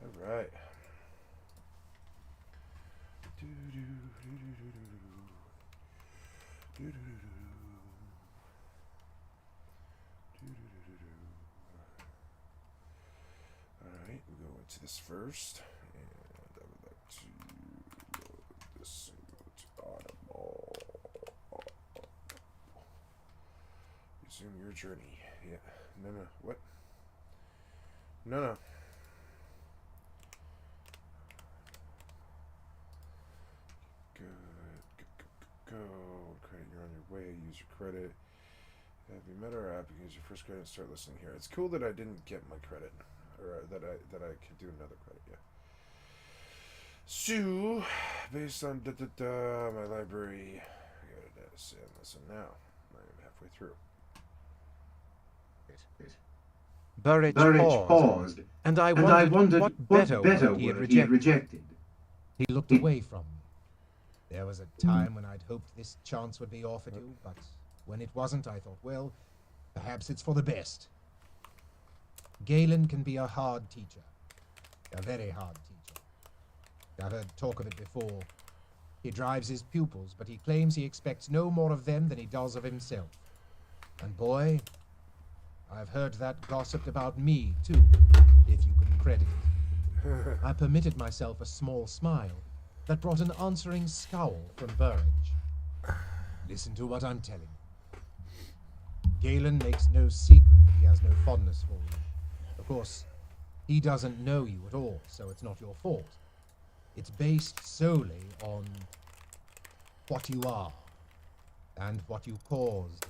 All right. Alright, we'll go into this first. And I would like to load this and go to Audible. Resume your journey. Yeah. No. What? No. Go. Credit, you're on your way. Use your credit. Have you met our app? You can use your first credit and start listening here. It's cool that I didn't get my credit, or that I could do another credit. Yeah. So, based on my library, I gotta sit and listen now. I'm halfway through. Burridge paused, and I wondered what better word he had rejected. He looked away from me. There was a time when I'd hoped this chance would be offered you, but when it wasn't, I thought, well, perhaps it's for the best. Galen can be a hard teacher. A very hard teacher. I've heard talk of it before. He drives his pupils, but he claims he expects no more of them than he does of himself. And boy, I've heard that gossiped about me, too, if you can credit it. I permitted myself a small smile that brought an answering scowl from Burridge. Listen to what I'm telling you. Galen makes no secret that he has no fondness for you. Of course, he doesn't know you at all, so it's not your fault. It's based solely on what you are and what you caused.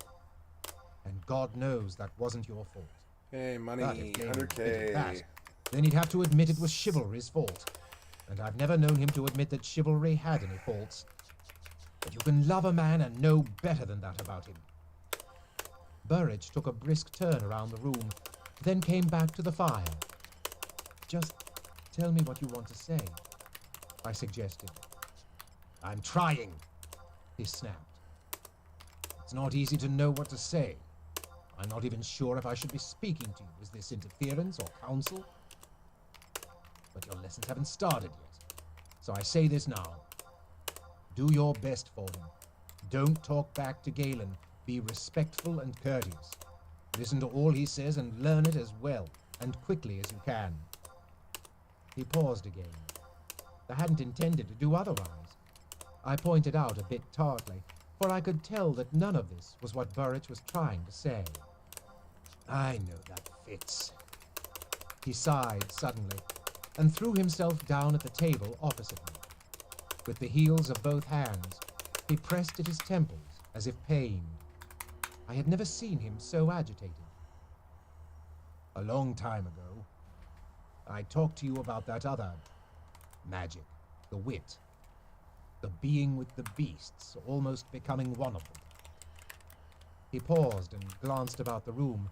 And God knows that wasn't your fault. Hey, money, 100K. Then he'd have to admit it was chivalry's fault. And I've never known him to admit that chivalry had any faults. But you can love a man and know better than that about him. Burridge took a brisk turn around the room, then came back to the fire. Just tell me what you want to say, I suggested. I'm trying, he snapped. It's not easy to know what to say. I'm not even sure if I should be speaking to you. Is this interference or counsel? But your lessons haven't started yet. So I say this now. Do your best for him. Don't talk back to Galen. Be respectful and courteous. Listen to all he says and learn it as well, and quickly as you can. He paused again. I hadn't intended to do otherwise. I pointed out a bit tartly, for I could tell that none of this was what Burridge was trying to say. I know that fits. He sighed suddenly, and threw himself down at the table opposite me. With the heels of both hands, he pressed at his temples as if pained. I had never seen him so agitated. A long time ago, I talked to you about that other magic, the wit, the being with the beasts, almost becoming one of them. He paused and glanced about the room,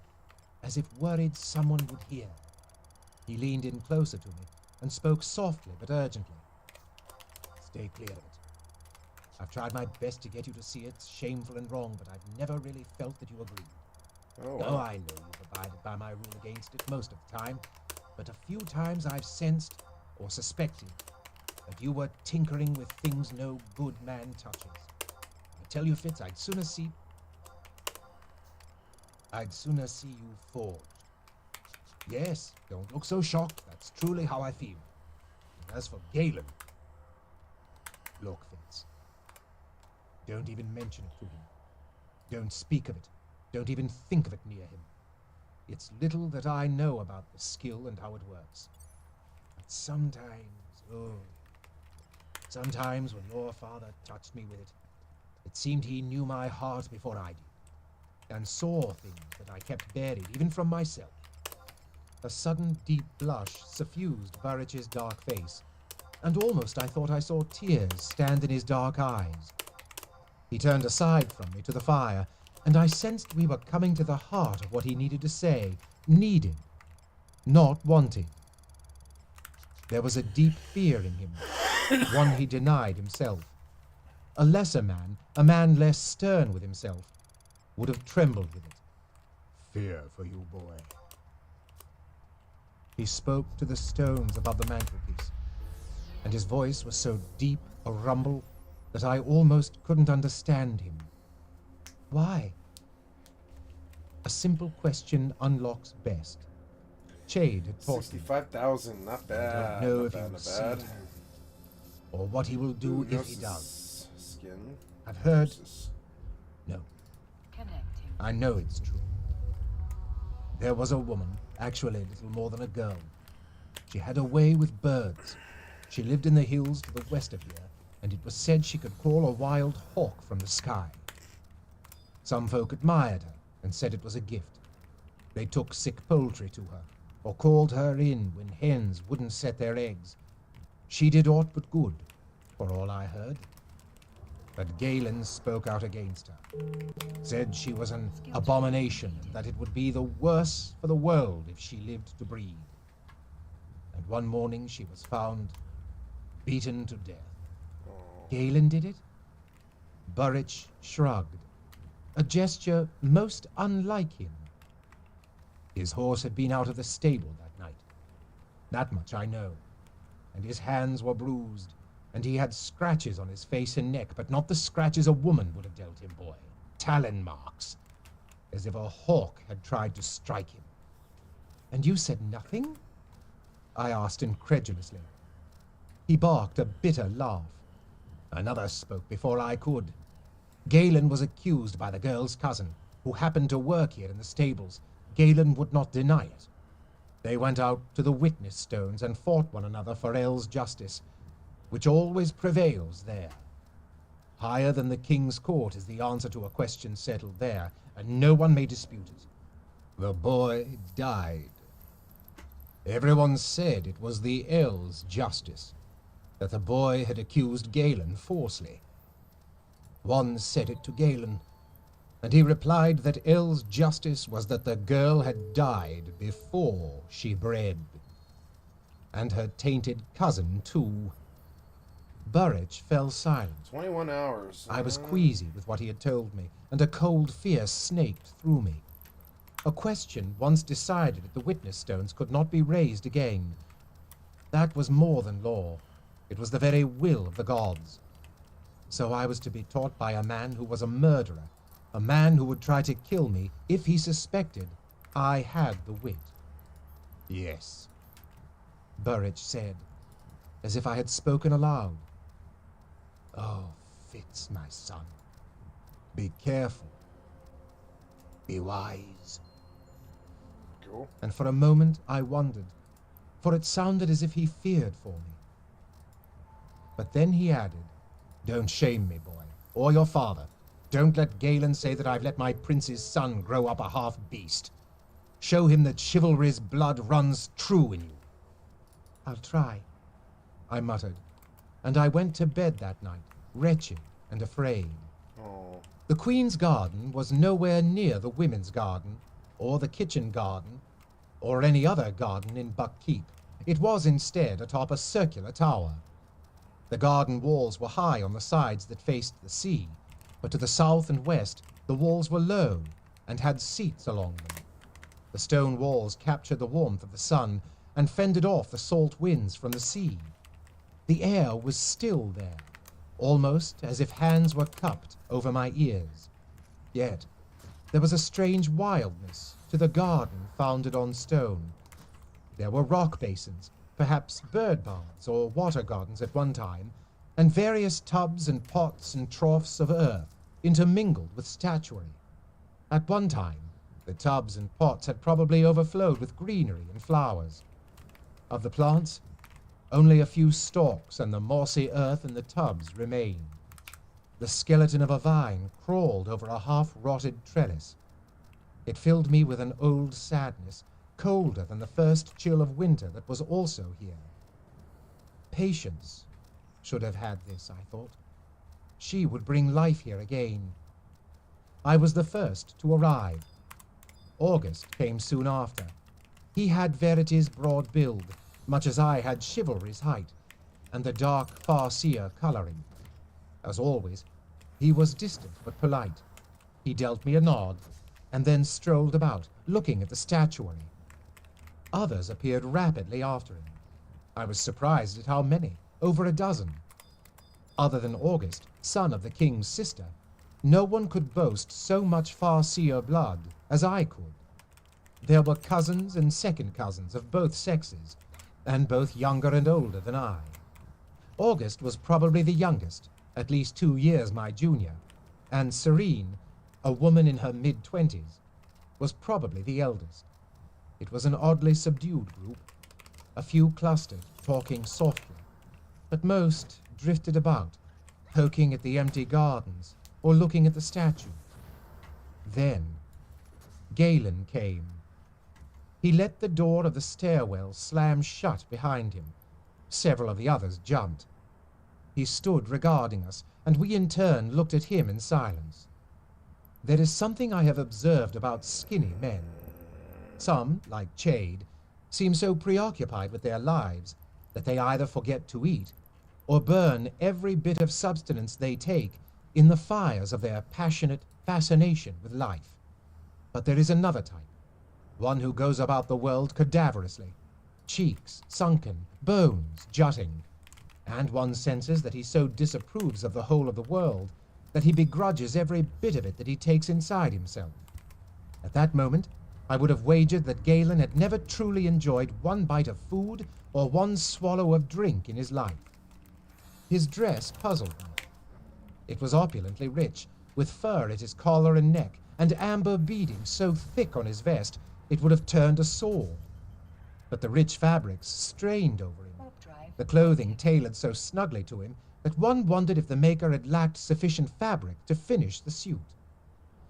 as if worried someone would hear. He leaned in closer to me and spoke softly but urgently. Stay clear of it. I've tried my best to get you to see it's shameful and wrong, but I've never really felt that you agreed. Oh, No, wow. I know you've abided by my rule against it most of the time, but a few times I've sensed or suspected that you were tinkering with things no good man touches. I tell you, Fitz, I'd sooner see you forged. Yes, don't look so shocked. That's truly how I feel. And as for Galen, look, Fitz, don't even mention it to him. Don't speak of it. Don't even think of it near him. It's little that I know about the skill and how it works. But sometimes when your father touched me with it, it seemed he knew my heart before I did, and saw things that I kept buried even from myself. A sudden deep blush suffused Burridge's dark face, and almost I thought I saw tears stand in his dark eyes. He turned aside from me to the fire, and I sensed we were coming to the heart of what he needed to say. Needed, not wanted. There was a deep fear in him, one he denied himself. A lesser man, a man less stern with himself, would have trembled with it. Fear for you, boy. He spoke to the stones above the mantelpiece, and his voice was so deep a rumble that I almost couldn't understand him. Why? A simple question unlocks best. Chade had taught me. 65,000, not bad. I don't know not if bad, he will not see bad. it, or what he will do if he does. Skin. I've heard. Versus- No, Connecting. I know it's true. There was a woman, actually little more than a girl. She had a way with birds. She lived in the hills to the west of here, and it was said she could call a wild hawk from the sky. Some folk admired her and said it was a gift. They took sick poultry to her, or called her in when hens wouldn't set their eggs. She did aught but good, for all I heard. But Galen spoke out against her, said she was an abomination, and that it would be the worse for the world if she lived to breed. And one morning she was found beaten to death. Galen did it? Burrich shrugged, a gesture most unlike him. His horse had been out of the stable that night. That much I know. And his hands were bruised, and he had scratches on his face and neck, but not the scratches a woman would have dealt him, boy. Talon marks, as if a hawk had tried to strike him. And you said nothing? I asked incredulously. He barked a bitter laugh. Another spoke before I could. Galen was accused by the girl's cousin, who happened to work here in the stables. Galen would not deny it. They went out to the witness stones and fought one another for El's justice, which always prevails there. Higher than the king's court is the answer to a question settled there, and no one may dispute it. The boy died. Everyone said it was the El's justice, that the boy had accused Galen falsely. One said it to Galen, and he replied that El's justice was that the girl had died before she bred. And her tainted cousin, too. Burrich fell silent. 21 hours. I was queasy with what he had told me, and a cold fear snaked through me. A question once decided at the witness stones could not be raised again. That was more than law. It was the very will of the gods. So I was to be taught by a man who was a murderer, a man who would try to kill me if he suspected I had the wit. Yes, Burrich said, as if I had spoken aloud. Oh, Fitz, my son, be careful. Be wise. Cool. And for a moment I wondered, for it sounded as if he feared for me. But then he added, don't shame me, boy, or your father. Don't let Galen say that I've let my prince's son grow up a half-beast. Show him that chivalry's blood runs true in you. I'll try, I muttered, and I went to bed that night, wretched and afraid. Oh. The Queen's garden was nowhere near the women's garden, or the kitchen garden, or any other garden in Buckkeep. It was instead atop a circular tower. The garden walls were high on the sides that faced the sea, but to the south and west the walls were low and had seats along them. The stone walls captured the warmth of the sun and fended off the salt winds from the sea. The air was still there, almost as if hands were cupped over my ears. Yet there was a strange wildness to the garden founded on stone. There were rock basins, perhaps bird baths or water gardens at one time, and various tubs and pots and troughs of earth intermingled with statuary. At one time, the tubs and pots had probably overflowed with greenery and flowers. Of the plants, only a few stalks and the mossy earth in the tubs remained. The skeleton of a vine crawled over a half-rotted trellis. It filled me with an old sadness, colder than the first chill of winter that was also here. Patience should have had this, I thought. She would bring life here again. I was the first to arrive. August came soon after. He had Verity's broad build, much as I had Chivalry's height, and the dark farseer coloring. As always, he was distant but polite. He dealt me a nod, and then strolled about, looking at the statuary. Others appeared rapidly after him. I was surprised at how many, over a dozen. Other than August, son of the king's sister, no one could boast so much Farseer blood as I could. There were cousins and second cousins of both sexes, and both younger and older than I. August was probably the youngest, at least 2 years my junior, and Serene, a woman in her mid-20s, was probably the eldest. It was an oddly subdued group. A few clustered, talking softly, but most drifted about, poking at the empty gardens or looking at the statue. Then Galen came. He let the door of the stairwell slam shut behind him. Several of the others jumped. He stood regarding us, and we in turn looked at him in silence. There is something I have observed about skinny men. Some, like Chade, seem so preoccupied with their lives that they either forget to eat or burn every bit of substance they take in the fires of their passionate fascination with life. But there is another type, one who goes about the world cadaverously, cheeks sunken, bones jutting, and one senses that he so disapproves of the whole of the world that he begrudges every bit of it that he takes inside himself. At that moment, I would have wagered that Galen had never truly enjoyed one bite of food or one swallow of drink in his life. His dress puzzled me. It was opulently rich, with fur at his collar and neck, and amber beading so thick on his vest it would have turned a sore. But the rich fabrics strained over him, the clothing tailored so snugly to him that one wondered if the maker had lacked sufficient fabric to finish the suit.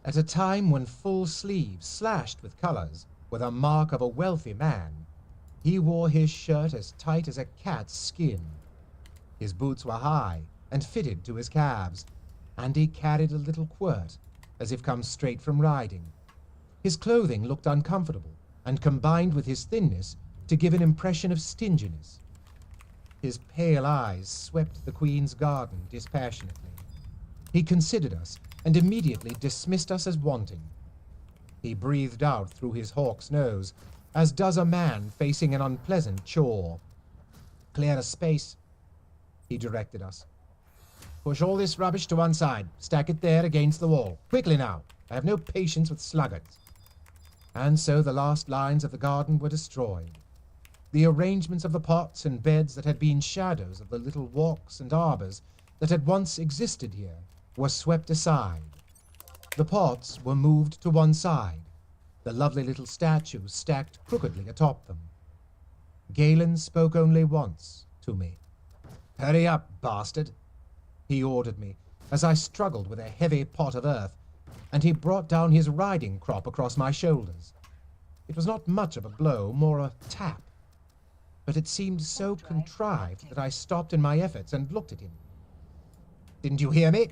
At a time when full sleeves, slashed with colors, were the mark of a wealthy man, he wore his shirt as tight as a cat's skin. His boots were high and fitted to his calves, and he carried a little quirt, as if come straight from riding. His clothing looked uncomfortable, and combined with his thinness to give an impression of stinginess. His pale eyes swept the Queen's garden dispassionately. He considered us and immediately dismissed us as wanting. He breathed out through his hawk's nose, as does a man facing an unpleasant chore. "Clear a space," he directed us. "Push all this rubbish to one side. Stack it there against the wall. Quickly now. I have no patience with sluggards." And so the last lines of the garden were destroyed. The arrangements of the pots and beds that had been shadows of the little walks and arbors that had once existed here were swept aside. The pots were moved to one side, the lovely little statues stacked crookedly atop them. Galen spoke only once to me. "Hurry up, bastard," he ordered me, as I struggled with a heavy pot of earth, and he brought down his riding crop across my shoulders. It was not much of a blow, more a tap, but it seemed so contrived that I stopped in my efforts and looked at him. "Didn't you hear me?"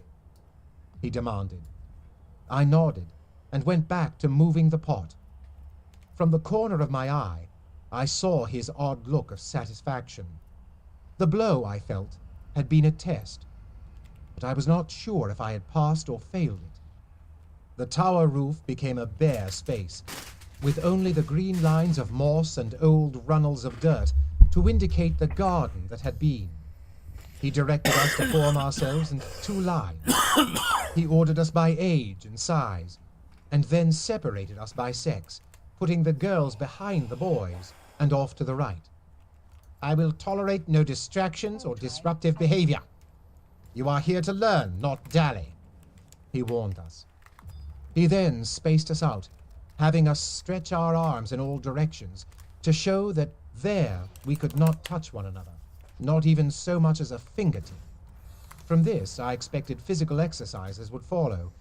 he demanded. I nodded and went back to moving the pot. From the corner of my eye, I saw his odd look of satisfaction. The blow, I felt, had been a test, but I was not sure if I had passed or failed it. The tower roof became a bare space, with only the green lines of moss and old runnels of dirt to indicate the garden that had been. He directed us to form ourselves in 2 lines. He ordered us by age and size, and then separated us by sex, putting the girls behind the boys and off to the right. "I will tolerate no distractions or disruptive behavior. You are here to learn, not dally," he warned us. He then spaced us out, having us stretch our arms in all directions to show that there we could not touch one another, not even so much as a fingertip. From this, I expected physical exercises would follow,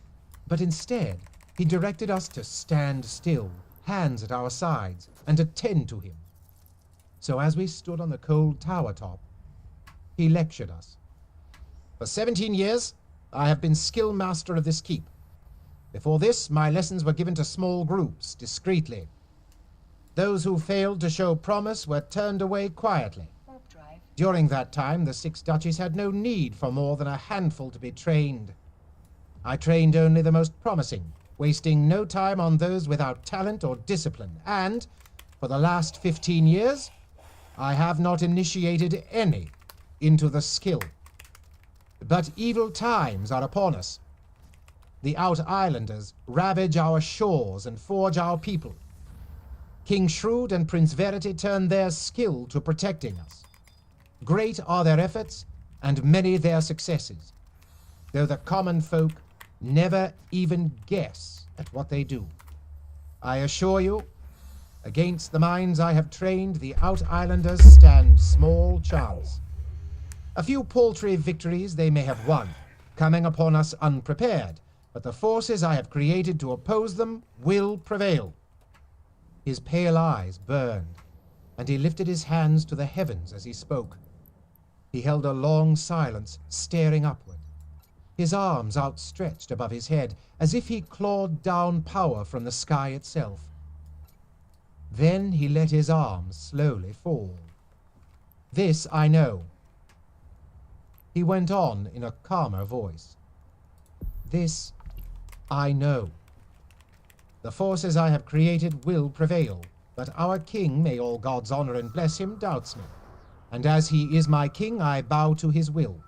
but instead, he directed us to stand still, hands at our sides, and attend to him. So as we stood on the cold tower top, he lectured us. "For 17 years, I have been skill master of this keep. Before this, my lessons were given to small groups, discreetly. Those who failed to show promise were turned away quietly. During that time, the 6 duchies had no need for more than a handful to be trained. I trained only the most promising, wasting no time on those without talent or discipline, and, For the last 15 years, I have not initiated any into the skill. But evil times are upon us. The Out-Islanders ravage our shores and forge our people. King Shrewd and Prince Verity turn their skill to protecting us. Great are their efforts, and many their successes, though the common folk never even guess at what they do. I assure you, against the minds I have trained, the Out-Islanders stand small chance. A few paltry victories they may have won, coming upon us unprepared, but the forces I have created to oppose them will prevail. His pale eyes burned, and he lifted his hands to the heavens as he spoke. He held a long silence, staring upward, his arms outstretched above his head, as if he clawed down power from the sky itself. Then he let his arms slowly fall. This I know. He went on in a calmer voice. This I know. The forces I have created will prevail, but our king, may all gods honor and bless him, doubts me. And as he is my king, I bow to his will.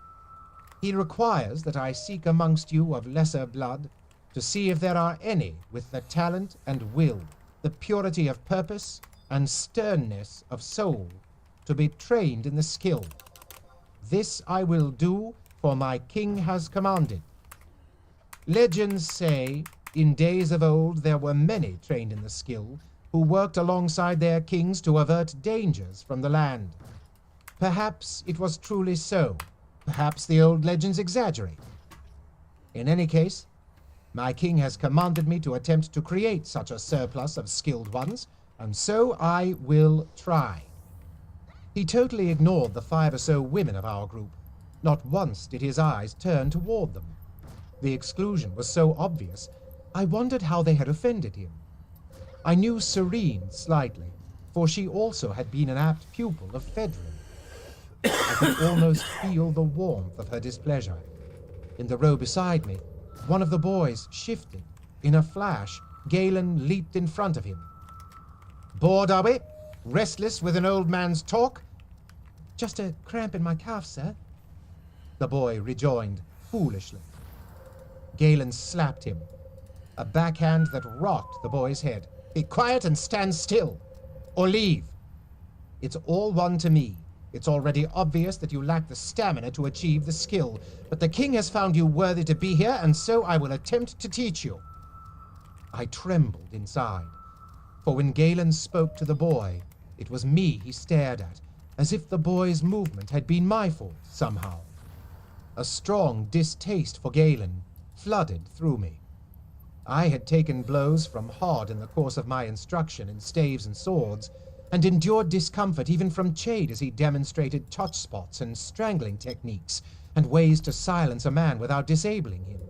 He requires that I seek amongst you of lesser blood, to see if there are any with the talent and will, the purity of purpose and sternness of soul, to be trained in the skill. This I will do, for my king has commanded. Legends say, in days of old there were many trained in the skill, who worked alongside their kings to avert dangers from the land. Perhaps it was truly so. Perhaps the old legends exaggerate. In any case, my king has commanded me to attempt to create such a surplus of skilled ones, and so I will try. He totally ignored the 5 or so women of our group. Not once did his eyes turn toward them. The exclusion was so obvious, I wondered how they had offended him. I knew Serene slightly, for she also had been an apt pupil of Fedrin. I could almost feel the warmth of her displeasure. In the row beside me, one of the boys shifted. In a flash, Galen leaped in front of him. "Bored, are we? Restless with an old man's talk?" "Just a cramp in my calf, sir," the boy rejoined foolishly. Galen slapped him, a backhand that rocked the boy's head. "Be quiet and stand still, or leave. It's all one to me. It's already obvious that you lack the stamina to achieve the skill, but the king has found you worthy to be here, and so I will attempt to teach you." I trembled inside, for when Galen spoke to the boy, it was me he stared at, as if the boy's movement had been my fault somehow. A strong distaste for Galen flooded through me. I had taken blows from Hod in the course of my instruction in staves and swords, and endured discomfort even from Chade as he demonstrated touch spots and strangling techniques, and ways to silence a man without disabling him.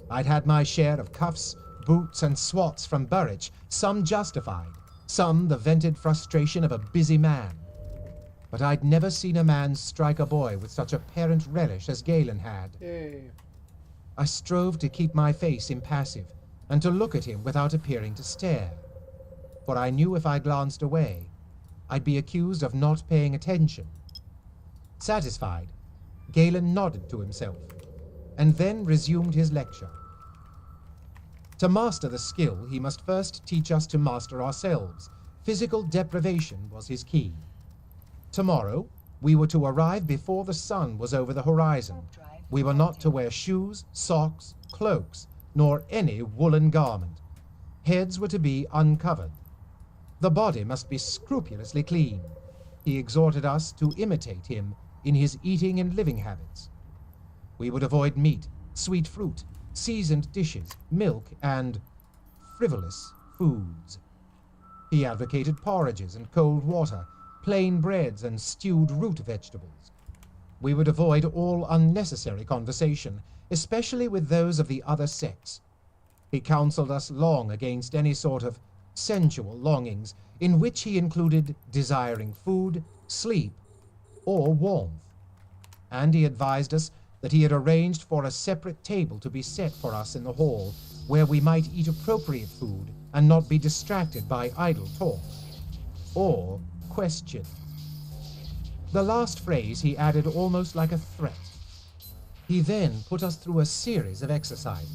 I'd had my share of cuffs, boots, and swats from Burrich, some justified, some the vented frustration of a busy man. But I'd never seen a man strike a boy with such apparent relish as Galen had. Yay. I strove to keep my face impassive, and to look at him without appearing to stare. For I knew if I glanced away, I'd be accused of not paying attention. Satisfied, Galen nodded to himself, and then resumed his lecture. To master the skill, he must first teach us to master ourselves. Physical deprivation was his key. Tomorrow, we were to arrive before the sun was over the horizon. We were not to wear shoes, socks, cloaks, nor any woolen garment. Heads were to be uncovered. The body must be scrupulously clean. He exhorted us to imitate him in his eating and living habits. We would avoid meat, sweet fruit, seasoned dishes, milk, and frivolous foods. He advocated porridges and cold water, plain breads and stewed root vegetables. We would avoid all unnecessary conversation, especially with those of the other sex. He counseled us long against any sort of sensual longings, in which he included desiring food, sleep, or warmth. And he advised us that he had arranged for a separate table to be set for us in the hall, where we might eat appropriate food and not be distracted by idle talk. or questions. The last phrase he added almost like a threat. He then put us through a series of exercises.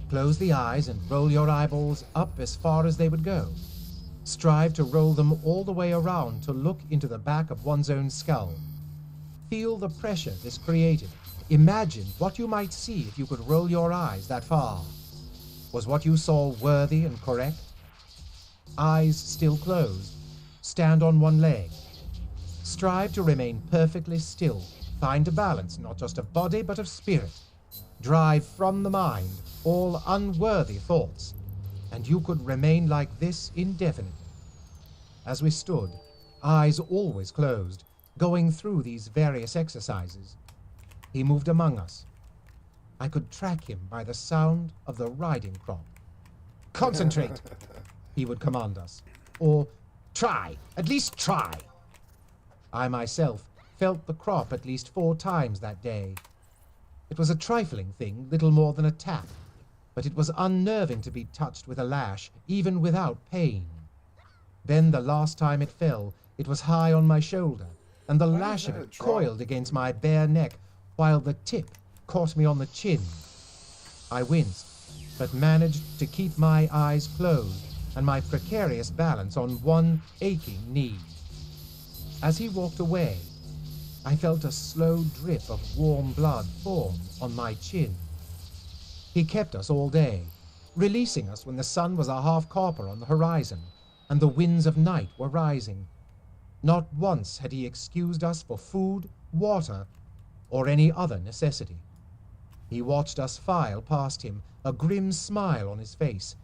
Close the eyes and roll your eyeballs up as far as they would go. Strive to roll them all the way around to look into the back of one's own skull. Feel the pressure this created. Imagine what you might see if you could roll your eyes that far. Was what you saw worthy and correct? Eyes still closed. Stand on one leg. Strive to remain perfectly still. Find a balance, not just of body, but of spirit. Drive from the mind all unworthy thoughts, and you could remain like this indefinitely. As we stood, eyes always closed, going through these various exercises, he moved among us. I could track him by the sound of the riding crop. Concentrate, he would command us. Or, try, at least try. I myself felt the crop at least 4 times that day. It was a trifling thing, little more than a tap, but it was unnerving to be touched with a lash, even without pain. Then the last time it fell, it was high on my shoulder, and the lash of it coiled against my bare neck, while the tip caught me on the chin. I winced, but managed to keep my eyes closed and my precarious balance on one aching knee. As he walked away, I felt a slow drip of warm blood form on my chin. He kept us all day, releasing us when the sun was a half-copper on the horizon and the winds of night were rising. Not once had he excused us for food, water, or any other necessity. He watched us file past him, a grim smile on his face,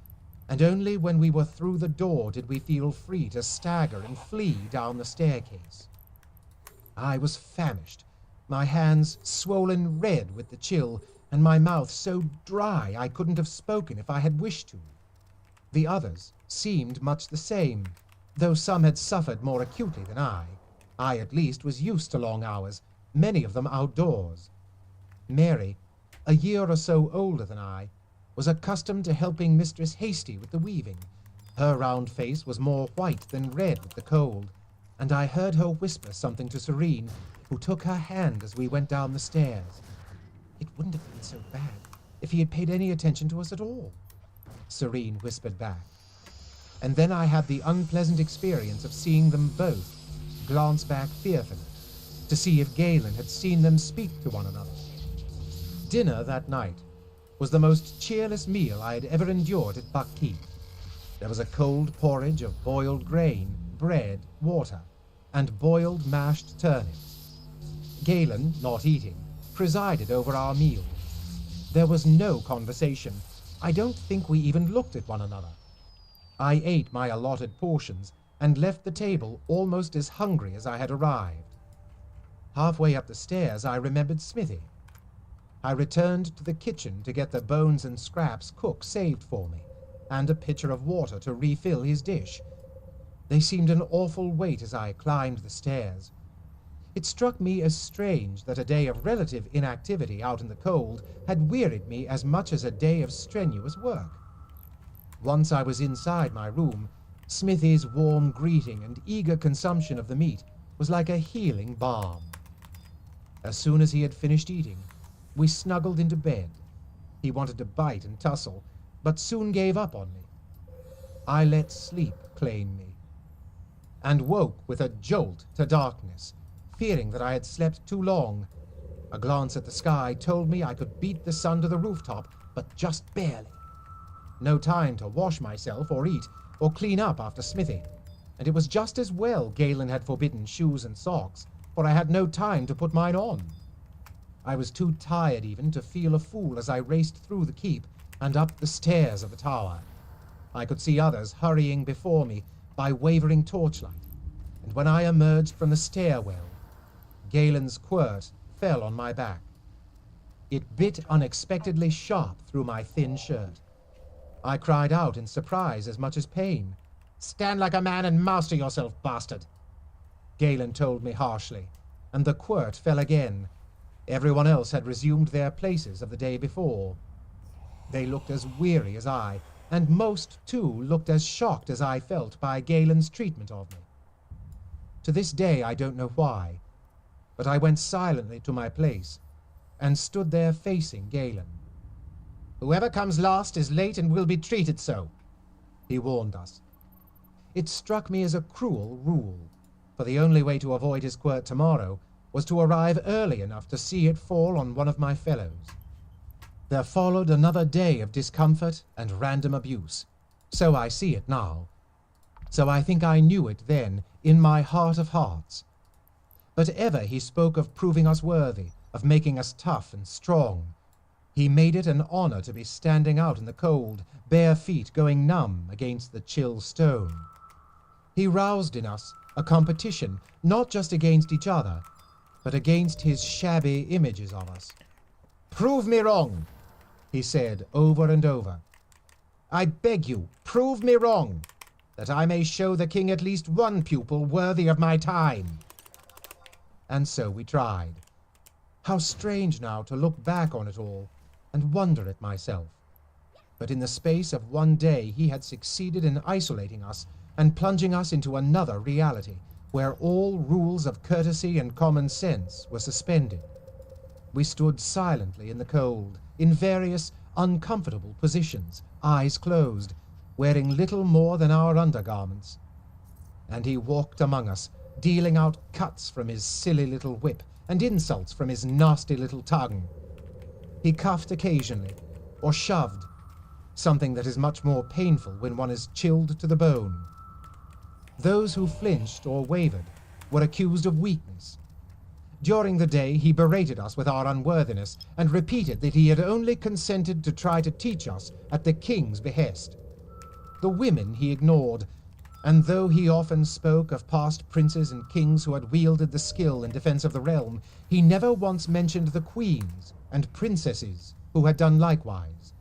and only when we were through the door did we feel free to stagger and flee down the staircase. I was famished, my hands swollen red with the chill, and my mouth so dry I couldn't have spoken if I had wished to. The others seemed much the same, though some had suffered more acutely than I. I at least was used to long hours, many of them outdoors. Mary, a year or so older than I, was accustomed to helping Mistress Hasty with the weaving. Her round face was more white than red with the cold, and I heard her whisper something to Serene, who took her hand as we went down the stairs. It wouldn't have been so bad if he had paid any attention to us at all, Serene whispered back. And then I had the unpleasant experience of seeing them both glance back fearfully to see if Galen had seen them speak to one another. Dinner that night was the most cheerless meal I had ever endured at Buckkeep. There was a cold porridge of boiled grain, bread, water, and boiled mashed turnips. Galen, not eating, presided over our meal. There was no conversation. I don't think we even looked at one another. I ate my allotted portions and left the table almost as hungry as I had arrived. Halfway up the stairs, I remembered Smithy. I returned to the kitchen to get the bones and scraps Cook saved for me, and a pitcher of water to refill his dish. They seemed an awful weight as I climbed the stairs. It struck me as strange that a day of relative inactivity out in the cold had wearied me as much as a day of strenuous work. Once I was inside my room, Smithy's warm greeting and eager consumption of the meat was like a healing balm. As soon as he had finished eating, we snuggled into bed. He wanted to bite and tussle, but soon gave up on me. I let sleep claim me, and woke with a jolt to darkness, fearing that I had slept too long. A glance at the sky told me I could beat the sun to the rooftop, but just barely. No time to wash myself or eat or clean up after Smithy, and it was just as well Galen had forbidden shoes and socks, for I had no time to put mine on. I was too tired even to feel a fool as I raced through the keep and up the stairs of the tower. I could see others hurrying before me by wavering torchlight, and when I emerged from the stairwell, Galen's quirt fell on my back. It bit unexpectedly sharp through my thin shirt. I cried out in surprise as much as pain. "Stand like a man and master yourself, bastard!" Galen told me harshly, and the quirt fell again. Everyone else had resumed their places of the day before. They looked as weary as I, and most, too, looked as shocked as I felt by Galen's treatment of me. To this day I don't know why, but I went silently to my place and stood there facing Galen. "Whoever comes last is late and will be treated so," he warned us. It struck me as a cruel rule, for the only way to avoid his quirt tomorrow was to arrive early enough to see it fall on one of my fellows. There followed another day of discomfort and random abuse. So I see it now. So I think I knew it then, in my heart of hearts. But ever he spoke of proving us worthy, of making us tough and strong. He made it an honor to be standing out in the cold, bare feet going numb against the chill stone. He roused in us a competition, not just against each other, but against his shabby images of us. "Prove me wrong," he said over and over. "I beg you, prove me wrong, that I may show the king at least one pupil worthy of my time." And so we tried. How strange now to look back on it all and wonder at myself. But in the space of one day he had succeeded in isolating us and plunging us into another reality, where all rules of courtesy and common sense were suspended. We stood silently in the cold, in various uncomfortable positions, eyes closed, wearing little more than our undergarments. And he walked among us, dealing out cuts from his silly little whip and insults from his nasty little tongue. He cuffed occasionally, or shoved, something that is much more painful when one is chilled to the bone. Those who flinched or wavered were accused of weakness. During the day he berated us with our unworthiness and repeated that he had only consented to try to teach us at the king's behest. The women he ignored, and though he often spoke of past princes and kings who had wielded the skill in defense of the realm, he never once mentioned the queens and princesses who had done likewise.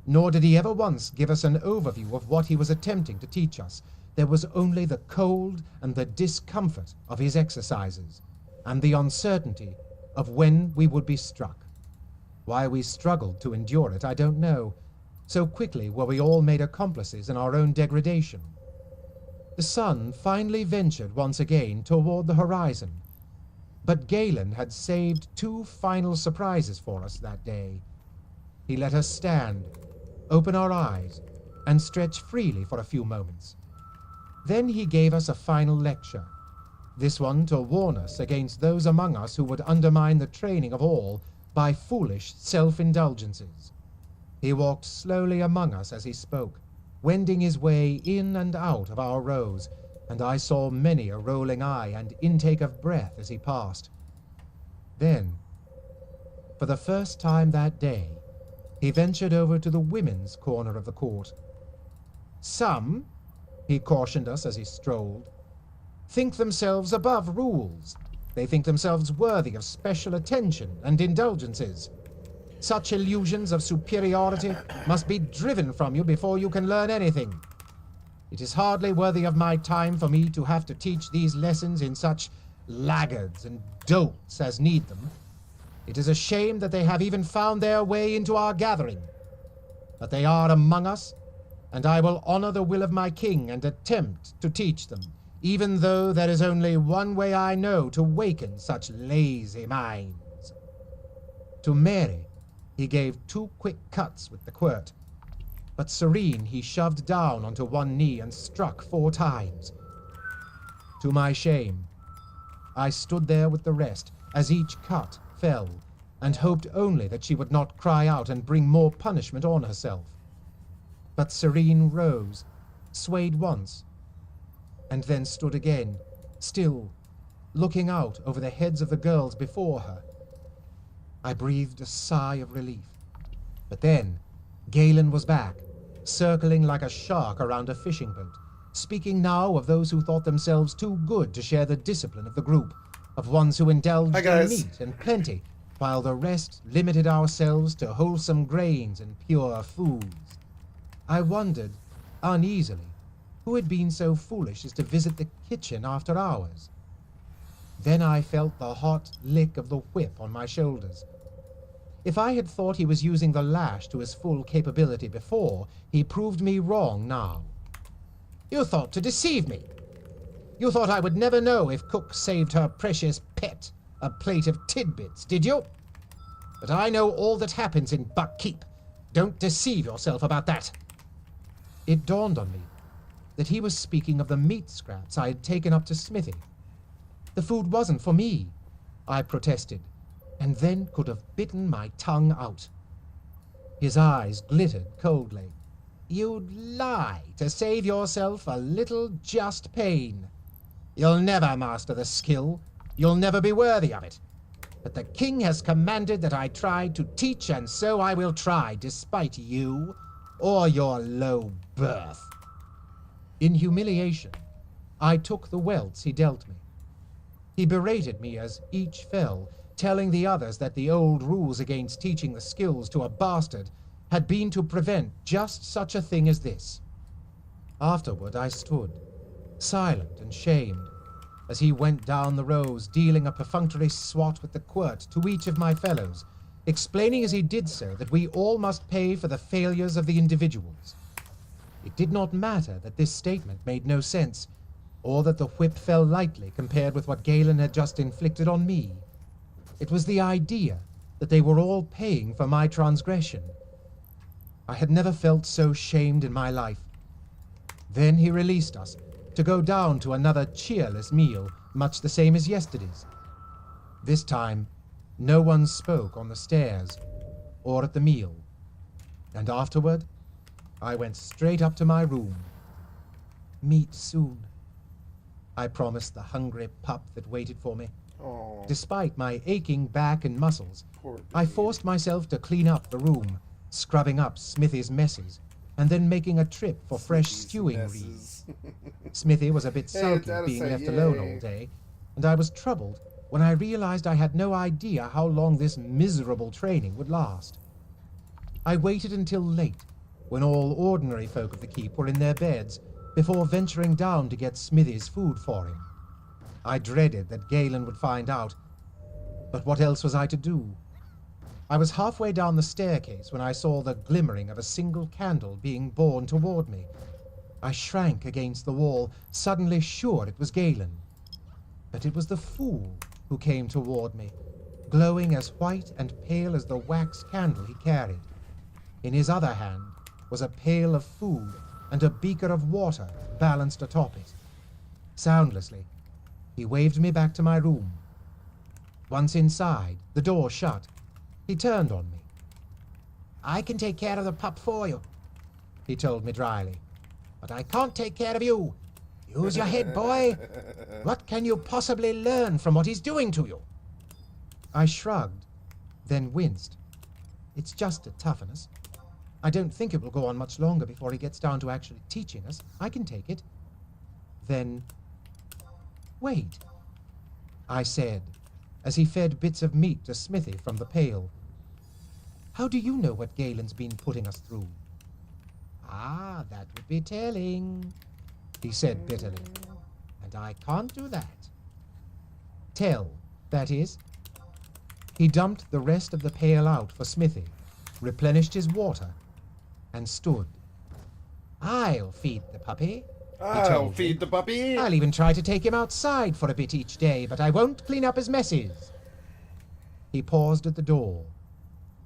Nor did he ever once give us an overview of what he was attempting to teach us. There was only the cold and the discomfort of his exercises, and the uncertainty of when we would be struck. Why we struggled to endure it, I don't know. So quickly were we all made accomplices in our own degradation. The sun finally ventured once again toward the horizon, but Galen had saved two final surprises for us that day. He let us stand, open our eyes, and stretch freely for a few moments. Then he gave us a final lecture, this one to warn us against those among us who would undermine the training of all by foolish self-indulgences. He walked slowly among us as he spoke, wending his way in and out of our rows, and I saw many a rolling eye and intake of breath as he passed. Then, for the first time that day, he ventured over to the women's corner of the court. "Some," he cautioned us as he strolled, "think themselves above rules. They think themselves worthy of special attention and indulgences. Such illusions of superiority must be driven from you before you can learn anything. It is hardly worthy of my time for me to have to teach these lessons in such laggards and dolts as need them. It is a shame that they have even found their way into our gathering. But they are among us, and I will honor the will of my king and attempt to teach them, even though there is only one way I know to waken such lazy minds." To Mary, he gave 2 quick cuts with the quirt, but Serene he shoved down onto one knee and struck 4 times. To my shame, I stood there with the rest as each cut fell, and hoped only that she would not cry out and bring more punishment on herself. But Serene rose, swayed once, and then stood again, still, looking out over the heads of the girls before her. I breathed a sigh of relief. But then, Galen was back, circling like a shark around a fishing boat, speaking now of those who thought themselves too good to share the discipline of the group, of ones who indulged in meat and plenty, while the rest limited ourselves to wholesome grains and pure foods. I wondered, uneasily, who had been so foolish as to visit the kitchen after hours. Then I felt the hot lick of the whip on my shoulders. If I had thought he was using the lash to his full capability before, he proved me wrong now. "You thought to deceive me," You thought I would never know if Cook saved her precious pet a plate of tidbits, did you? But I know all that happens in Buckkeep. Don't deceive yourself about that. It dawned on me that he was speaking of the meat scraps I had taken up to Smithy. The food wasn't for me, I protested, and then could have bitten my tongue out. His eyes glittered coldly. You'd lie to save yourself a little just pain. You'll never master the skill. You'll never be worthy of it. But the king has commanded that I try to teach, and so I will try, despite you or your low birth. In humiliation, I took the welts he dealt me. He berated me as each fell, telling the others that the old rules against teaching the skills to a bastard had been to prevent just such a thing as this. Afterward, I stood, silent and shamed, as he went down the rows, dealing a perfunctory swat with the quirt to each of my fellows, explaining as he did so that we all must pay for the failures of the individuals. It did not matter that this statement made no sense, or that the whip fell lightly compared with what Galen had just inflicted on me. It was the idea that they were all paying for my transgression. I had never felt so shamed in my life. Then he released us, to go down to another cheerless meal, much the same as yesterday's. This time, no one spoke on the stairs or at the meal, and afterward, I went straight up to my room. Meet soon, I promised the hungry pup that waited for me. Aww. Despite my aching back and muscles, Poor I baby. forced myself to clean up the room, scrubbing up Smithy's messes, and then making a trip for fresh Smithy's stewing messes. reeds. Smithy was a bit sulky Dad being said left yay. alone all day, and I was troubled when I realized I had no idea how long this miserable training would last. I waited until late, when all ordinary folk of the keep were in their beds, before venturing down to get Smithy's food for him. I dreaded that Galen would find out, but what else was I to do? I was halfway down the staircase when I saw the glimmering of a single candle being borne toward me. I shrank against the wall, suddenly sure it was Galen. But it was the fool who came toward me, glowing as white and pale as the wax candle he carried. In his other hand was a pail of food and a beaker of water balanced atop it. Soundlessly, he waved me back to my room. Once inside, the door shut, he turned on me. I can take care of the pup for you, he told me dryly, but I can't take care of you. Use your head, boy. What can you possibly learn from what he's doing to you? I shrugged, then winced. It's just a toughness. I don't think it will go on much longer before he gets down to actually teaching us. I can take it. Then, wait, I said, as he fed bits of meat to Smithy from the pail. How do you know what Galen's been putting us through? Ah, that would be telling, he said bitterly, and I can't do that. Tell, that is. He dumped the rest of the pail out for Smithy, replenished his water, and stood. I'll feed the puppy, I'll feed the puppy. I'll even try to take him outside for a bit each day, but I won't clean up his messes. He paused at the door.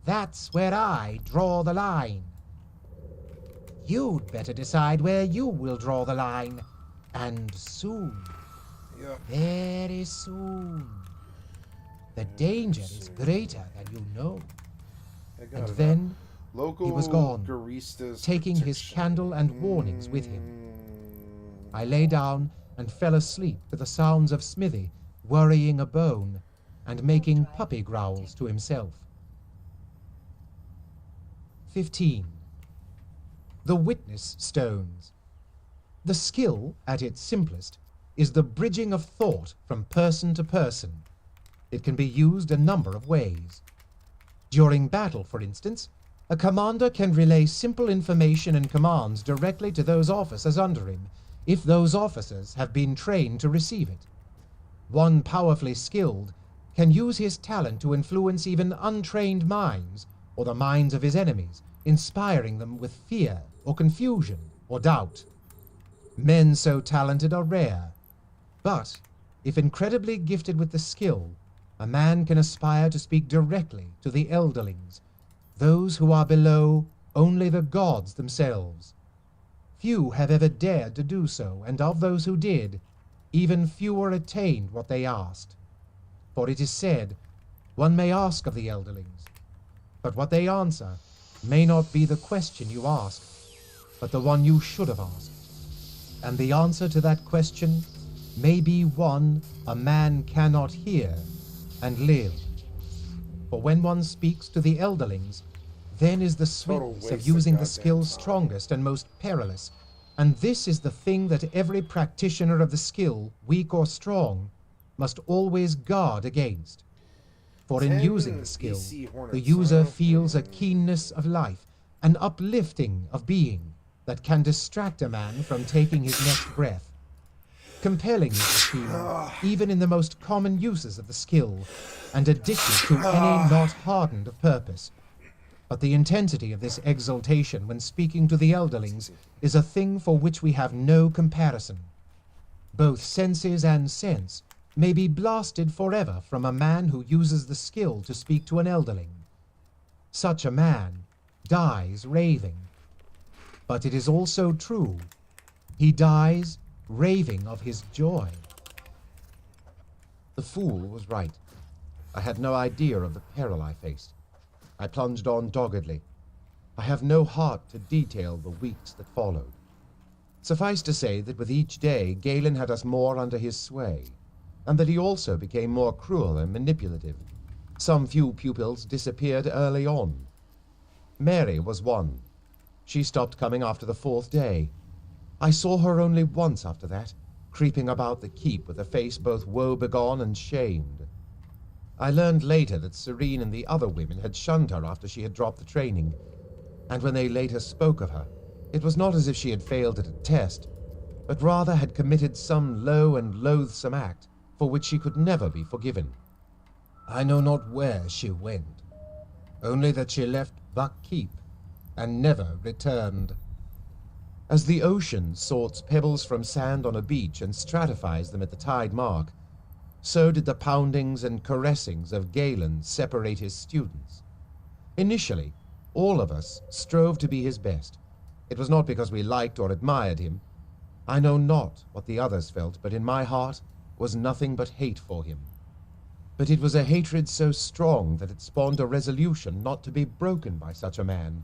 That's where I draw the line. You'd better decide where you will draw the line, and soon. Yeah. Very soon. The danger is greater than you know. I got And it. then Local he was gone, Garistas taking his protection. candle and warnings with him. I lay down and fell asleep to the sounds of Smithy worrying a bone and making puppy growls to himself. 15. The Witness Stones. The skill, at its simplest, is the bridging of thought from person to person. It can be used a number of ways. During battle, for instance, a commander can relay simple information and commands directly to those officers under him, if those officers have been trained to receive it. One powerfully skilled can use his talent to influence even untrained minds, or the minds of his enemies, inspiring them with fear or confusion or doubt. Men so talented are rare, But, if incredibly gifted with the skill, a man can aspire to speak directly to the elderlings, those who are below only the gods themselves. Few have ever dared to do so, and of those who did, even fewer attained what they asked. For it is said, one may ask of the elderlings, but what they answer may not be the question you asked, but the one you should have asked. And the answer to that question may be one a man cannot hear and live. For when one speaks to the elderlings, then is the sweetness of using the skill strongest and most perilous. And this is the thing that every practitioner of the skill, weak or strong, must always guard against. For in using the skill, the user feels a keenness of life, an uplifting of being that can distract a man from taking his next breath, compelling you to feel, even in the most common uses of the skill, and addicted to any not hardened of purpose. But the intensity of this exaltation when speaking to the elderlings is a thing for which we have no comparison. Both senses and sense may be blasted forever from a man who uses the skill to speak to an elderling. Such a man dies raving. But it is also true, he dies raving of his joy. The fool was right. I had no idea of the peril I faced. I plunged on doggedly. I have no heart to detail the weeks that followed. Suffice to say that with each day, Galen had us more under his sway, and that he also became more cruel and manipulative. Some few pupils disappeared early on. Mary was one. She stopped coming after the 4th day. I saw her only once after that, creeping about the keep with a face both woe-begone and shamed. I learned later that Serene and the other women had shunned her after she had dropped the training, and when they later spoke of her, it was not as if she had failed at a test, but rather had committed some low and loathsome act for which she could never be forgiven. I know not where she went, only that she left Buck Keep and never returned. As the ocean sorts pebbles from sand on a beach and stratifies them at the tide mark, so did the poundings and caressings of Galen separate his students. Initially, all of us strove to be his best. It was not because we liked or admired him. I know not what the others felt, but in my heart was nothing but hate for him. But it was a hatred so strong that it spawned a resolution not to be broken by such a man.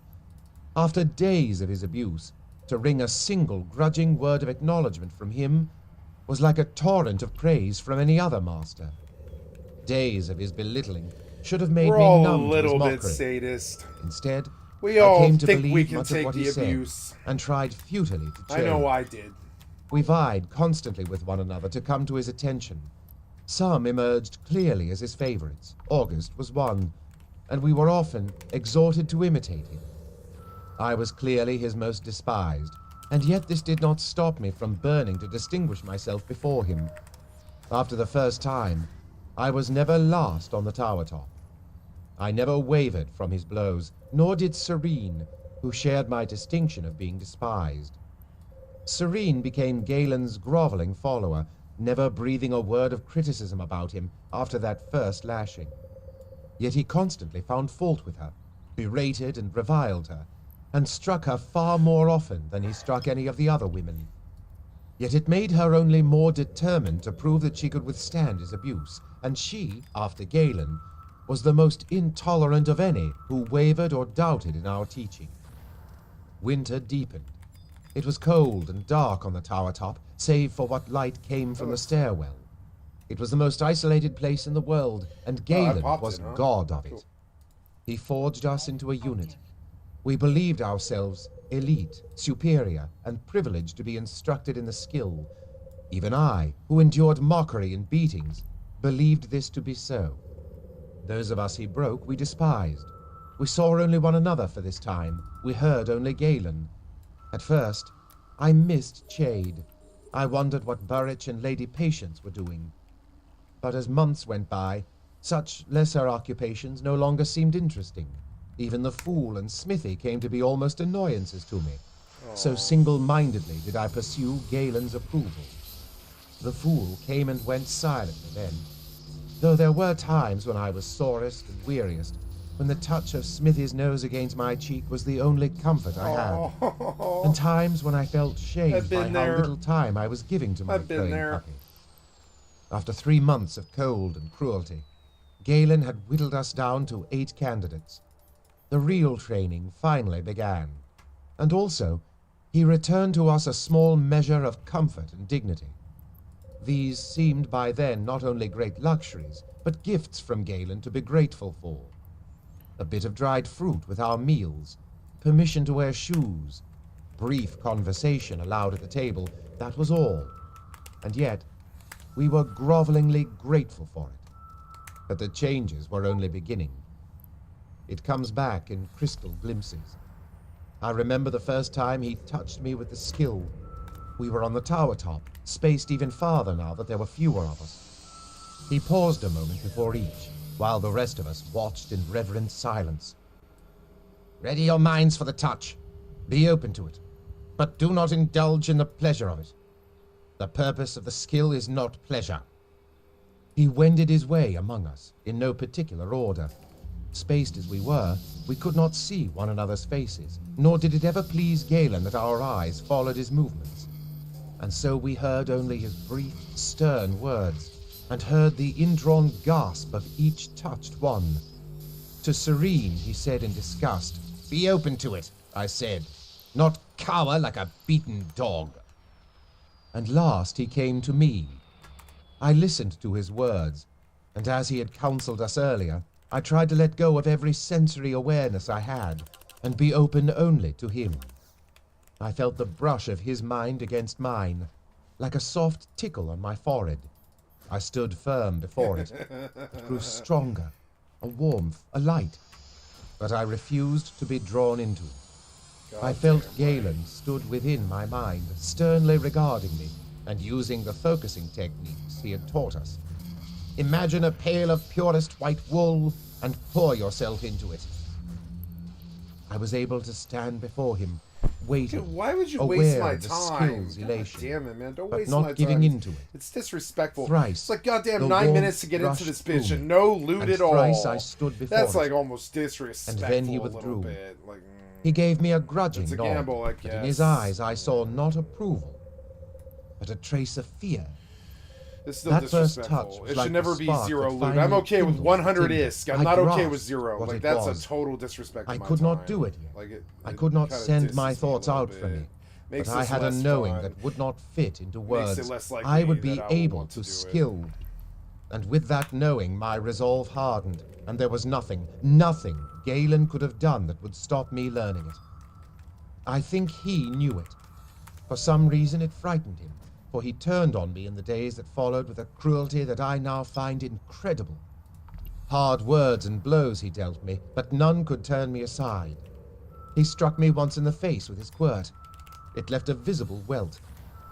After days of his abuse, to wring a single grudging word of acknowledgement from him was like a torrent of praise from any other master. Days of his belittling should have made me numb to his mockery. We're all a little bit sadist. Instead, We I all came to think believe we can much of take what the he abuse. said, and tried futilely to change. I know I did. We vied constantly with one another to come to his attention. Some emerged clearly as his favorites. August was one, and we were often exhorted to imitate him. I was clearly his most despised, and yet this did not stop me from burning to distinguish myself before him. After the first time, I was never last on the tower top. I never wavered from his blows, nor did Serene, who shared my distinction of being despised. Serene became Galen's groveling follower, never breathing a word of criticism about him after that first lashing. Yet he constantly found fault with her, berated and reviled her, and struck her far more often than he struck any of the other women. Yet it made her only more determined to prove that she could withstand his abuse, and she, after Galen, was the most intolerant of any who wavered or doubted in our teaching. Winter deepened. It was cold and dark on the tower top, save for what light came from the stairwell. It was the most isolated place in the world, and Galen was god of it. He forged us into a unit. We believed ourselves elite, superior, and privileged to be instructed in the skill. Even I, who endured mockery and beatings, believed this to be so. Those of us he broke we despised. We saw only one another for this time. We heard only Galen. At first, I missed Chade. I wondered what Burrich and Lady Patience were doing. But as months went by, such lesser occupations no longer seemed interesting. Even the Fool and Smithy came to be almost annoyances to me. So single-mindedly did I pursue Galen's approval. The fool came and went silently then, though there were times when I was sorest and weariest, when the touch of Smithy's nose against my cheek was the only comfort I had, and times when I felt shamed by how little time I was giving to my growing puppy. After 3 months of cold and cruelty, Galen had whittled us down to 8 candidates. The real training finally began, and also he returned to us a small measure of comfort and dignity. These seemed by then not only great luxuries, but gifts from Galen to be grateful for. A bit of dried fruit with our meals, permission to wear shoes, brief conversation allowed at the table, that was all. And yet, we were grovelingly grateful for it. But the changes were only beginning. It comes back in crystal glimpses. I remember the first time he touched me with the skill. We were on the tower top, spaced even farther now that there were fewer of us. He paused a moment before each, while the rest of us watched in reverent silence. "Ready your minds for the touch. Be open to it, but do not indulge in the pleasure of it. The purpose of the skill is not pleasure." He wended his way among us, in no particular order. Spaced as we were, we could not see one another's faces, nor did it ever please Galen that our eyes followed his movements. And so we heard only his brief, stern words, and heard the indrawn gasp of each touched one. To Serene, he said in disgust, "Be open to it," I said, "not cower like a beaten dog." And last he came to me. I listened to his words, and as he had counseled us earlier, I tried to let go of every sensory awareness I had, and be open only to him. I felt the brush of his mind against mine, like a soft tickle on my forehead. I stood firm before it. It grew stronger, a warmth, a light, but I refused to be drawn into it. I felt Galen stood within my mind, sternly regarding me, and using the focusing techniques he had taught us. "Imagine a pail of purest white wool and pour yourself into it." I was able to stand before him, waiting. Dude, why would you aware waste my of the time? skill's elation, Damn it, man! Don't but waste not my giving time. into it. It's disrespectful. Thrice, it's like goddamn the 9 warmth minutes to get into rushed this through bitch me, and no loot and at all. thrice I stood before That's it. like almost disrespectful. And then he A withdrew. little bit. Like, He gave me a grudging it's a nod, gamble, I but in guess. his eyes I saw not approval, but a trace of fear. It's still That first disrespectful. touch was It like should the never be spark 0 that loot. I'm finally okay with kindled 100 the ISK. I'm I not okay with grasped 0. what Like, it that's was. a total disrespect to I my could not time. do it yet. Like I could not kinda send my disses me a thoughts little out from bit. me, Makes but I this had a less knowing fun. that would not fit into Makes words it less I would likely be that I will able want to to do it. skill. And with that knowing, my resolve hardened, and there was nothing Galen could have done that would stop me learning it. I think he knew it. For some reason it frightened him, for he turned on me in the days that followed with a cruelty that I now find incredible. Hard words and blows he dealt me, but none could turn me aside. He struck me once in the face with his quirt. It left a visible welt,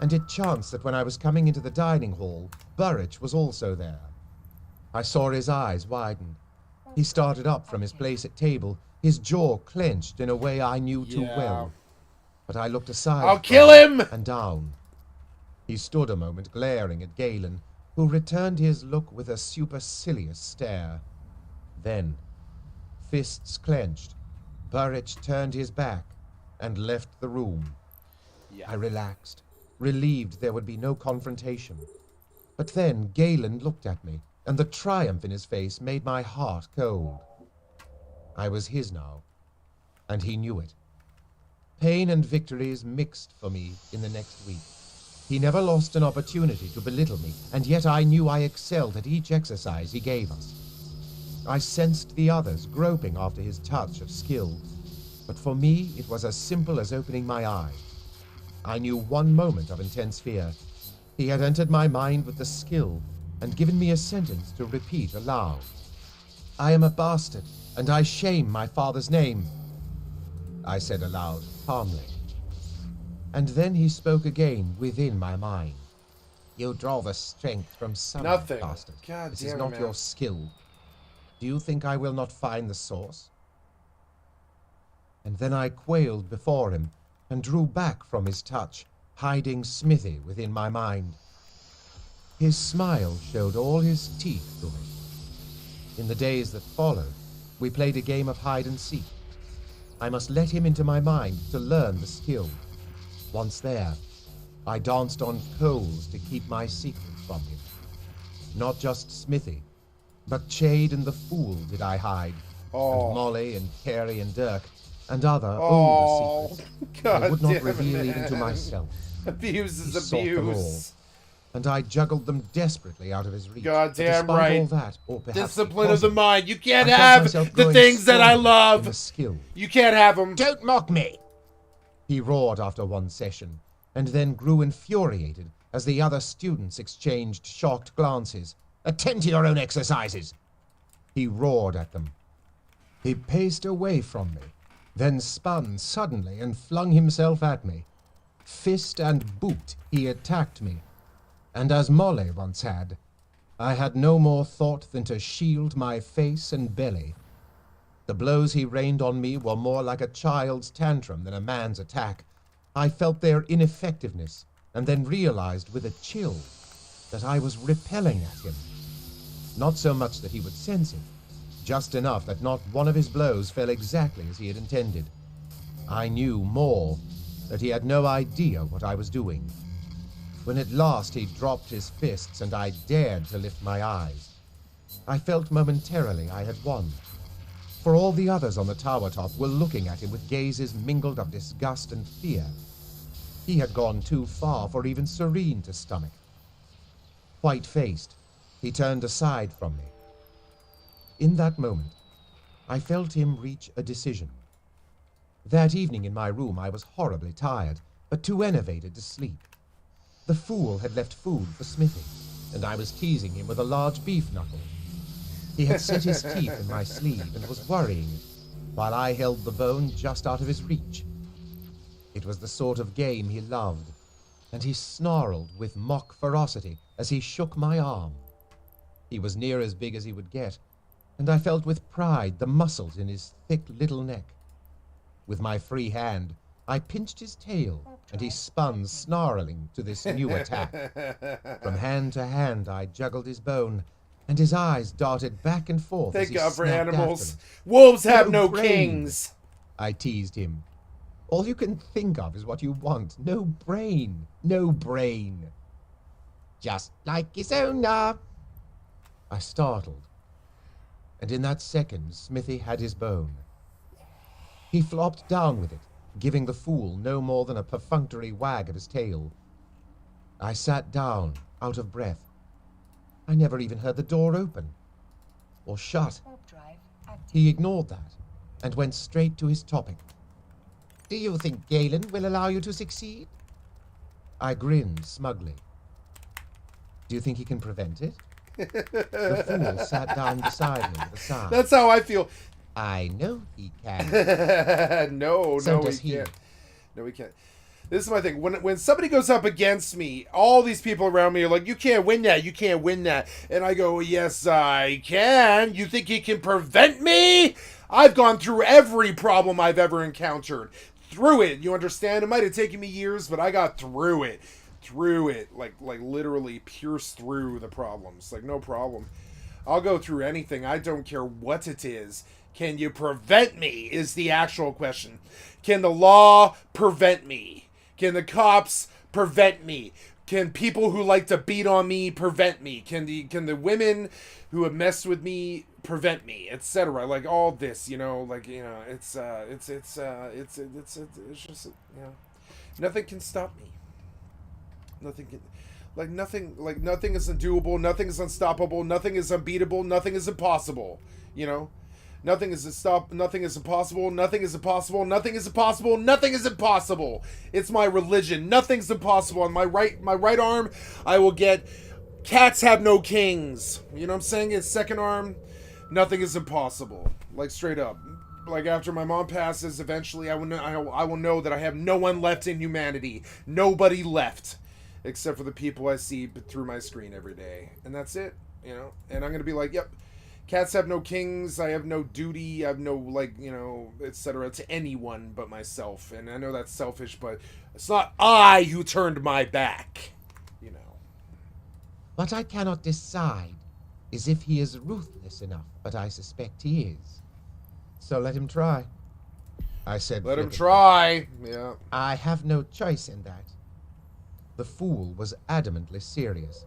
and it chanced that when I was coming into the dining hall, Burrich was also there. I saw his eyes widen. He started up from his place at table, his jaw clenched in a way I knew too well. But I looked aside. I'll kill him! And down. He stood a moment glaring at Galen, who returned his look with a supercilious stare. Then, fists clenched, Burrich turned his back and left the room. I relaxed, relieved there would be no confrontation. But then Galen looked at me, and the triumph in his face made my heart cold. I was his now, and he knew it. Pain and victories mixed for me in the next week. He never lost an opportunity to belittle me, and yet I knew I excelled at each exercise he gave us. I sensed the others groping after his touch of skill, but for me it was as simple as opening my eyes. I knew one moment of intense fear. He had entered my mind with the skill and given me a sentence to repeat aloud. "I am a bastard, and I shame my father's name," I said aloud, calmly. And then he spoke again within my mind. "You draw the strength from some Nothing. bastard. God This damn is it, not man. your skill. Do you think I will not find the source?" And then I quailed before him and drew back from his touch, hiding Smithy within my mind. His smile showed all his teeth to me. In the days that followed, we played a game of hide and seek. I must let him into my mind to learn the skill. Once there, I danced on coals to keep my secret from him. Not just Smithy, but Chade and the Fool did I hide, and Molly and Carey and Dirk, and other older secrets I would not reveal even to myself. Abuse is He sought them all, abuse. and I juggled them desperately out of his reach. Goddamn But despite right. all that, or perhaps Discipline because of the mind. You can't I felt have myself the growing things that I stronger in the love. skill. You can't have them. Don't mock me! He roared after one session, and then grew infuriated as the other students exchanged shocked glances. Attend to your own exercises! He roared at them. He paced away from me, then spun suddenly and flung himself at me. Fist and boot, he attacked me, and as Molly once had, I had no more thought than to shield my face and belly. The blows he rained on me were more like a child's tantrum than a man's attack. I felt their ineffectiveness, and then realized with a chill that I was repelling at him. Not so much that he would sense it, just enough that not one of his blows fell exactly as he had intended. I knew more, that he had no idea what I was doing. When at last he dropped his fists and I dared to lift my eyes, I felt momentarily I had won. For all the others on the tower top were looking at him with gazes mingled of disgust and fear. He had gone too far for even Serene to stomach. White-faced, he turned aside from me. In that moment, I felt him reach a decision. That evening in my room I was horribly tired, but too enervated to sleep. The Fool had left food for Smithy, and I was teasing him with a large beef knuckle. He had set his teeth in my sleeve and was worrying it, while I held the bone just out of his reach. It was the sort of game he loved, and he snarled with mock ferocity as he shook my arm. He was near as big as he would get, and I felt with pride the muscles in his thick little neck. With my free hand, I pinched his tail, and he spun snarling to this new attack. From hand to hand, I juggled his bone, and his eyes darted back and forth. Thank as he God for snapped animals. after me. Wolves have no brain, kings. I teased him. All you can think of is what you want. No brain. No brain. Just like his owner. I startled. And in that second, Smithy had his bone. He flopped down with it, giving the Fool no more than a perfunctory wag of his tail. I sat down, out of breath. I never even heard the door open. Or shut. He ignored that, and went straight to his topic. Do you think Galen will allow you to succeed? I grinned smugly. Do you think he can prevent it? The Fool sat down beside me with a sigh. That's how I feel. I know he can. No, So no, does he he. can't. No, he can't. This is my thing. When somebody goes up against me, all these people around me are like, you can't win that, you can't win that. And I go, yes, I can. You think he can prevent me? I've gone through every problem I've ever encountered. Through it, you understand? It might have taken me years, but I got through it. Through it. Like literally pierced through the problems. Like, no problem. I'll go through anything. I don't care what it is. Can you prevent me is the actual question. Can the law prevent me? Can the cops prevent me? Can people who like to beat on me prevent me? Can the women who have messed with me prevent me, etc.? Like all this, you know, like, you know, it's just, you know, nothing can stop me. Nothing can, nothing is undoable, nothing is unstoppable, nothing is unbeatable, nothing is impossible, you know? Nothing is impossible, nothing is impossible, nothing is impossible, nothing is impossible. It's my religion. Nothing's impossible. On my right arm, I will get cats have no kings. You know what I'm saying? His second arm, nothing is impossible. Like, straight up. Like, after my mom passes, eventually I will know that I have no one left in humanity. Nobody left. Except for the people I see through my screen every day. And that's it, you know? And I'm going to be like, yep. Cats have no kings, I have no duty, I have no, like, you know, etc. to anyone but myself. And I know that's selfish, but it's not I who turned my back, you know. What I cannot decide is if he is ruthless enough, but I suspect he is. So let him try, I said. Let him flippantly. try. Yeah. I have no choice in that. The fool was adamantly serious.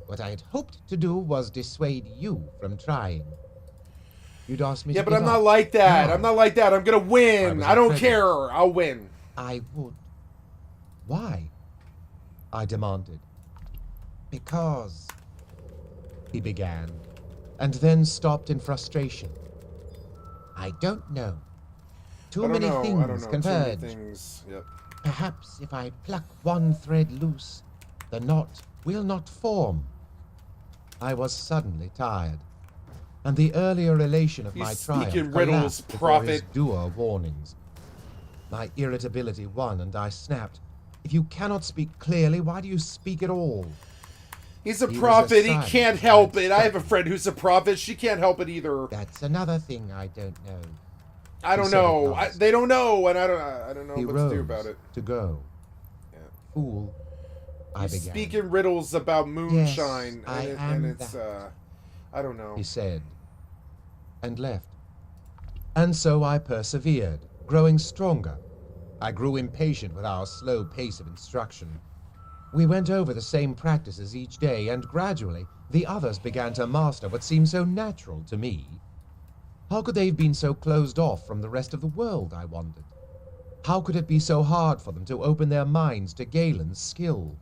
What I had hoped to do was dissuade you from trying. You'd asked me Yeah, to but give I'm not up. like that. No. I'm not like that. I'm gonna win. was I don't incredulous. care. I'll win. I would. Why? I demanded. Because, he began, and then stopped in frustration. I don't know. Too many I don't things know. Too many converge. things. Yep. Perhaps if I pluck one thread loose, the knot will not form. I was suddenly tired, and the earlier elation of my He's triumph speaking riddles, collapsed before his prophet. dour warnings. My irritability won, and I snapped. If you cannot speak clearly, why do you speak at all? He's a He was prophet. He silent can't and help it. I stuck. have a friend who's a prophet. She can't help it either. That's another thing I don't know. I don't said at know. last. They don't know, and I don't know He what rose to do about it. to go. Yeah. Fool, I He's began. speaking riddles about moonshine, I and am it's that. I don't know. He said, and left. And so I persevered, growing stronger. I grew impatient with our slow pace of instruction. We went over the same practices each day, and gradually the others began to master what seemed so natural to me. How could they have been so closed off from the rest of the world, I wondered? How could it be so hard for them to open their minds to Galen's skill?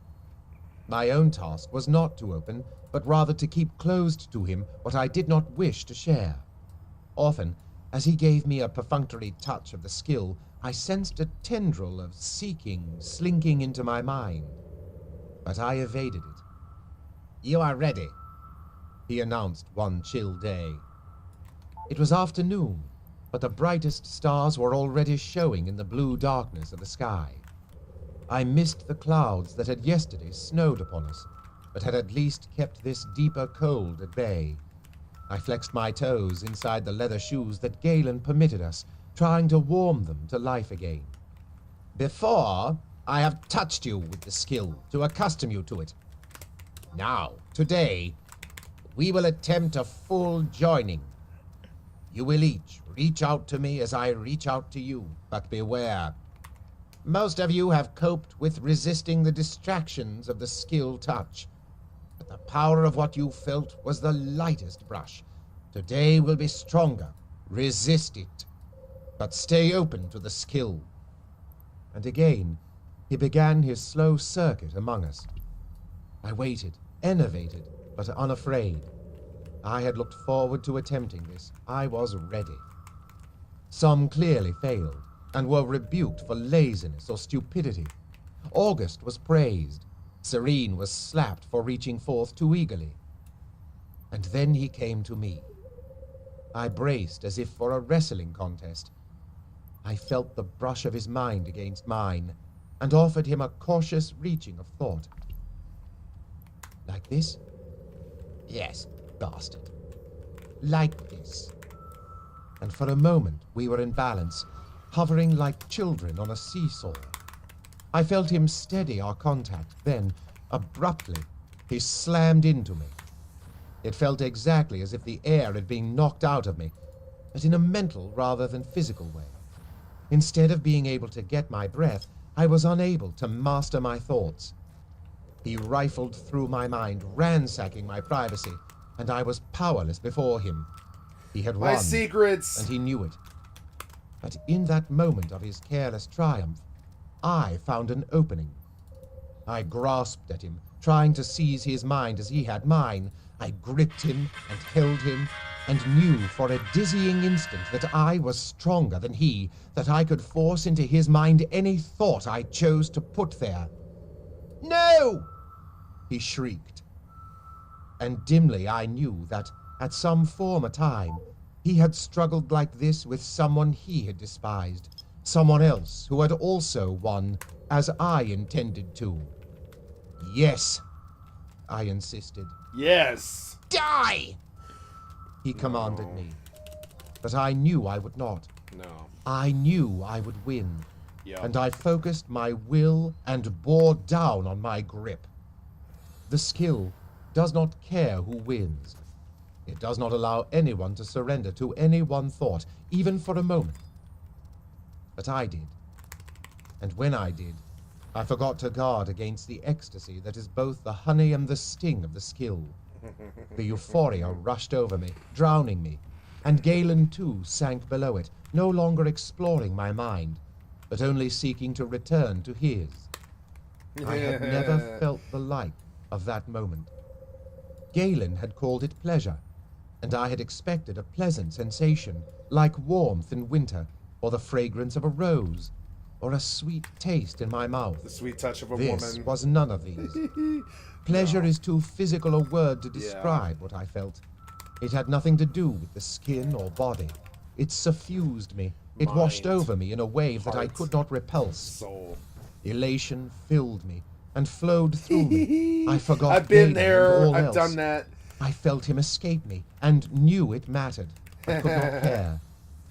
My own task was not to open, but rather to keep closed to him what I did not wish to share. Often, as he gave me a perfunctory touch of the skill, I sensed a tendril of seeking slinking into my mind. But I evaded it. You are ready, he announced one chill day. It was afternoon, but the brightest stars were already showing in the blue darkness of the sky. I missed the clouds that had yesterday snowed upon us, but had at least kept this deeper cold at bay. I flexed my toes inside the leather shoes that Galen permitted us, trying to warm them to life again. Before, I have touched you with the skill to accustom you to it. Now, today, we will attempt a full joining. You will each reach out to me as I reach out to you, but beware. Most of you have coped with resisting the distractions of the skill touch, but the power of what you felt was the lightest brush. Today will be stronger. Resist it, but stay open to the skill. And again, he began his slow circuit among us. I waited, enervated, but unafraid. I had looked forward to attempting this. I was ready. Some clearly failed, and were rebuked for laziness or stupidity. August was praised. Serene was slapped for reaching forth too eagerly. And then he came to me. I braced as if for a wrestling contest. I felt the brush of his mind against mine, and offered him a cautious reaching of thought. Like this? Yes, bastard. Like this. And for a moment we were in balance, hovering like children on a seesaw. I felt him steady our contact, then, abruptly, he slammed into me. It felt exactly as if the air had been knocked out of me, but in a mental rather than physical way. Instead of being able to get my breath, I was unable to master my thoughts. He rifled through my mind, ransacking my privacy, and I was powerless before him. He had My won, secrets. and he knew it. But in that moment of his careless triumph, I found an opening. I grasped at him, trying to seize his mind as he had mine. I gripped him and held him, and knew for a dizzying instant that I was stronger than he, that I could force into his mind any thought I chose to put there. No! He shrieked. And dimly I knew that, at some former time, he had struggled like this with someone he had despised, someone else who had also won, as I intended to. Yes, I insisted. Yes. Die! He commanded me. But I knew I would not. No. I knew I would win. Yeah. And I focused my will and bore down on my grip. The skill, does not care who wins. It does not allow anyone to surrender to any one thought, even for a moment. But I did. And when I did, I forgot to guard against the ecstasy that is both the honey and the sting of the skill. The euphoria rushed over me, drowning me, and Galen too sank below it, no longer exploring my mind, but only seeking to return to his. I had never felt the like of that moment. Galen had called it pleasure, and I had expected a pleasant sensation, like warmth in winter, or the fragrance of a rose, or a sweet taste in my mouth. The sweet touch of a This woman. was none of these. Pleasure is too physical a word to describe what I felt. It had nothing to do with the skin or body. It suffused me. It washed Mind. over me in a wave that I Heart. could not repulse. Soul. Elation filled me and flowed through me. I forgot I've been Galen and there. all I've else. done that. I felt him escape me and knew it mattered. I could not care.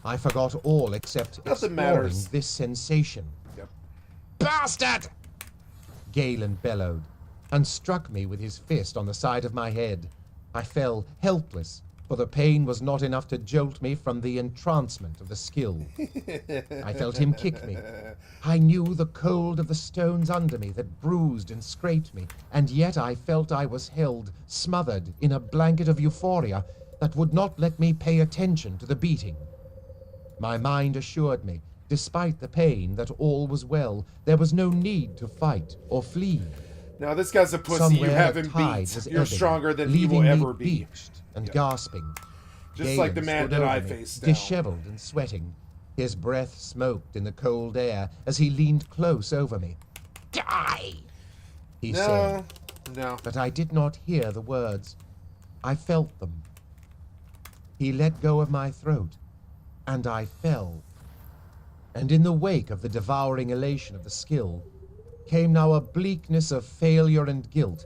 I forgot all except Nothing exploring matters. this sensation. Yep. Bastard! Galen bellowed and struck me with his fist on the side of my head. I fell helpless, for the pain was not enough to jolt me from the entrancement of the skill. I felt him kick me. I knew the cold of the stones under me that bruised and scraped me, and yet I felt I was held, smothered in a blanket of euphoria that would not let me pay attention to the beating. My mind assured me, despite the pain, that all was well. There was no need to fight or flee. Now this guy's a pussy. Somewhere You the haven't tide beat. was You're ebbing, stronger than he leaving will me ever be. beached and gasping. Just like the Galen man stood that I over me, faced down. disheveled and sweating. His breath smoked in the cold air as he leaned close over me. Die! He said, No. but I did not hear the words. I felt them. He let go of my throat, and I fell. And in the wake of the devouring elation of the skill, came now a bleakness of failure and guilt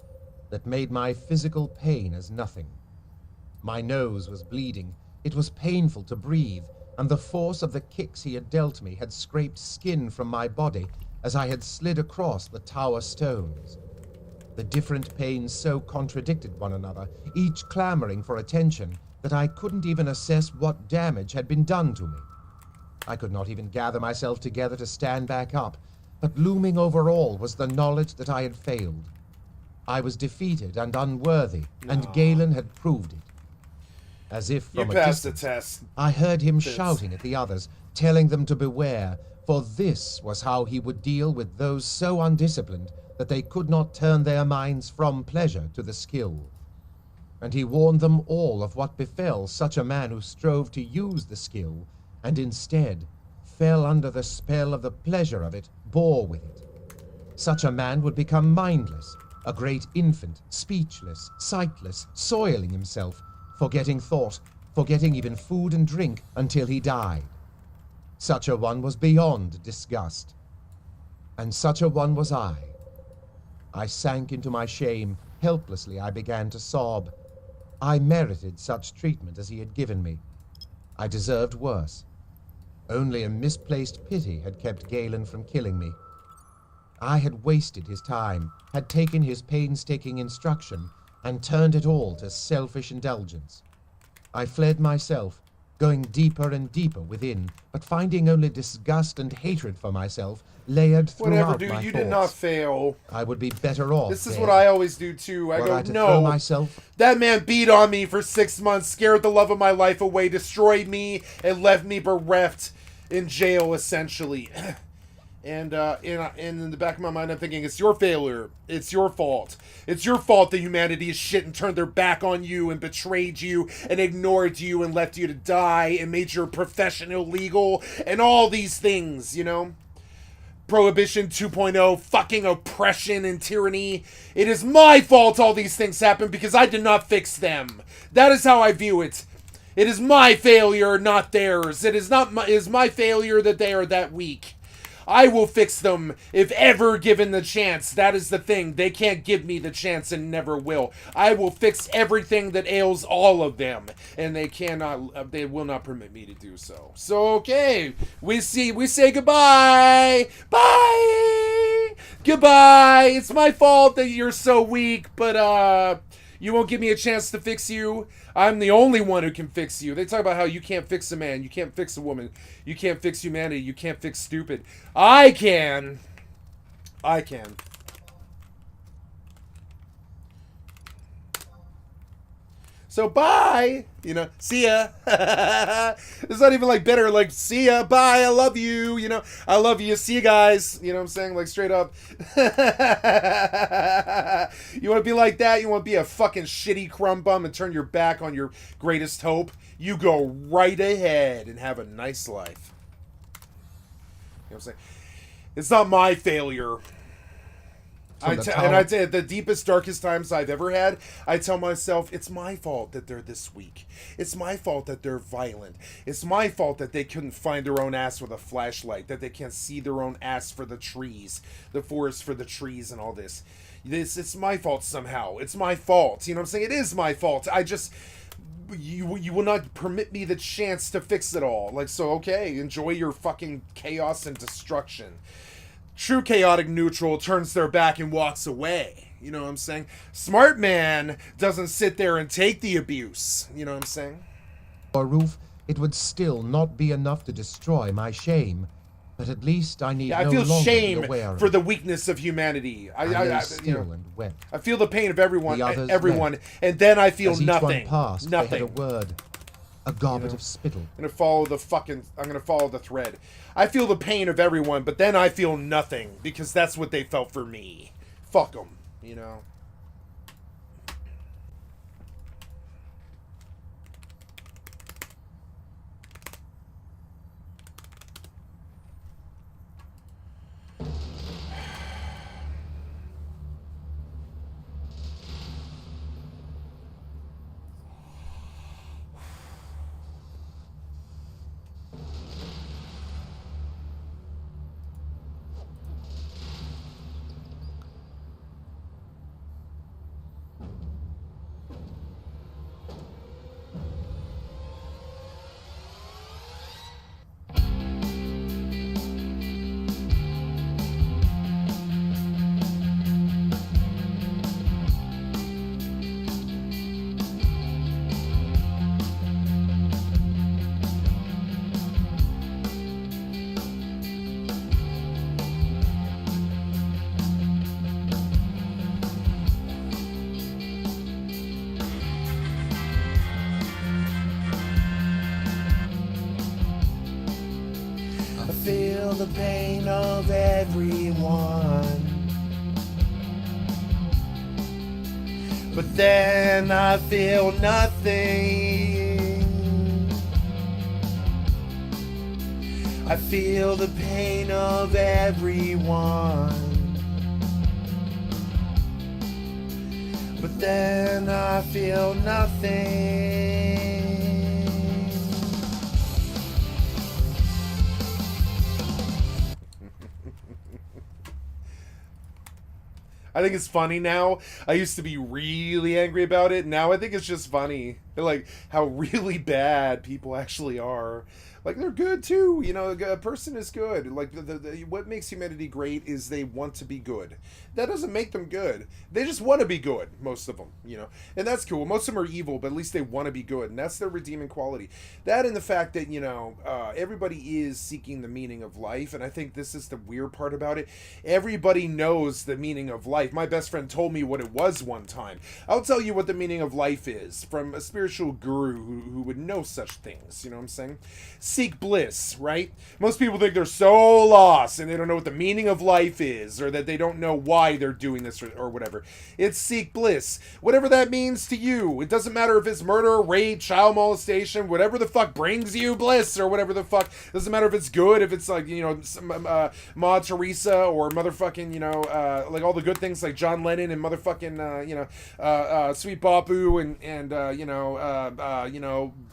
that made my physical pain as nothing. My nose was bleeding, it was painful to breathe, and the force of the kicks he had dealt me had scraped skin from my body as I had slid across the tower stones. The different pains so contradicted one another, each clamoring for attention, that I couldn't even assess what damage had been done to me. I could not even gather myself together to stand back up, but looming over all was the knowledge that I had failed. I was defeated and unworthy, and Galen had proved it. As if You from a passed the distance, test. I heard him Vince. shouting at the others, telling them to beware, for this was how he would deal with those so undisciplined that they could not turn their minds from pleasure to the skill. And he warned them all of what befell such a man who strove to use the skill, and instead fell under the spell of the pleasure of it, bore with it. Such a man would become mindless, a great infant, speechless, sightless, soiling himself, forgetting thought, forgetting even food and drink until he died. Such a one was beyond disgust. And such a one was I. I sank into my shame. Helplessly I began to sob. I merited such treatment as he had given me. I deserved worse. Only a misplaced pity had kept Galen from killing me. I had wasted his time, had taken his painstaking instruction, and turned it all to selfish indulgence. I fled myself, going deeper and deeper within, but finding only disgust and hatred for myself layered Whatever, throughout dude. my You thoughts. did not fail. I would be better off. This is dead. what I always do too. I Were go, I to throw no. myself. That man beat on me for 6 months, scared the love of my life away, destroyed me, and left me bereft in jail, essentially. And in the back of my mind, I'm thinking, it's your failure. It's your fault. It's your fault that humanity is shit and turned their back on you and betrayed you and ignored you and left you to die and made your profession illegal and all these things, you know? Prohibition 2.0, fucking oppression and tyranny. It is my fault all these things happen because I did not fix them. That is how I view it. It is my failure, not theirs. It is my failure that they are that weak. I will fix them if ever given the chance. That is the thing. They can't give me the chance and never will. I will fix everything that ails all of them, and they will not permit me to do so. So okay, we say goodbye. Bye. Goodbye. It's my fault that you're so weak, but You won't give me a chance to fix you. I'm the only one who can fix you. They talk about how you can't fix a man. You can't fix a woman. You can't fix humanity. You can't fix stupid. I can. I can. So bye, you know, see ya. It's not even like bitter, like see ya, bye, I love you, you know, I love you, see you guys, you know what I'm saying, like straight up. You want to be like that? You want to be a fucking shitty crumb bum and turn your back on your greatest hope? You go right ahead and have a nice life. You know what I'm saying? It's not my failure. I tell the deepest, darkest times I've ever had, I tell myself, it's my fault that they're this weak. It's my fault that they're violent. It's my fault that they couldn't find their own ass with a flashlight, that they can't see their own ass for the trees, the forest for the trees and all this. It's my fault somehow. It's my fault. You know what I'm saying? It is my fault. I just... You will not permit me the chance to fix it all. Like, so, okay, enjoy your fucking chaos and destruction. True chaotic neutral turns their back and walks away. You know what I'm saying? Smart man doesn't sit there and take the abuse. You know what I'm saying? Or roof, it would still not be enough to destroy my shame. But at least I need I no feel longer shame be aware for of the weakness of humanity. I lay still and wept. I feel the pain of everyone, The others wept. And then I feel As each nothing. one passed, Nothing. They had a word, a goblet of spittle. I'm gonna follow the thread. I feel the pain of everyone, but then I feel nothing because that's what they felt for me. Fuck them, you know. Feel the pain of everyone, but then I feel nothing. I feel the pain of everyone, but then I feel nothing. I think it's funny now. I used to be really angry about it. Now I think it's just funny. Like, how really bad people actually are. Like, they're good too. You know, a person is good. Like, what makes humanity great is they want to be good. That doesn't make them good. They just want to be good, most of them, you know. And that's cool. Most of them are evil, but at least they want to be good. And that's their redeeming quality. That and the fact that, you know, everybody is seeking the meaning of life. And I think this is the weird part about it. Everybody knows the meaning of life. My best friend told me what it was one time. I'll tell you what the meaning of life is from a spiritual guru who would know such things. You know what I'm saying? Seek bliss, right? Most people think they're so lost and they don't know what the meaning of life is, or that they don't know why they're doing this, or whatever. It's seek bliss. Whatever that means to you. It doesn't matter if it's murder, rape, child molestation, whatever the fuck brings you bliss, or whatever the fuck. It doesn't matter if it's good, if it's like, you know, Ma Teresa, or motherfucking, you know, like all the good things like John Lennon and motherfucking, you know, Sweet Bapu and you know,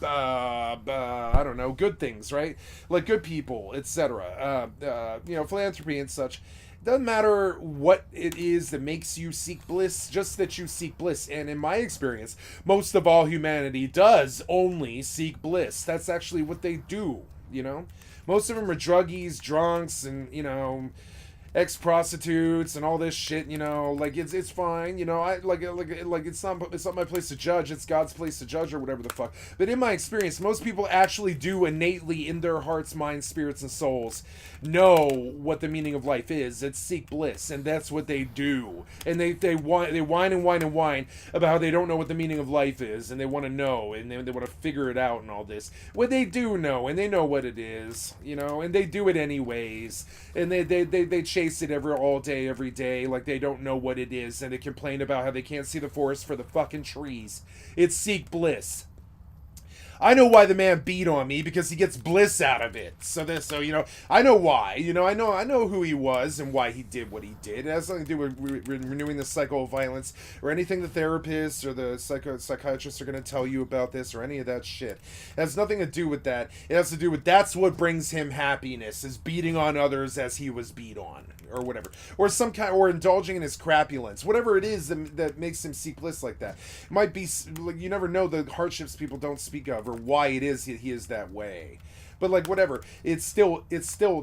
I don't know, good things, right? Like good people, etc. You know, philanthropy and such. Doesn't matter what it is that makes you seek bliss, just that you seek bliss. And in my experience, most of all humanity does only seek bliss. That's actually what they do, you know? Most of them are druggies, drunks, and, you know, ex-prostitutes and all this shit, you know, like it's fine, you know, I like it's not my place to judge, it's God's place to judge or whatever the fuck. But in my experience, most people actually do innately in their hearts, minds, spirits, and souls know what the meaning of life is. It's seek bliss, and that's what they do. And they whine and whine and whine about how they don't know what the meaning of life is, and they want to know, and they want to figure it out and all this. Well, they do know, and they know what it is, you know, and they do it anyways, and they chase it all day, every day, like they don't know what it is, and they complain about how they can't see the forest for the fucking trees. It's seek bliss. I know why the man beat on me, because he gets bliss out of it. So you know, I know why. You know, I know who he was and why he did what he did. It has nothing to do with renewing the cycle of violence or anything the therapists or the psychiatrists are going to tell you about this or any of that shit. It has nothing to do with that. It has to do with that's what brings him happiness, is beating on others as he was beat on, or whatever, or some kind, or indulging in his crapulence, whatever it is that makes him seek bliss like that. It might be like, you never know the hardships people don't speak of or why it is he is that way. But like, whatever, it's still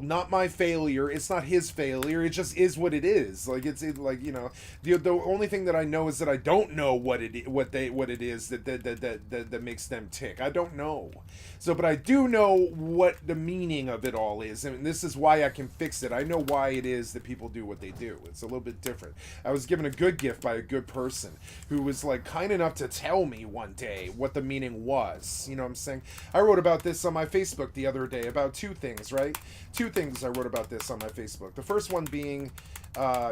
not my failure. It's not his failure. It just is what it is. Like like, you know, the only thing that I know is that I don't know what it is that makes them tick. I don't know. So, but I do know what the meaning of it all is, and this is why I can fix it. I know why it is that people do what they do. It's a little bit different. I was given a good gift by a good person who was like kind enough to tell me one day what the meaning was. You know what I'm saying? I wrote about this on my Facebook the other day about two things, right? Two things I wrote about this on my Facebook. The first one being,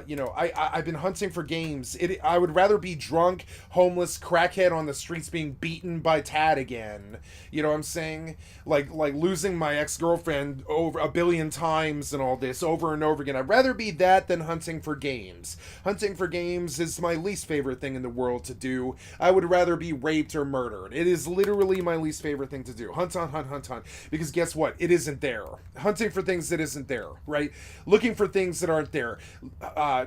you know, I've been hunting for games. I would rather be drunk, homeless, crackhead on the streets being beaten by Tad again. You know what I'm saying? Like losing my ex-girlfriend over a billion times and all this over and over again. I'd rather be that than hunting for games. Hunting for games is my least favorite thing in the world to do. I would rather be raped or murdered. It is literally my least favorite thing to do. Hunt. Because guess what? It isn't there. Hunting for things that isn't there, right? Looking for things that aren't there.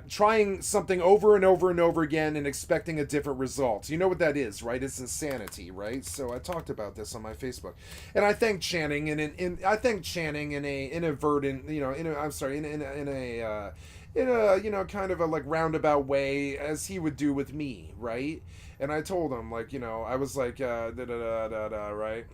Trying something over and over and over again and expecting a different result. You know what that is, right? It's insanity, right? So I talked about this on my Facebook, and I thank Channing, and I thank Channing in a verdant, you know, in a you know, kind of a like roundabout way, as he would do with me, right? And I told him, like, you know, I was like, right?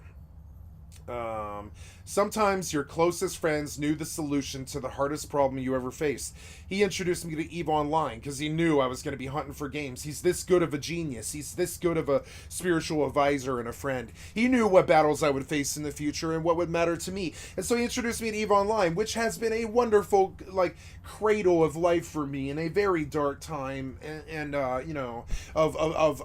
Sometimes your closest friends knew the solution to the hardest problem you ever faced. He introduced me to EVE Online because he knew I was going to be hunting for games. He's this good of a genius. He's this good of a spiritual advisor and a friend. He knew what battles I would face in the future and what would matter to me. And so he introduced me to EVE Online, which has been a wonderful, like, cradle of life for me in a very dark time, and you know, of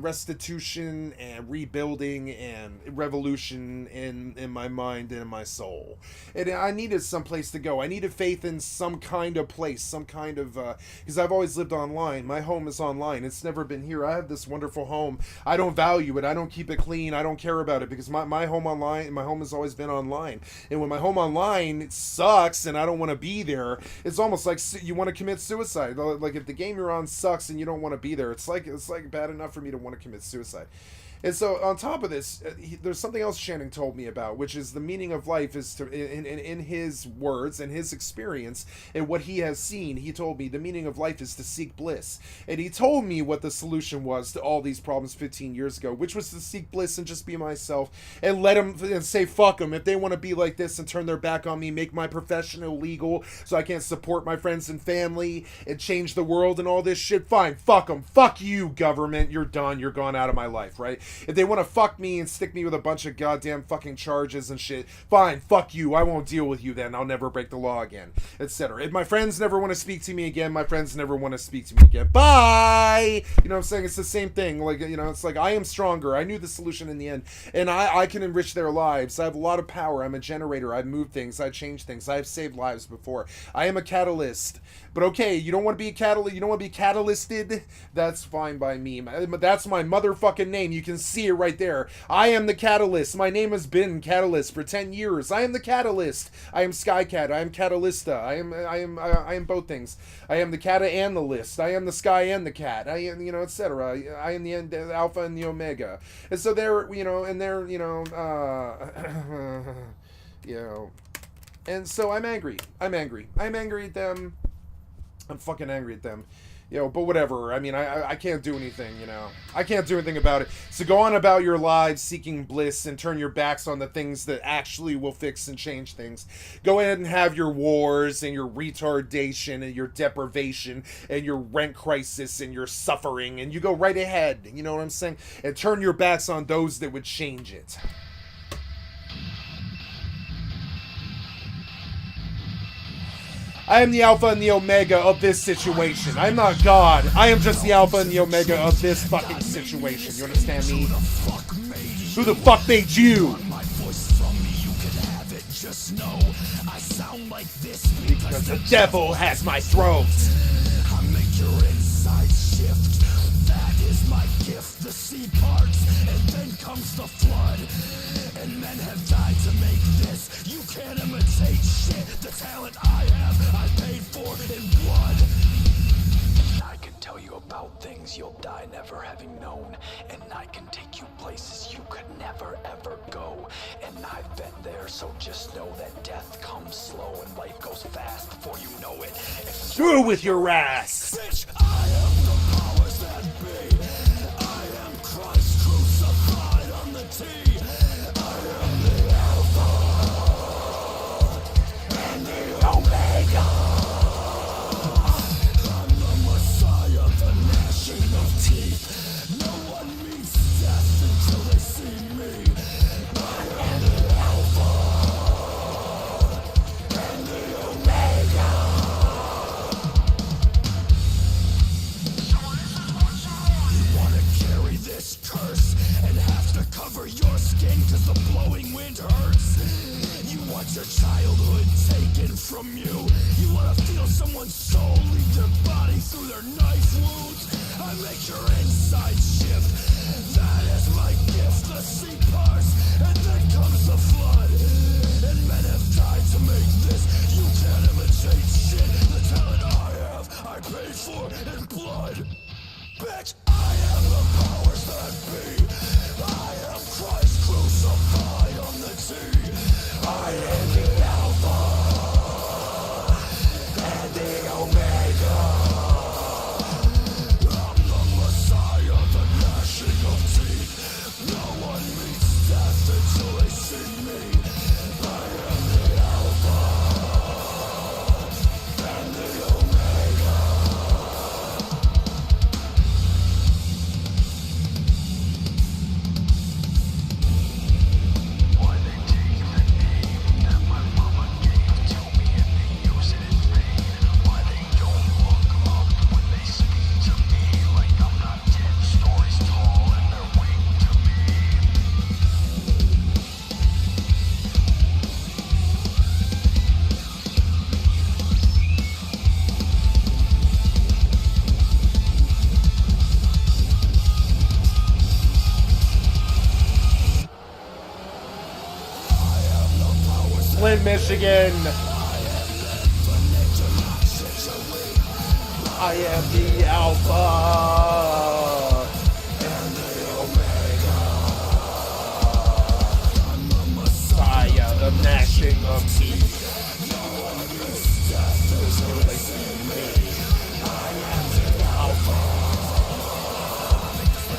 restitution and rebuilding and revolution in my mind and in my soul. And I needed some place to go. I needed faith in some kind of place, some kind of, because I've always lived online. My home is online. It's never been here. I have this wonderful home. I don't value it. I don't keep it clean. I don't care about it because my home online, my home has always been online. And when my home online, it sucks and I don't want to be there, it's almost like you want to commit suicide. Like if the game you're on sucks and you don't want to be there, it's like bad enough for me to want to commit suicide. And so on top of this, there's something else Channing told me about, which is the meaning of life is to, in his words and his experience and what he has seen, he told me the meaning of life is to seek bliss. And he told me what the solution was to all these problems 15 years ago, which was to seek bliss and just be myself and let them, and say fuck them. If they want to be like this and turn their back on me, make my profession illegal so I can't support my friends and family and change the world and all this shit, fine, fuck them. Fuck you, government. You're done. You're gone out of my life, right? If they want to fuck me and stick me with a bunch of goddamn fucking charges and shit, fine, fuck you. I won't deal with you then. I'll never break the law again, etc. If my friends never want to speak to me again, my friends never want to speak to me again. Bye! You know what I'm saying? It's the same thing. Like, you know, it's like I am stronger. I knew the solution in the end. And I can enrich their lives. I have a lot of power. I'm a generator. I've moved things. I've changed things. I've saved lives before. I am a catalyst. But okay, you don't want to be a catalyst. You don't want to be catalysted? That's fine by me. That's my motherfucking name. You can see it right there. I am the catalyst. My name has been Catalyst for 10 years. I am the catalyst. I am Skycat. I am Catalysta. I am both things. I am the cata and the list. I am the sky and the cat. I am, you know, etc. I am the alpha and the omega. And so they're, you know, and they're, you know, you know, And so I'm angry. I'm angry at them. I'm fucking angry at them. You know, but whatever. I mean, I can't do anything, you know. I can't do anything about it. So go on about your lives seeking bliss and turn your backs on the things that actually will fix and change things. Go ahead and have your wars and your retardation and your deprivation and your rent crisis and your suffering, and you go right ahead, you know what I'm saying? And turn your backs on those that would change it. I am the Alpha and the Omega of this situation. I'm not God. I am just the Alpha and the Omega of this fucking situation. You understand me? Who the fuck made you? Because the devil has my throat. I make your inside shift. That is my gift. The sea parts, and then comes the flood. And men have died to make this. You can't imitate shit. The talent I have, I paid for in blood. I can tell you about things you'll die never having known. And I can take you places you could never ever go. And I've been there, so just know that death comes slow and life goes fast before you know it. Through with your ass! Bitch, I am the powers that be. I am Christ crucified on the T. I am the Alpha and the Omega. I'm the Messiah, the gnashing of teeth. No one meets death until they see me. I am the Alpha and the Omega. You wanna carry this curse and have to cover your skin cause the blowing wind hurts? You want your childhood taken from you? You wanna feel someone's soul leave their body through their knife wounds? I make your inside shift. That is my gift. The sea parts, and then comes the flood. And men have died to make this. You can't imitate shit. The talent I have, I paid for in blood. Bitch, I am the powers that be. I am Christ crucified on the T. I am the Alpha and the Omega. I'm the Messiah, the gnashing of teeth. No one meets death until they see me. I am the Alpha and the Omega. Why they take the name that my mama gave to me and they use it in vain? Why they don't look up when they speak to me like I'm not 10 stories tall and they're waiting to me? Flint, Michigan. I am the Alpha and the Omega. I'm the Messiah, the gnashing of teeth. No one meets death until they see me. I am the Alpha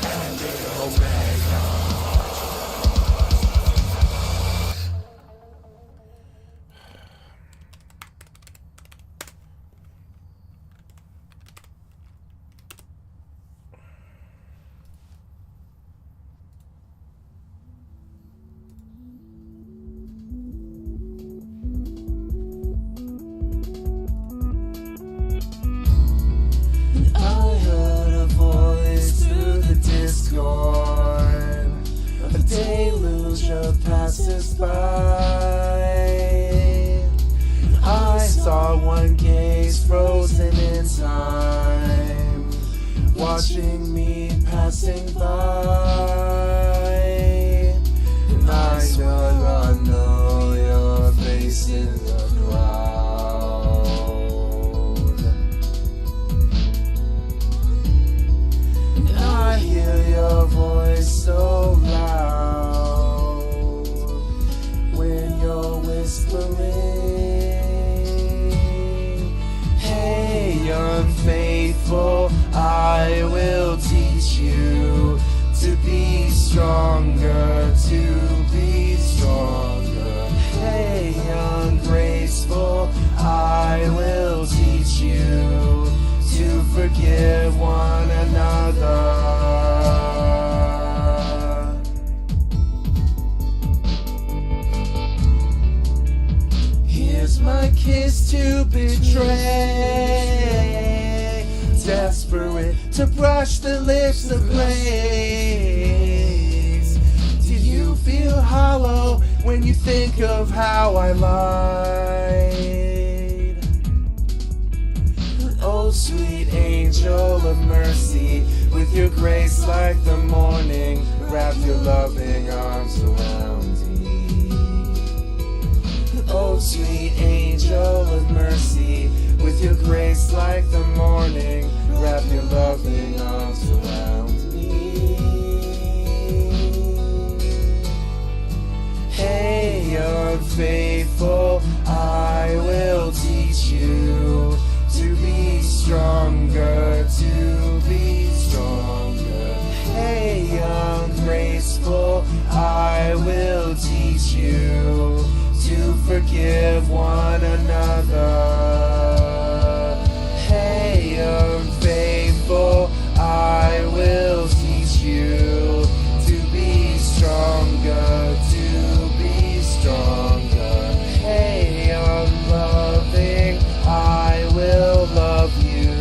and the Omega. I heard a voice through the Discord. A deluge of passers-by. I saw one gaze frozen in time, watching me passing by. And I know your face in the crowd. And I hear your voice so loud when you're whispering. kiss to betray, desperate to brush the lips of glaze. Did you feel hollow when you think of how I lied? Oh, sweet angel of mercy, with your grace like the morning, wrap your loving arms around me. Oh, sweet angel of mercy, with your grace like the morning, wrap your loving arms around me. Hey, unfaithful, I will teach you to be stronger, to be stronger. Hey, ungraceful, I will teach you to forgive one another. Hey, unfaithful, I will teach you to be stronger, to be stronger. Hey, unloving, I will love you,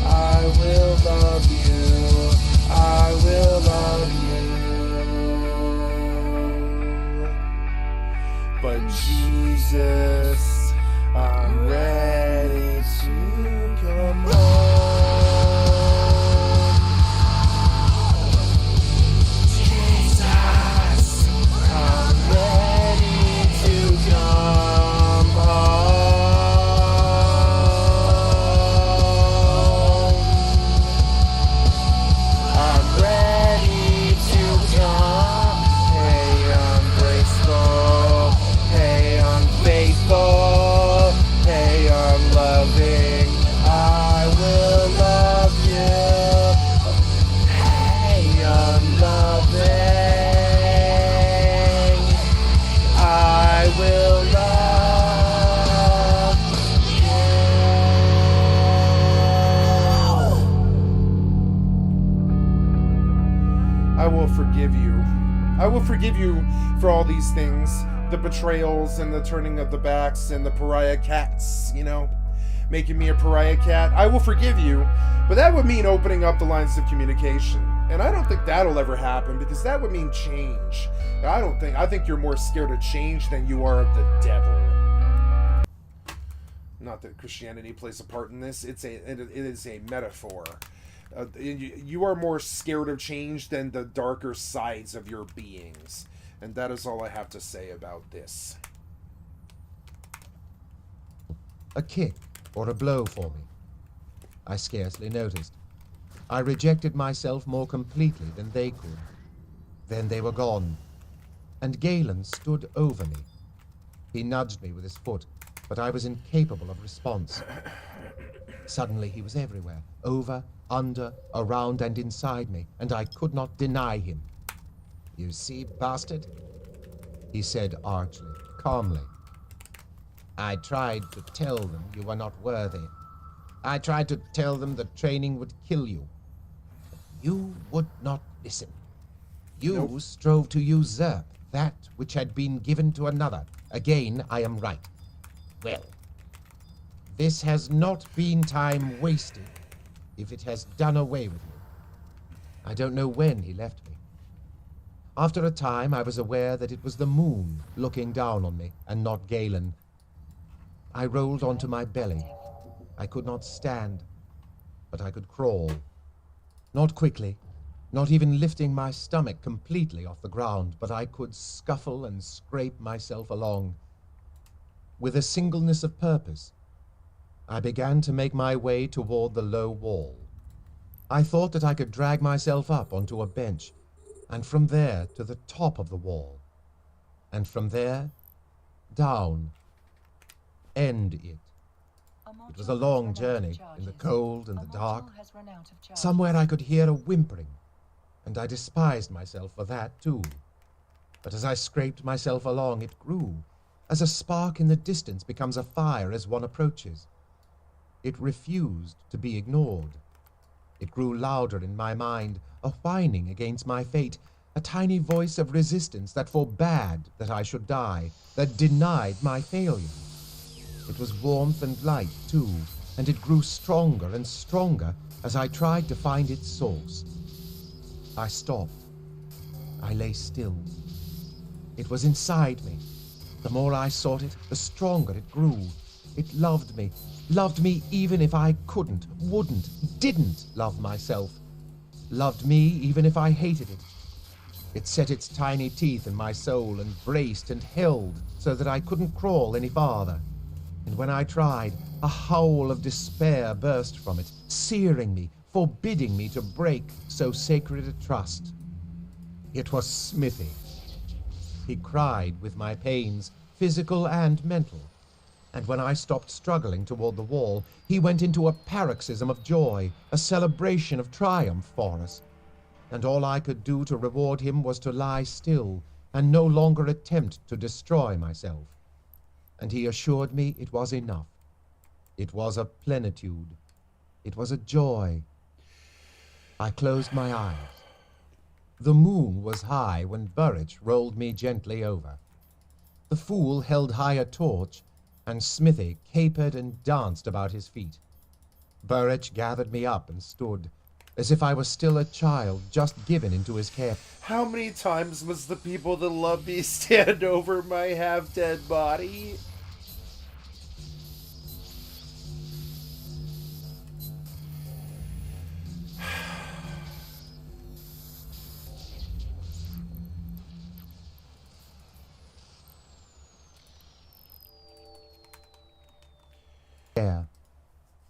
I will love you, I will love you. But Jesus, I'm ready to come home. Jesus, I'm ready to come home. I'm ready to come. Hey, ungraceful. Hey, unfaithful. Hey, unloving. I will love you. Hey, unloving. I will love you. I will forgive you. I will forgive you for all these things. The betrayals and the turning of the backs and the pariah cats, you know, making me a pariah cat. I will forgive you, but that would mean opening up the lines of communication. And I don't think that'll ever happen, because that would mean change. I think you're more scared of change than you are of the devil. Not that Christianity plays a part in this. It is a metaphor. You are more scared of change than the darker sides of your beings. And that is all I have to say about this. A kick or a blow for me. I scarcely noticed. I rejected myself more completely than they could. Then they were gone, and Galen stood over me. He nudged me with his foot, but I was incapable of response. Suddenly he was everywhere, over, under, around, and inside me, and I could not deny him. "You see, bastard," he said archly, calmly. "I tried to tell them you were not worthy. I tried to tell them that training would kill you. But you would not listen. You strove to usurp that which had been given to another. Again, I am right. Well, this has not been time wasted if it has done away with you." I don't know when he left me. After a time, I was aware that it was the moon looking down on me, and not Galen. I rolled onto my belly. I could not stand, but I could crawl. Not quickly, not even lifting my stomach completely off the ground, but I could scuffle and scrape myself along. With a singleness of purpose, I began to make my way toward the low wall. I thought that I could drag myself up onto a bench, and from there to the top of the wall, and from there down, end it. It was a long journey, in the cold and the dark. Somewhere I could hear a whimpering, and I despised myself for that too. But as I scraped myself along, it grew, as a spark in the distance becomes a fire as one approaches. It refused to be ignored. It grew louder in my mind, a whining against my fate, a tiny voice of resistance that forbade that I should die, that denied my failure. It was warmth and light, too, and it grew stronger and stronger as I tried to find its source. I stopped. I lay still. It was inside me. The more I sought it, the stronger it grew. It loved me even if I couldn't, wouldn't, didn't love myself. Loved me even if I hated it. It set its tiny teeth in my soul and braced and held so that I couldn't crawl any farther. And when I tried, a howl of despair burst from it, searing me, forbidding me to break so sacred a trust. It was Smithy. He cried with my pains, physical and mental. And when I stopped struggling toward the wall, he went into a paroxysm of joy, a celebration of triumph for us. And all I could do to reward him was to lie still and no longer attempt to destroy myself. And he assured me it was enough. It was a plenitude. It was a joy. I closed my eyes. The moon was high when Burrich rolled me gently over. The fool held high a torch, and Smithy capered and danced about his feet. Burrich gathered me up and stood, as if I was still a child just given into his care. How many times must the people that love me stand over my half-dead body?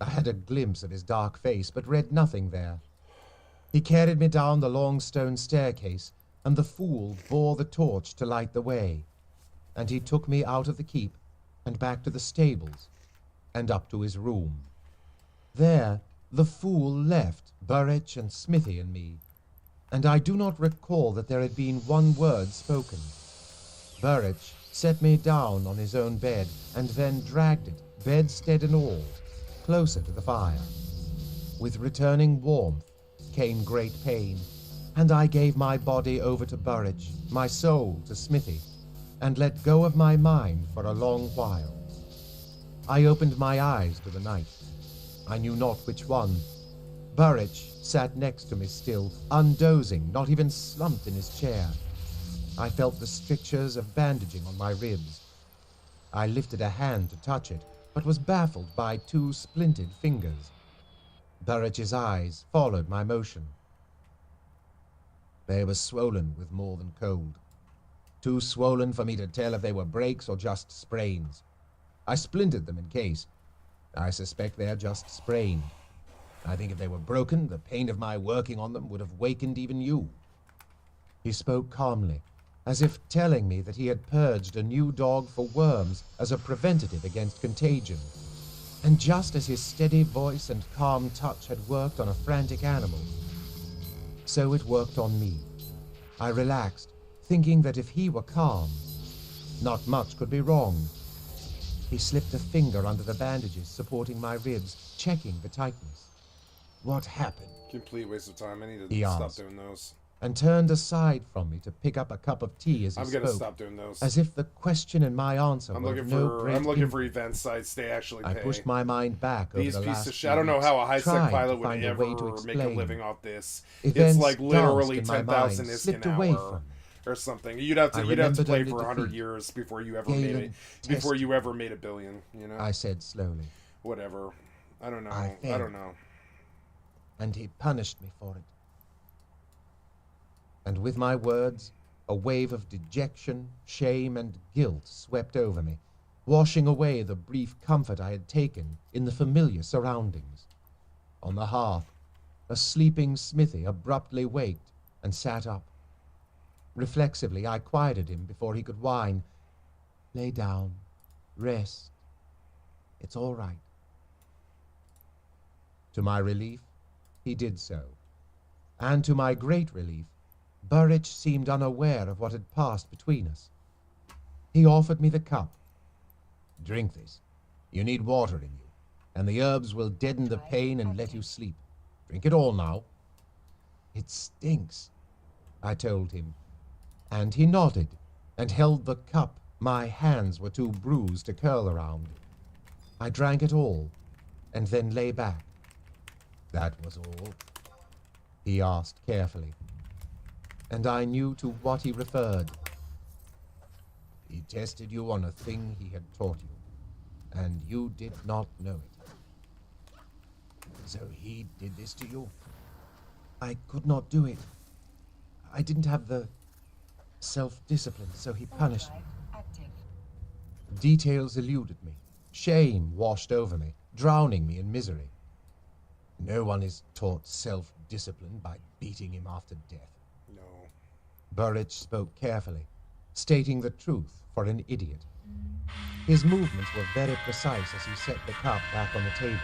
I had a glimpse of his dark face, but read nothing there. He carried me down the long stone staircase, and the fool bore the torch to light the way. And he took me out of the keep, and back to the stables, and up to his room. There, the fool left Burrich and Smithy and me, and I do not recall that there had been one word spoken. Burrich set me down on his own bed, and then dragged it, bedstead and all, closer to the fire. With returning warmth came great pain, and I gave my body over to Burrich, my soul to Smithy, and let go of my mind for a long while. I opened my eyes to the night. I knew not which one. Burrich sat next to me still, undozing, not even slumped in his chair. I felt the strictures of bandaging on my ribs. I lifted a hand to touch it, but was baffled by two splintered fingers. Burrich's eyes followed my motion. They were swollen with more than cold. Too swollen for me to tell if they were breaks or just sprains. I splintered them in case. I suspect they're just sprained. I think if they were broken, the pain of my working on them would have wakened even you. He spoke calmly, as if telling me that he had purged a new dog for worms as a preventative against contagion. And just as his steady voice and calm touch had worked on a frantic animal, so it worked on me. I relaxed, thinking that if he were calm, not much could be wrong. He slipped a finger under the bandages supporting my ribs, checking the tightness. What happened? Complete waste of time. I need He to stop asked, doing those. and turned aside from me to pick up a cup of tea as he I'm spoke, gonna stop doing those. as if the question and my answer I'm were looking of no for great I'm looking import. for event sites they actually pay. I pushed my mind back over These the pieces last of shit. few I don't know weeks, how a high-sec trying pilot to would find a way to ever make a explain. living off this. Events It's like literally danced in my 10,000 mind, ISK slipped an away hour from me. or something. You'd have to I play remembered for only 100 defeat. years before you ever Galen made it. Before tested. you ever made $1 billion. You know. I said slowly, Whatever. I don't know. I I don't know. and he punished me for it. And with my words, a wave of dejection, shame, and guilt swept over me, washing away the brief comfort I had taken in the familiar surroundings. On the hearth, a sleeping Smithy abruptly waked and sat up. Reflexively, I quieted him before he could whine. Lay down. Rest. It's all right. To my relief, he did so. And to my great relief, Burrich seemed unaware of what had passed between us. He offered me the cup. Drink this. You need water in you, and the herbs will deaden the pain and let you sleep. Drink it all now. It stinks, I told him, and he nodded and held the cup my hands were too bruised to curl around. I drank it all, and then lay back. That was all? He asked carefully, and I knew to what he referred. He tested you on a thing he had taught you, and you did not know it. So he did this to you? I could not do it. I didn't have the self-discipline, so he punished me. Details eluded me. Shame washed over me, drowning me in misery. No one is taught self-discipline by beating him after death. No. Burrich spoke carefully, stating the truth for an idiot. His movements were very precise as he set the cup back on the table.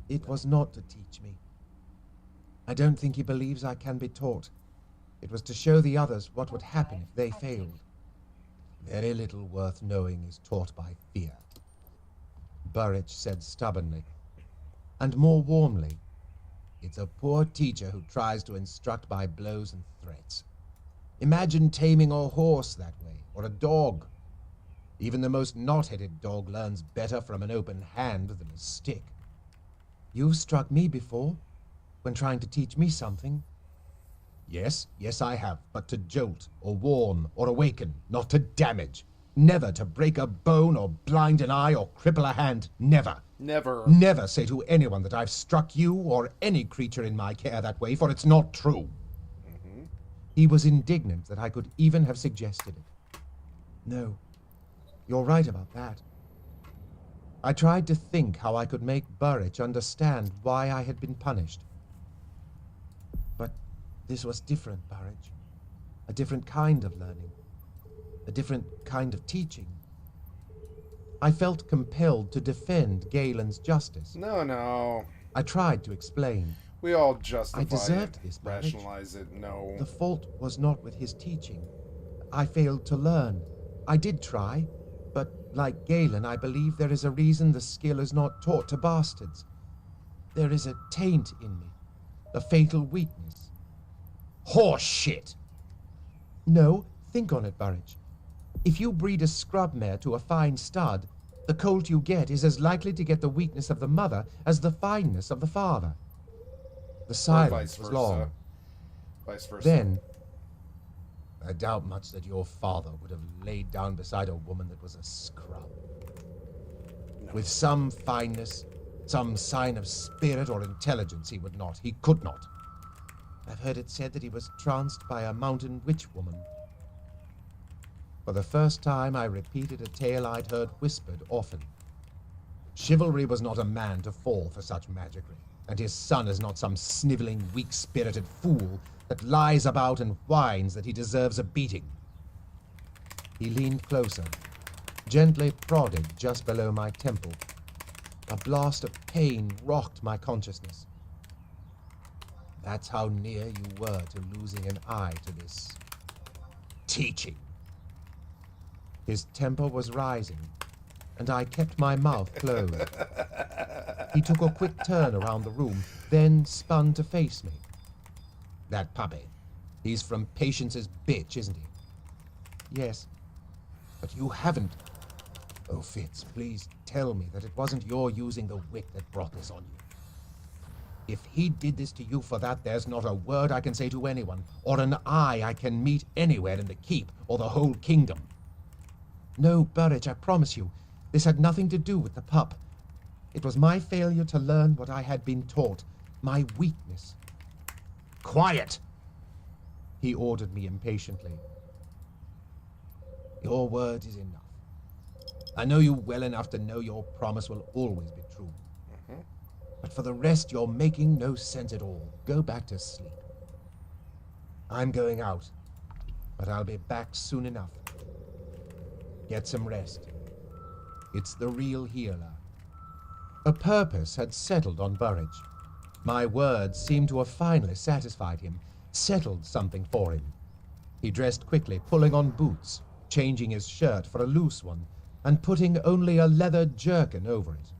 It was not to teach me. I don't think he believes I can be taught. It was to show the others what would happen if they failed. Very little worth knowing is taught by fear, Burrich said stubbornly. And more warmly, it's a poor teacher who tries to instruct by blows and threats. Imagine taming a horse that way, or a dog. Even the most knot-headed dog learns better from an open hand than a stick. You've struck me before, when trying to teach me something. Yes, I have, but to jolt, or warn, or awaken, not to damage. Never to break a bone, or blind an eye, or cripple a hand. Never. Never. Never say to anyone that I've struck you, or any creature in my care that way, for it's not true. Mm-hmm. He was indignant that I could even have suggested it. No, you're right about that. I tried to think how I could make Burrich understand why I had been punished. But this was different, Burrich. A different kind of learning. A different kind of teaching. I felt compelled to defend Galen's justice. No. I tried to explain. We all justify I deserved it, this, rationalize it. No. The fault was not with his teaching. I failed to learn. I did try, but like Galen, I believe there is a reason the skill is not taught to bastards. There is a taint in me, a fatal weakness. Horse shit! No, think on it, Burrich. If you breed a scrub mare to a fine stud, the colt you get is as likely to get the weakness of the mother as the fineness of the father. The silence was long. Vice versa. Then, I doubt much that your father would have laid down beside a woman that was a scrub. No. With some fineness, some sign of spirit or intelligence, he would not. He could not. I've heard it said that he was tranced by a mountain witch woman. For the first time, I repeated a tale I'd heard whispered often. Chivalry was not a man to fall for such magicry, and his son is not some sniveling, weak-spirited fool that lies about and whines that he deserves a beating. He leaned closer, gently prodded just below my temple. A blast of pain rocked my consciousness. That's how near you were to losing an eye to this teaching. His temper was rising, and I kept my mouth closed. He took a quick turn around the room, then spun to face me. That puppy, he's from Patience's bitch, isn't he? Yes, but you haven't. Oh, Fitz, please tell me that it wasn't your using the wit that brought this on you. If he did this to you for that, there's not a word I can say to anyone, or an eye I can meet anywhere in the keep or the whole kingdom. No, Burrich, I promise you, this had nothing to do with the pup. It was my failure to learn what I had been taught, my weakness. Quiet! He ordered me impatiently. Your word is enough. I know you well enough to know your promise will always be true. Mm-hmm. But for the rest, you're making no sense at all. Go back to sleep. I'm going out, but I'll be back soon enough. Get some rest. It's the real healer. A purpose had settled on Burrich. My words seemed to have finally satisfied him, settled something for him. He dressed quickly, pulling on boots, changing his shirt for a loose one, and putting only a leather jerkin over it.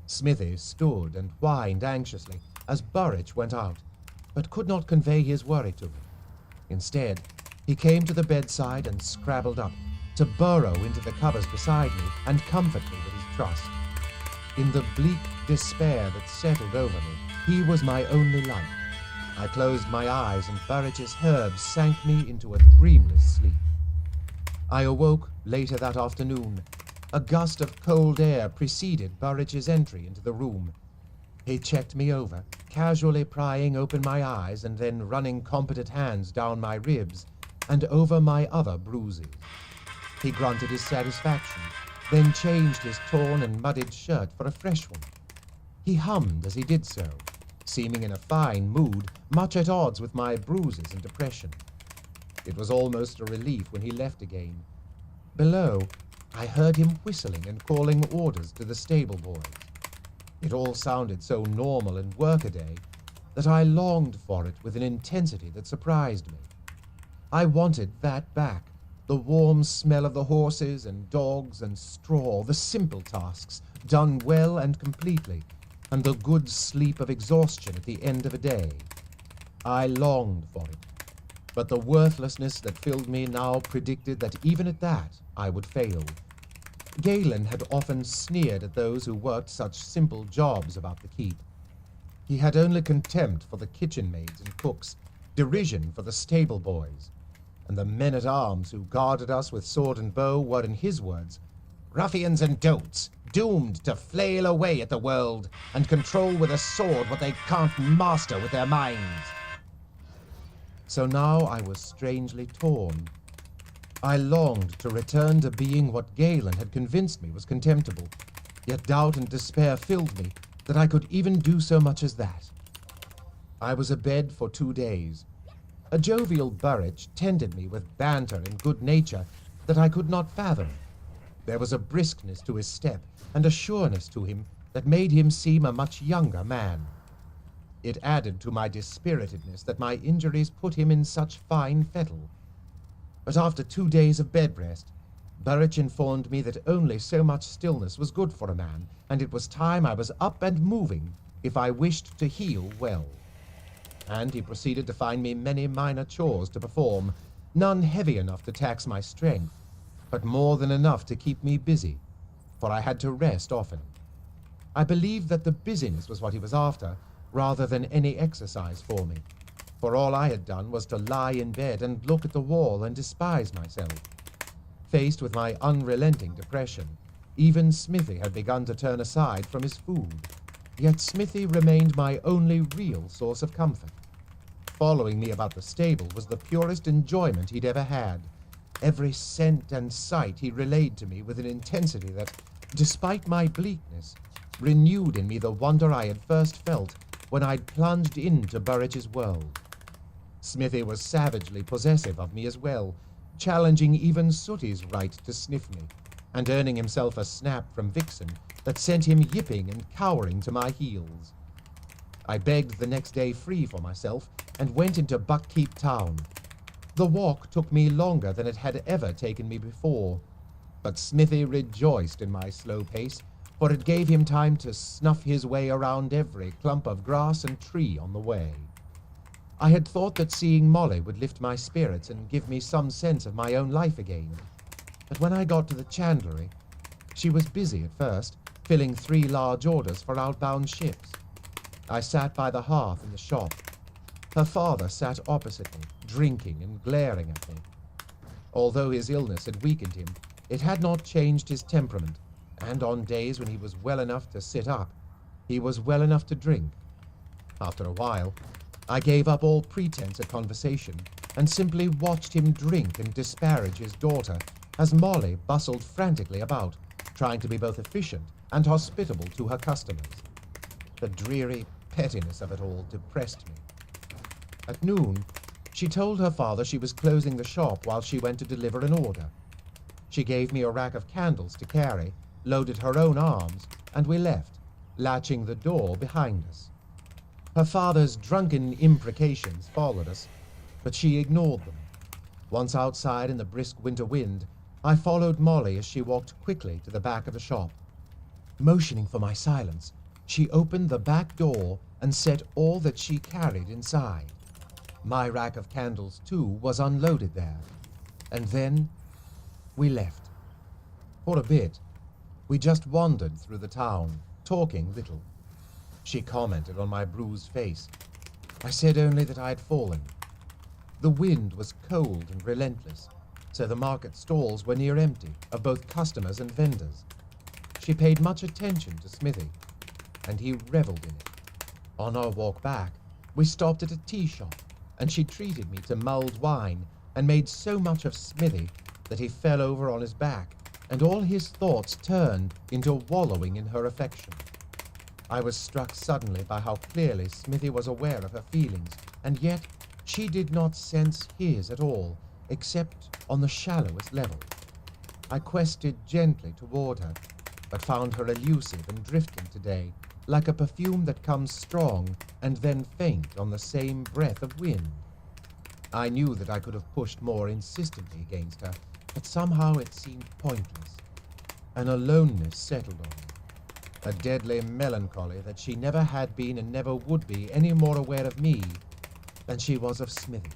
Smithy stood and whined anxiously as Burrich went out, but could not convey his worry to me. Instead, he came to the bedside and scrabbled up, to burrow into the covers beside me and comfort me with his trust. In the bleak despair that settled over me, he was my only light. I closed my eyes and Burridge's herbs sank me into a dreamless sleep. I awoke later that afternoon. A gust of cold air preceded Burridge's entry into the room. He checked me over, casually prying open my eyes and then running competent hands down my ribs and over my other bruises. He grunted his satisfaction, then changed his torn and muddied shirt for a fresh one. He hummed as he did so, seeming in a fine mood, much at odds with my bruises and depression. It was almost a relief when he left again. Below, I heard him whistling and calling orders to the stable boys. It all sounded so normal and workaday that I longed for it with an intensity that surprised me. I wanted that back, the warm smell of the horses and dogs and straw, the simple tasks, done well and completely, and the good sleep of exhaustion at the end of a day. I longed for it, but the worthlessness that filled me now predicted that even at that I would fail. Galen had often sneered at those who worked such simple jobs about the keep. He had only contempt for the kitchen maids and cooks, derision for the stable boys, and the men-at-arms who guarded us with sword and bow were, in his words, ruffians and dolts, doomed to flail away at the world and control with a sword what they can't master with their minds. So now I was strangely torn. I longed to return to being what Galen had convinced me was contemptible, yet doubt and despair filled me that I could even do so much as that. I was abed for 2 days. A jovial Burridge tended me with banter and good nature that I could not fathom. There was a briskness to his step and a sureness to him that made him seem a much younger man. It added to my dispiritedness that my injuries put him in such fine fettle. But after 2 days of bed rest, Burridge informed me that only so much stillness was good for a man, and it was time I was up and moving if I wished to heal well. And he proceeded to find me many minor chores to perform, none heavy enough to tax my strength, but more than enough to keep me busy, for I had to rest often. I believed that the busyness was what he was after, rather than any exercise for me, for all I had done was to lie in bed and look at the wall and despise myself. Faced with my unrelenting depression, even Smithy had begun to turn aside from his food, yet Smithy remained my only real source of comfort. Following me about the stable was the purest enjoyment he'd ever had. Every scent and sight he relayed to me with an intensity that, despite my bleakness, renewed in me the wonder I had first felt when I'd plunged into Burridge's world. Smithy was savagely possessive of me as well, challenging even Sooty's right to sniff me, and earning himself a snap from Vixen that sent him yipping and cowering to my heels. I begged the next day free for myself and went into Buckkeep town. The walk took me longer than it had ever taken me before, but Smithy rejoiced in my slow pace, for it gave him time to snuff his way around every clump of grass and tree on the way. I had thought that seeing Molly would lift my spirits and give me some sense of my own life again, but when I got to the chandlery, she was busy at first, filling 3 large orders for outbound ships. I sat by the hearth in the shop. Her father sat opposite me, drinking and glaring at me. Although his illness had weakened him, it had not changed his temperament, and on days when he was well enough to sit up, he was well enough to drink. After a while, I gave up all pretense at conversation and simply watched him drink and disparage his daughter as Molly bustled frantically about, trying to be both efficient and hospitable to her customers. The dreary pettiness of it all depressed me. At noon, she told her father she was closing the shop while she went to deliver an order. She gave me a rack of candles to carry, loaded her own arms, and we left, latching the door behind us. Her father's drunken imprecations followed us, but she ignored them. Once outside in the brisk winter wind, I followed Molly as she walked quickly to the back of the shop. Motioning for my silence, she opened the back door and set all that she carried inside. My rack of candles, too, was unloaded there. And then we left. For a bit, we just wandered through the town, talking little. She commented on my bruised face. I said only that I had fallen. The wind was cold and relentless, so the market stalls were near empty, of both customers and vendors. She paid much attention to Smithy, and he reveled in it. On our walk back, we stopped at a tea shop, and she treated me to mulled wine and made so much of Smithy that he fell over on his back, and all his thoughts turned into wallowing in her affection. I was struck suddenly by how clearly Smithy was aware of her feelings, and yet she did not sense his at all, except on the shallowest level. I quested gently toward her, but found her elusive and drifting today, like a perfume that comes strong and then faint on the same breath of wind. I knew that I could have pushed more insistently against her, but somehow it seemed pointless. An aloneness settled on me, a deadly melancholy that she never had been and never would be any more aware of me than she was of Smithy.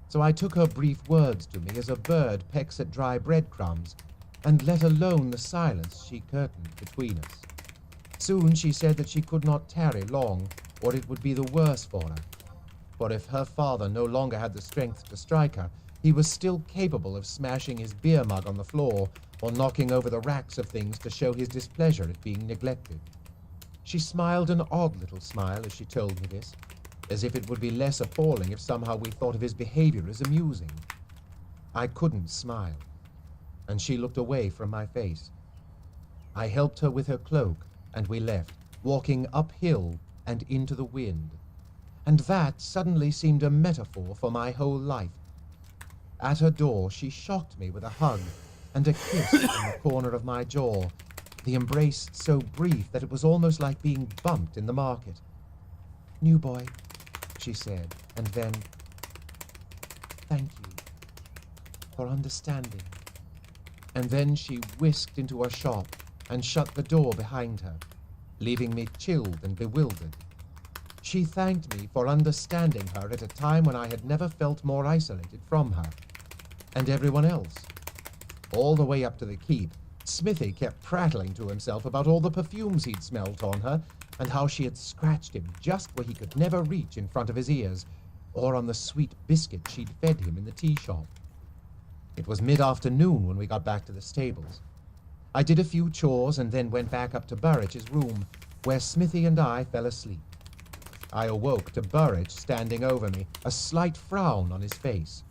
So I took her brief words to me as a bird pecks at dry breadcrumbs, and let alone the silence she curtained between us. Soon she said that she could not tarry long, or it would be the worse for her. For if her father no longer had the strength to strike her, he was still capable of smashing his beer mug on the floor or knocking over the racks of things to show his displeasure at being neglected. She smiled an odd little smile as she told me this, as if it would be less appalling if somehow we thought of his behavior as amusing. I couldn't smile, and she looked away from my face. I helped her with her cloak, and we left, walking uphill and into the wind. And that suddenly seemed a metaphor for my whole life. At her door, she shocked me with a hug and a kiss on the corner of my jaw, the embrace so brief that it was almost like being bumped in the market. "New boy," she said, and then, "Thank you for understanding." And then she whisked into her shop and shut the door behind her, leaving me chilled and bewildered. She thanked me for understanding her at a time when I had never felt more isolated from her and everyone else. All the way up to the keep, Smithy kept prattling to himself about all the perfumes he'd smelt on her and how she had scratched him just where he could never reach in front of his ears, or on the sweet biscuit she'd fed him in the tea shop. It was mid-afternoon when we got back to the stables. I did a few chores and then went back up to Burridge's room, where Smithy and I fell asleep. I awoke to Burridge standing over me, a slight frown on his face.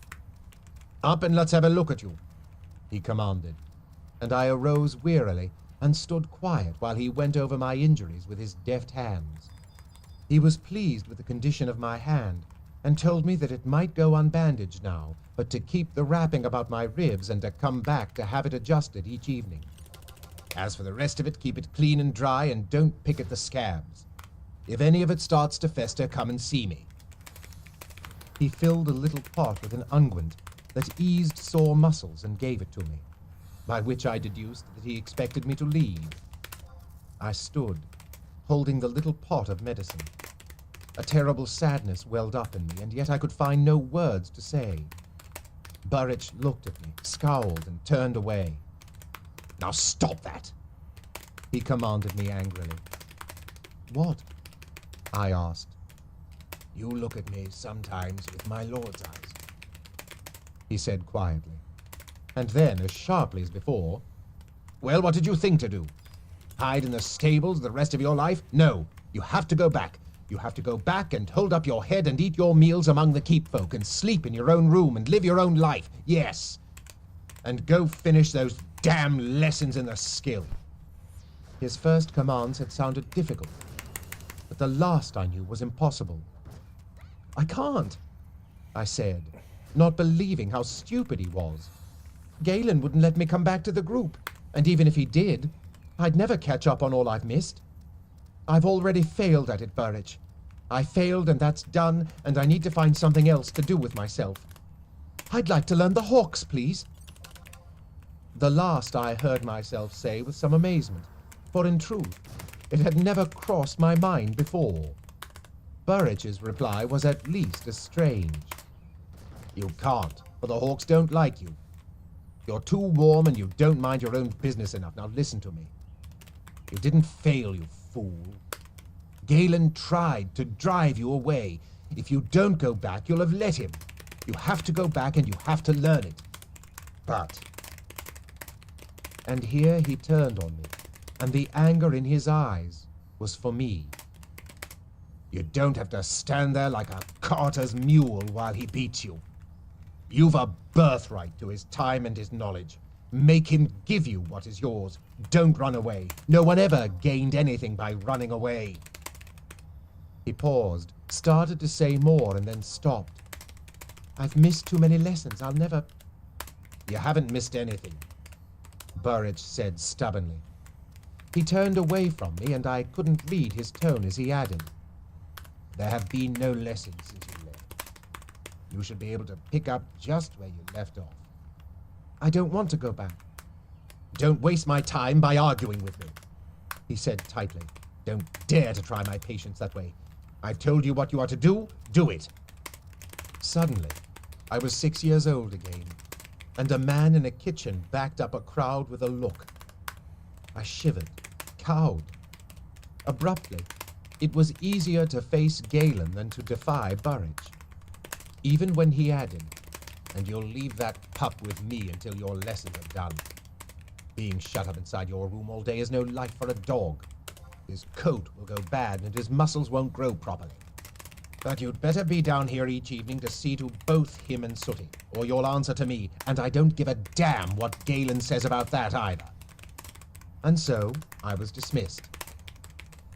"Up and let's have a look at you," he commanded, and I arose wearily and stood quiet while he went over my injuries with his deft hands. He was pleased with the condition of my hand and told me that it might go unbandaged now, but to keep the wrapping about my ribs and to come back to have it adjusted each evening. As for the rest of it, keep it clean and dry and don't pick at the scabs. If any of it starts to fester, come and see me. He filled a little pot with an unguent that eased sore muscles and gave it to me, by which I deduced that he expected me to leave. I stood, holding the little pot of medicine. A terrible sadness welled up in me, and yet I could find no words to say. Burridge looked at me, scowled, and turned away. "Now stop that!" he commanded me angrily. "What?" I asked. "You look at me sometimes with my lord's eyes," he said quietly. And then, as sharply as before, "Well, what did you think to do? Hide in the stables the rest of your life? No, you have to go back. You have to go back and hold up your head and eat your meals among the keep folk and sleep in your own room and live your own life. Yes. And go finish those damn lessons in the skill." His first commands had sounded difficult, but the last I knew was impossible. "I can't," I said, not believing how stupid he was. "Galen wouldn't let me come back to the group, and even if he did, I'd never catch up on all I've missed. I've already failed at it, Burridge. I failed and that's done, and I need to find something else to do with myself. I'd like to learn the hawks, please." The last I heard myself say with some amazement, for in truth, it had never crossed my mind before. Burridge's reply was at least as strange. "You can't, for the hawks don't like you. You're too warm and you don't mind your own business enough. Now listen to me. You didn't fail, you fool. Galen tried to drive you away. If you don't go back, you'll have let him. You have to go back and you have to learn it. But... And here he turned on me, and the anger in his eyes was for me. You don't have to stand there like a carter's mule while he beats you. You've a birthright to his time and his knowledge. Make him give you what is yours. Don't run away. No one ever gained anything by running away. He paused, started to say more, and then stopped. I've missed too many lessons. I'll never... You haven't missed anything, Burridge said stubbornly. He turned away from me, and I couldn't read his tone as he added. There have been no lessons since you left. You should be able to pick up just where you left off. I don't want to go back. Don't waste my time by arguing with me, he said tightly. Don't dare to try my patience that way. I've told you what you are to do. Do it. Suddenly, I was 6 years old again, and a man in a kitchen backed up a crowd with a look. I shivered, cowed. Abruptly, it was easier to face Galen than to defy Burridge. Even when he added, and you'll leave that pup with me until your lessons are done. Being shut up inside your room all day is no life for a dog. His coat will go bad and his muscles won't grow properly. But you'd better be down here each evening to see to both him and Sooty, or you'll answer to me, and I don't give a damn what Galen says about that either. And so, I was dismissed.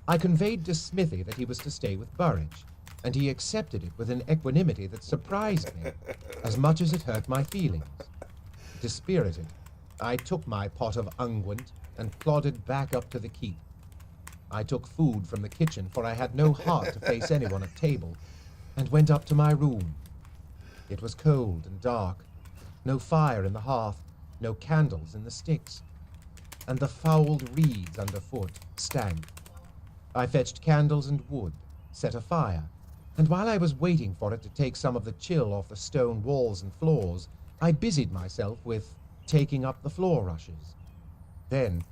I conveyed to Smithy that he was to stay with Burridge, and he accepted it with an equanimity that surprised me, as much as it hurt my feelings. Dispirited, I took my pot of unguent and plodded back up to the keep. I took food from the kitchen, for I had no heart to face anyone at table, and went up to my room. It was cold and dark, no fire in the hearth, no candles in the sticks, and the fouled reeds underfoot stank. I fetched candles and wood, set a fire, and while I was waiting for it to take some of the chill off the stone walls and floors, I busied myself with taking up the floor rushes. Then,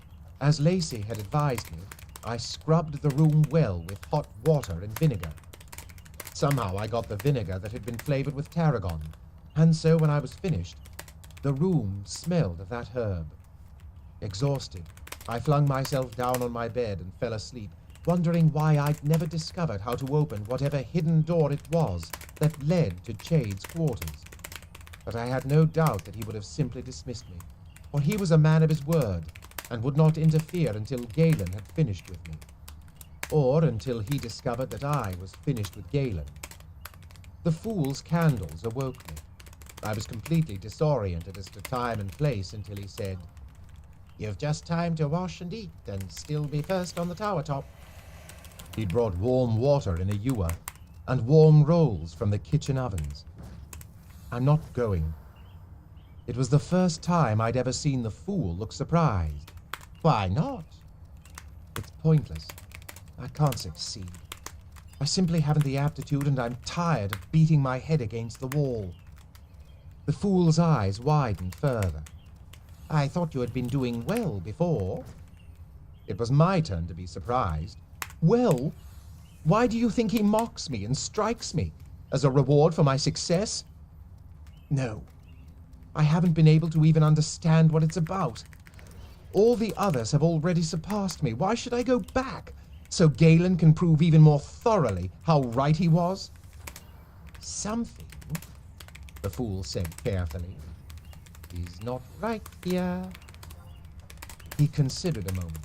as Lacey had advised me, I scrubbed the room well with hot water and vinegar. Somehow I got the vinegar that had been flavored with tarragon, and so when I was finished, the room smelled of that herb. Exhausted, I flung myself down on my bed and fell asleep, wondering why I'd never discovered how to open whatever hidden door it was that led to Chade's quarters. But I had no doubt that he would have simply dismissed me, for he was a man of his word, and would not interfere until Galen had finished with me, or until he discovered that I was finished with Galen. The fool's candles awoke me. I was completely disoriented as to time and place until he said, "You've just time to wash and eat, and still be first on the tower top." He'd brought warm water in a ewer, and warm rolls from the kitchen ovens. I'm not going. It was the first time I'd ever seen the fool look surprised. Why not? It's pointless. I can't succeed. I simply haven't the aptitude, and I'm tired of beating my head against the wall. The fool's eyes widened further. I thought you had been doing well before. It was my turn to be surprised. Well, why do you think he mocks me and strikes me? As a reward for my success? No. I haven't been able to even understand what it's about. All the others have already surpassed me. Why should I go back? So Galen can prove even more thoroughly how right he was? Something, the fool said carefully, is not right here. He considered a moment.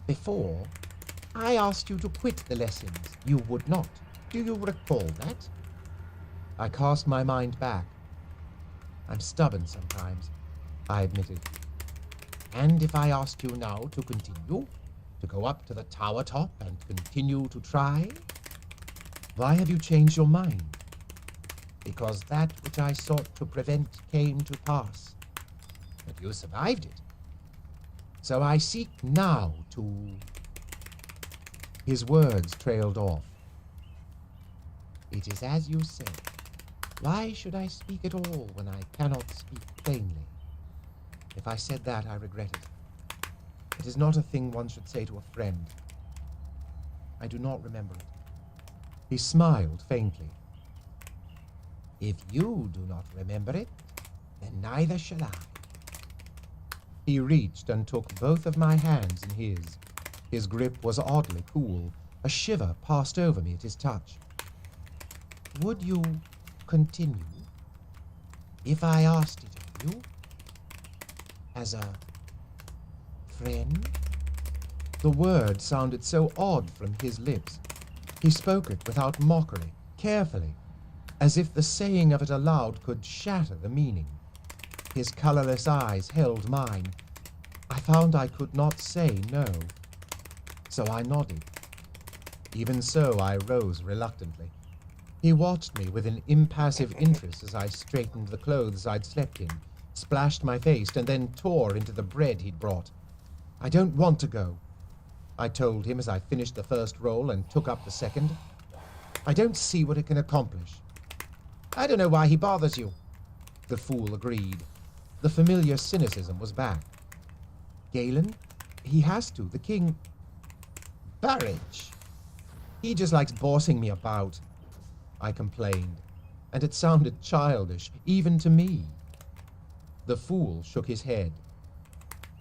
Before, I asked you to quit the lessons. You would not. Do you recall that? I cast my mind back. I'm stubborn sometimes, I admitted. And if I asked you now to continue, to go up to the tower top and continue to try? Why have you changed your mind? Because that which I sought to prevent came to pass. But you survived it. So I seek now to... His words trailed off. It is as you say. Why should I speak at all when I cannot speak plainly? If I said that, I regret it. It is not a thing one should say to a friend. I do not remember it. He smiled faintly. If you do not remember it, then neither shall I. He reached and took both of my hands in his. His grip was oddly cool. A shiver passed over me at his touch. Would you continue if I asked it of you? As a friend? The word sounded so odd from his lips. He spoke it without mockery, carefully, as if the saying of it aloud could shatter the meaning. His colorless eyes held mine. I found I could not say no, so I nodded. Even so, I rose reluctantly. He watched me with an impassive interest as I straightened the clothes I'd slept in, splashed my face, and then tore into the bread he'd brought. I don't want to go, I told him as I finished the first roll and took up the second. I don't see what it can accomplish. I don't know why he bothers you. The fool agreed. The familiar cynicism was back. Galen? He has to. The king... Burridge. He just likes bossing me about. I complained, and it sounded childish, even to me. The fool shook his head.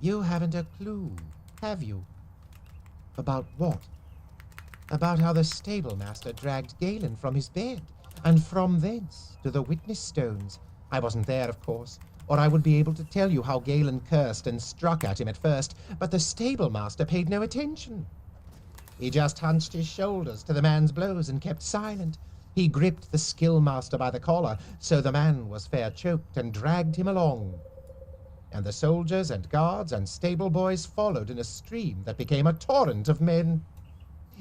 You haven't a clue, have you? About what? About how the stable master dragged Galen from his bed, and from thence to the witness stones. I wasn't there, of course, or I would be able to tell you how Galen cursed and struck at him at first, but the stable master paid no attention. He just hunched his shoulders to the man's blows and kept silent. He gripped the skill master by the collar, so the man was fair choked, and dragged him along. And the soldiers and guards and stable boys followed in a stream that became a torrent of men.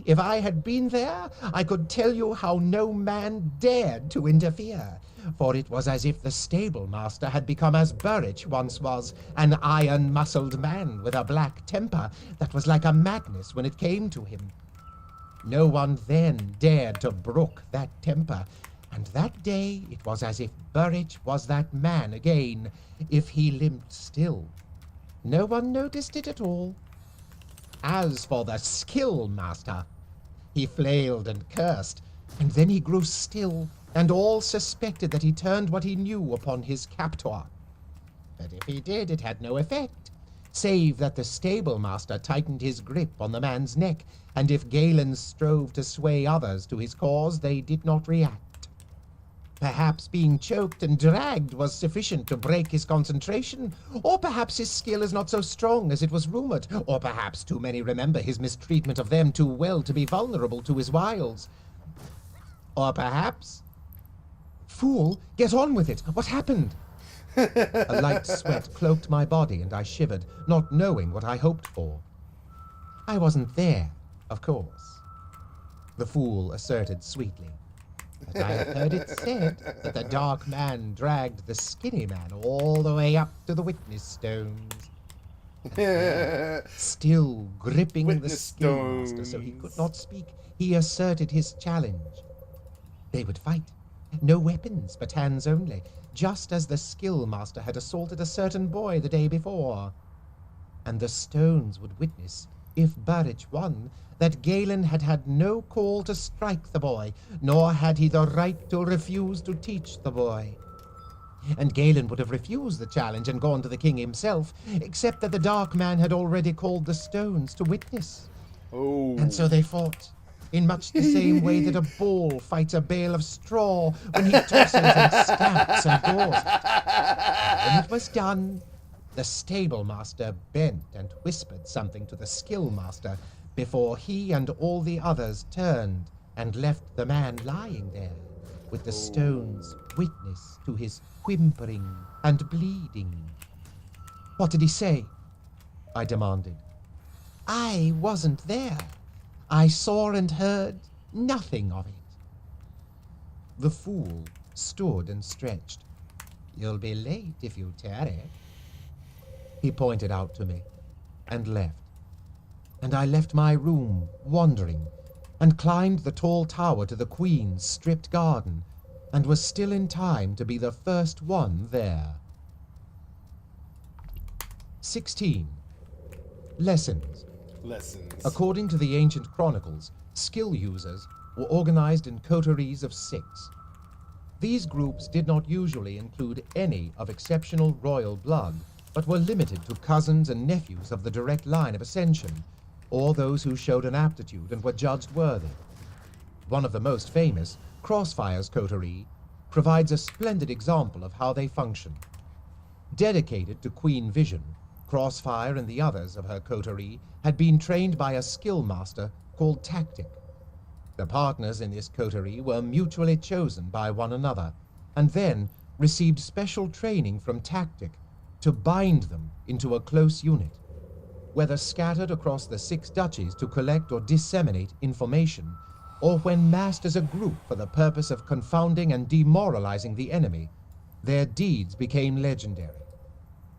If I had been there, I could tell you how no man dared to interfere, for it was as if the stable master had become as Burridge once was, an iron-muscled man with a black temper that was like a madness when it came to him. No one then dared to brook that temper, and that day it was as if Burridge was that man again, if he limped still. No one noticed it at all. As for the skill master, he flailed and cursed, and then he grew still, and all suspected that he turned what he knew upon his captor. But if he did, it had no effect, save that the stable master tightened his grip on the man's neck, and if Galen strove to sway others to his cause, they did not react. Perhaps being choked and dragged was sufficient to break his concentration, or perhaps his skill is not so strong as it was rumored, or perhaps too many remember his mistreatment of them too well to be vulnerable to his wiles. Or perhaps... Fool, get on with it! What happened? A light sweat cloaked my body, and I shivered, not knowing what I hoped for. I wasn't there, of course, the fool asserted sweetly. But I have heard it said that the dark man dragged the skinny man all the way up to the witness stones. Still gripping the skill master so he could not speak, he asserted his challenge. They would fight. No weapons, but hands only, just as the skill master had assaulted a certain boy the day before. And the stones would witness, if Burridge won, that Galen had had no call to strike the boy, nor had he the right to refuse to teach the boy. And Galen would have refused the challenge and gone to the king himself, except that the dark man had already called the stones to witness. Oh. And so they fought, in much the same way that a bull fights a bale of straw when he tosses and stamps and goes. When it was done, the stable master bent and whispered something to the skill master before he and all the others turned and left the man lying there with the stones witness to his whimpering and bleeding. What did he say? I demanded. I wasn't there. I saw and heard nothing of it. The fool stood and stretched. You'll be late if you tarry. He pointed out to me and left. And I left my room, wondering, and climbed the tall tower to the Queen's stripped garden, and was still in time to be the first one there. 16. Lessons. Lessons. According to the ancient chronicles, skill users were organized in coteries of 6. These groups did not usually include any of exceptional royal blood, but were limited to cousins and nephews of the direct line of ascension, or those who showed an aptitude and were judged worthy. One of the most famous, Crossfire's coterie, provides a splendid example of how they function. Dedicated to Queen Vision, Crossfire and the others of her coterie had been trained by a skill master called Tactic. The partners in this coterie were mutually chosen by one another, and then received special training from Tactic to bind them into a close unit. Whether scattered across the 6 duchies to collect or disseminate information, or when massed as a group for the purpose of confounding and demoralizing the enemy, their deeds became legendary.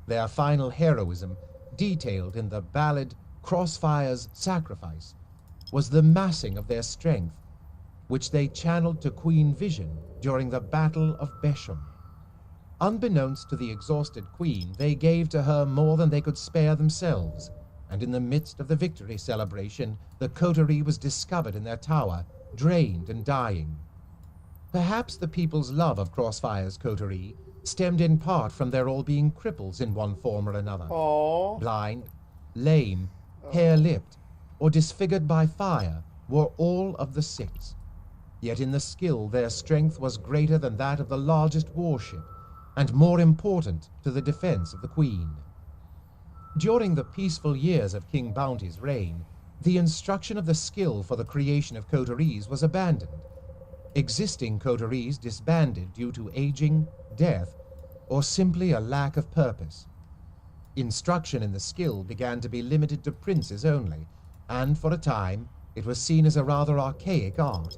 Their final heroism, detailed in the ballad Crossfire's Sacrifice, was the massing of their strength, which they channeled to Queen Vision during the Battle of Besham. Unbeknownst to the exhausted queen, they gave to her more than they could spare themselves, and in the midst of the victory celebration, the coterie was discovered in their tower, drained and dying. Perhaps the people's love of Crossfire's coterie stemmed in part from their all being cripples in one form or another. Aww. Blind, lame, hair-lipped, or disfigured by fire were all of the 6. Yet in the skill their strength was greater than that of the largest warship, and more important to the defense of the Queen. During the peaceful years of King Bounty's reign, the instruction of the skill for the creation of coteries was abandoned. Existing coteries disbanded due to aging, death, or simply a lack of purpose. Instruction in the skill began to be limited to princes only, and for a time it was seen as a rather archaic art.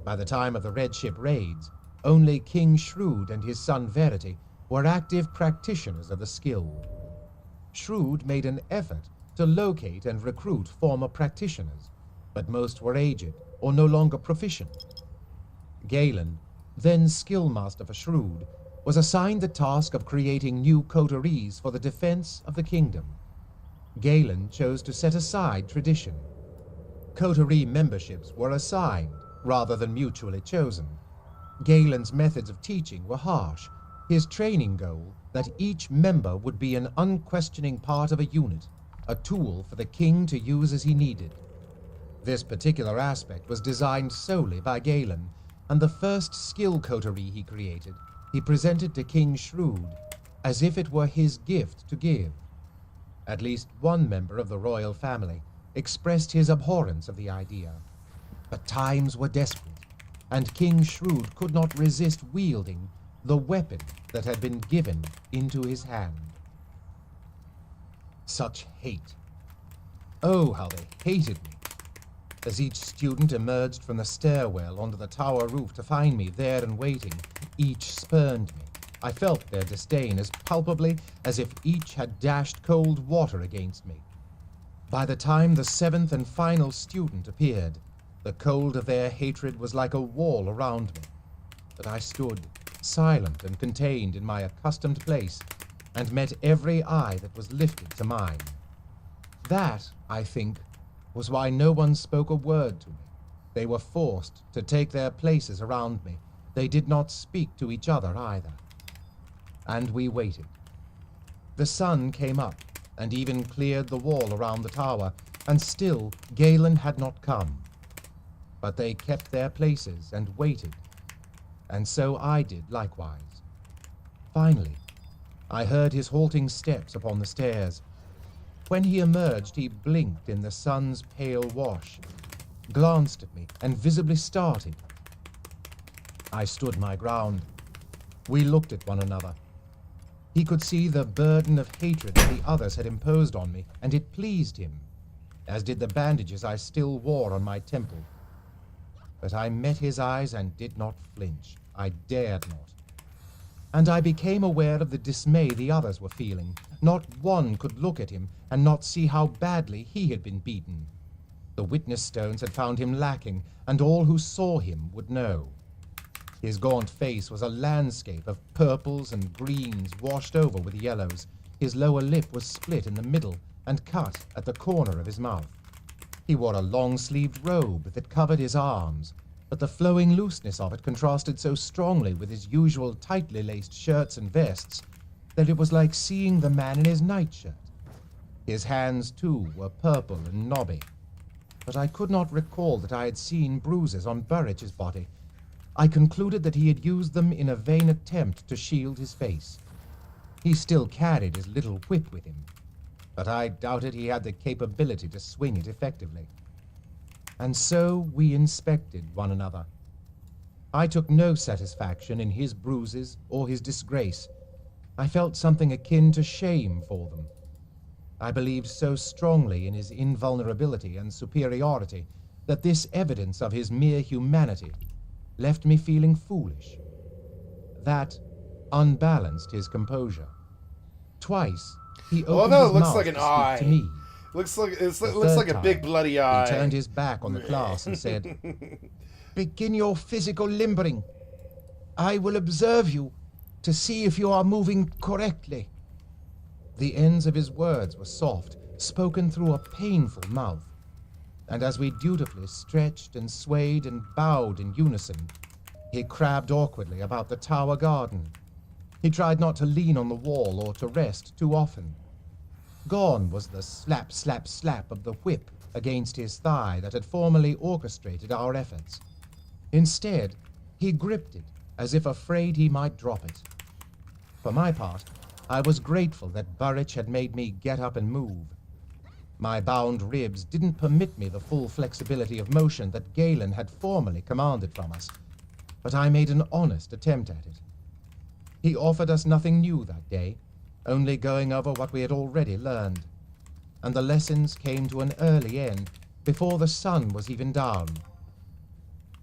By the time of the Red Ship raids, only King Shrewd and his son Verity were active practitioners of the skill. Shrewd made an effort to locate and recruit former practitioners, but most were aged or no longer proficient. Galen, then skill master for Shrewd, was assigned the task of creating new coteries for the defense of the kingdom. Galen chose to set aside tradition. Coterie memberships were assigned rather than mutually chosen. Galen's methods of teaching were harsh, his training goal that each member would be an unquestioning part of a unit, a tool for the king to use as he needed. This particular aspect was designed solely by Galen, and the first skill coterie he created, he presented to King Shrewd as if it were his gift to give. At least one member of the royal family expressed his abhorrence of the idea. But times were desperate, and King Shrewd could not resist wielding the weapon that had been given into his hand. Such hate. Oh, how they hated me. As each student emerged from the stairwell onto the tower roof to find me there and waiting, each spurned me. I felt their disdain as palpably as if each had dashed cold water against me. By the time the 7th and final student appeared, the cold of their hatred was like a wall around me. But I stood, silent and contained in my accustomed place, and met every eye that was lifted to mine. That, I think, was why no one spoke a word to me. They were forced to take their places around me. They did not speak to each other either. And we waited. The sun came up and even cleared the wall around the tower, and still Galen had not come. But they kept their places and waited, and so I did likewise. Finally, I heard his halting steps upon the stairs. When he emerged, he blinked in the sun's pale wash, glanced at me, and visibly started. I stood my ground. We looked at one another. He could see the burden of hatred that the others had imposed on me, and it pleased him, as did the bandages I still wore on my temple. But I met his eyes and did not flinch. I dared not. And I became aware of the dismay the others were feeling. Not one could look at him and not see how badly he had been beaten. The witness stones had found him lacking, and all who saw him would know. His gaunt face was a landscape of purples and greens washed over with yellows. His lower lip was split in the middle, and cut at the corner of his mouth. He wore a long-sleeved robe that covered his arms, but the flowing looseness of it contrasted so strongly with his usual tightly laced shirts and vests that it was like seeing the man in his nightshirt. His hands, too, were purple and knobby, but I could not recall that I had seen bruises on Burridge's body. I concluded that he had used them in a vain attempt to shield his face. He still carried his little whip with him, but I doubted he had the capability to swing it effectively. And so we inspected one another. I took no satisfaction in his bruises or his disgrace. I felt something akin to shame for them. I believed so strongly in his invulnerability and superiority that this evidence of his mere humanity left me feeling foolish. That unbalanced his composure. Twice he opened his mouth like an to speak eye. to me. Looks like The looks third like a big time, bloody eye. He turned his back on the class and said, "Begin your physical limbering. I will observe you to see if you are moving correctly." The ends of his words were soft, spoken through a painful mouth, and as we dutifully stretched and swayed and bowed in unison, he crabbed awkwardly about the tower garden. He tried not to lean on the wall or to rest too often. Gone was the slap, slap, slap of the whip against his thigh that had formerly orchestrated our efforts. Instead, he gripped it as if afraid he might drop it. For my part, I was grateful that Burridge had made me get up and move. My bound ribs didn't permit me the full flexibility of motion that Galen had formerly commanded from us, but I made an honest attempt at it. He offered us nothing new that day, only going over what we had already learned, and the lessons came to an early end before the sun was even down.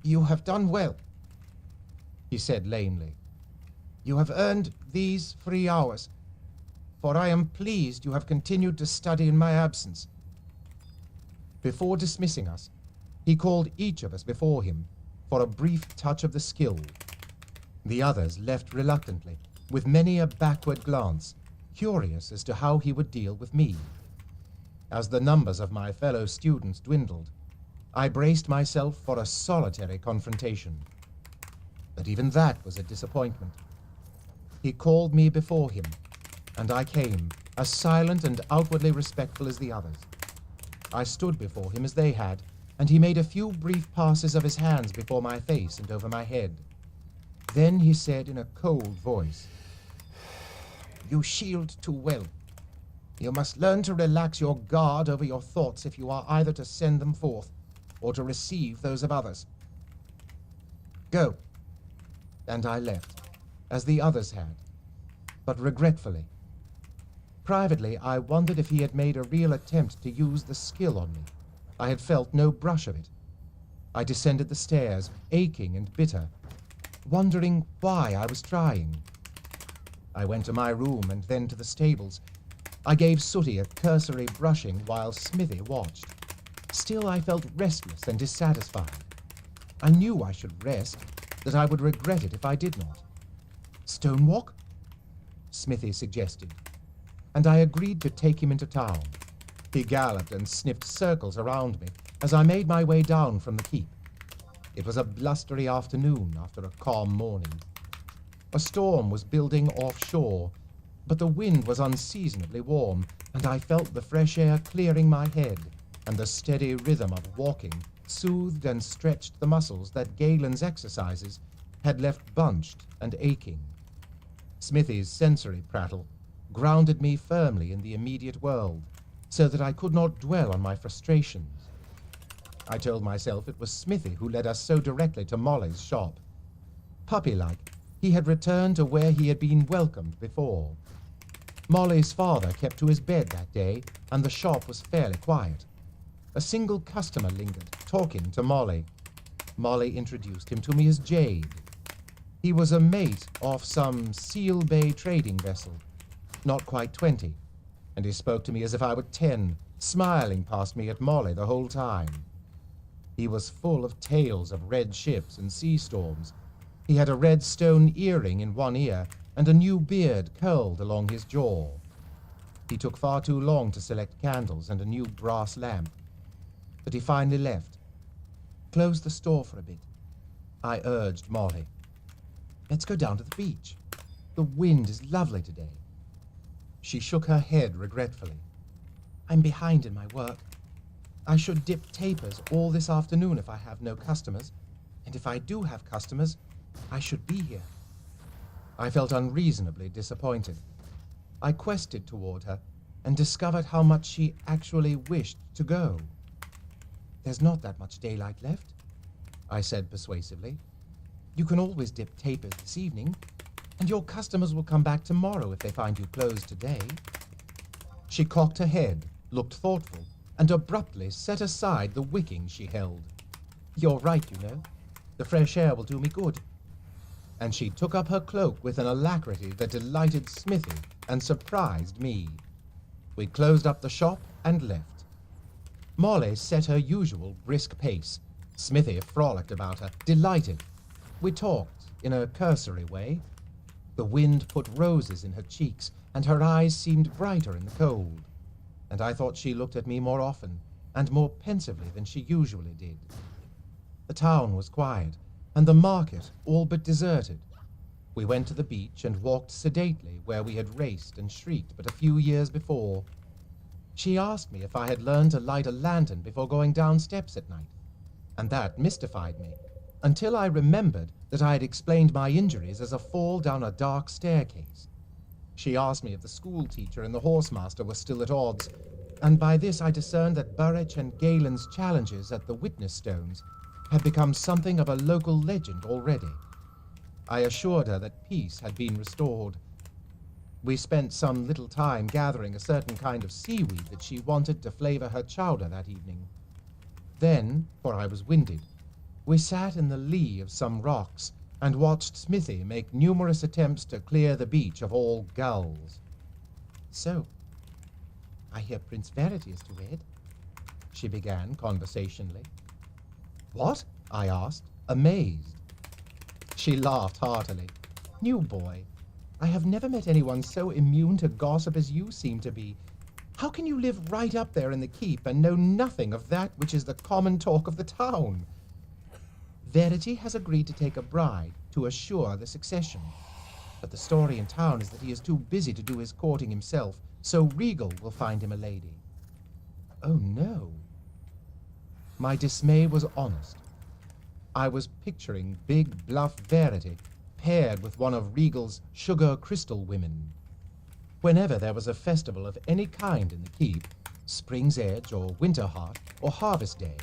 "You have done well," he said lamely. "You have earned these 3 hours, for I am pleased you have continued to study in my absence." Before dismissing us, he called each of us before him for a brief touch of the skill. The others left reluctantly, with many a backward glance, curious as to how he would deal with me. As the numbers of my fellow students dwindled, I braced myself for a solitary confrontation. But even that was a disappointment. He called me before him, and I came, as silent and outwardly respectful as the others. I stood before him as they had, and he made a few brief passes of his hands before my face and over my head. Then he said in a cold voice, "You shield too well. You must learn to relax your guard over your thoughts if you are either to send them forth or to receive those of others. Go." And I left, as the others had, but regretfully. Privately, I wondered if he had made a real attempt to use the skill on me. I had felt no brush of it. I descended the stairs, aching and bitter, wondering why I was trying. I went to my room and then to the stables. I gave Sooty a cursory brushing while Smithy watched. Still, I felt restless and dissatisfied. I knew I should rest, that I would regret it if I did not. "Stonewalk?" Smithy suggested, and I agreed to take him into town. He galloped and sniffed circles around me as I made my way down from the keep. It was a blustery afternoon after a calm morning. A storm was building offshore, but the wind was unseasonably warm, and I felt the fresh air clearing my head, and the steady rhythm of walking soothed and stretched the muscles that Galen's exercises had left bunched and aching. Smithy's sensory prattle grounded me firmly in the immediate world, so that I could not dwell on my frustrations. I told myself it was Smithy who led us so directly to Molly's shop. Puppy-like, he had returned to where he had been welcomed before. Molly's father kept to his bed that day, and the shop was fairly quiet. A single customer lingered, talking to Molly. Molly introduced him to me as Jade. He was a mate off some Seal Bay trading vessel, not quite 20, and he spoke to me as if I were 10, smiling past me at Molly the whole time. He was full of tales of red ships and sea storms. He had a red stone earring in one ear and a new beard curled along his jaw. He took far too long to select candles and a new brass lamp. But he finally left. Close the store for a bit. I urged Molly. Let's go down to the beach. The wind is lovely today. She shook her head regretfully. I'm behind in my work. I should dip tapers all this afternoon if I have no customers. And if I do have customers, I should be here. I felt unreasonably disappointed. I quested toward her and discovered how much she actually wished to go. There's not that much daylight left, I said persuasively. You can always dip tapers this evening, and your customers will come back tomorrow if they find you closed today. She cocked her head, looked thoughtful, and abruptly set aside the wicking she held. You're right, you know. The fresh air will do me good. And she took up her cloak with an alacrity that delighted Smithy and surprised me. We closed up the shop and left. Molly set her usual brisk pace. Smithy frolicked about her, delighted. We talked in a cursory way. The wind put roses in her cheeks, and her eyes seemed brighter in the cold. And I thought she looked at me more often and more pensively than she usually did. The town was quiet, and the market all but deserted. We went to the beach and walked sedately where we had raced and shrieked but a few years before. She asked me if I had learned to light a lantern before going down steps at night, and that mystified me, until I remembered that I had explained my injuries as a fall down a dark staircase. She asked me if the school teacher and the horsemaster were still at odds, and by this I discerned that Burrich and Galen's challenges at the witness stones had become something of a local legend already. I assured her that peace had been restored. We spent some little time gathering a certain kind of seaweed that she wanted to flavor her chowder that evening. Then, for I was winded, we sat in the lee of some rocks and watched Smithy make numerous attempts to clear the beach of all gulls. So, I hear Prince Verity is to wed, she began conversationally. What? I asked, amazed. She laughed heartily. New boy, I have never met anyone so immune to gossip as you seem to be. How can you live right up there in the keep and know nothing of that which is the common talk of the town? Verity has agreed to take a bride to assure the succession. But the story in town is that he is too busy to do his courting himself, so Regal will find him a lady. Oh no. My dismay was honest. I was picturing big bluff Verity paired with one of Regal's sugar crystal women. Whenever there was a festival of any kind in the keep, Spring's Edge or Winter Heart or Harvest Day,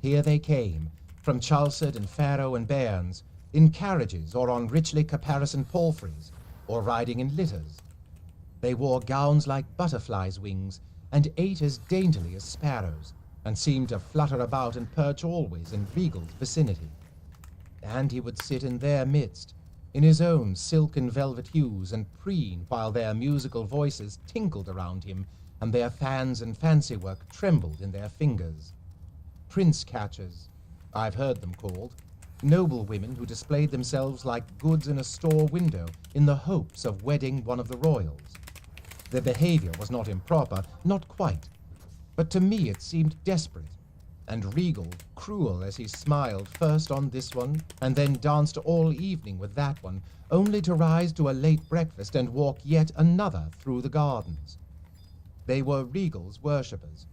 here they came, from Chalced and Farrow and Bairns, in carriages or on richly caparisoned palfreys, or riding in litters. They wore gowns like butterflies' wings, and ate as daintily as sparrows, and seemed to flutter about and perch always in Regal's vicinity. And he would sit in their midst, in his own silk and velvet hues, and preen while their musical voices tinkled around him, and their fans and fancy work trembled in their fingers. Prince catchers, I've heard them called, noble women who displayed themselves like goods in a store window in the hopes of wedding one of the royals. Their behavior was not improper, not quite, but to me it seemed desperate, and Regal cruel as he smiled first on this one and then danced all evening with that one, only to rise to a late breakfast and walk yet another through the gardens. They were Regal's worshippers.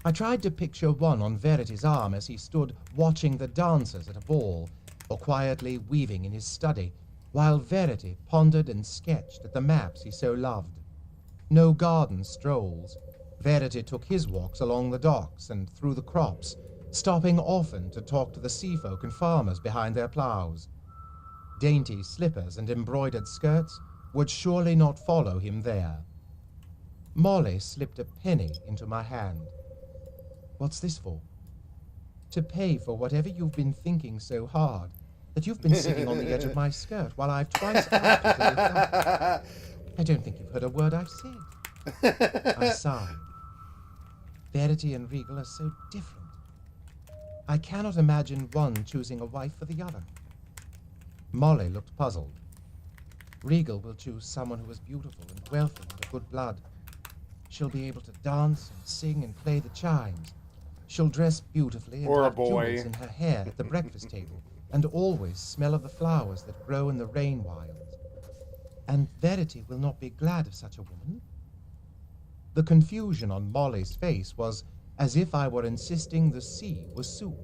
I tried to picture one on Verity's arm as he stood watching the dancers at a ball, or quietly weaving in his study, while Verity pondered and sketched at the maps he so loved. No garden strolls. Verity took his walks along the docks and through the crops, stopping often to talk to the seafolk and farmers behind their ploughs. Dainty slippers and embroidered skirts would surely not follow him there. Molly slipped a penny into my hand. What's this for? To pay for whatever you've been thinking so hard that you've been sitting on the edge of my skirt while I've twice asked you to lift up. I don't think you've heard a word I've said. I sighed. Verity and Regal are so different. I cannot imagine one choosing a wife for the other. Molly looked puzzled. Regal will choose someone who is beautiful and wealthy and of good blood. she'll be able to dance and sing and play the chimes. She'll dress beautifully and Or a have boy. jewels in her hair at the breakfast table, and always smell of the flowers that grow in the rain wilds. And Verity will not be glad of such a woman. The confusion on Molly's face was as if I were insisting the sea was soup.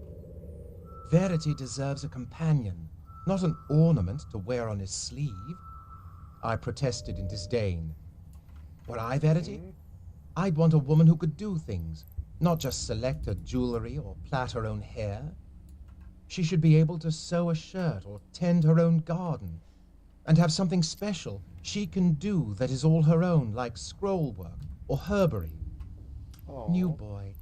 Verity deserves a companion, not an ornament to wear on his sleeve. I protested in disdain. Were I Verity, I'd want a woman who could do things, not just select her jewelry or plait her own hair. She should be able to sew a shirt or tend her own garden, and have something special she can do that is all her own, like scroll work or herbery. Aww. New boy,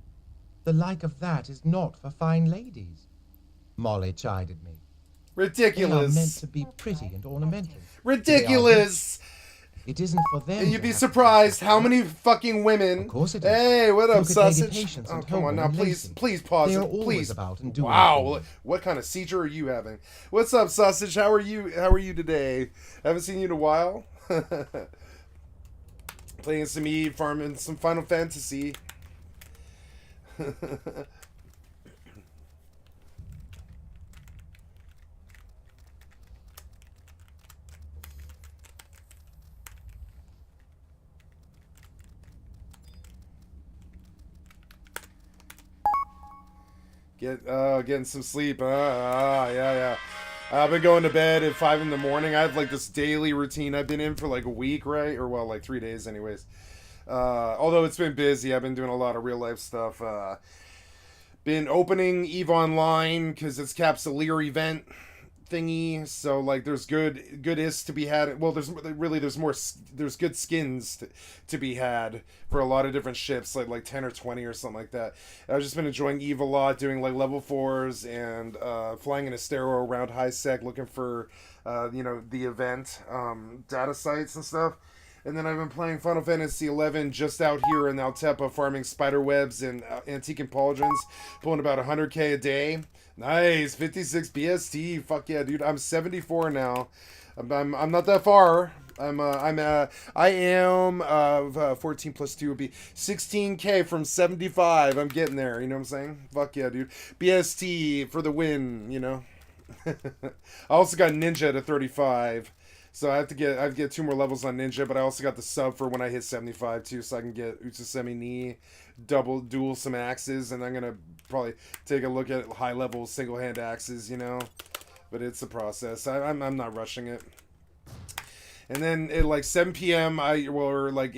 the like of that is not for fine ladies. Molly chided me. Ridiculous. They are meant to be pretty and ornamental. Ridiculous. It isn't for them. And you'd be surprised how many fucking women. Of course it is. Hey, what up, Look at Lady sausage? Patience Oh, and come on Hogan now, and please, Lacey. please pause They it, are always please. about and doing Wow, things. what kind of seizure are you having? What's up, sausage? How are you? How are you today? Haven't seen you in a while. Playing some EvE, farming some Final Fantasy. Getting some sleep. Yeah. I've been going to bed at 5 in the morning. I have like this daily routine I've been in for like a week, right? Or well, like 3 days anyways. Although it's been busy, I've been doing a lot of real life stuff. Been opening EVE Online because it's Cap's a Lear event thingy, so like there's good is to be had. Well, there's good skins to be had for a lot of different ships, like 10 or 20 or something like that. I've just been enjoying EVE a lot, doing like level 4s and flying in a Astero around high sec, looking for the event data sites and stuff. And then I've been playing Final Fantasy XI just out here in Altepa, farming spider webs and antique and pauldrons, pulling about 100k a day. Nice, 56 BST. Fuck yeah, dude. I'm 74 now. I'm not that far. I am 14 plus 2 would be 16k from 75. I'm getting there. You know what I'm saying? Fuck yeah, dude. BST for the win. You know. I also got Ninja to 35. So I have to get 2 more levels on Ninja, but I also got the sub for when I hit 75 too, so I can get Utsusemi Ni, dual some axes, and I'm gonna probably take a look at high level single hand axes, But it's a process. I'm not rushing it. And then at like 7 p.m. or like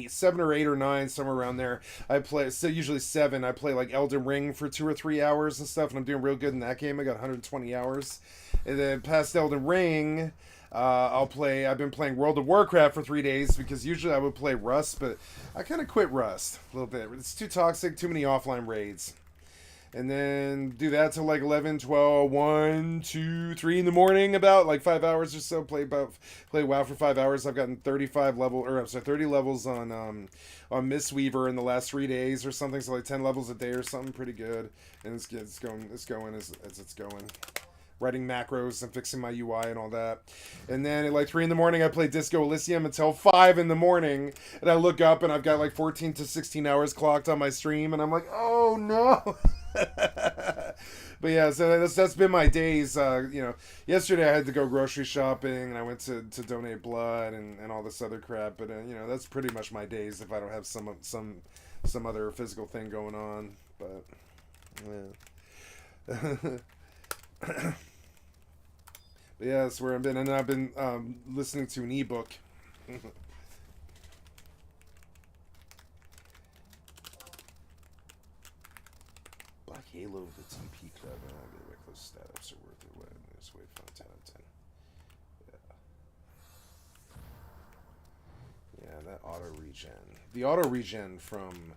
7 or 8 or 9, somewhere around there, I play. So usually 7. I play like Elden Ring for 2 or 3 hours and stuff, and I'm doing real good in that game. I got 120 hours, and then past Elden Ring. I've been playing World of Warcraft for 3 days because usually I would play Rust, but I kind of quit Rust a little bit. It's too toxic, too many offline raids. And then do that till like 11, 12, 1, 2, 3 in the morning, about like 5 hours or so. Play WoW for 5 hours. I've gotten 30 levels on Mistweaver in the last 3 days or something. So like 10 levels a day or something, pretty good. And it's going as it's going. Writing macros and fixing my UI and all that. And then at like 3 in the morning, I play Disco Elysium until 5 in the morning. And I look up and I've got like 14 to 16 hours clocked on my stream. And I'm like, oh no. But yeah, so that's been my days. Yesterday I had to go grocery shopping and I went to donate blood and all this other crap. But that's pretty much my days if I don't have some other physical thing going on. But yeah. But yeah, that's where I've been, and I've been listening to an ebook. Black Halo, the TP Club, and I get reckless status are worth it. It's way fun, 10 out of 10. Yeah, that auto regen. The auto regen from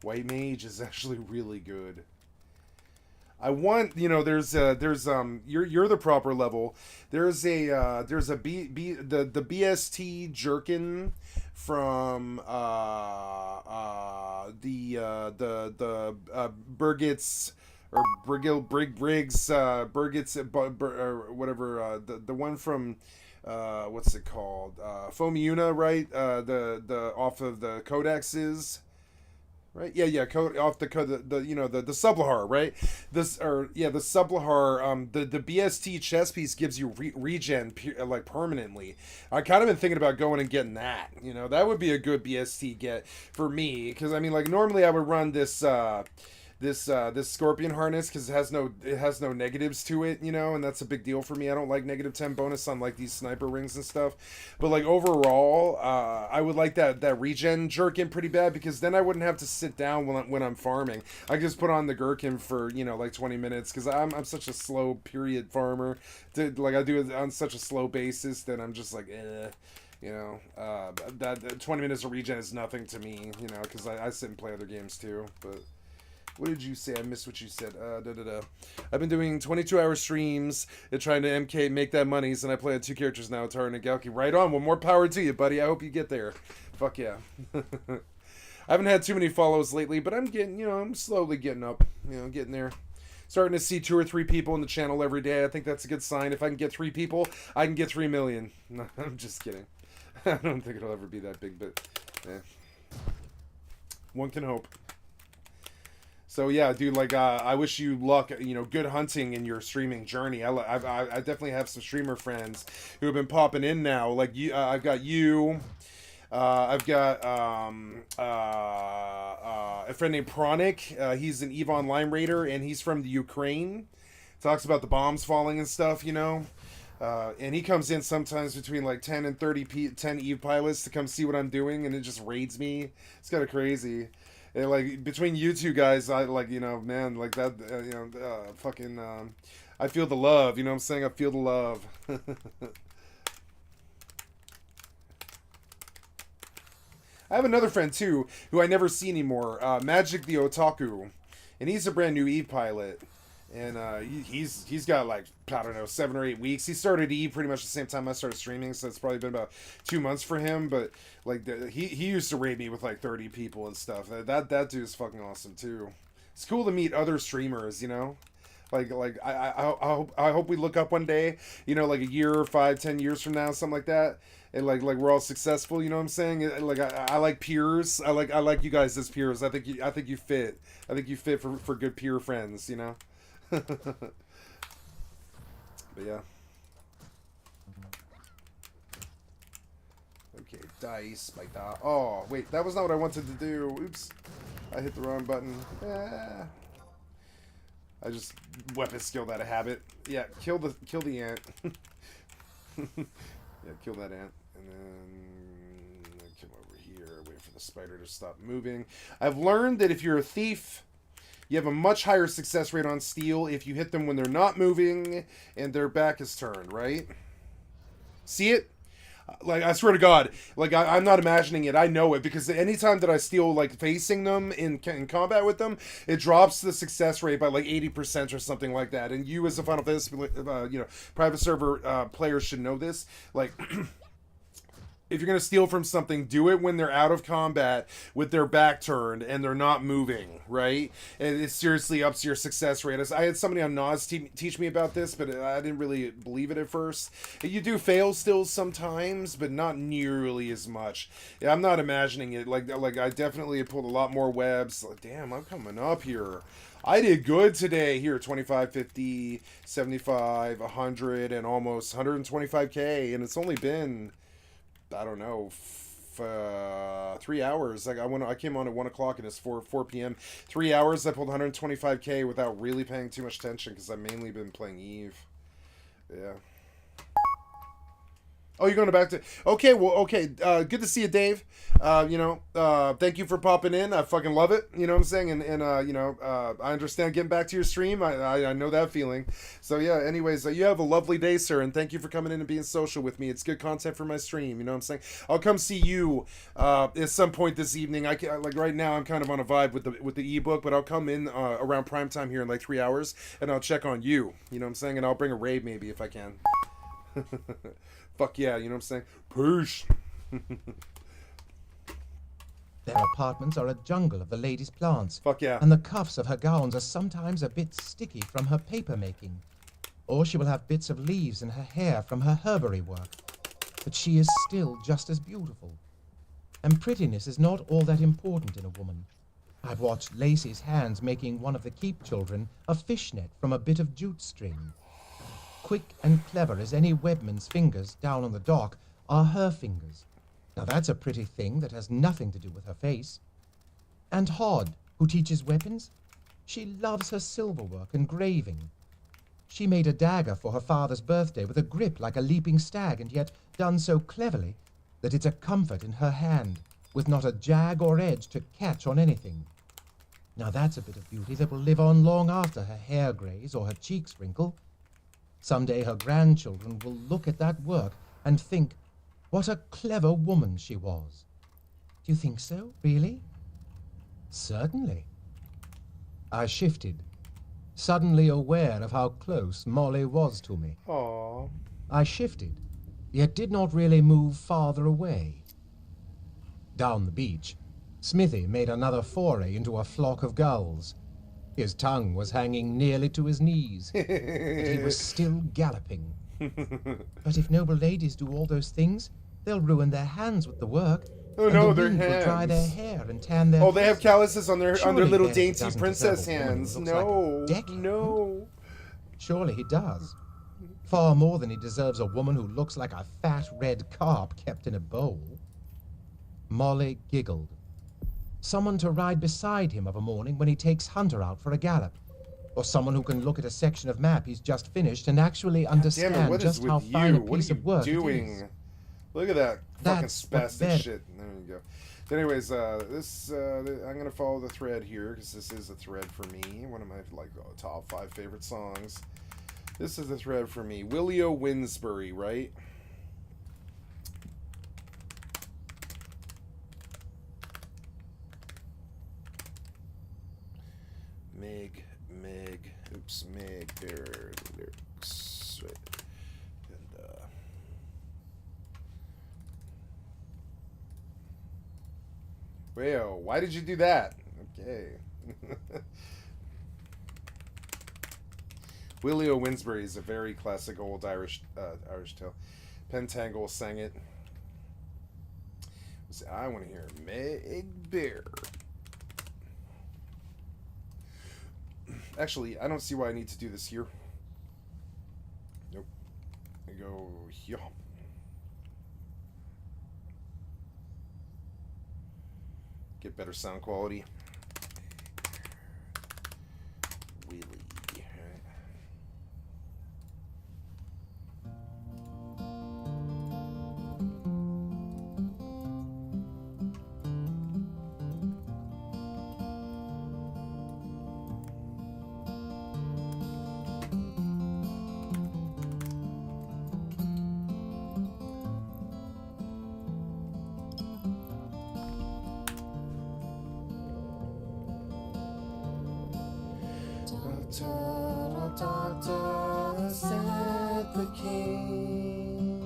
White Mage is actually really good. I want, you're the proper level. There's the BST Jerkin from Burgit's or Briggs Burgit's or whatever, the one from what's it called? Fomiuna, right? The off of the codexes. Right, yeah, off the the Sublahar, right? The Sublahar, the BST chess piece gives you regen like permanently. I kind of been thinking about going and getting that. You know, that would be a good BST get for me, because I mean, like normally I would run this this scorpion harness because it has no negatives to it, you know, and that's a big deal for me. I don't like -10 bonus on like these sniper rings and stuff, but like overall, I would like that regen jerkin pretty bad, because then I wouldn't have to sit down when I'm farming. I can just put on the gherkin for, you know, like 20 minutes, because I'm such a slow period farmer. Like I do it on such a slow basis that I'm just like, you know, that 20 minutes of regen is nothing to me, you know, because I sit and play other games too. But what did you say? I missed what you said. I've been doing 22-hour streams and trying to MK make that monies, and I play on 2 characters now, Taran and Galki. Right on. Well, more power to you, buddy. I hope you get there. Fuck yeah. I haven't had too many follows lately, but I'm getting, you know, I'm slowly getting up, you know, getting there. Starting to see 2 or 3 people in the channel every day. I think that's a good sign. If I can get 3 people, I can get 3 million. No, I'm just kidding. I don't think it'll ever be that big, but one can hope. So yeah, dude, like I wish you luck, you know, good hunting in your streaming journey. I definitely have some streamer friends who have been popping in now. Like you, I've got you. I've got a friend named Pronic. He's an EVE Online raider, and he's from the Ukraine. Talks about the bombs falling and stuff, you know. And he comes in sometimes between like 10 and 10 EVE pilots to come see what I'm doing, and it just raids me. It's kind of crazy. And like between you two guys, I like, you know, man, like that, you know, fucking, I feel the love. You know what I'm saying? I feel the love. I have another friend too, who I never see anymore, Magic the Otaku, and he's a brand new EVE pilot, and he's got like, I don't know, 7 or 8 weeks. He started EVE pretty much the same time I started streaming, so it's probably been about 2 months for him. But like he used to raid me with like 30 people and stuff. That dude's fucking awesome too. It's cool to meet other streamers, you know. Like I hope we look up one day, you know, like a year, 5, 10 years from now, something like that, and like we're all successful. You know what I'm saying? Like I like peers. I like you guys as peers. I think you fit. I think you fit for good peer friends. You know. But yeah. Okay, dice like that. Oh wait, that was not what I wanted to do. Oops, I hit the wrong button. I just weapon skilled out of habit. Yeah, kill the ant. Yeah, kill that ant, and then come over here. Wait for the spider to stop moving. I've learned that if you're a thief, you have a much higher success rate on steal if you hit them when they're not moving and their back is turned. Right? See it? Like, I swear to God, like, I'm not imagining it. I know it, because anytime that I steal, like, facing them in combat with them, it drops the success rate by, like, 80% or something like that. And you, as a Final Fantasy, you know, private server players should know this. Like, if you're going to steal from something, do it when they're out of combat with their back turned and they're not moving, right? And it seriously ups your success rate. I had somebody on Nas teach me about this, but I didn't really believe it at first. You do fail stills sometimes, but not nearly as much. Yeah, I'm not imagining it. Like I definitely pulled a lot more webs. Like, damn, I'm coming up here. I did good today. Here, 25, 50, 75, 100, and almost 125K. And it's only been, I don't know, 3 hours. Like I came on at 1 o'clock and it's 4 p.m. 3 hours. I pulled 125K without really paying too much attention, because I've mainly been playing EVE. Yeah. Oh, you're going back to... Okay, well, okay. Good to see you, Dave. You know, thank you for popping in. I fucking love it. You know what I'm saying? And you know, I understand getting back to your stream. I know that feeling. So, yeah, anyways, you have a lovely day, sir, and thank you for coming in and being social with me. It's good content for my stream. You know what I'm saying? I'll come see you at some point this evening. Like, right now, I'm kind of on a vibe with the ebook, but I'll come in around prime time here in like 3 hours, and I'll check on you. You know what I'm saying? And I'll bring a raid maybe if I can. Fuck yeah, you know what I'm saying? Peace. Their apartments are a jungle of the lady's plants. Fuck yeah. And the cuffs of her gowns are sometimes a bit sticky from her paper making. or she will have bits of leaves in her hair from her herbery work. But she is still just as beautiful. And prettiness is not all that important in a woman. I've watched Lacey's hands making one of the keep children a fishnet from a bit of jute string. Quick and clever as any webman's fingers down on the dock are her fingers. Now that's a pretty thing that has nothing to do with her face. And Hod, who teaches weapons, she loves her silverwork and graving. She made a dagger for her father's birthday with a grip like a leaping stag, and yet done so cleverly that it's a comfort in her hand, with not a jag or edge to catch on anything. Now that's a bit of beauty that will live on long after her hair grays or her cheeks wrinkle. Someday her grandchildren will look at that work and think, what a clever woman she was. Do you think so, really? Certainly. I shifted, suddenly aware of how close Molly was to me. Aww. I shifted, yet did not really move farther away. Down the beach, Smithy made another foray into a flock of gulls. His tongue was hanging nearly to his knees, but he was still galloping. But if noble ladies do all those things, they'll ruin their hands with the work. Oh and no, the their wind will dry their hands. hair and tan their Oh, they have faces. calluses on their Surely little then he dainty doesn't princess deserve a woman who hands. looks like a No, deckhand. no. Surely he does. Far more than he deserves a woman who looks like a fat red carp kept in a bowl. Molly giggled. Someone to ride beside him of a morning when he takes Hunter out for a gallop. Or someone who can look at a section of map he's just finished and actually Damn understand it, what is just with how fine you? a What piece are of you work it is. doing? Look at that fucking That's what spastic bed- shit. There you go. Anyways, I'm gonna follow the thread here because this is a thread for me. One of my top 5 favorite songs. This is the thread for me. Willio Winsbury, right? Meg, there, lyrics. Right. And, well, why did you do that? Okay. Willio Winsbury is a very classic old Irish tale. Pentangle sang it. I want to hear Meg Bear. Actually, I don't see why I need to do this here. Nope. I go here. Get better sound quality. Willie. Right. Doctor, said the king,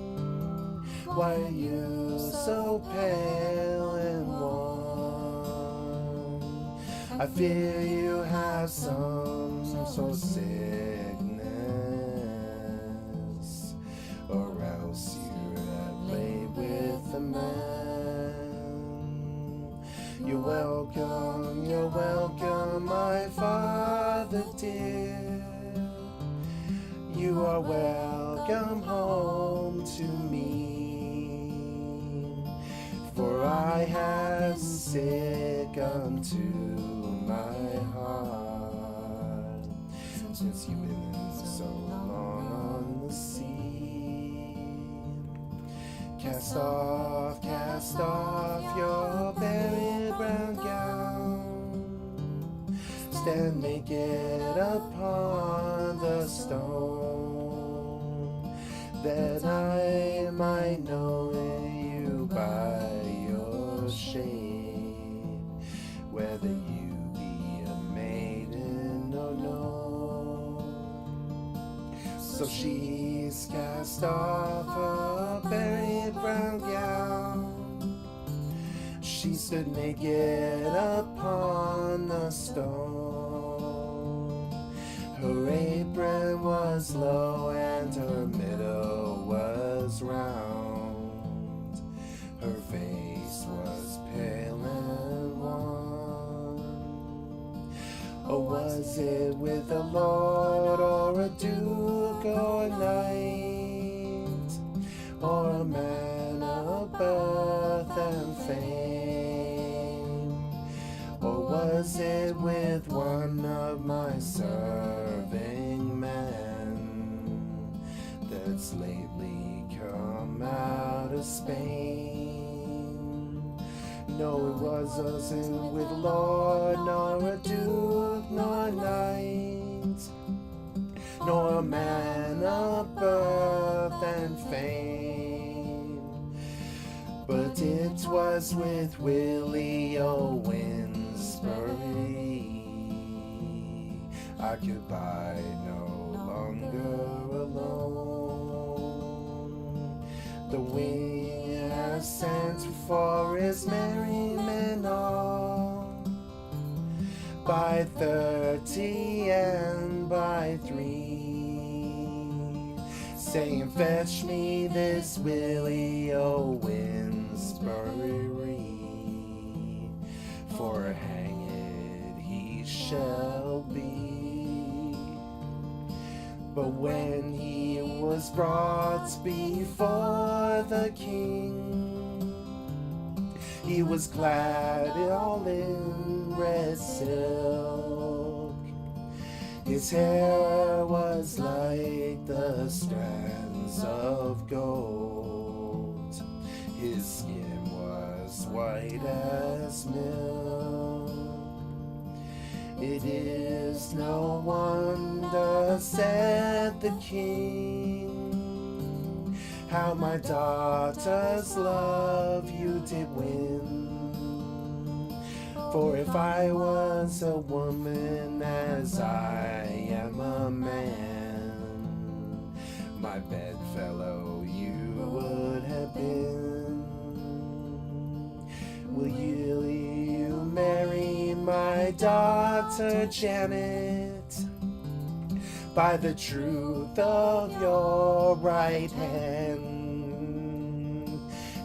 why are you so pale and wan? I fear you have some sort of sickness, or else you have laid with a man. You're welcome, my father dear. You are welcome home to me, for I have sick unto my heart, since you've been so long on the sea. Cast off your very brown gown, stand naked upon the stone, that I might know you by your shape, whether you be a maiden or no. So she's cast off her very brown gown, she stood naked upon the stone. Her apron was was low and her middle was round. Her face was pale and wan. Oh, was it with a lord or a duke or a knight, or a man of birth and fame? Or was it with one of my serving men that's lately come out of Spain? No, it wasn't with a lord, nor a duke, nor a knight, nor a man of birth and fame, but it was with Willie Owensbury. I could bide no longer alone. The wing has sent for his merry men all, by 30 and by 3, saying, fetch me this Willie Owensbury, for hanged he shall be. But when he was brought before the king, he was clad all in red silk. His hair was like the strands of gold. His skin was white as milk. It is no wonder, said the king, how my daughter's love you did win. For if I was a woman as I am a man, my bedfellow you would have been. Will you marry my daughter Janet, by the truth of your right hand?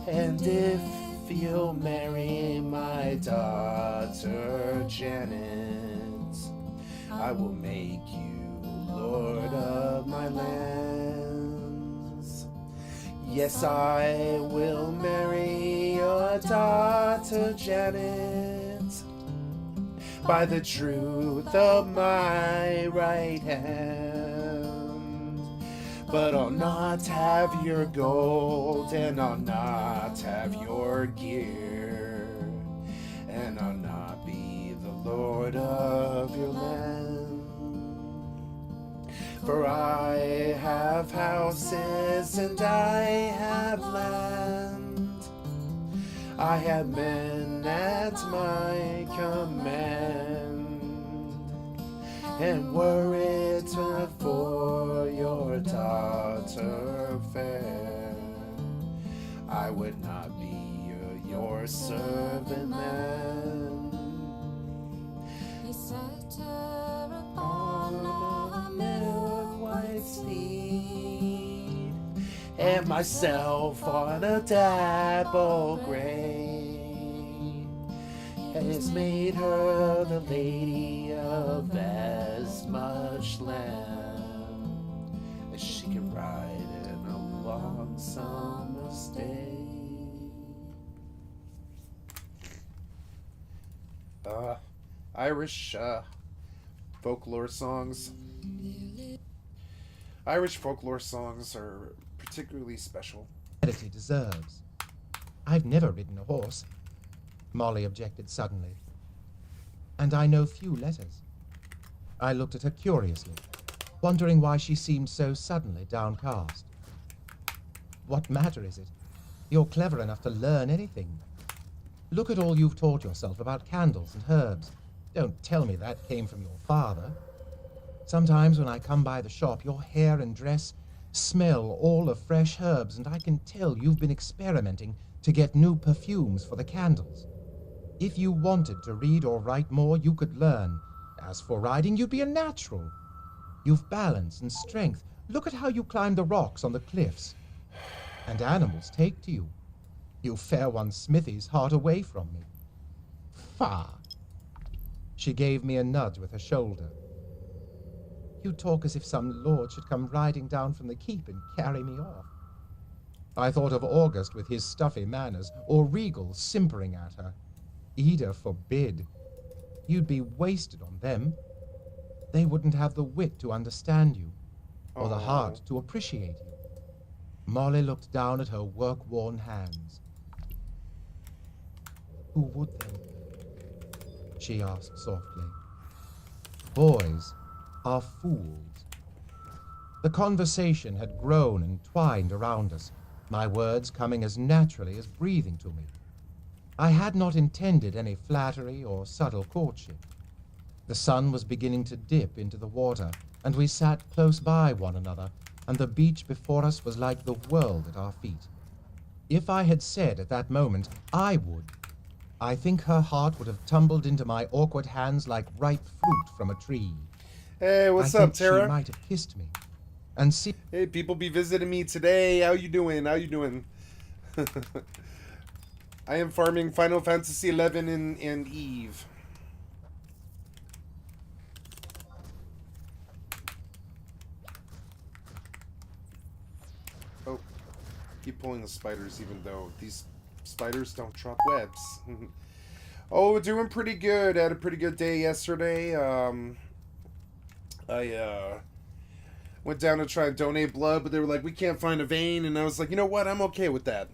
And if you'll marry my daughter Janet, I will make you lord of my lands. Yes, I will marry your daughter Janet, by the truth of my right hand. But I'll not have your gold, and I'll not have your gear, and I'll not be the lord of your land. For I have houses and I have land, I have men at my command, and were it for your daughter fair, I would not be your servant man. He set her upon a milk-white steed, and myself on a dapple gray, has made her the lady of as much land as she can ride in a long summer's day. Irish folklore songs. Irish folklore songs are particularly special. It deserves. I've never ridden a horse, Molly objected suddenly, and I know few letters. I looked at her curiously, wondering why she seemed so suddenly downcast. What matter is it? You're clever enough to learn anything. Look at all you've taught yourself about candles and herbs. Don't tell me that came from your father. Sometimes when I come by the shop, your hair and dress smell all of fresh herbs, and I can tell you've been experimenting to get new perfumes for the candles. If you wanted to read or write more, you could learn. As for riding, you'd be a natural. You've balance and strength. Look at how you climb the rocks on the cliffs. And animals take to you. You fair one Smithy's heart away from me. Far. She gave me a nudge with her shoulder. You talk as if some lord should come riding down from the keep and carry me off. I thought of August with his stuffy manners, or Regal simpering at her. Ida forbid. You'd be wasted on them. They wouldn't have the wit to understand you, or the heart to appreciate you. Molly looked down at her work-worn hands. Who would then? She asked softly. Boys are fools. The conversation had grown and twined around us, my words coming as naturally as breathing to me. I had not intended any flattery or subtle courtship. The sun was beginning to dip into the water, and we sat close by one another, and the beach before us was like the world at our feet. If I had said at that moment, I would, I think her heart would have tumbled into my awkward hands like ripe fruit from a tree. Hey, what's up, Tara? She might have kissed me, and see. Hey, people be visiting me today. How you doing? How you doing? I am farming Final Fantasy XI in EvE. Oh, keep pulling the spiders, even though these spiders don't drop webs. Oh, doing pretty good. I had a pretty good day yesterday. I went down to try and donate blood, but they were like, we can't find a vein, and I was like, you know what, I'm okay with that.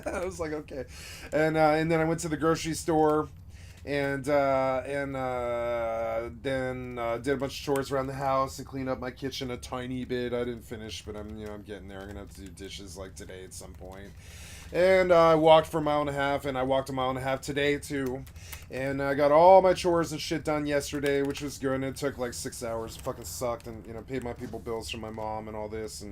I was like, okay. And then I went to the grocery store, and then did a bunch of chores around the house and cleaned up my kitchen a tiny bit. I didn't finish, but I'm getting there. I'm gonna have to do dishes like today at some point. And I walked for a mile and a half, and I walked a mile and a half today too. And I got all my chores and shit done yesterday, which was good. And it took like 6 hours. It fucking sucked. And paid my people bills from my mom and all this.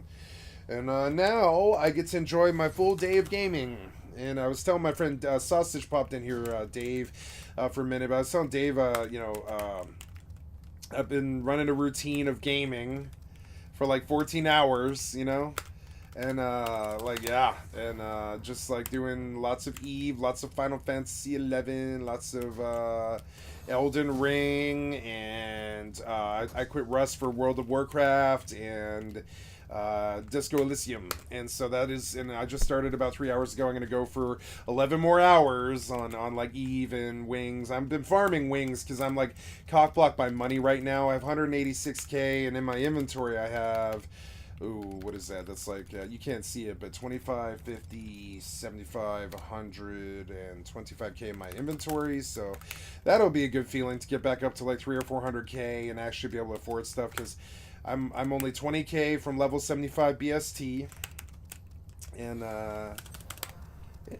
And now I get to enjoy my full day of gaming. And I was telling my friend Sausage popped in here, Dave, for a minute. But I was telling Dave, I've been running a routine of gaming for like 14 hours, And just like doing lots of EvE, lots of Final Fantasy XI, lots of Elden Ring, and I quit Rust for World of Warcraft and Disco Elysium. And so that is, and I just started about 3 hours ago. I'm gonna go for 11 more hours on like EvE and Wings. I've been farming Wings because I'm like cock-blocked by money right now. I have 186k, and in my inventory I have, ooh, what is that? That's like, you can't see it, but 25, 50, 75, 100, and 25k in my inventory. So that'll be a good feeling to get back up to like 300 or 400k and actually be able to afford stuff, because I'm only 20k from level 75 BST. And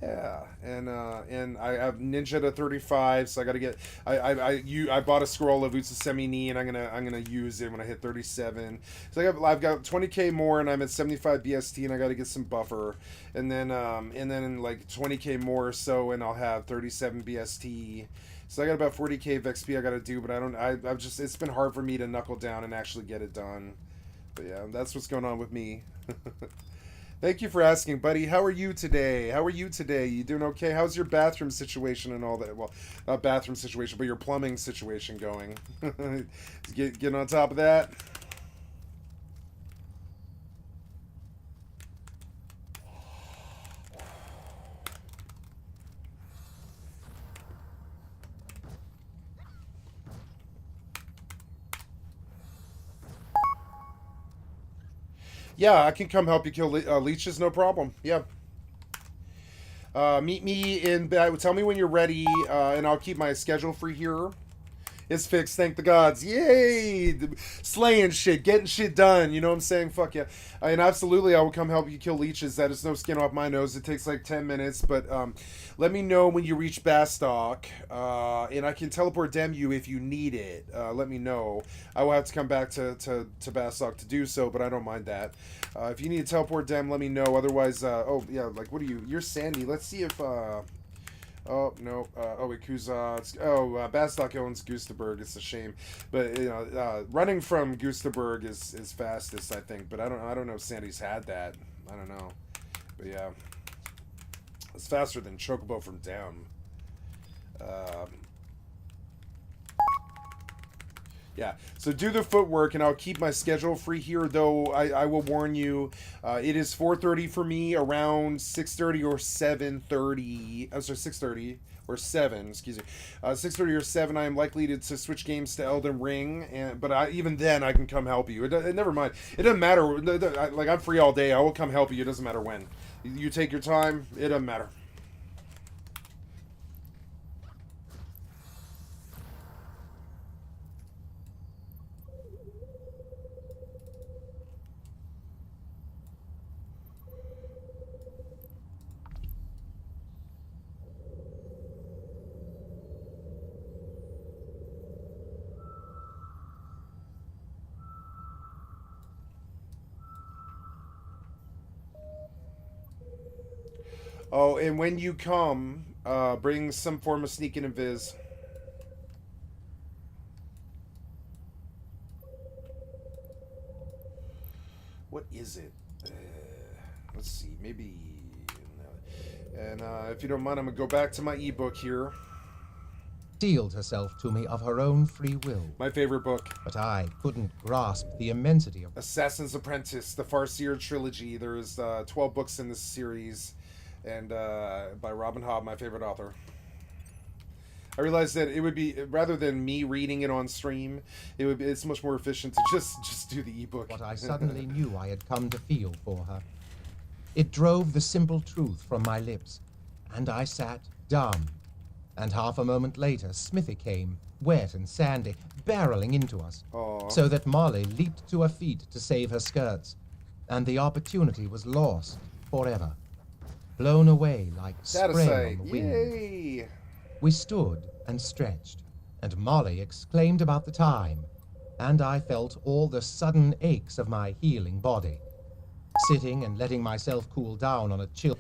yeah, and I have Ninja to 35, so I gotta get. I bought a scroll of Utsusemi Ni, and I'm gonna use it when I hit 37. So I've got 20k more, and I'm at 75 BST, and I gotta get some buffer, and then like 20k more or so, and I'll have 37 BST. So I got about 40k of XP I gotta do, but I've just, it's been hard for me to knuckle down and actually get it done. But yeah, that's what's going on with me. Thank you for asking, buddy. How are you today? You doing okay? How's your bathroom situation and all that? Well, not bathroom situation, but your plumbing situation going? Getting on top of that? Yeah, I can come help you kill leeches, no problem. Yeah. Meet me in. Tell me when you're ready, and I'll keep my schedule free here. It's fixed, thank the gods. Yay! Slaying shit, getting shit done. You know what I'm saying? Fuck yeah. And absolutely, I will come help you kill leeches. That is no skin off my nose. It takes like 10 minutes, but let me know when you reach Bastock, and I can teleport dem you if you need it. Let me know. I will have to come back to Bastock to do so, but I don't mind that. If you need a teleport dem, let me know. Otherwise, oh yeah, like what are you? You're Sandy. Let's see if Oh no! Oh wait, Kuzat. Bastock owns Gustaberg. It's a shame, but you know, running from Gustaberg is fastest, I think. But I don't know if Sandy's had that. I don't know, but yeah, it's faster than Chocobo from down. Um, Yeah, so do the footwork, and I'll keep my schedule free here. Though I will warn you, it is 4:30 for me. Around 6:30 or 7:30. I'm sorry, 6:30 or 7. Excuse me, 6:30 or 7. I am likely to switch games to Elden Ring, but even then I can come help you. Never mind. It doesn't matter. Like I'm free all day. I will come help you. It doesn't matter when. You take your time. It doesn't matter. Oh, and when you come, bring some form of sneak and invis. What is it? Let's see, maybe. And if you don't mind, I'm gonna go back to my ebook here. Sealed herself to me of her own free will. My favorite book, But I couldn't grasp the immensity of Assassin's Apprentice, the Farseer trilogy. There's 12 books in this series, and by Robin Hobb, my favorite author. I realized that it would be, rather than me reading it on stream, it's much more efficient to just do the ebook. what I suddenly knew I had come to feel for her. It drove the simple truth from my lips, and I sat dumb. And half a moment later, Smithy came, wet and sandy, barreling into us, Aw. so that Molly leaped to her feet to save her skirts, and the opportunity was lost forever, blown away like spray on the wind. Yay! We stood and stretched, and Molly exclaimed about the time, and I felt all the sudden aches of my healing body, sitting and letting myself cool down on a chill.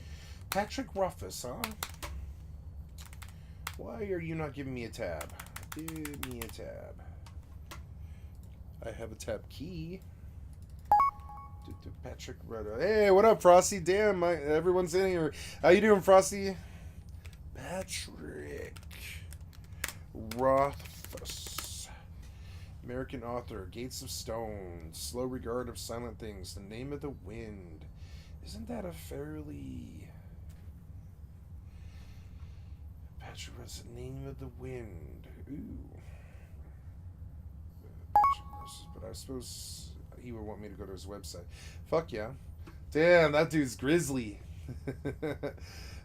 Patrick Ruffus, huh? Why are you not giving me a tab? Give me a tab. I have a tab key. Patrick Ruffus. Hey, what up, Frosty? Damn, everyone's in here. How you doing, Frosty? Patrick Rothfuss, American author, Gates of Stone, Slow Regard of Silent Things, The Name of the Wind. Isn't that a fairly... Patrick Rothfuss, The Name of the Wind. Ooh. But I suppose he would want me to go to his website. Fuck yeah. Damn, that dude's grisly.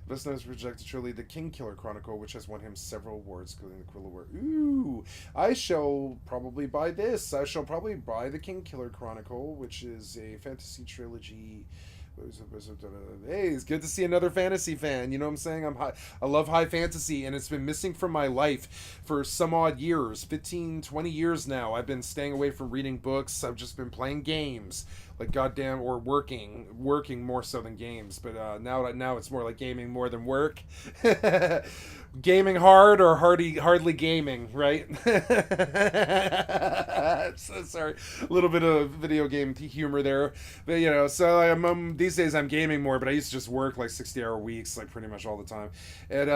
Best known as Projected Trilogy, The King Killer Chronicle, which has won him several awards, including the Quill Award. Ooh, I shall probably buy this. I shall probably buy The King Killer Chronicle, which is a fantasy trilogy. Hey, it's good to see another fantasy fan. You know what I'm saying? I love high fantasy, and it's been missing from my life for some odd years. 15, 20 years now. I've been staying away from reading books. I've just been playing games. Like goddamn, or working more so than games. But now it's more like gaming more than work. Gaming hard or hardly gaming, right? So sorry, a little bit of video game humor there, but you know. So I'm these days I'm gaming more, but I used to just work like 60-hour weeks, like pretty much all the time, and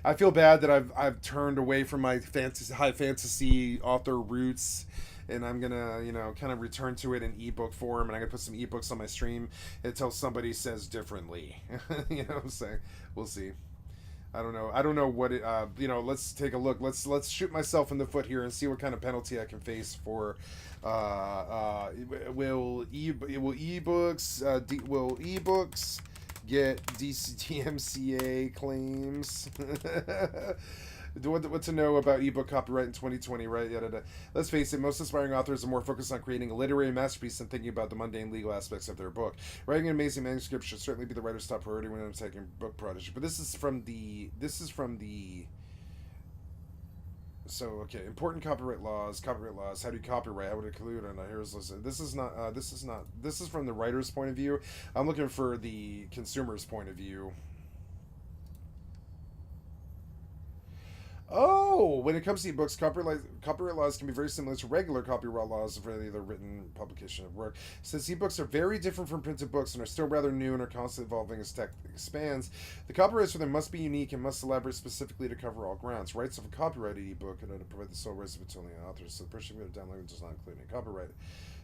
I feel bad that I've turned away from my high fantasy author roots, and I'm gonna kind of return to it in ebook form, and I'm gonna put some ebooks on my stream until somebody says differently. You know what I'm saying? We'll see. I don't know what it. Let's take a look. Let's shoot myself in the foot here and see what kind of penalty I can face for. Will ebooks get DMCA claims? What to know about ebook copyright in 2020, right? Let's face it, most aspiring authors are more focused on creating a literary masterpiece than thinking about the mundane legal aspects of their book. Writing an amazing manuscript should certainly be the writer's top priority when undertaking book prodigy. But this is from the. So okay, important copyright laws. How do you copyright? I would include on here's listen. This is from the writer's point of view. I'm looking for the consumer's point of view. Oh, when it comes to ebooks, copyright laws can be very similar to regular copyright laws for any other written publication of work. Since ebooks are very different from printed books and are still rather new and are constantly evolving as tech expands, the copyrights for them must be unique and must elaborate specifically to cover all grounds. Rights of a copyrighted ebook are to provide the sole rights of its only authors, so the person who downloading does not include any copyright.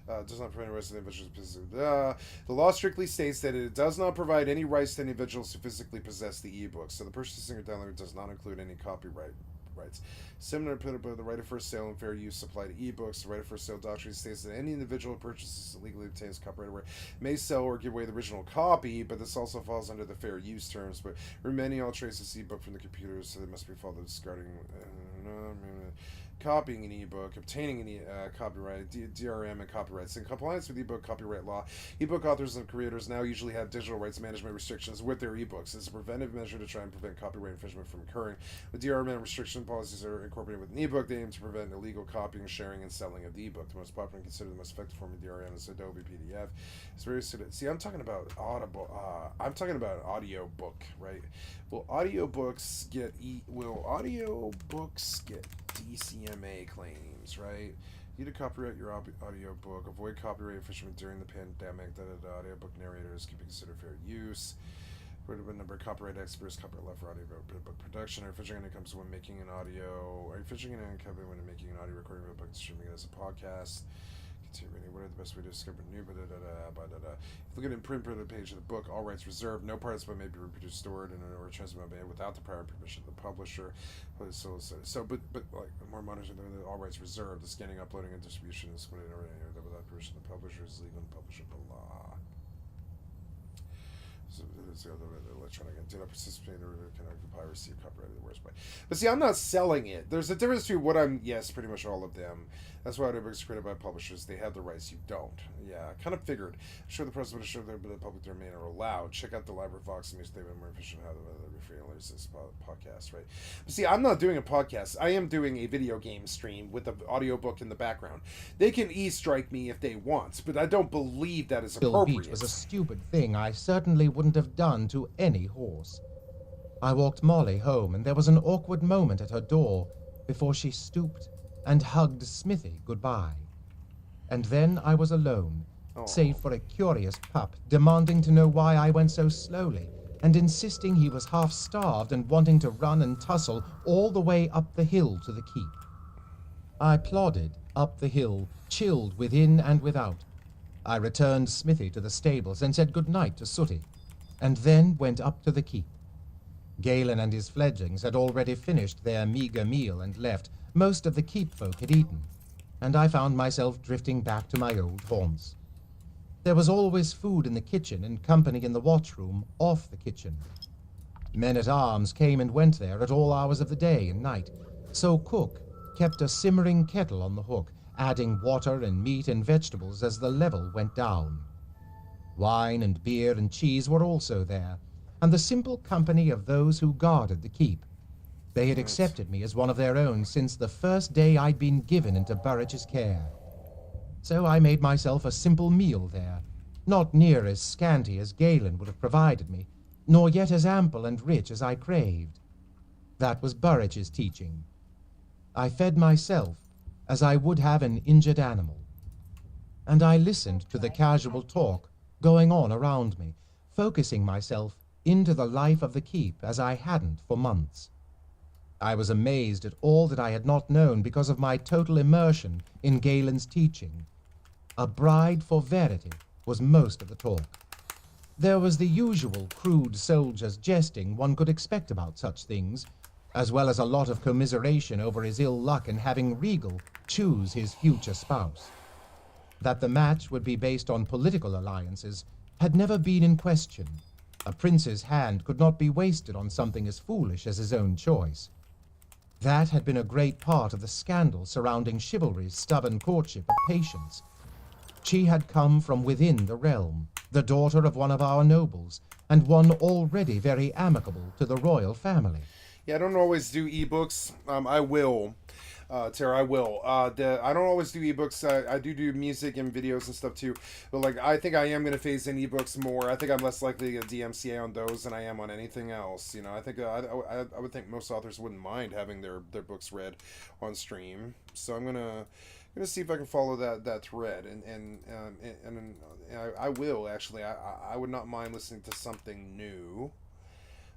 Does not provide any rights to the individuals. The law strictly states that it does not provide any rights to individuals who physically possess the ebook, so the purchasing or downloading does not include any copyright rights. Similar to the right of first sale and fair use apply to ebooks. The right of first sale doctrine states that any individual who purchases legally obtains copyright work may sell or give away the original copy, but this also falls under the fair use terms. But remaining all traces ebook from the computers, so they must be followed discarding. Copying an ebook, obtaining any copyright, DRM, and copyrights. In compliance with ebook copyright law, ebook authors and creators now usually have digital rights management restrictions with their ebooks. It's a preventive measure to try and prevent copyright infringement from occurring. With DRM restriction policies are incorporated with an ebook, they aim to prevent illegal copying, sharing, and selling of the ebook. The most popular and considered the most effective form of DRM is Adobe PDF. It's very suited. See, I'm talking about Audible. I'm talking about audio book, right? Will audiobooks get DCMA claims, right? You need to copyright your audiobook, avoid copyright infringement during the pandemic, audiobook narrators can be considered fair use. A number of copyright experts, copyright law for audiobook production. Are you fishing when it comes to when making an audio? Are you fishing in a company when making an audio recording of a book and streaming it as a podcast? What are the best way to discover new? If you look at an imprint printed page of the book, all rights reserved. No parts but may be reproduced, stored, or transmitted without the prior permission of the publisher. But like more monitoring than all rights reserved. The scanning, uploading, and distribution is without permission of the publisher is legal and published by law. So the electronic and do not participate or can occupy or receive copyrighted works by. But see, I'm not selling it. There's a difference between what I'm. Yes, pretty much all of them. That's why audiobooks are created by publishers. They have the rights. You don't. Yeah, I kind of figured. Sure, the press would assure that the public domain are allowed. Check out the Library of Vox and Music Statement more efficient how the free and this podcast, right? But see, I'm not doing a podcast. I am doing a video game stream with the audiobook in the background. They can e-strike me if they want, but I don't believe that is appropriate. Beach was a stupid thing I certainly wouldn't have done to any horse. I walked Molly home, and there was an awkward moment at her door before she stooped and hugged Smithy goodbye. And then I was alone, save for a curious pup demanding to know why I went so slowly and insisting he was half-starved and wanting to run and tussle all the way up the hill to the keep. I plodded up the hill, chilled within and without. I returned Smithy to the stables and said good-night to Sooty, and then went up to the keep. Galen and his fledglings had already finished their meager meal and left. Most of the keep folk had eaten, and I found myself drifting back to my old haunts. There was always food in the kitchen and company in the watchroom off the kitchen. Men-at-arms came and went there at all hours of the day and night, so Cook kept a simmering kettle on the hook, adding water and meat and vegetables as the level went down. Wine and beer and cheese were also there, and the simple company of those who guarded the keep. They had accepted me as one of their own since the first day I'd been given into Burridge's care. So I made myself a simple meal there, not near as scanty as Galen would have provided me, nor yet as ample and rich as I craved. That was Burridge's teaching. I fed myself as I would have an injured animal. And I listened to the casual talk going on around me, focusing myself into the life of the keep as I hadn't for months. I was amazed at all that I had not known because of my total immersion in Galen's teaching. A bride for verity was most of the talk. There was the usual crude soldier's jesting one could expect about such things, as well as a lot of commiseration over his ill luck in having Regal choose his future spouse. That the match would be based on political alliances had never been in question. A prince's hand could not be wasted on something as foolish as his own choice. That had been a great part of the scandal surrounding Chivalry's stubborn courtship of Patience. She had come from within the realm, the daughter of one of our nobles, and one already very amicable to the royal family. Yeah, I don't always do ebooks. I will. Tara, I will. I don't always do ebooks. I do music and videos and stuff too. But like, I think I am going to phase in ebooks more. I think I'm less likely to get DMCA on those than I am on anything else. You know, I think I would think most authors wouldn't mind having their books read on stream. So I'm gonna see if I can follow that thread and I will actually. I would not mind listening to something new.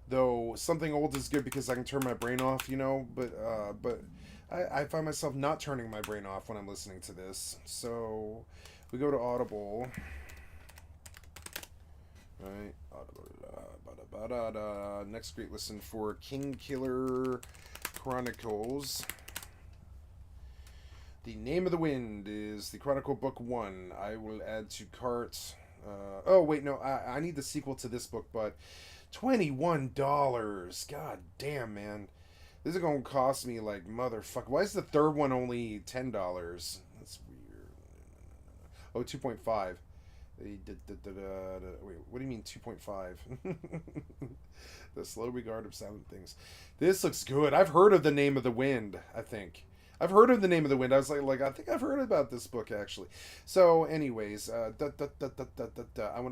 Though something old is good because I can turn my brain off, you know. But I find myself not turning my brain off when I'm listening to this. So we go to Audible, right? Audible. Next great listen for King Killer Chronicles. The Name of the Wind is the Chronicle Book 1. I will add to cart. Oh wait, no, I need the sequel to this book, but $21. God damn, man. This is gonna cost me like motherfucker. Why is the third one only $10? That's weird. Oh, 2.5. Wait, what do you mean 2.5? The slow regard of silent things. This looks good. I've heard of The Name of the Wind, I think. I've heard of The Name of the Wind. I was like I think I've heard about this book actually. So, anyways, I want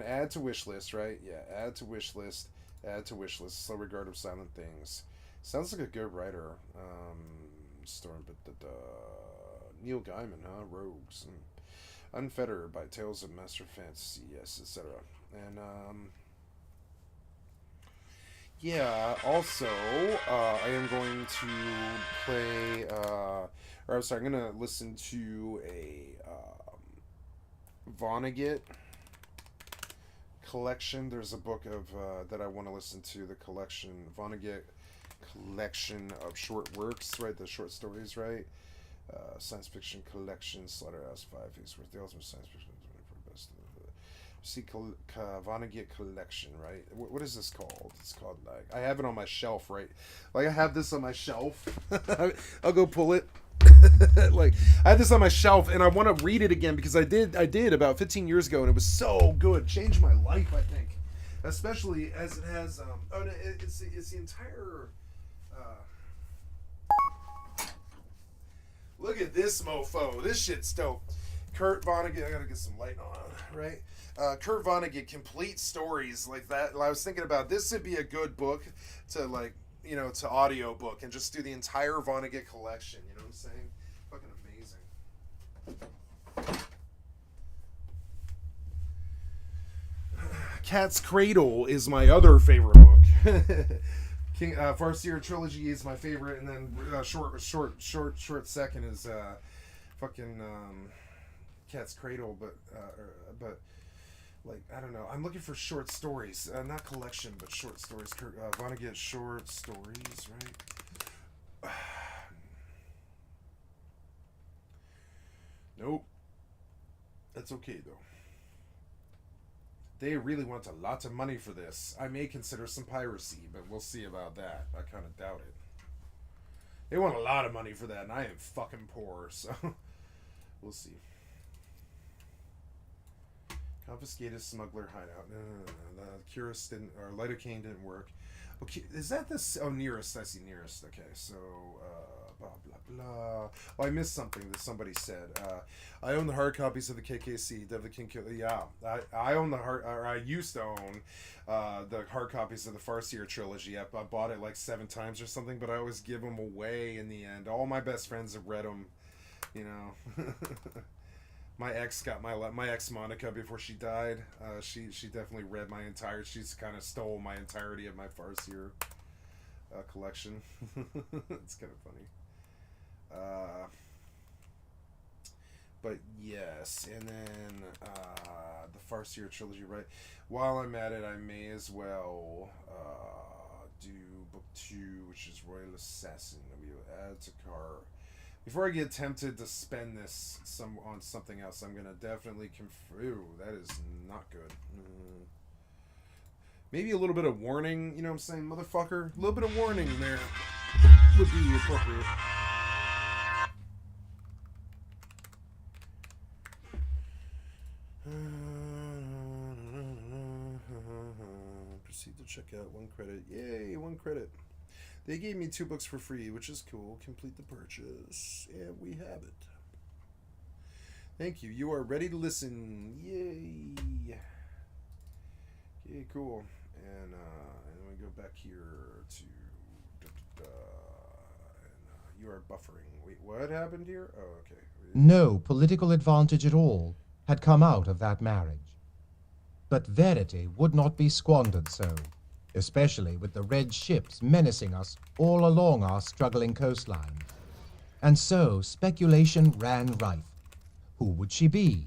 to add to wish list, right? Yeah, add to wish list. Add to wish list. Slow regard of silent things. Sounds like a good writer. Neil Gaiman, huh? Rogues. Unfettered by Tales of Master Fantasy, yes, etc. And yeah. Also, I am going to play. Or I'm sorry, I'm gonna listen to a Vonnegut collection. There's a book of that I want to listen to. The collection Vonnegut collection of short works, right? The short stories, right? Science fiction collection, Slaughterhouse 5 Face Worth, the ultimate science fiction for best. See, Vonnegut collection, right? What is this called? It's called like I have it on my shelf, right? Like I have this on my shelf. I'll go pull it. Like I have this on my shelf, and I want to read it again because I did about 15 years ago, and it was so good. Changed my life, I think, especially as it has. It's the entire. Look at this mofo. This shit's dope. Kurt Vonnegut. I gotta get some light on, right? Kurt Vonnegut, complete stories like that. I was thinking about this would be a good book to like, you know, to audio book and just do the entire Vonnegut collection. You know what I'm saying? Fucking amazing. Cat's Cradle is my other favorite book. Farseer Trilogy is my favorite, and then short second is fucking Cat's Cradle, but like I don't know. I'm looking for short stories, not collection, but short stories. Vonnegut short stories, right? Nope. That's okay though. They really want a lot of money for this. I may consider some piracy, but we'll see about that. I kind of doubt it. They want a lot of money for that, and I am fucking poor, so we'll see. Confiscated smuggler hideout. No. The Curus didn't, or lidocaine didn't work. Okay, is that this? Oh, nearest. I see nearest. Okay, so blah blah blah. Oh, I missed something that somebody said. I own the hard copies of the KKC, Dev the King Killer. Yeah, I own the hard, or I used to own the hard copies of the Farseer trilogy. I bought it like 7 times or something, but I always give them away in the end. All my best friends have read them, you know. My ex got my ex Monica before she died. She definitely read my entire. She's kind of stole my entirety of my Farseer collection. It's kind of funny. But yes, and then the Farseer trilogy. Right. While I'm at it, I may as well do book 2, which is Royal Assassin. We will add to cart. Before I get tempted to spend this on something else, I'm going to definitely confirm. That is not good. Maybe a little bit of warning, you know what I'm saying, motherfucker? A little bit of warning there would be appropriate. Proceed to check out 1 credit. Yay, 1 credit. They gave me 2 books for free, which is cool. Complete the purchase. And we have it. Thank you. You are ready to listen. Yay. Okay, cool. And then we go back here to... you are buffering. Wait, what happened here? Oh, okay. No political advantage at all had come out of that marriage. But Verity would not be squandered so, especially with the red ships menacing us all along our struggling coastline. And so speculation ran rife. Who would she be?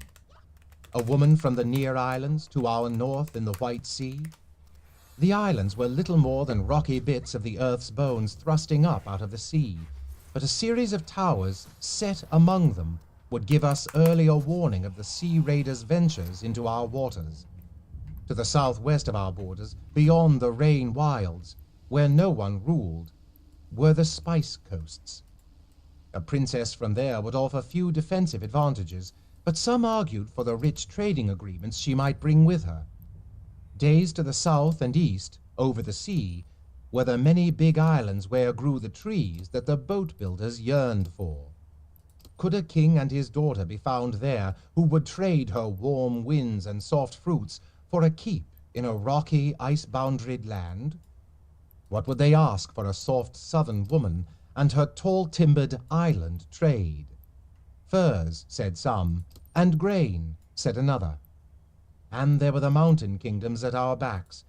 A woman from the near islands to our north in the White Sea? The islands were little more than rocky bits of the earth's bones thrusting up out of the sea, but a series of towers set among them would give us earlier warning of the Sea Raiders' ventures into our waters. To the southwest of our borders, beyond the Rain Wilds, where no one ruled, were the Spice Coasts. A princess from there would offer few defensive advantages, but some argued for the rich trading agreements she might bring with her. Days to the south and east, over the sea, were the many big islands where grew the trees that the boat builders yearned for. Could a king and his daughter be found there who would trade her warm winds and soft fruits for a keep in a rocky, ice-boundaried land? What would they ask for a soft southern woman and her tall-timbered island trade? Furs, said some, and grain, said another. And there were the mountain kingdoms at our backs,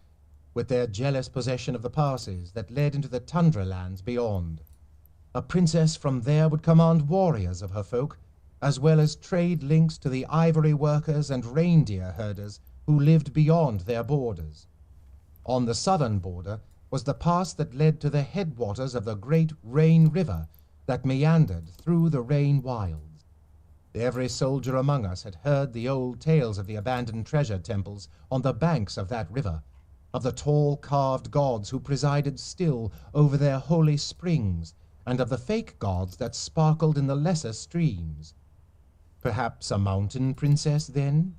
with their jealous possession of the passes that led into the tundra lands beyond. A princess from there would command warriors of her folk, as well as trade links to the ivory workers and reindeer herders who lived beyond their borders. On the southern border was the pass that led to the headwaters of the great Rain River that meandered through the Rain Wilds. Every soldier among us had heard the old tales of the abandoned treasure temples on the banks of that river, of the tall carved gods who presided still over their holy springs, and of the fake gods that sparkled in the lesser streams. Perhaps a mountain princess, then?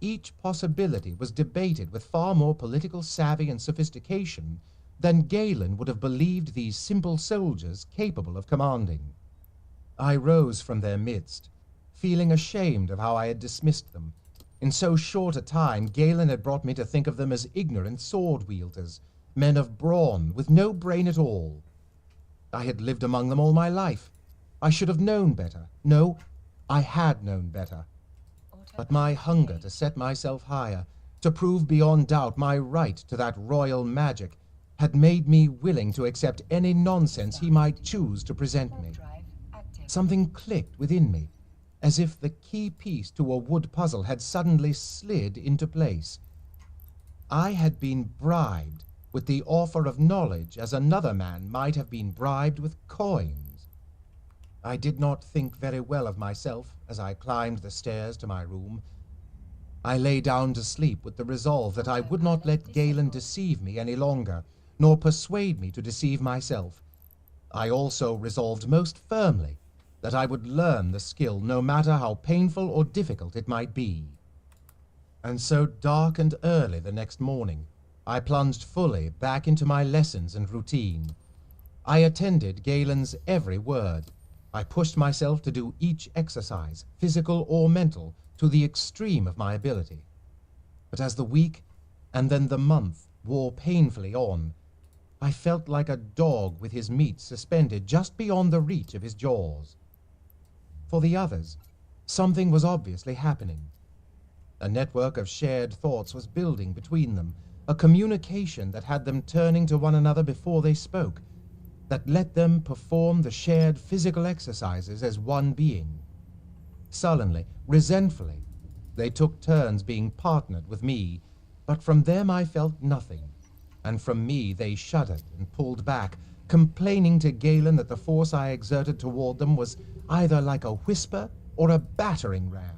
Each possibility was debated with far more political savvy and sophistication than Galen would have believed these simple soldiers capable of commanding. I rose from their midst, feeling ashamed of how I had dismissed them. In so short a time, Galen had brought me to think of them as ignorant sword-wielders, men of brawn with no brain at all. I had lived among them all my life. I should have known better. No, I had known better. But my hunger to set myself higher, to prove beyond doubt my right to that royal magic, had made me willing to accept any nonsense he might choose to present me. Something clicked within me, as if the key piece to a wood puzzle had suddenly slid into place. I had been bribed with the offer of knowledge as another man might have been bribed with coins. I did not think very well of myself as I climbed the stairs to my room. I lay down to sleep with the resolve that I would not let Galen deceive me any longer, nor persuade me to deceive myself. I also resolved most firmly that I would learn the skill no matter how painful or difficult it might be. And so dark and early the next morning, I plunged fully back into my lessons and routine. I attended Galen's every word. I pushed myself to do each exercise, physical or mental, to the extreme of my ability. But as the week, and then the month, wore painfully on, I felt like a dog with his meat suspended just beyond the reach of his jaws. For the others, something was obviously happening. A network of shared thoughts was building between them, a communication that had them turning to one another before they spoke, that let them perform the shared physical exercises as one being. Sullenly, resentfully, they took turns being partnered with me, but from them I felt nothing, and from me they shuddered and pulled back, complaining to Galen that the force I exerted toward them was either like a whisper or a battering ram.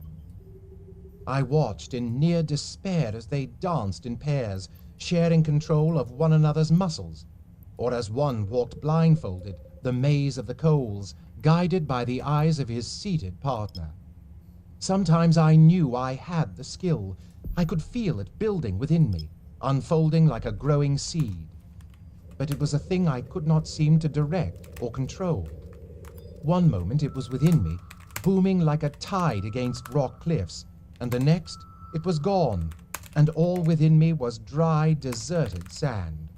I watched in near despair as they danced in pairs, sharing control of one another's muscles, or as one walked blindfolded the maze of the coals, guided by the eyes of his seated partner. Sometimes I knew I had the skill. I could feel it building within me, unfolding like a growing seed. but it was a thing I could not seem to direct or control. One moment it was within me, booming like a tide against rock cliffs, and the next it was gone, and all within me was dry, deserted sand.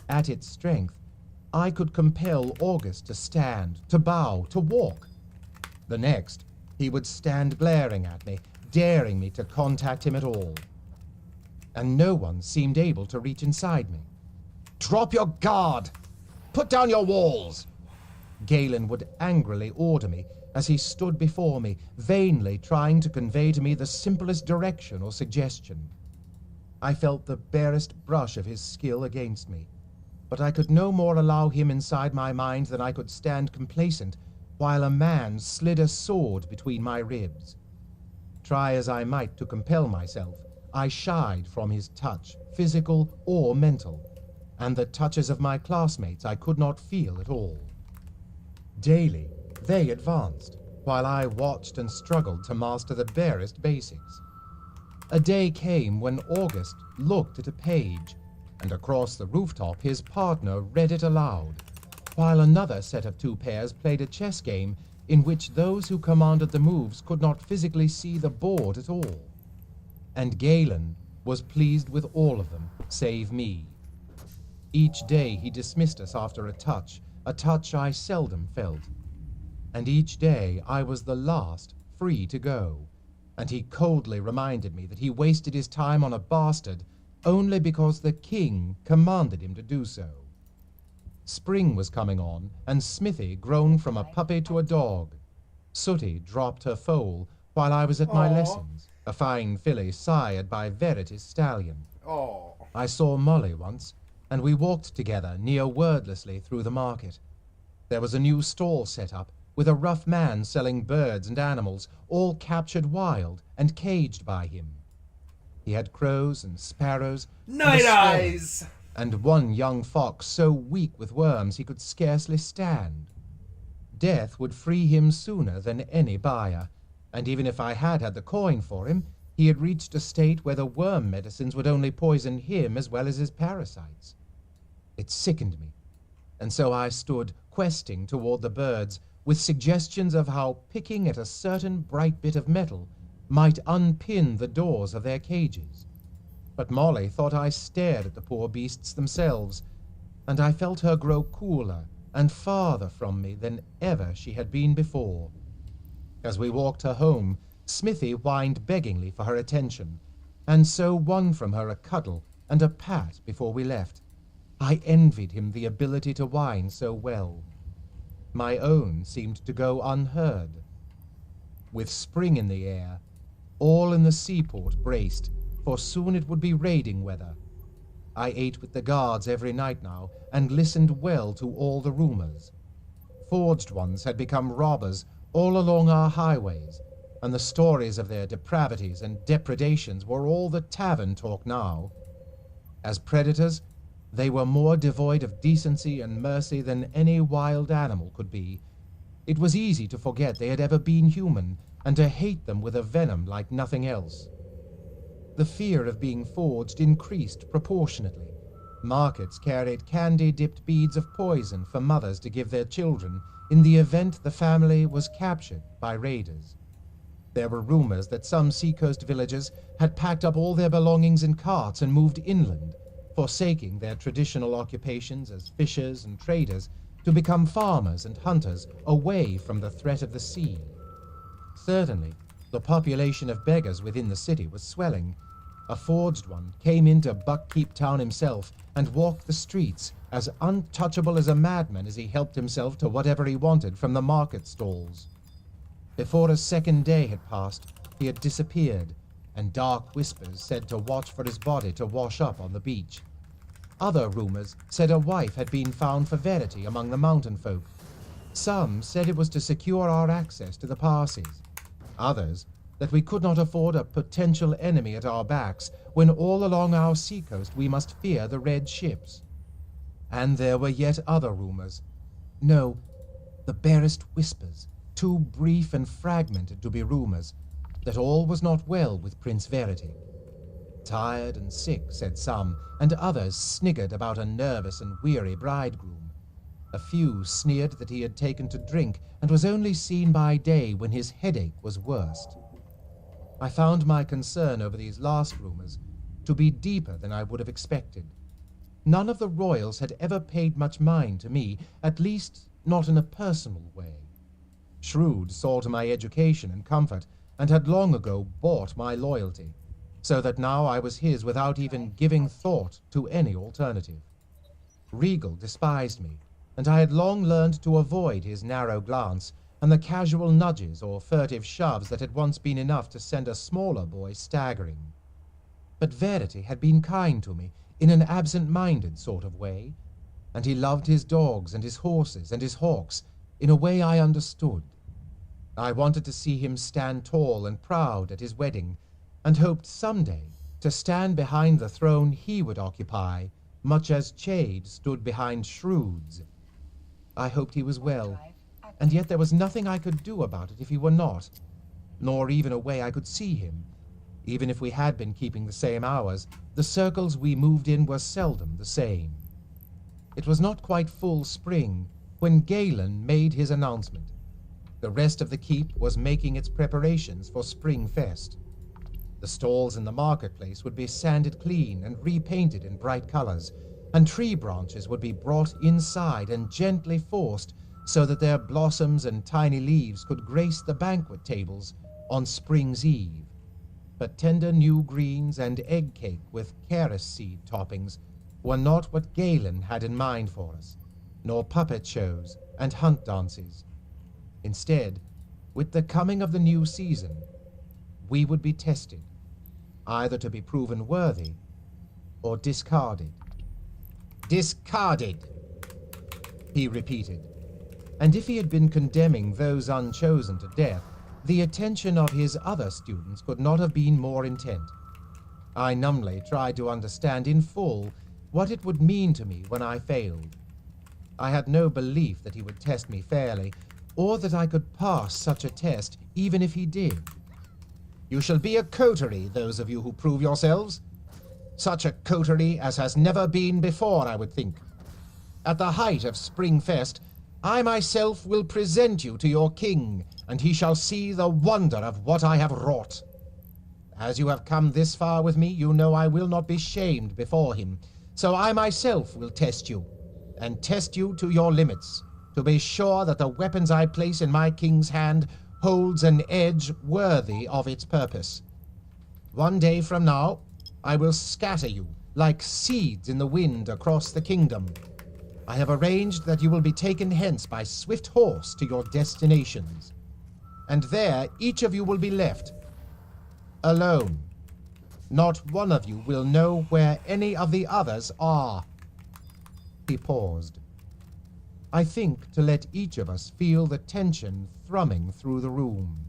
At its strength, I could compel August to stand, to bow, to walk. The next, he would stand glaring at me, daring me to contact him at all. And no one seemed able to reach inside me. "Drop your guard! Put down your walls!" Galen would angrily order me as he stood before me, vainly trying to convey to me the simplest direction or suggestion. I felt the barest brush of his skill against me, but I could no more allow him inside my mind than I could stand complacent while a man slid a sword between my ribs. Try as I might to compel myself, I shied from his touch, physical or mental, and the touches of my classmates I could not feel at all. Daily, they advanced, while I watched and struggled to master the barest basics. A day came when August looked at a page, and across the rooftop his partner read it aloud, while another set of two pairs played a chess game in which those who commanded the moves could not physically see the board at all. And Galen was pleased with all of them, save me. Each day he dismissed us after a touch I seldom felt. And each day I was the last free to go, and he coldly reminded me that he wasted his time on a bastard only because the king commanded him to do so. Spring was coming on, and Smithy grown from a puppy to a dog. Sooty dropped her foal while I was at my lessons, a fine filly sired by Verity's stallion. I saw Molly once, and we walked together near wordlessly through the market. There was a new stall set up, with a rough man selling birds and animals, all captured wild and caged by him. He had crows and sparrows, Night Eyes! And one young fox so weak with worms he could scarcely stand. Death would free him sooner than any buyer, and even if I had had the coin for him, he had reached a state where the worm medicines would only poison him as well as his parasites. It sickened me, and so I stood questing toward the birds with suggestions of how picking at a certain bright bit of metal might unpin the doors of their cages. But Molly thought I stared at the poor beasts themselves, and I felt her grow cooler and farther from me than ever she had been before. As we walked her home, Smithy whined beggingly for her attention, and so won from her a cuddle and a pat before we left. I envied him the ability to whine so well. My own seemed to go unheard. With spring in the air, all in the seaport braced, for soon it would be raiding weather. I ate with the guards every night now, and listened well to all the rumors. Forged ones had become robbers all along our highways, and the stories of their depravities and depredations were all the tavern talk now. As predators, they were more devoid of decency and mercy than any wild animal could be. It was easy to forget they had ever been human, and to hate them with a venom like nothing else. The fear of being forged increased proportionately. Markets carried candy-dipped beads of poison for mothers to give their children in the event the family was captured by raiders. There were rumors that some seacoast villagers had packed up all their belongings in carts and moved inland, forsaking their traditional occupations as fishers and traders to become farmers and hunters away from the threat of the sea. Certainly, the population of beggars within the city was swelling. A forged one came into Buckkeep Town himself and walked the streets as untouchable as a madman as he helped himself to whatever he wanted from the market stalls. Before a second day had passed, he had disappeared, and dark whispers said to watch for his body to wash up on the beach. Other rumors said a wife had been found for Verity among the mountain folk. Some said it was to secure our access to the passes. Others, that we could not afford a potential enemy at our backs when all along our seacoast we must fear the red ships. And there were yet other rumors. No, the barest whispers, too brief and fragmented to be rumors, that all was not well with Prince Verity. Tired and sick, said some, and others sniggered about a nervous and weary bridegroom. A few sneered that he had taken to drink and was only seen by day when his headache was worst. I found my concern over these last rumors to be deeper than I would have expected. None of the royals had ever paid much mind to me, at least not in a personal way. Shrewd saw to my education and comfort, and had long ago bought my loyalty, so that now I was his without even giving thought to any alternative. Regal despised me, and I had long learned to avoid his narrow glance and the casual nudges or furtive shoves that had once been enough to send a smaller boy staggering. But Verity had been kind to me in an absent-minded sort of way, and he loved his dogs and his horses and his hawks in a way I understood. I wanted to see him stand tall and proud at his wedding, and hoped someday to stand behind the throne he would occupy, much as Chade stood behind Shrewd's. I hoped he was well, and yet there was nothing I could do about it if he were not, nor even a way I could see him. Even if we had been keeping the same hours, the circles we moved in were seldom the same. It was not quite full spring when Galen made his announcement. The rest of the keep was making its preparations for Spring Fest. The stalls in the marketplace would be sanded clean and repainted in bright colors, and tree branches would be brought inside and gently forced so that their blossoms and tiny leaves could grace the banquet tables on Spring's Eve. But tender new greens and egg cake with caress seed toppings were not what Galen had in mind for us, nor puppet shows and hunt dances. Instead, with the coming of the new season, we would be tested, either to be proven worthy or discarded. Discarded, he repeated. And if he had been condemning those unchosen to death, the attention of his other students could not have been more intent. I numbly tried to understand in full what it would mean to me when I failed. I had no belief that he would test me fairly, or that I could pass such a test even if he did. You shall be a coterie, those of you who prove yourselves. Such a coterie as has never been before, I would think. At the height of Spring Fest, I myself will present you to your king, and he shall see the wonder of what I have wrought. As you have come this far with me, you know I will not be shamed before him, so I myself will test you, and test you to your limits, to be sure that the weapons I place in my king's hand holds an edge worthy of its purpose. One day from now, I will scatter you like seeds in the wind across the kingdom. I have arranged that you will be taken hence by swift horse to your destinations, and there each of you will be left alone. Not one of you will know where any of the others are. He paused. I think to let each of us feel the tension thrumming through the room.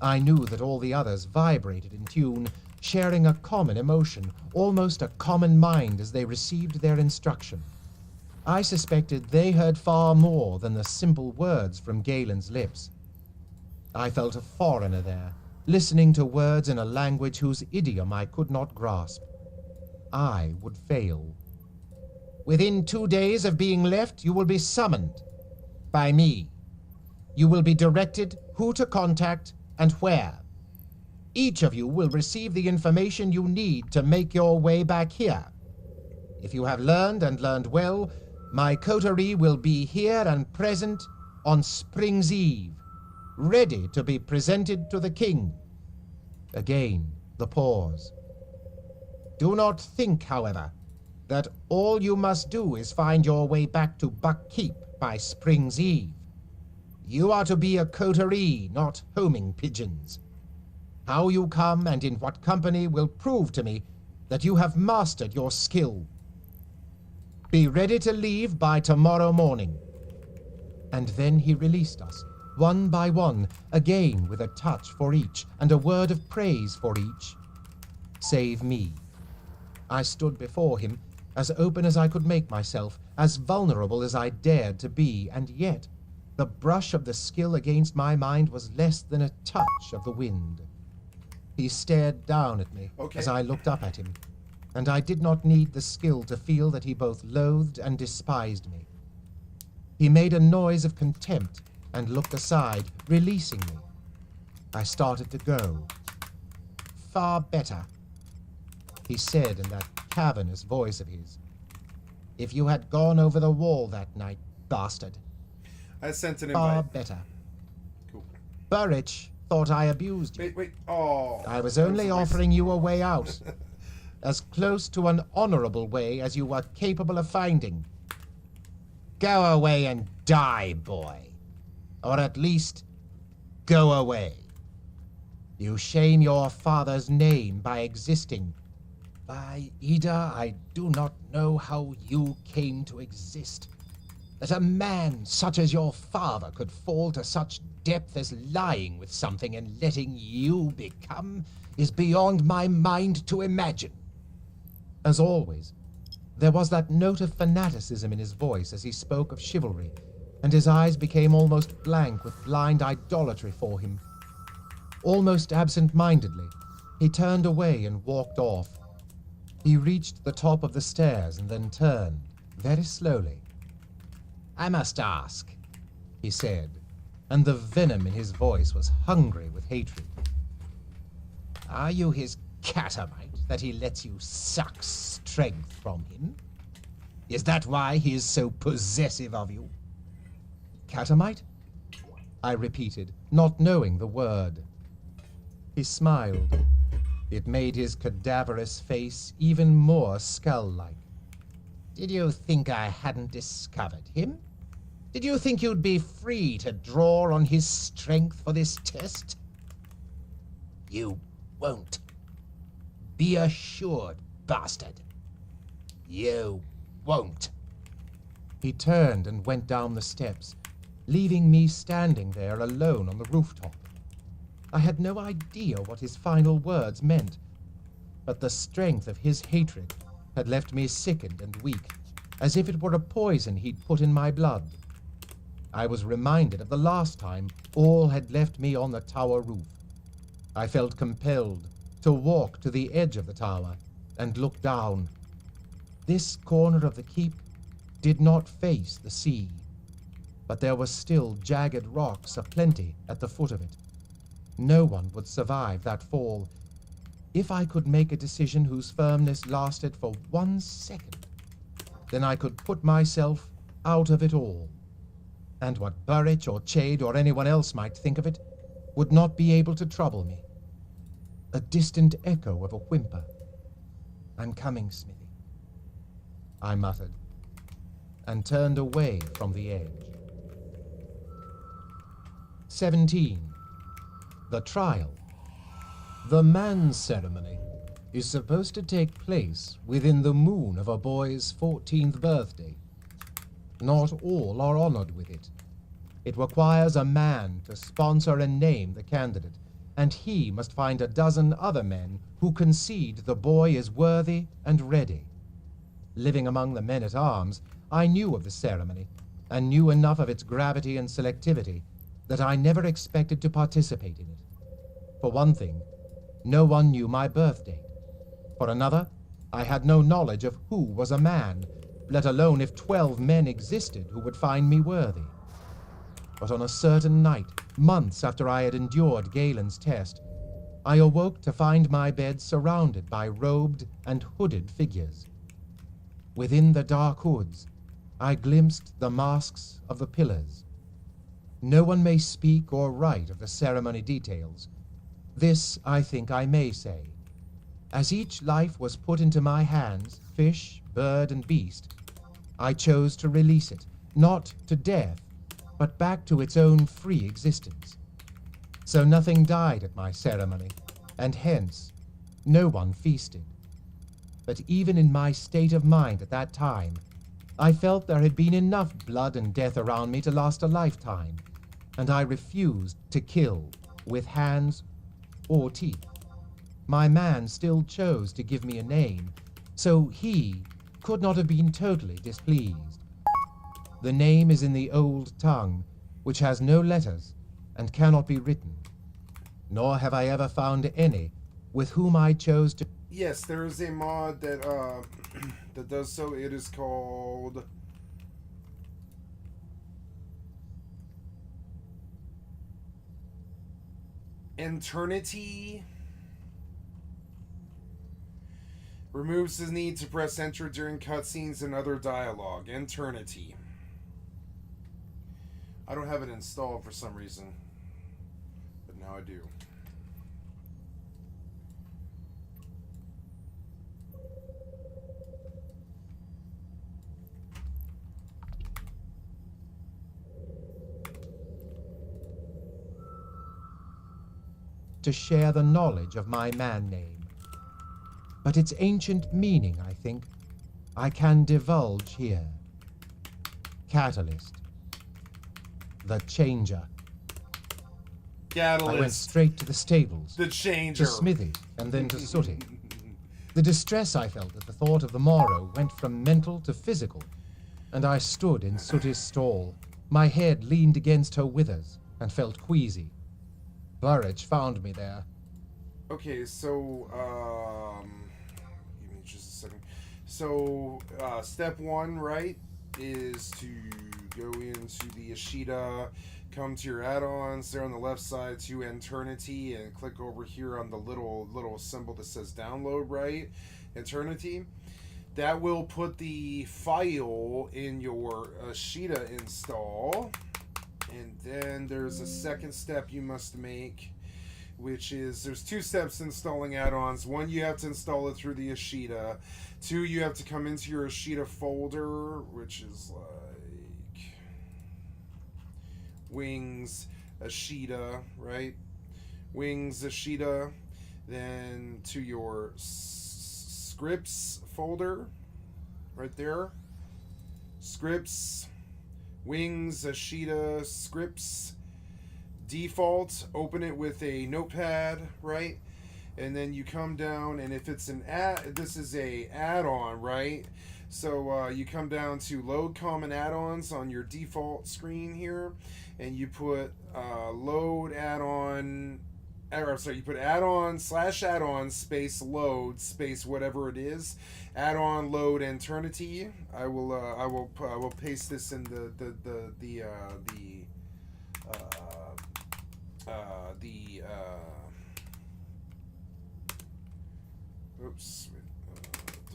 I knew that all the others vibrated in tune, sharing a common emotion, almost a common mind as they received their instruction. I suspected they heard far more than the simple words from Galen's lips. I felt a foreigner there, listening to words in a language whose idiom I could not grasp. I would fail. Within 2 days of being left, you will be summoned by me. You will be directed who to contact and where. Each of you will receive the information you need to make your way back here. If you have learned and learned well, my coterie will be here and present on Spring's Eve, ready to be presented to the king. Again, the pause. Do not think, however, that all you must do is find your way back to Buck Keep by Spring's Eve. You are to be a coterie, not homing pigeons. How you come and in what company will prove to me that you have mastered your skill. Be ready to leave by tomorrow morning. And then he released us, one by one, again with a touch for each and a word of praise for each, save me. I stood before him, as open as I could make myself, as vulnerable as I dared to be, and yet the brush of the skill against my mind was less than a touch of the wind. He stared down at me Okay. as I looked up at him, and I did not need the skill to feel that he both loathed and despised me. He made a noise of contempt and looked aside, releasing me. I started to go. "Far better," he said in that cavernous voice of his. "If you had gone over the wall that night, bastard. I sent an Far invite. better. Cool. Burrich thought I abused you. Wait. Oh. I was only offering you a way out. As close to an honorable way as you were capable of finding. Go away and die, boy. Or at least, go away. You shame your father's name by existing. By Ida, I do not know how you came to exist. That a man such as your father could fall to such depth as lying with something and letting you become is beyond my mind to imagine." As always, there was that note of fanaticism in his voice as he spoke of chivalry, and his eyes became almost blank with blind idolatry for him. Almost absent-mindedly, he turned away and walked off. He reached the top of the stairs and then turned, very slowly. "I must ask," he said, and the venom in his voice was hungry with hatred. "Are you his catamite that he lets you suck strength from him? Is that why he is so possessive of you?" "Catamite?" I repeated, not knowing the word. He smiled. It made his cadaverous face even more skull-like. "Did you think I hadn't discovered him? Did you think you'd be free to draw on his strength for this test? You won't. Be assured, bastard. You won't." He turned and went down the steps, leaving me standing there alone on the rooftop. I had no idea what his final words meant, but the strength of his hatred had left me sickened and weak, as if it were a poison he'd put in my blood. I was reminded of the last time all had left me on the tower roof. I felt compelled to walk to the edge of the tower and look down. This corner of the keep did not face the sea, but there were still jagged rocks aplenty at the foot of it. No one would survive that fall. If I could make a decision whose firmness lasted for 1 second, then I could put myself out of it all. And what Burrich or Chade or anyone else might think of it would not be able to trouble me. A distant echo of a whimper. "I'm coming, Smithy," I muttered, and turned away from the edge. 17. The Trial. The man's ceremony is supposed to take place within the moon of a boy's 14th birthday. Not all are honored with it. It requires a man to sponsor and name the candidate, and he must find a dozen other men who concede the boy is worthy and ready. Living among the men-at-arms, I knew of the ceremony, and knew enough of its gravity and selectivity that I never expected to participate in it. For one thing, no one knew my birth date. For another, I had no knowledge of who was a man, let alone if 12 men existed who would find me worthy. But on a certain night, months after I had endured Galen's test, I awoke to find my bed surrounded by robed and hooded figures. Within the dark hoods, I glimpsed the masks of the pillars. No one may speak or write of the ceremony details. This, I think I may say. As each life was put into my hands, fish, bird, and beast, I chose to release it, not to death, but back to its own free existence. So nothing died at my ceremony, and hence no one feasted. But even in my state of mind at that time, I felt there had been enough blood and death around me to last a lifetime, and I refused to kill with hands or teeth. My man still chose to give me a name, so he could not have been totally displeased. The name is in the old tongue, which has no letters and cannot be written, nor have I ever found any with whom I chose to... Yes, there is a mod that that does so. It is called Eternity. Removes the need to press enter during cutscenes and other dialogue. Eternity. I don't have it installed for some reason, but now I do. to share the knowledge of my man name. But its ancient meaning, I think, I can divulge here. Catalyst. The Changer. Catalyst. I went straight to the stables. The Changer. To Smithy, and then to Sooty. The distress I felt at the thought of the morrow went from mental to physical, and I stood in Sooty's stall. My head leaned against her withers, and felt queasy. Burridge found me there. Okay, so, give me just a second. So, step one, right, is to go into the Ashita, come to your add-ons there on the left side to Eternity, and click over here on the little symbol that says download, right? Eternity. That will put the file in your Ashita install. And then there's a second step you must make, which is, there's two steps installing add-ons. One, you have to install it through the Ashita. Two, you have to come into your Ashita folder, which is like Wings Ashita, right? Wings Ashita. Then to your scripts folder, right there. Scripts. Wings, Ashita, scripts, default, open it with a notepad, right? And then you come down, and if it's this is a add-on, right? So you come down to load common add-ons on your default screen here, and you put load add-on, you put add-on /add-on space load space whatever it is, add-on load Eternity. I will paste this in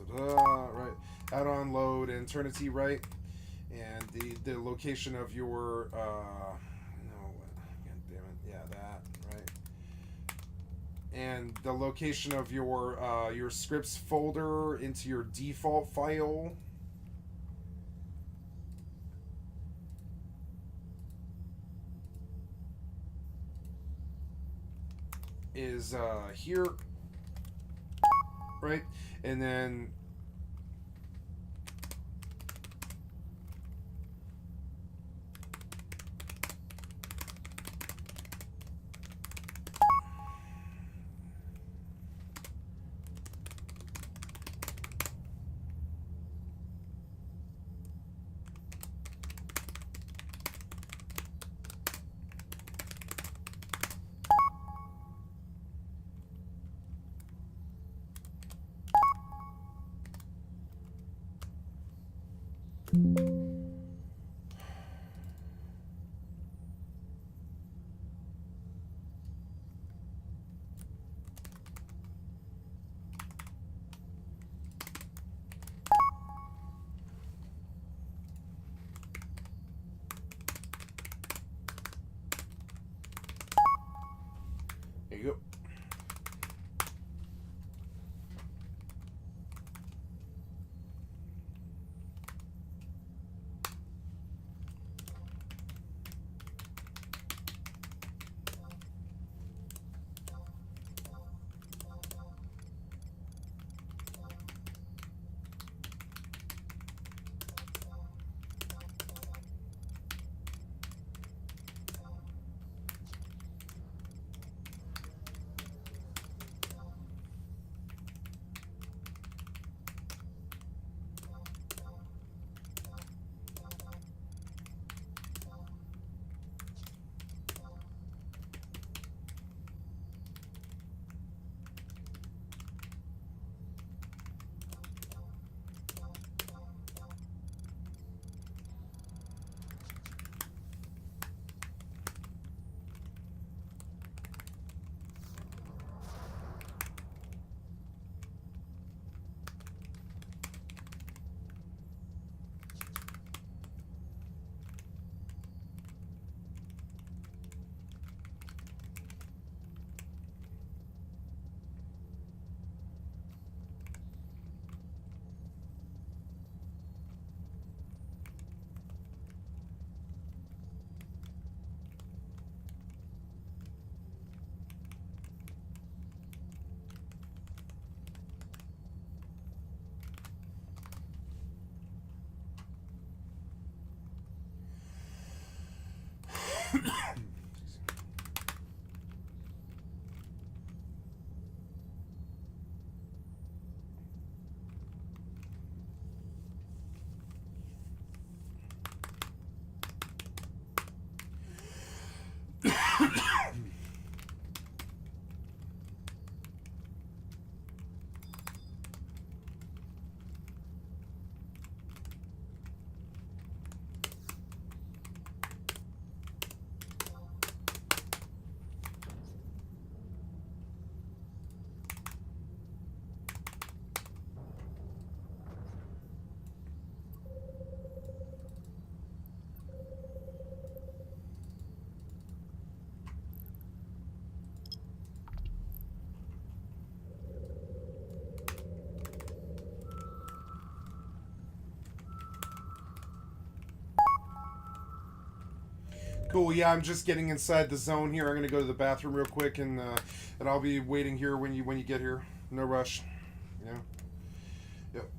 right, add-on load Eternity, right, and the location of your and the location of your scripts folder into your default file is here, right? And then Cool. Yeah, I'm just getting inside the zone here. I'm gonna go to the bathroom real quick, and I'll be waiting here when you get here. No rush. Yeah. Yep.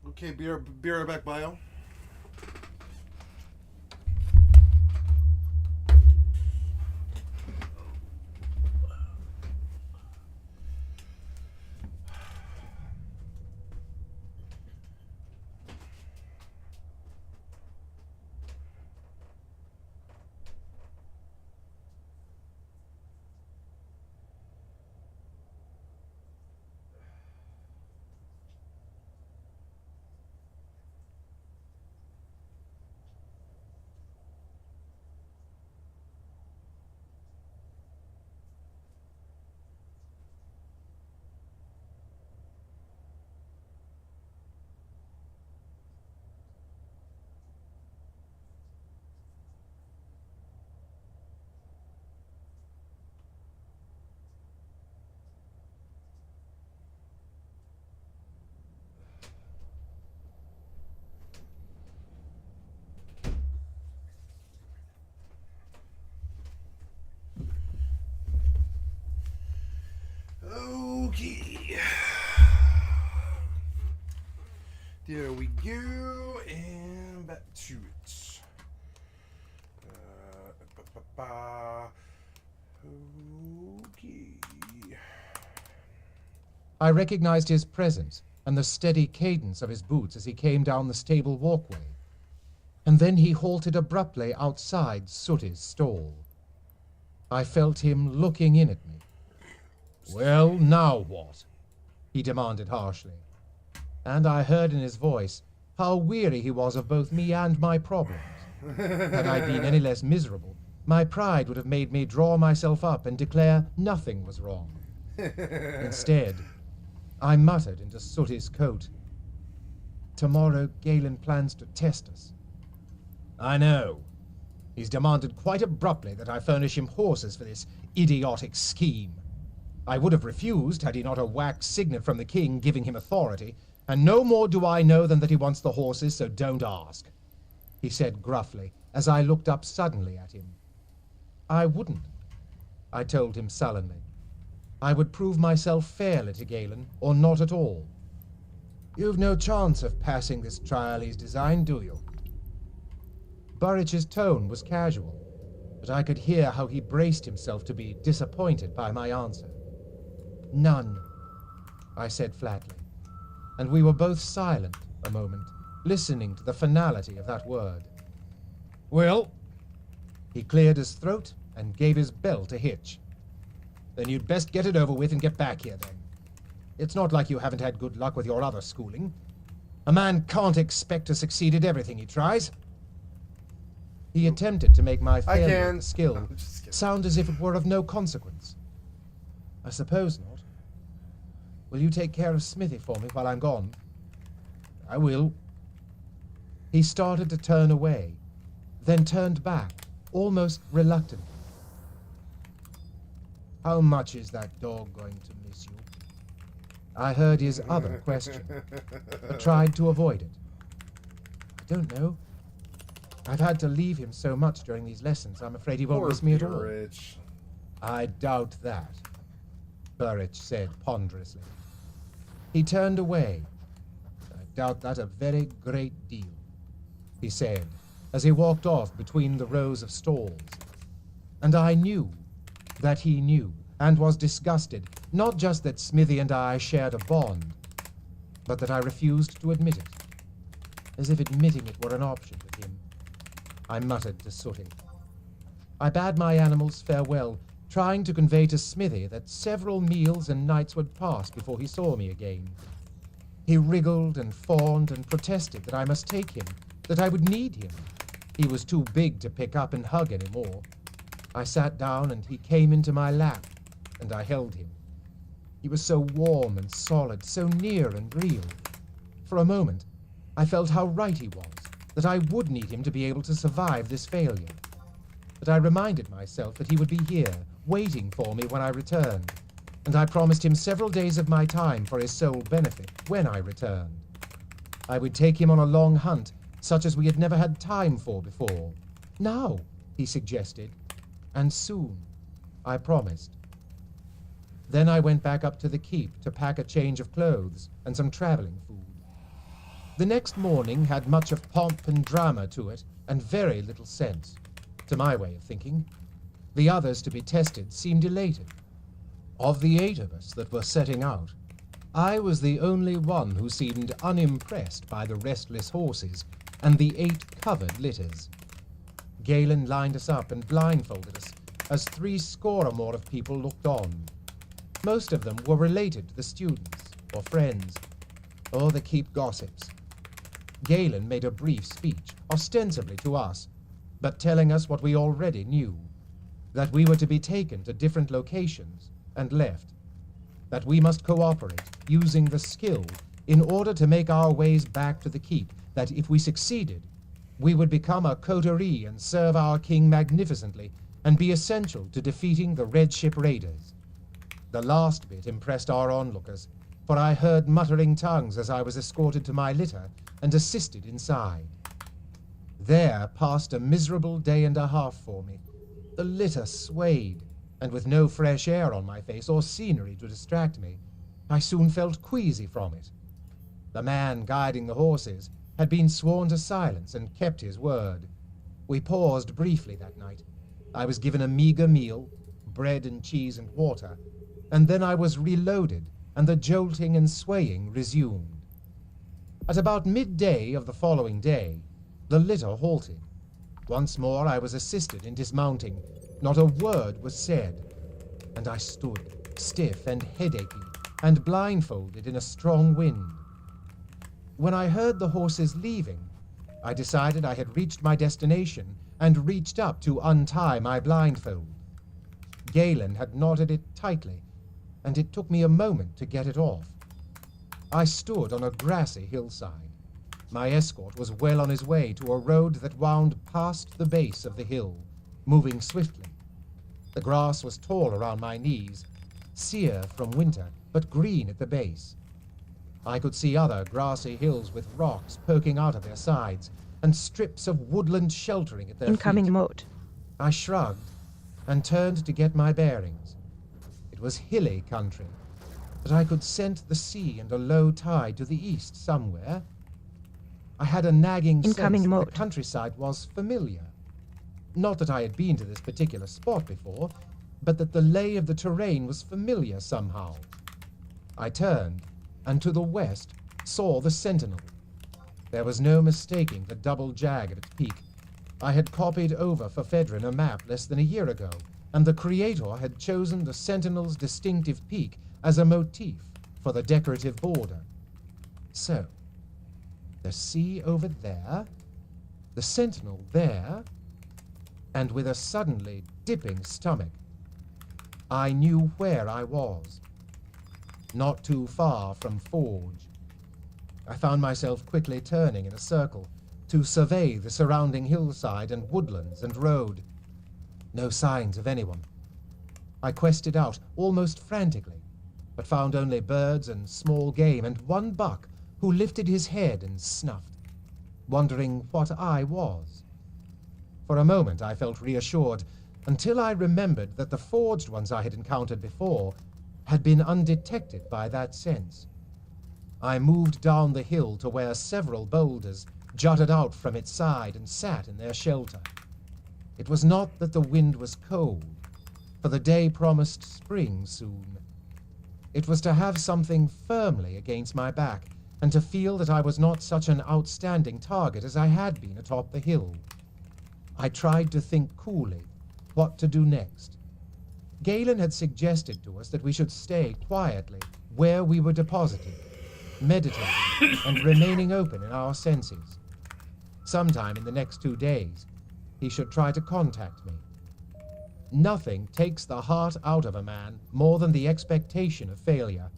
Okay, be right back, bio. Okay. There we go, and back to it. Okay. I recognized his presence, and the steady cadence of his boots as he came down the stable walkway. And then he halted abruptly outside Sooty's stall. I felt him looking in at me. "Well, now what?" he demanded harshly. And I heard in his voice how weary he was of both me and my problems. Had I been any less miserable, my pride would have made me draw myself up and declare nothing was wrong. Instead, I muttered into Sooty's coat, "Tomorrow Galen plans to test us." "I know. He's demanded quite abruptly that I furnish him horses for this idiotic scheme. I would have refused had he not a wax signet from the king giving him authority, and no more do I know than that he wants the horses, so don't ask," he said gruffly, as I looked up suddenly at him. "I wouldn't," I told him sullenly. "I would prove myself fairly to Galen, or not at all." "You've no chance of passing this trial he's designed, do you?" Burridge's tone was casual, but I could hear how he braced himself to be disappointed by my answer. "None," I said flatly, and we were both silent a moment, listening to the finality of that word. "Well," he cleared his throat and gave his belt a hitch. "Then you'd best get it over with and get back here, then. It's not like you haven't had good luck with your other schooling. A man can't expect to succeed at everything he tries." He attempted to make my failure of the skill sound as if it were of no consequence. "I suppose not. Will you take care of Smithy for me while I'm gone?" "I will." He started to turn away, then turned back, almost reluctantly. "How much is that dog going to miss you?" I heard his other question, but tried to avoid it. "I don't know. I've had to leave him so much during these lessons, I'm afraid he won't miss me at all." "I doubt that," Burridge said ponderously. He turned away. "I doubt that a very great deal," he said, as he walked off between the rows of stalls. And I knew that he knew, and was disgusted, not just that Smithy and I shared a bond, but that I refused to admit it, as if admitting it were an option with him. I muttered to Sooty. I bade my animals farewell, trying to convey to Smithy that several meals and nights would pass before he saw me again. He wriggled and fawned and protested that I must take him, that I would need him. He was too big to pick up and hug anymore. I sat down and he came into my lap, and I held him. He was so warm and solid, so near and real. For a moment, I felt how right he was, that I would need him to be able to survive this failure. But I reminded myself that he would be here, waiting for me when I returned, and I promised him several days of my time for his sole benefit when I returned. I would take him on a long hunt, such as we had never had time for before. "Now," he suggested, "and soon," I promised. Then I went back up to the keep to pack a change of clothes and some traveling food. The next morning had much of pomp and drama to it, and very little sense, to my way of thinking. The others to be tested seemed elated. Of the 8 of us that were setting out, I was the only one who seemed unimpressed by the restless horses and the 8 covered litters. Galen lined us up and blindfolded us, as 70 or more of people looked on. Most of them were related to the students, or friends, or the keep gossips. Galen made a brief speech, ostensibly to us, but telling us what we already knew, that we were to be taken to different locations and left, that we must cooperate, using the skill, in order to make our ways back to the keep, that if we succeeded, we would become a coterie and serve our king magnificently, and be essential to defeating the Red Ship raiders. The last bit impressed our onlookers, for I heard muttering tongues as I was escorted to my litter and assisted inside. There passed a miserable day and a half for me. The litter swayed, and with no fresh air on my face or scenery to distract me, I soon felt queasy from it. The man guiding the horses had been sworn to silence and kept his word. We paused briefly that night. I was given a meager meal, bread and cheese and water, and then I was reloaded and the jolting and swaying resumed. At about midday of the following day, the litter halted. Once more I was assisted in dismounting. Not a word was said, and I stood, stiff and headachy, and blindfolded in a strong wind. When I heard the horses leaving, I decided I had reached my destination and reached up to untie my blindfold. Galen had knotted it tightly, and it took me a moment to get it off. I stood on a grassy hillside. My escort was well on his way to a road that wound past the base of the hill, moving swiftly. The grass was tall around my knees, sere from winter, but green at the base. I could see other grassy hills with rocks poking out of their sides, and strips of woodland sheltering at their Incoming feet. mode. I shrugged and turned to get my bearings. It was hilly country, but I could scent the sea and a low tide to the east somewhere. I had a nagging Incoming sense that mode. the countryside was familiar. Not that I had been to this particular spot before, but that the lay of the terrain was familiar somehow. I turned, and to the west saw the Sentinel. There was no mistaking the double jag at its peak. I had copied over for Fedrin a map less than a year ago, and the creator had chosen the Sentinel's distinctive peak as a motif for the decorative border. So, the sea over there, the Sentinel there, and with a suddenly dipping stomach, I knew where I was. Not too far from Forge. I found myself quickly turning in a circle to survey the surrounding hillside and woodlands and road. No signs of anyone. I quested out almost frantically, but found only birds and small game and one buck who lifted his head and snuffed, wondering what I was. For a moment I felt reassured, until I remembered that the forged ones I had encountered before had been undetected by that sense. I moved down the hill to where several boulders jutted out from its side and sat in their shelter. It was not that the wind was cold, for the day promised spring soon. It was to have something firmly against my back, and to feel that I was not such an outstanding target as I had been atop the hill. I tried to think coolly what to do next. Galen had suggested to us that we should stay quietly where we were deposited, meditating and remaining open in our senses. Sometime in the next 2 days, he should try to contact me. Nothing takes the heart out of a man more than the expectation of failure.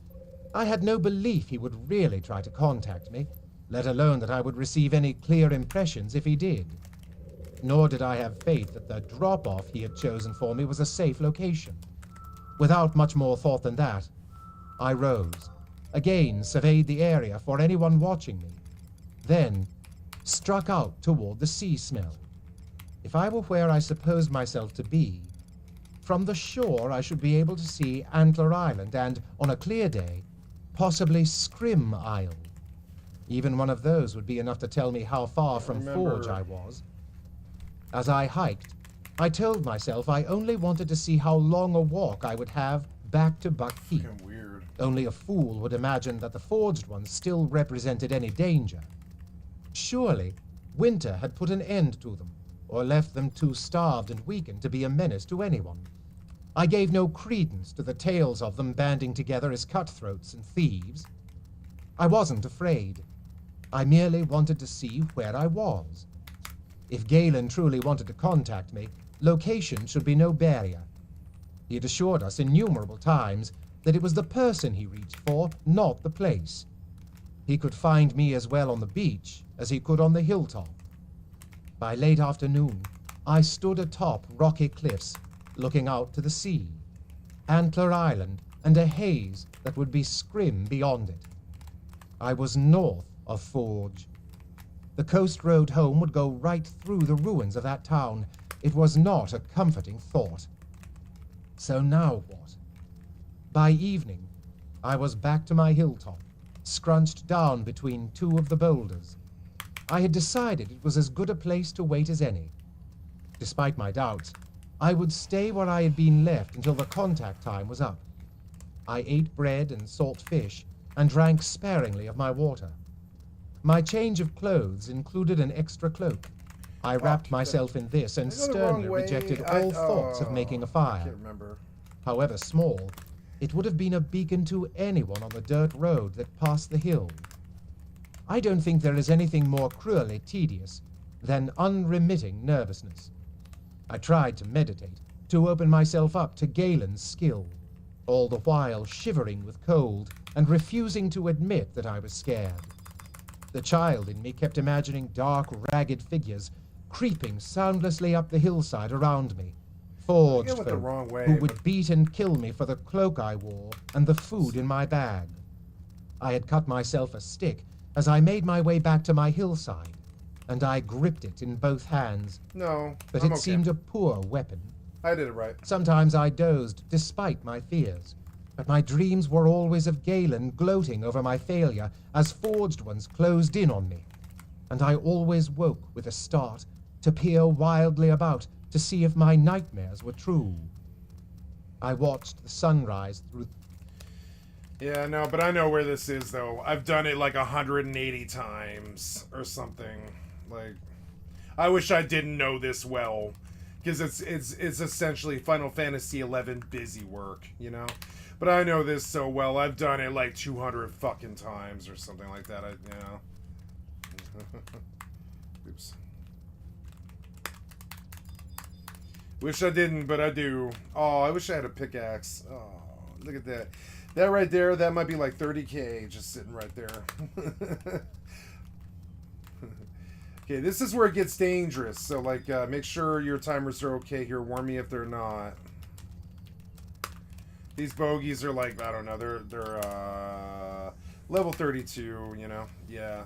I had no belief he would really try to contact me, let alone that I would receive any clear impressions if he did. Nor did I have faith that the drop-off he had chosen for me was a safe location. Without much more thought than that, I rose, again surveyed the area for anyone watching me, then struck out toward the sea smell. If I were where I supposed myself to be, from the shore I should be able to see Antler Island and, on a clear day, possibly Scrim Isle. Even one of those would be enough to tell me how far from Forge I was. As I hiked, I told myself I only wanted to see how long a walk I would have back to Buck Heath. Fucking weird. Only a fool would imagine that the forged ones still represented any danger. Surely, winter had put an end to them, or left them too starved and weakened to be a menace to anyone. I gave no credence to the tales of them banding together as cutthroats and thieves. I wasn't afraid. I merely wanted to see where I was. If Galen truly wanted to contact me, location should be no barrier. He had assured us innumerable times that it was the person he reached for, not the place. He could find me as well on the beach as he could on the hilltop. By late afternoon, I stood atop rocky cliffs, looking out to the sea, Antler Island, and a haze that would be Scrim beyond it. I was north of Forge. The coast road home would go right through the ruins of that town. It was not a comforting thought. So now what? By evening, I was back to my hilltop, scrunched down between two of the boulders. I had decided it was as good a place to wait as any. Despite my doubts, I would stay where I had been left until the contact time was up. I ate bread and salt fish and drank sparingly of my water. My change of clothes included an extra cloak. I wrapped myself in this and I go the wrong sternly way. rejected all thoughts of making a I fire. can't remember. However small, it would have been a beacon to anyone on the dirt road that passed the hill. I don't think there is anything more cruelly tedious than unremitting nervousness. I tried to meditate, to open myself up to Galen's skill, all the while shivering with cold and refusing to admit that I was scared. The child in me kept imagining dark, ragged figures creeping soundlessly up the hillside around me, forged went the wrong way, who would beat and kill me for the cloak I wore and the food in my bag. I had cut myself a stick as I made my way back to my hillside, and I gripped it in both hands. No, but I'm it okay. seemed a poor weapon. I did it right. Sometimes I dozed despite my fears, but my dreams were always of Galen gloating over my failure as forged ones closed in on me. And I always woke with a start to peer wildly about to see if my nightmares were true. I watched the sunrise through... Yeah, no, but I know where this is, though. I've done it like 180 times or something. Like, I wish I didn't know this well, because it's essentially Final Fantasy XI busy work, you know? But I know this so well. I've done it like 200 fucking times or something like that. Oops. Wish I didn't, but I do. Oh, I wish I had a pickaxe. Oh, look at that. That right there, that might be like 30k just sitting right there. Okay, this is where it gets dangerous. So, like, make sure your timers are okay here. Warn me if they're not. These bogeys are like, I don't know, they're level 32, you know? Yeah.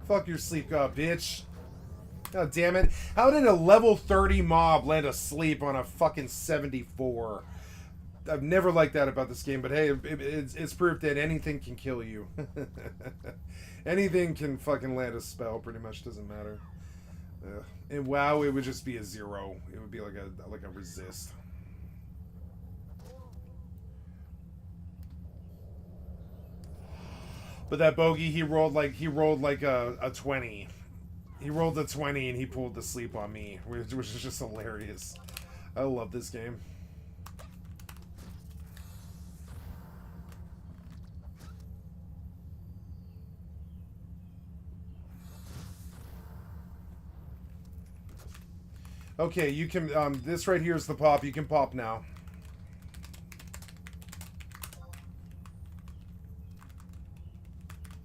Fuck your sleep, bitch. God damn it. How did a level 30 mob land asleep on a fucking 74? I've never liked that about this game, but hey, it's proof that anything can kill you. Anything can fucking land a spell, pretty much, doesn't matter. And WoW, it would just be a 0. It would be like a resist. But that bogey, he rolled like a 20. He rolled a 20 and he pulled the sleep on me, which is just hilarious. I love this game. Okay, you can, this right here is the pop. You can pop now.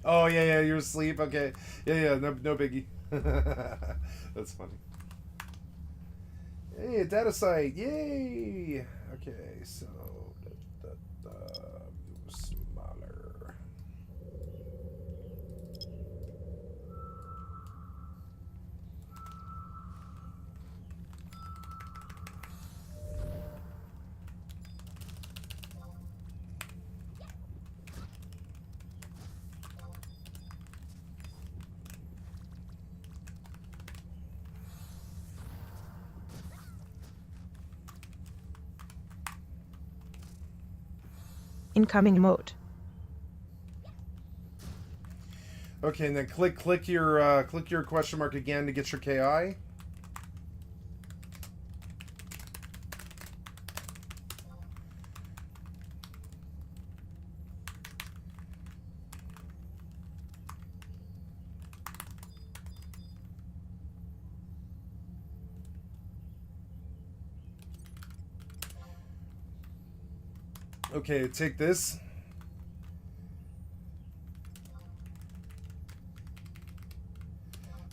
Oh, yeah, you're asleep? Okay. Yeah, no biggie. That's funny. Hey, a data site. Yay! Okay, so... smaller. Incoming mode. Okay, and then click your question mark again to get your KI. Okay, take this.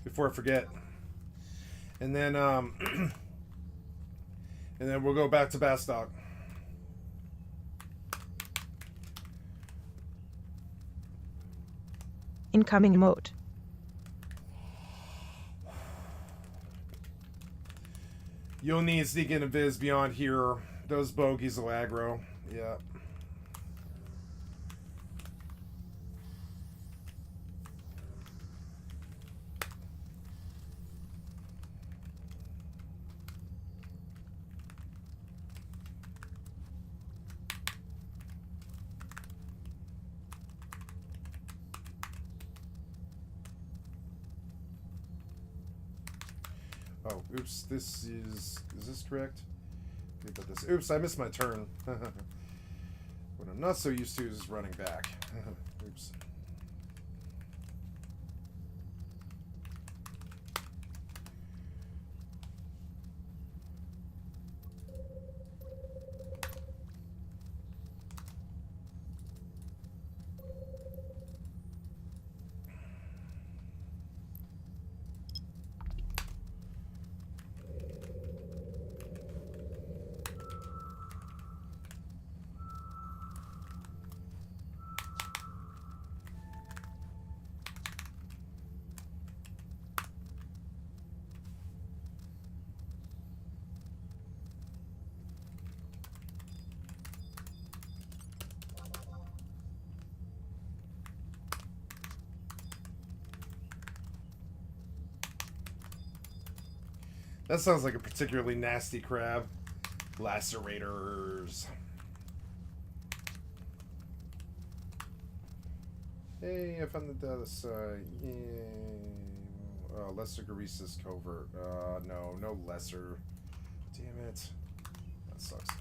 Before I forget. And then, and then we'll go back to Bastock. Incoming emote. You'll need sneak in a viz beyond here. Those bogeys will aggro. Yeah. Oh, oops, this is this correct? About this. Oops, I missed my turn. What I'm not so used to is running back. Oops. That sounds like a particularly nasty crab. Lacerators. Hey, I found the other side. Yeah. Lesser Garesis Covert. No lesser. Damn it. That sucks.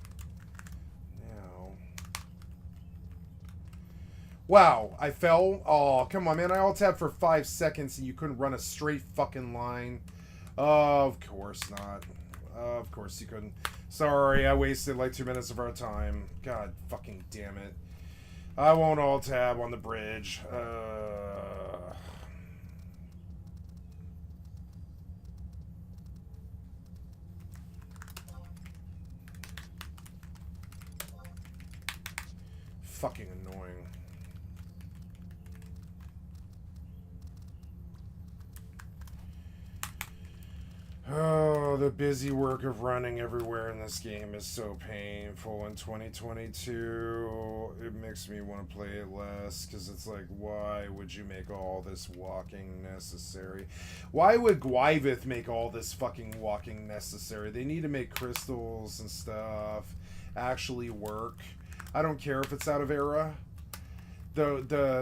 Now. Wow, I fell. Oh, come on, man. I alt-tabbed for 5 seconds and you couldn't run a straight fucking line. Of course not. Of course you couldn't. Sorry, I wasted like 2 minutes of our time. God fucking damn it. I won't alt-tab on the bridge. Fucking annoying. Oh, the busy work of running everywhere in this game is so painful in 2022. It makes me want to play it less, because it's like, why would you make all this walking necessary? Why would Gwyveth make all this fucking walking necessary? They need to make crystals and stuff actually work. I don't care if it's out of era. The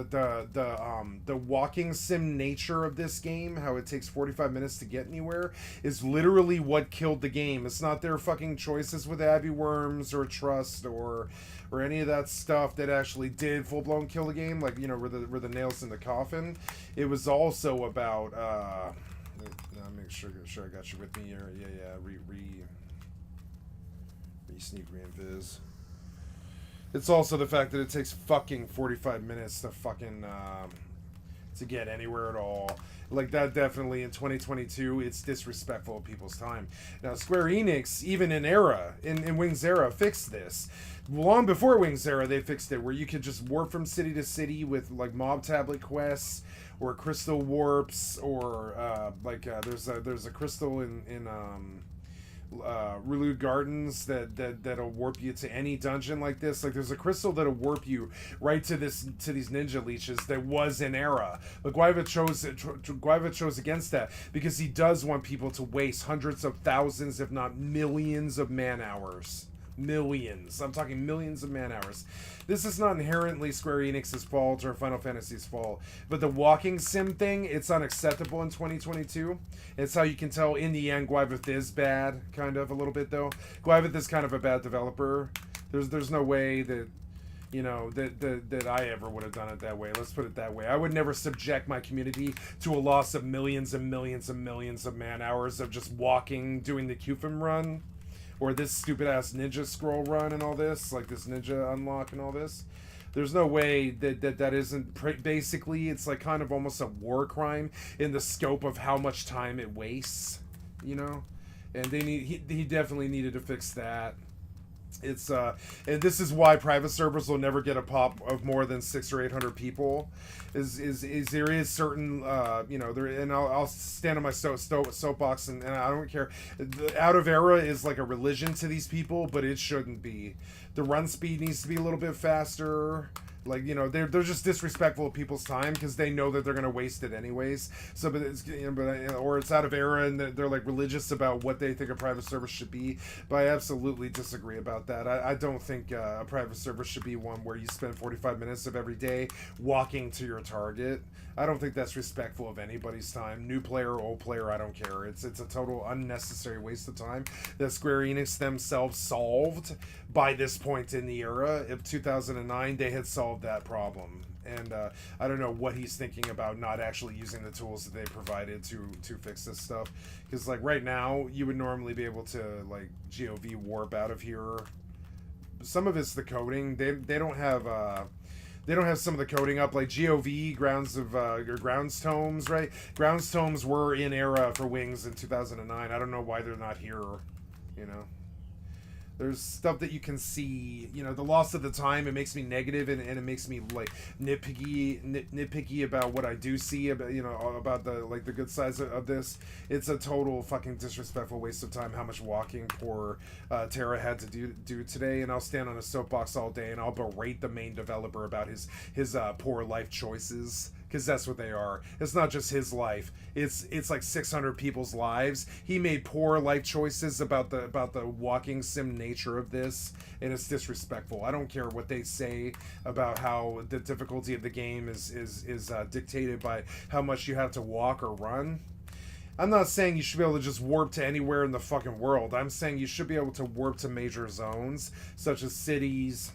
walking sim nature of this game, how it takes 45 minutes to get anywhere, is literally what killed the game. It's not their fucking choices with Abbey Worms or Trust or any of that stuff that actually did full-blown kill the game, like, you know, were the nails in the coffin. It was also about make sure I got you with me here. Yeah, sneak re-invis. It's also the fact that it takes fucking 45 minutes to fucking to get anywhere at all. Like, that definitely in 2022, it's disrespectful of people's time. Now, Square Enix, even in Wings Era, fixed this. Long before Wings Era, they fixed it, where you could just warp from city to city with, like, mob tablet quests, or crystal warps, or, there's a crystal in Relude Gardens that'll warp you to any dungeon like this. Like, there's a crystal that'll warp you right to these ninja leeches that was in Era. But Gwyveth chose against that because he does want people to waste hundreds of thousands, if not millions, of man hours. Millions. I'm talking millions of man hours. This is not inherently Square Enix's fault or Final Fantasy's fault, but the walking sim thing, it's unacceptable in 2022. It's how you can tell in the end Gwyveth is bad, kind of, a little bit, though. Gwyveth is kind of a bad developer. There's no way that, you know, that I ever would have done it that way. Let's put it that way. I would never subject my community to a loss of millions and millions and millions of man hours of just walking, doing the Qfim run. or this stupid ass ninja scroll run and all this, like this ninja unlock and all this. There's no way that isn't basically, it's like kind of almost a war crime in the scope of how much time it wastes, you know? And he definitely needed to fix that. It's and this is why private servers will never get a pop of more than 600 or 800 people. Is there is certain you know, there, and I'll stand on my soapbox and I don't care. The out of era is like a religion to these people, but it shouldn't be. The run speed needs to be a little bit faster. Like, you know, they're just disrespectful of people's time because they know that they're gonna waste it anyways. So, but it's, you know, or it's out of era and they're like religious about what they think a private server should be. But I absolutely disagree about that. I don't think a private server should be one where you spend 45 minutes of every day walking to your target. I don't think that's respectful of anybody's time. New player, old player, I don't care. It's a total unnecessary waste of time that Square Enix themselves solved by this point in the era. Of 2009, they had solved that problem. And I don't know what he's thinking about not actually using the tools that they provided to fix this stuff. Because, like, right now, you would normally be able to, like, GOV warp out of here. Some of it's the coding. They don't have... they don't have some of the coding up, like GOV, Grounds Tomes, right? Grounds Tomes were in era for Wings in 2009. I don't know why they're not here, you know? There's stuff that you can see, you know, the loss of the time, it makes me negative and it makes me, like, nitpicky about what I do see, about, you know, about the, like, the good sides of this. It's a total fucking disrespectful waste of time how much walking poor Terra had to do today, and I'll stand on a soapbox all day and I'll berate the main developer about his poor life choices. Because that's what they are. It's not just his life. It's like 600 people's lives. He made poor life choices about the walking sim nature of this, and it's disrespectful. I don't care what they say about how the difficulty of the game is dictated by how much you have to walk or run. I'm not saying you should be able to just warp to anywhere in the fucking world. I'm saying you should be able to warp to major zones, such as cities,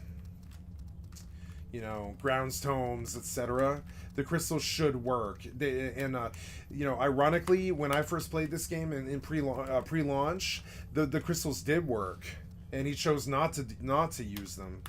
you know, grounds tomes, etc. The crystals should work. You know, ironically, when I first played this game in pre-launch, the crystals did work, and he chose not to use them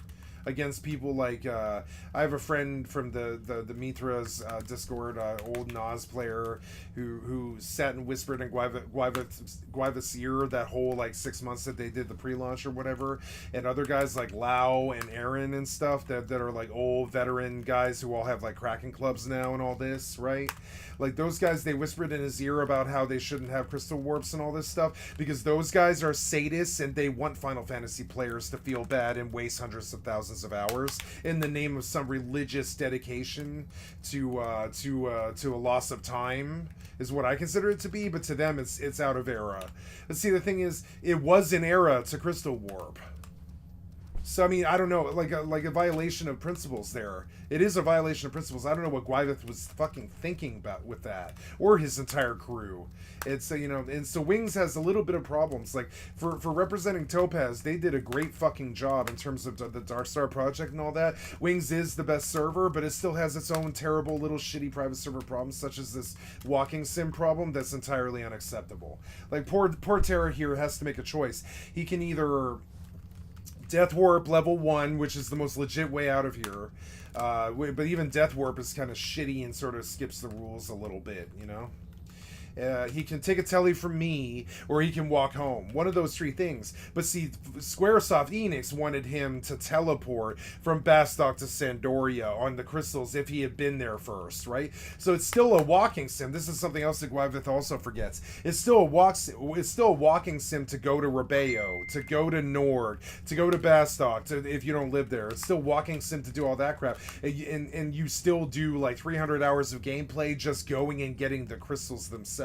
against people like I have a friend from the Mithra's Discord, old Nas player who sat and whispered in Guiva's ear that whole like 6 months that they did the pre-launch or whatever, and other guys like Lau and Aaron and stuff that are like old veteran guys who all have like Kraken clubs now and all this, right? Like those guys, they whispered in his ear about how they shouldn't have crystal warps and all this stuff because those guys are sadists and they want Final Fantasy players to feel bad and waste hundreds of thousands of hours in the name of some religious dedication to a loss of time is what I consider it to be, but to them it's out of era. But see, the thing is, it was an era to crystal warp. So I mean, I don't know, like a violation of principles there. It is a violation of principles. I don't know what Gwiveth was fucking thinking about with that, or his entire crew. It's you know, and so Wings has a little bit of problems. Like for representing Topaz, they did a great fucking job in terms of the Dark Star project and all that. Wings is the best server, but it still has its own terrible little shitty private server problems, such as this walking sim problem that's entirely unacceptable. Like poor Terra here has to make a choice. He can either Death Warp level 1, which is the most legit way out of here. But even Death Warp is kind of shitty and sort of skips the rules a little bit, you know? He can take a telly from me, or he can walk home. One of those three things. But see, Squaresoft Enix wanted him to teleport from Bastok to Sandoria on the crystals if he had been there first, right? So it's still a walking sim. This is something else that Gwiveth also forgets. It's still a walking sim to go to Rebeo, to go to Nord, to go to Bastok, if you don't live there. It's still walking sim to do all that crap. And you still do like 300 hours of gameplay just going and getting the crystals themselves.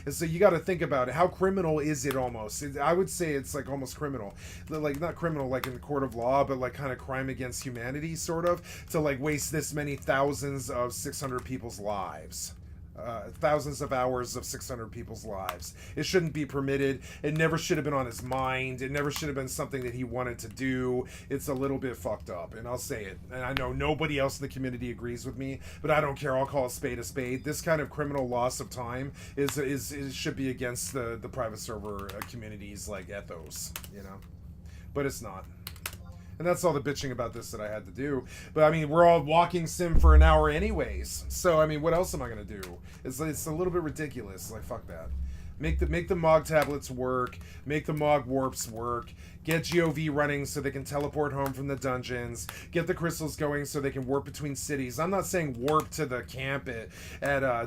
And so you got to think about it. How criminal is it almost? I would say it's like almost criminal. Like not criminal like in the court of law, but like kind of crime against humanity sort of, to like waste this many thousands of 600 people's lives. thousands of hours of 600 people's lives. It shouldn't be permitted. It never should have been on his mind. It never should have been something that he wanted to do. It's a little bit fucked up, and I'll say it. And I know nobody else in the community agrees with me, but I don't care. I'll call a spade a spade. This kind of criminal loss of time is should be against the private server community's like ethos, you know. But it's not. And that's all the bitching about this that I had to do. But I mean, we're all walking sim for an hour anyways. So I mean, what else am I gonna do? It's a little bit ridiculous. Like, fuck that. Make the Mog tablets work. Make the Mog warps work. Get GOV running so they can teleport home from the dungeons. Get the crystals going so they can warp between cities. I'm not saying warp to the camp at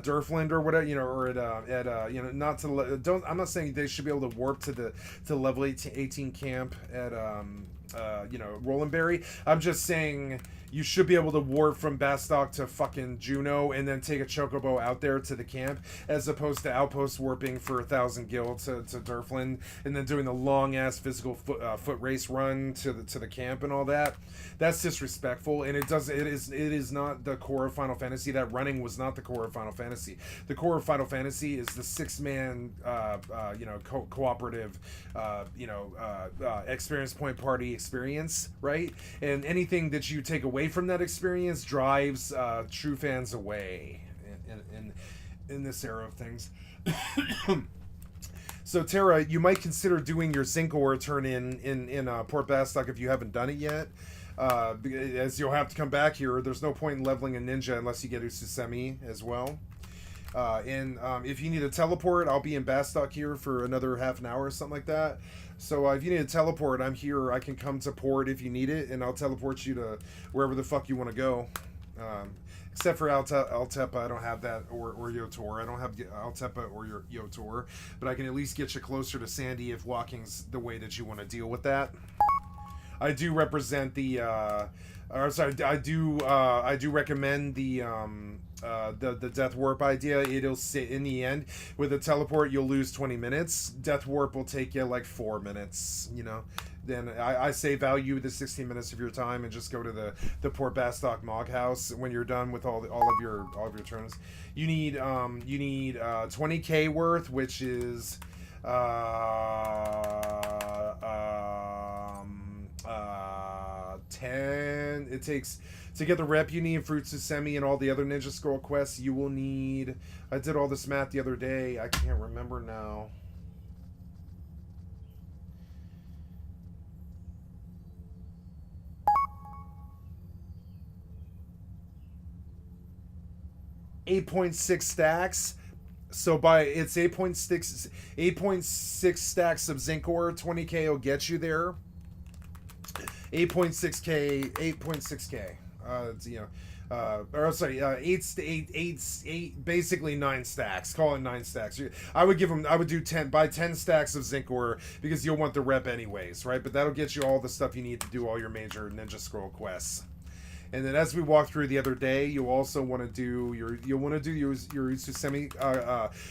Durfland or whatever, you know, or at you know, not to don't. I'm not saying they should be able to warp to the level 18 camp at you know, Rolandberry. I'm just saying you should be able to warp from Bastock to fucking Juno and then take a chocobo out there to the camp, as opposed to outpost warping for 1,000 gil to Durfland and then doing the long ass physical foot race run to the camp and all that. That's disrespectful, and it is not the core of Final Fantasy. That running was not the core of Final Fantasy. The core of Final Fantasy is the 6-man you know, cooperative you know, experience point party experience, right? And anything that you take away from that experience drives true fans away in this era of things. So Tara, you might consider doing your Zincor turn in Port Bastock if you haven't done it yet. As you'll have to come back here. There's no point in leveling a ninja unless you get Ususemi as well. And if you need a teleport, I'll be in Bastock here for another half an hour or something like that. So if you need a teleport, I'm here. I can come to port if you need it, and I'll teleport you to wherever the fuck you want to go. Except for Altepa, I don't have that, or Yotor. I don't have Altepa or Yotor, but I can at least get you closer to Sandy if walking's the way that you want to deal with that. I do represent the, or sorry, I do recommend the Death Warp idea. It'll sit in the end with a teleport. You'll lose 20 minutes. Death Warp will take you like 4 minutes. You know, then I say value the 16 minutes of your time and just go to the Port Bastock Mog House when you're done with all of your turns. You need 20k worth, which is 10. It takes to get the rep you need for Ususemi and all the other Ninja Scroll quests. You will need. I did all this math the other day. I can't remember now. .6 stacks. So it's 8.6 stacks of Zincor. 20k will get you there. 8.6k. You know, or sorry, 8, basically 9 stacks. Call it 9 stacks. I would do 10 stacks of Zincor because you'll want the rep anyways, right? But that'll get you all the stuff you need to do all your major Ninja Scroll quests. And then as we walked through the other day, you'll also want to do your Ususemi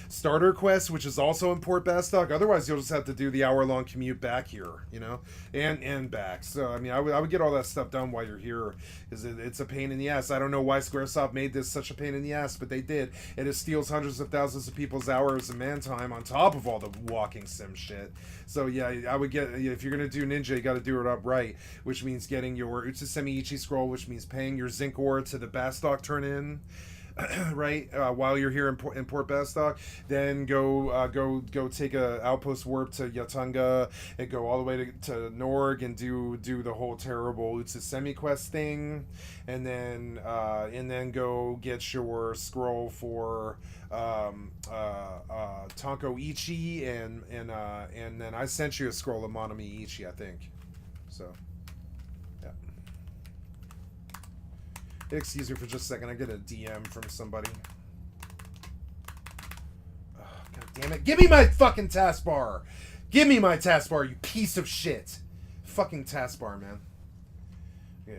starter quest, which is also in Port Bastock. Otherwise, you'll just have to do the hour-long commute back here, you know, and back. So I mean, I would get all that stuff done while you're here, because it's a pain in the ass. I don't know why Squaresoft made this such a pain in the ass, but they did. And it steals hundreds of thousands of people's hours of man time on top of all the walking sim shit. So yeah, I would get, if you're gonna do Ninja, you got to do it up right, which means getting your Ususemi Ichi scroll, which means paying your Zincor to the Bastock turn in, right, while you're here in Port Bastock. Then go take a outpost warp to Yatunga and go all the way to Norg and do the whole terrible Ususemi quest thing, and then go get your scroll for Tonko Ichi, and then I sent you a scroll of Monami Ichi, I think. So yeah. Excuse me for just a second. I get a DM from somebody. Oh, God damn it. Give me my fucking taskbar. Give me my taskbar, you piece of shit. Fucking taskbar, man. Yeah.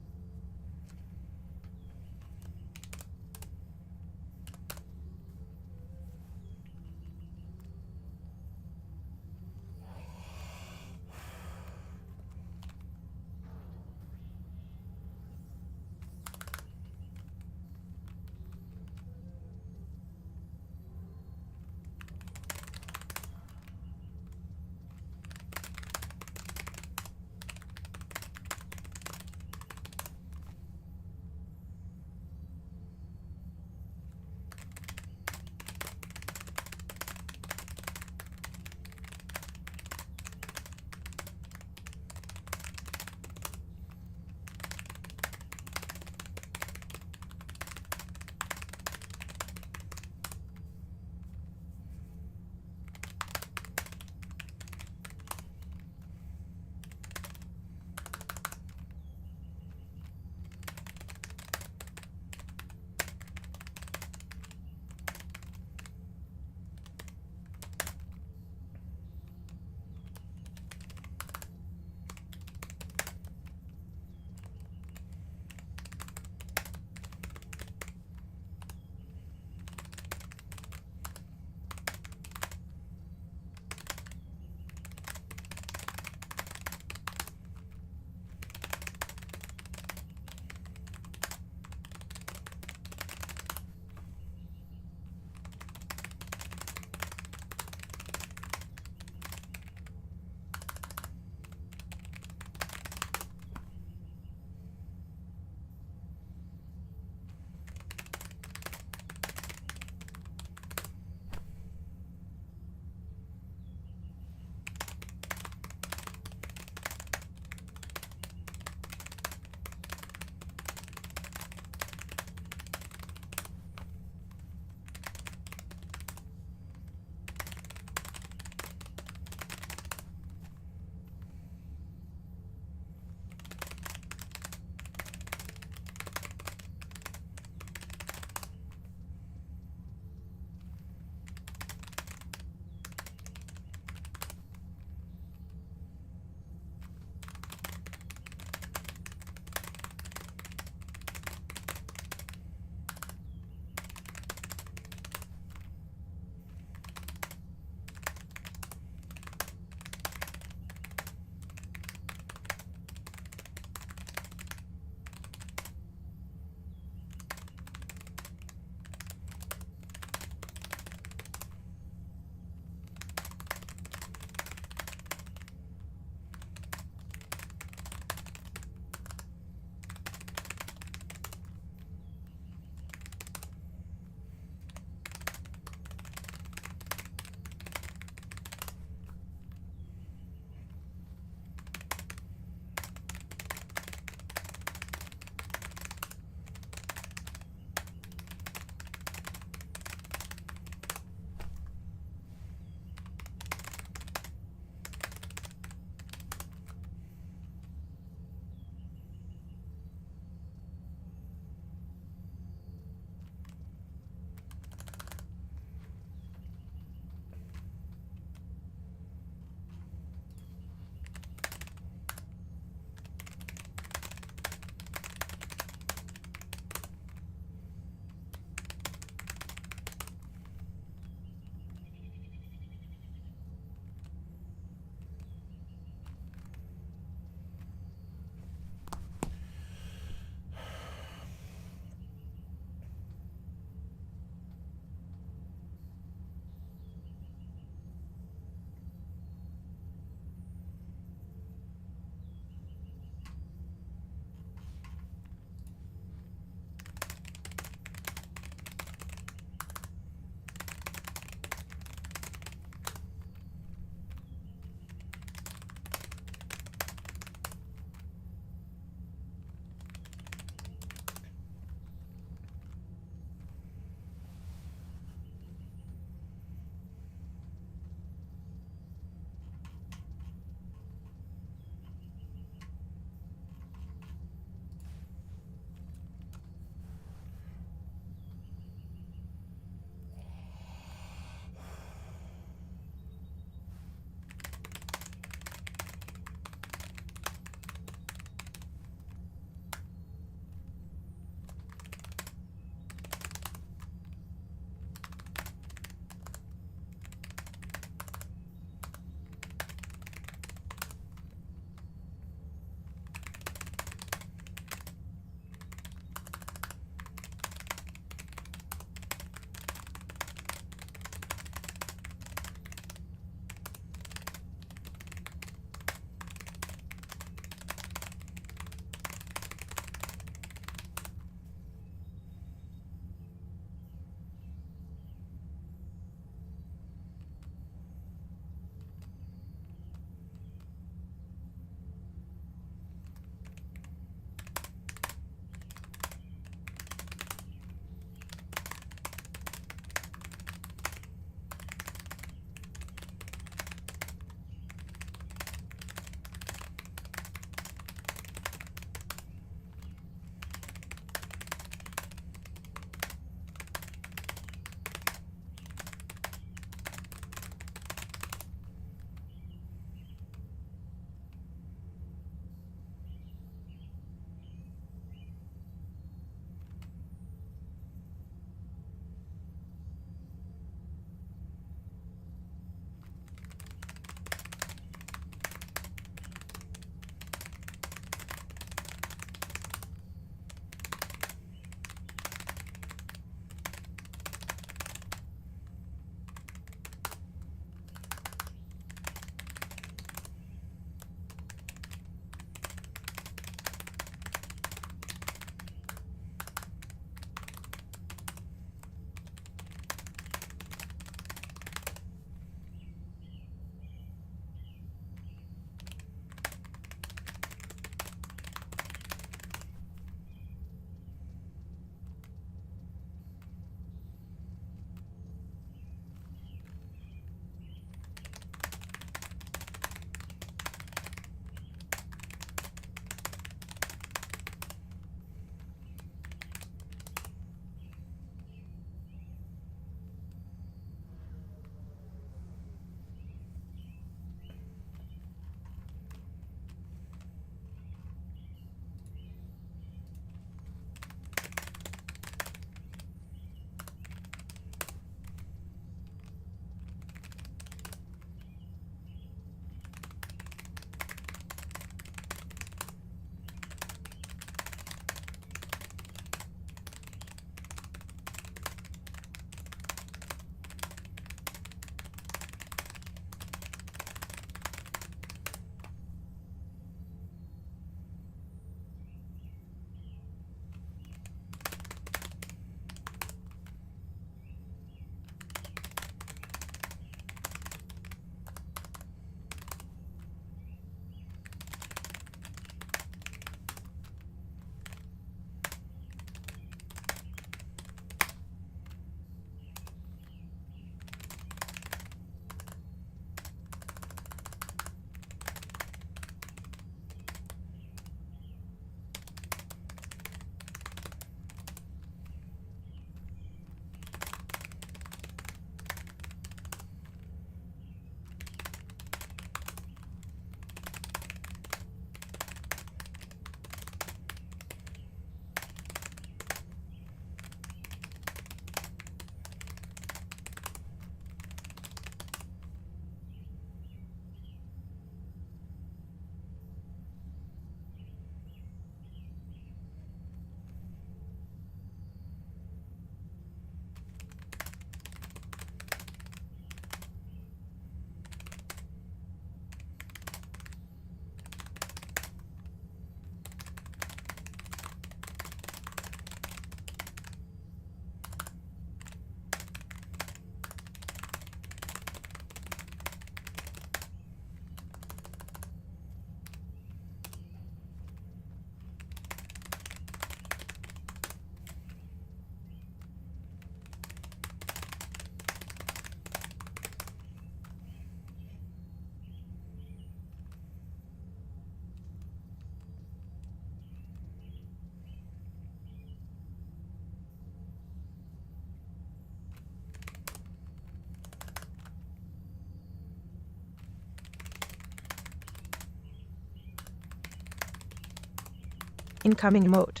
incoming emote.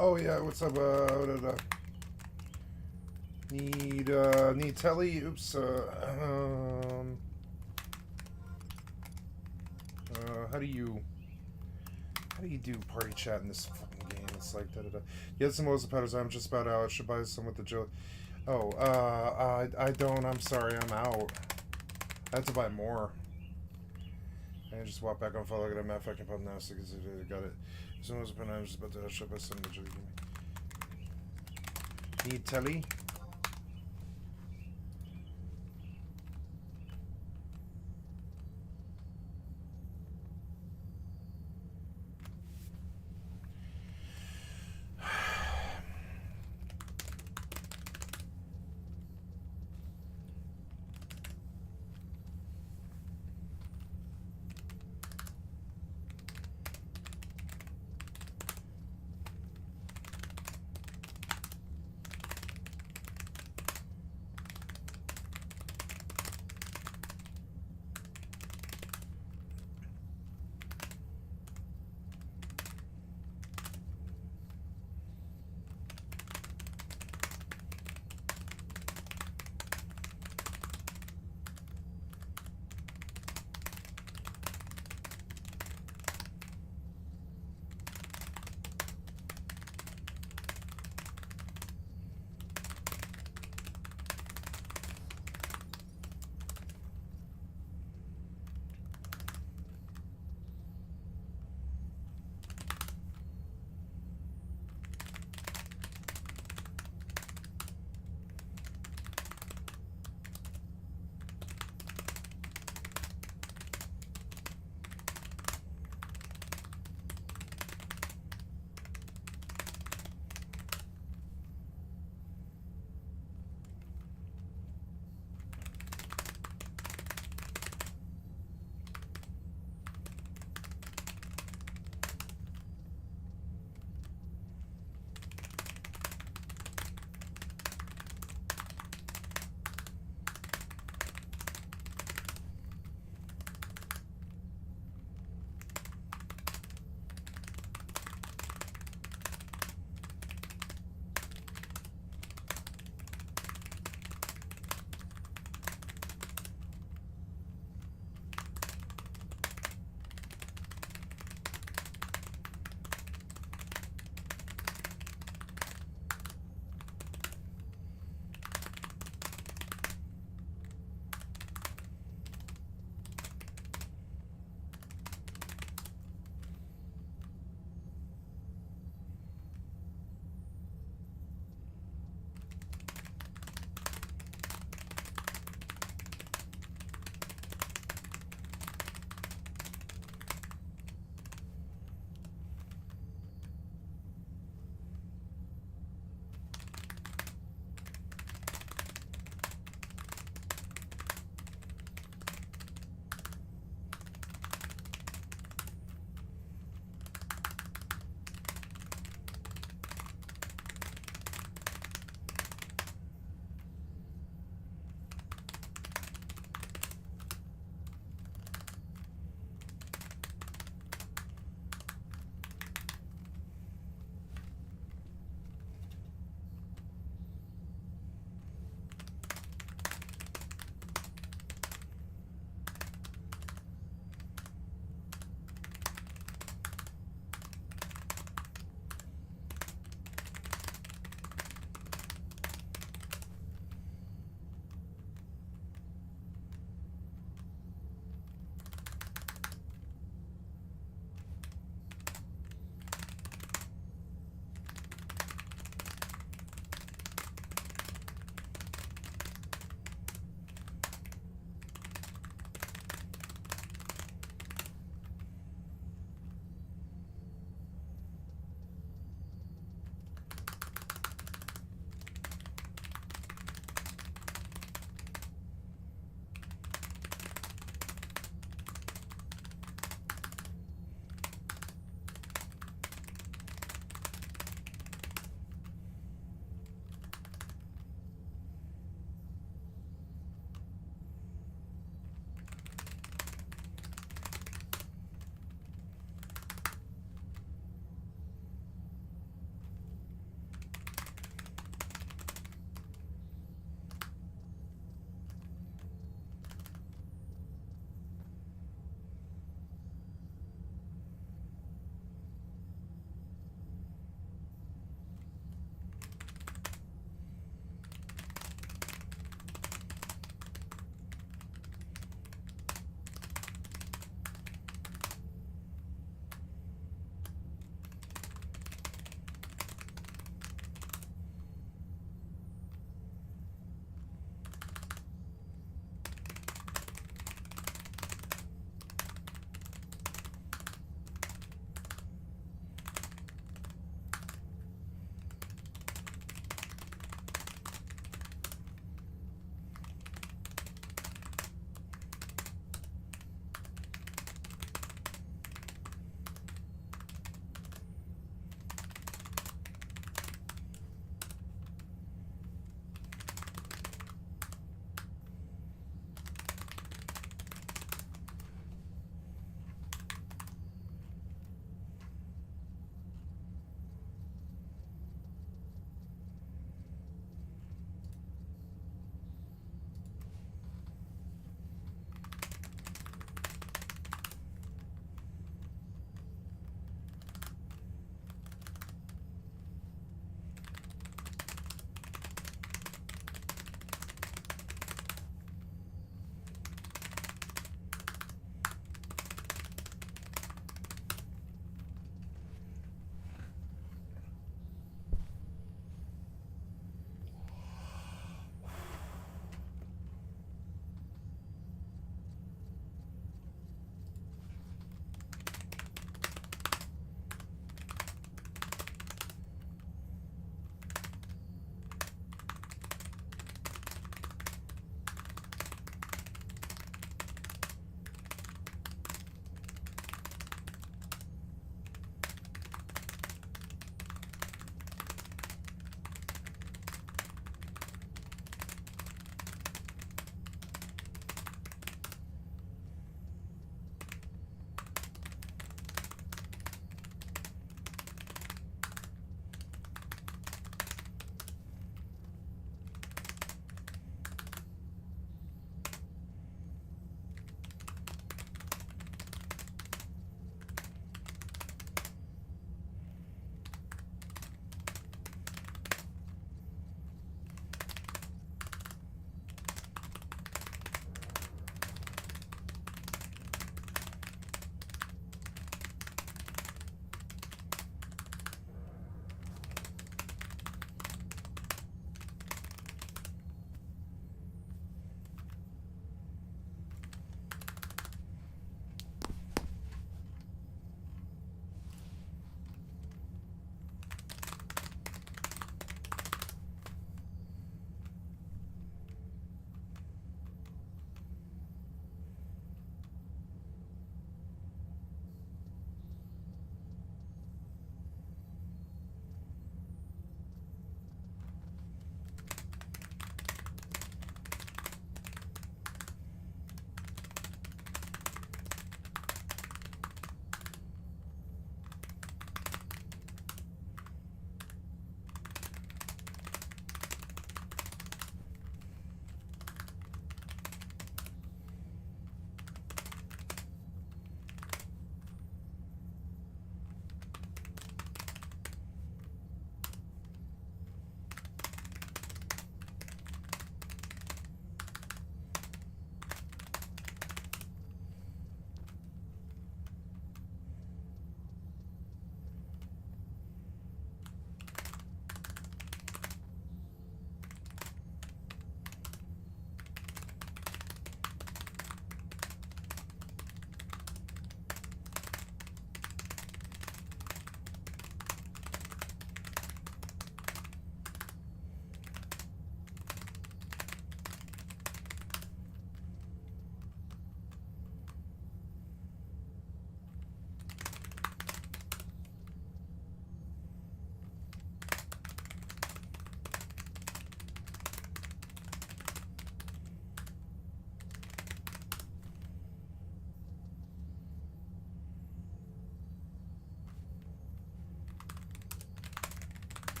Oh yeah, what's up? Need telly? Oops. How do you do party chat in this fucking game? It's like da da da. You had some loads of powders. I'm just about out. I should buy some with the Jill. Oh, I don't. I'm sorry. I'm out. I have to buy more. I just walk back on follow. Look at that fucking pub now. So I got it. Someone was open. I'm just about to shop by some of the Jill. Need telly?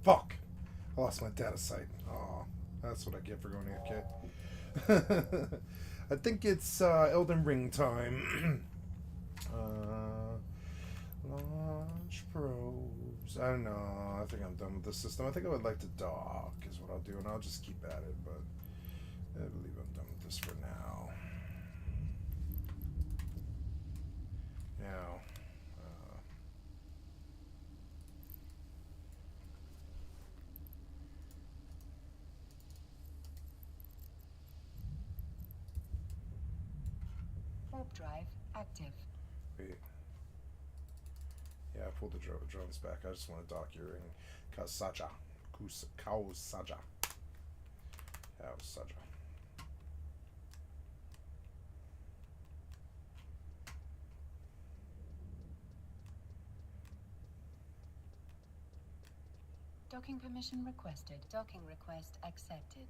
Fuck. I lost my data site. Oh, that's what I get for going AFK. I think it's Elden Ring time. Launch probes. I don't know. I think I'm done with the system. I think I would like to dock is what I'll do, and I'll just keep at it, but I believe I'm done with this for now. Now, warp drive active. wait. Yeah, I pulled the drones back. I just want to dock your in Kausaja. Kausaja. Kausaja. Docking permission requested. Docking request accepted.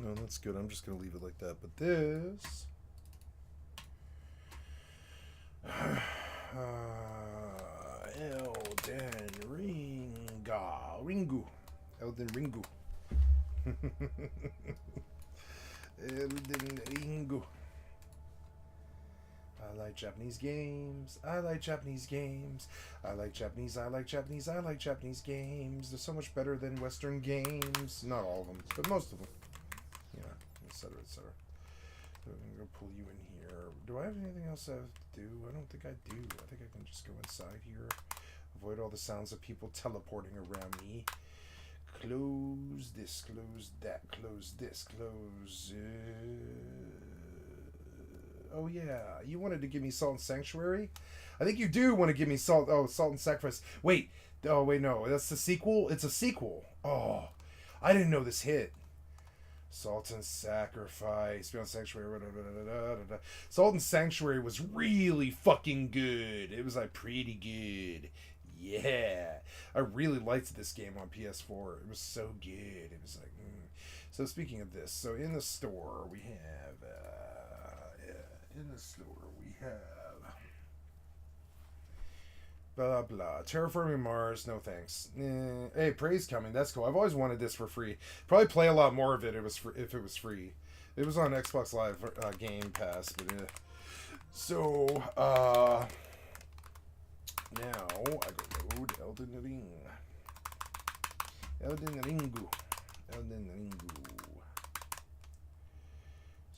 No, that's good. I'm just going to leave it like that. But this... Elden Ringu. Elden Ringu. Elden Ringu. I like Japanese games. I like Japanese games. I like Japanese games. They're so much better than Western games. Not all of them, but most of them. Yeah. etc., etc. So I'm gonna pull you in here. Do I have anything else I have to do? I don't think I do. I think I can just go inside here. Avoid all the sounds of people teleporting around me. Close this, close that, close this, close... Oh yeah, you wanted to give me Salt and Sanctuary? I think you do want to give me Salt... Oh, Salt and Sacrifice. Wait. Oh, wait, no. That's the sequel? It's a sequel. Oh, I didn't know this hit. Salt and Sacrifice. Beyond Sanctuary. Salt and Sanctuary was really fucking good. It was like pretty good. Yeah. I really liked this game on PS4. It was so good. It was like... So speaking of this, so in the store we have... Blah blah. Terraforming Mars, no thanks. Hey, Prey's coming. That's cool. I've always wanted this for free. Probably play a lot more of it. If it was free. It was on Xbox Live Game Pass, but so now I go load Elden Ring. Elden Ringu. Elden Ringu.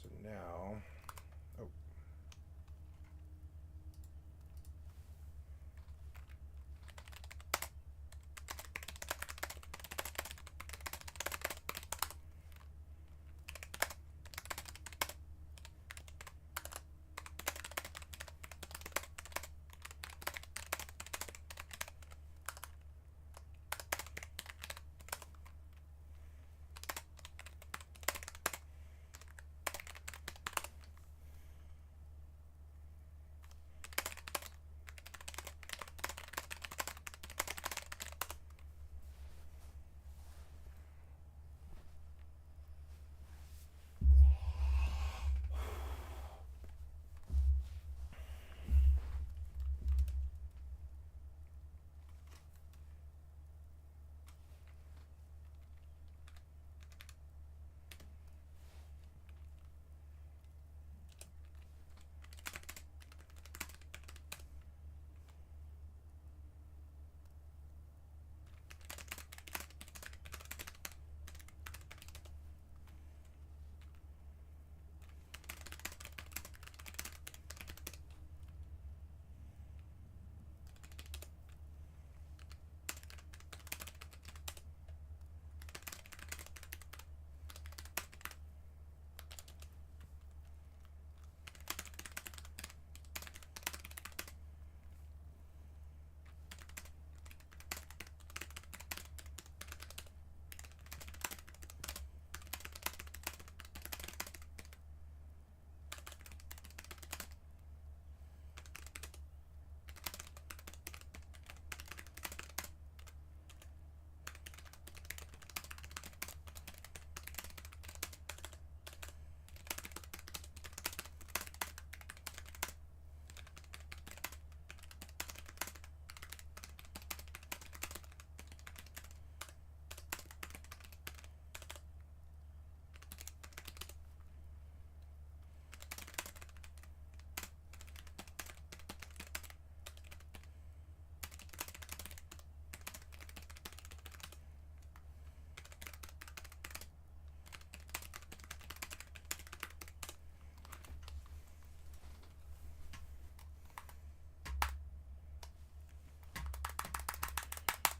So now.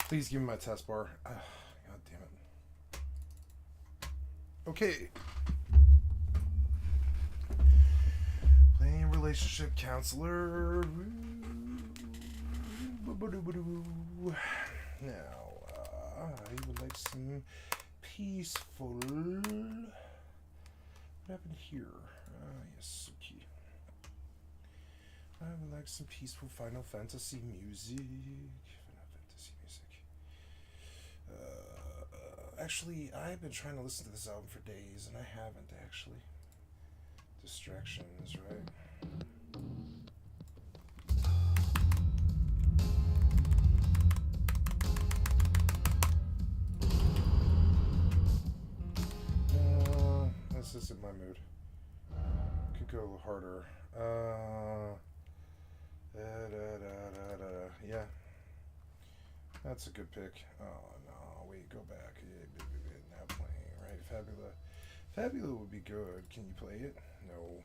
Please give me my test bar. God damn it. Okay. Playing relationship counselor. Now, I would like some peaceful. What happened here? Yes, okay. I would like some peaceful Final Fantasy music. Actually, I've been trying to listen to this album for days, and I haven't, actually. Distractions, right? This isn't my mood. Could go a little harder. Yeah. That's a good pick. Oh, no. Wait, go back. Now playing, right? Fabula would be good. Can you play it? No.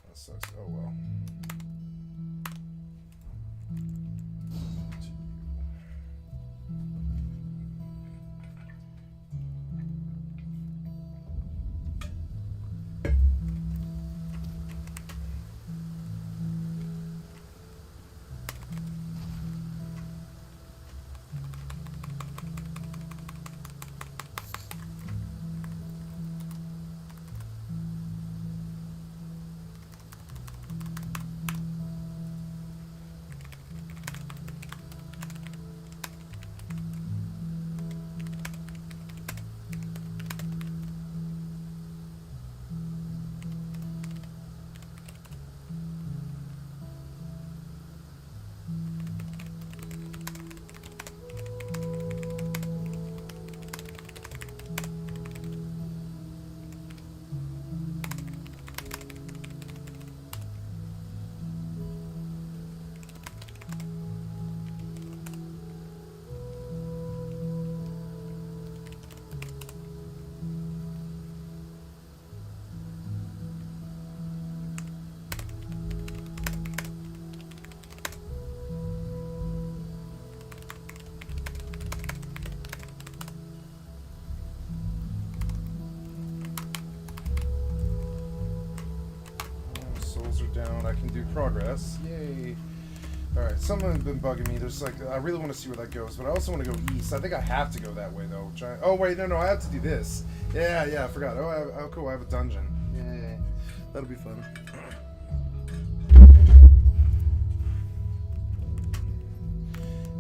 That sucks. Oh well. Souls are down. I can do progress. Yay. Alright, something's been bugging me. There's like, I really want to see where that goes, but I also want to go east. I think I have to go that way, though. Oh, wait, no, I have to do this. Yeah, I forgot. Oh, cool, I have a dungeon. Yay. That'll be fun.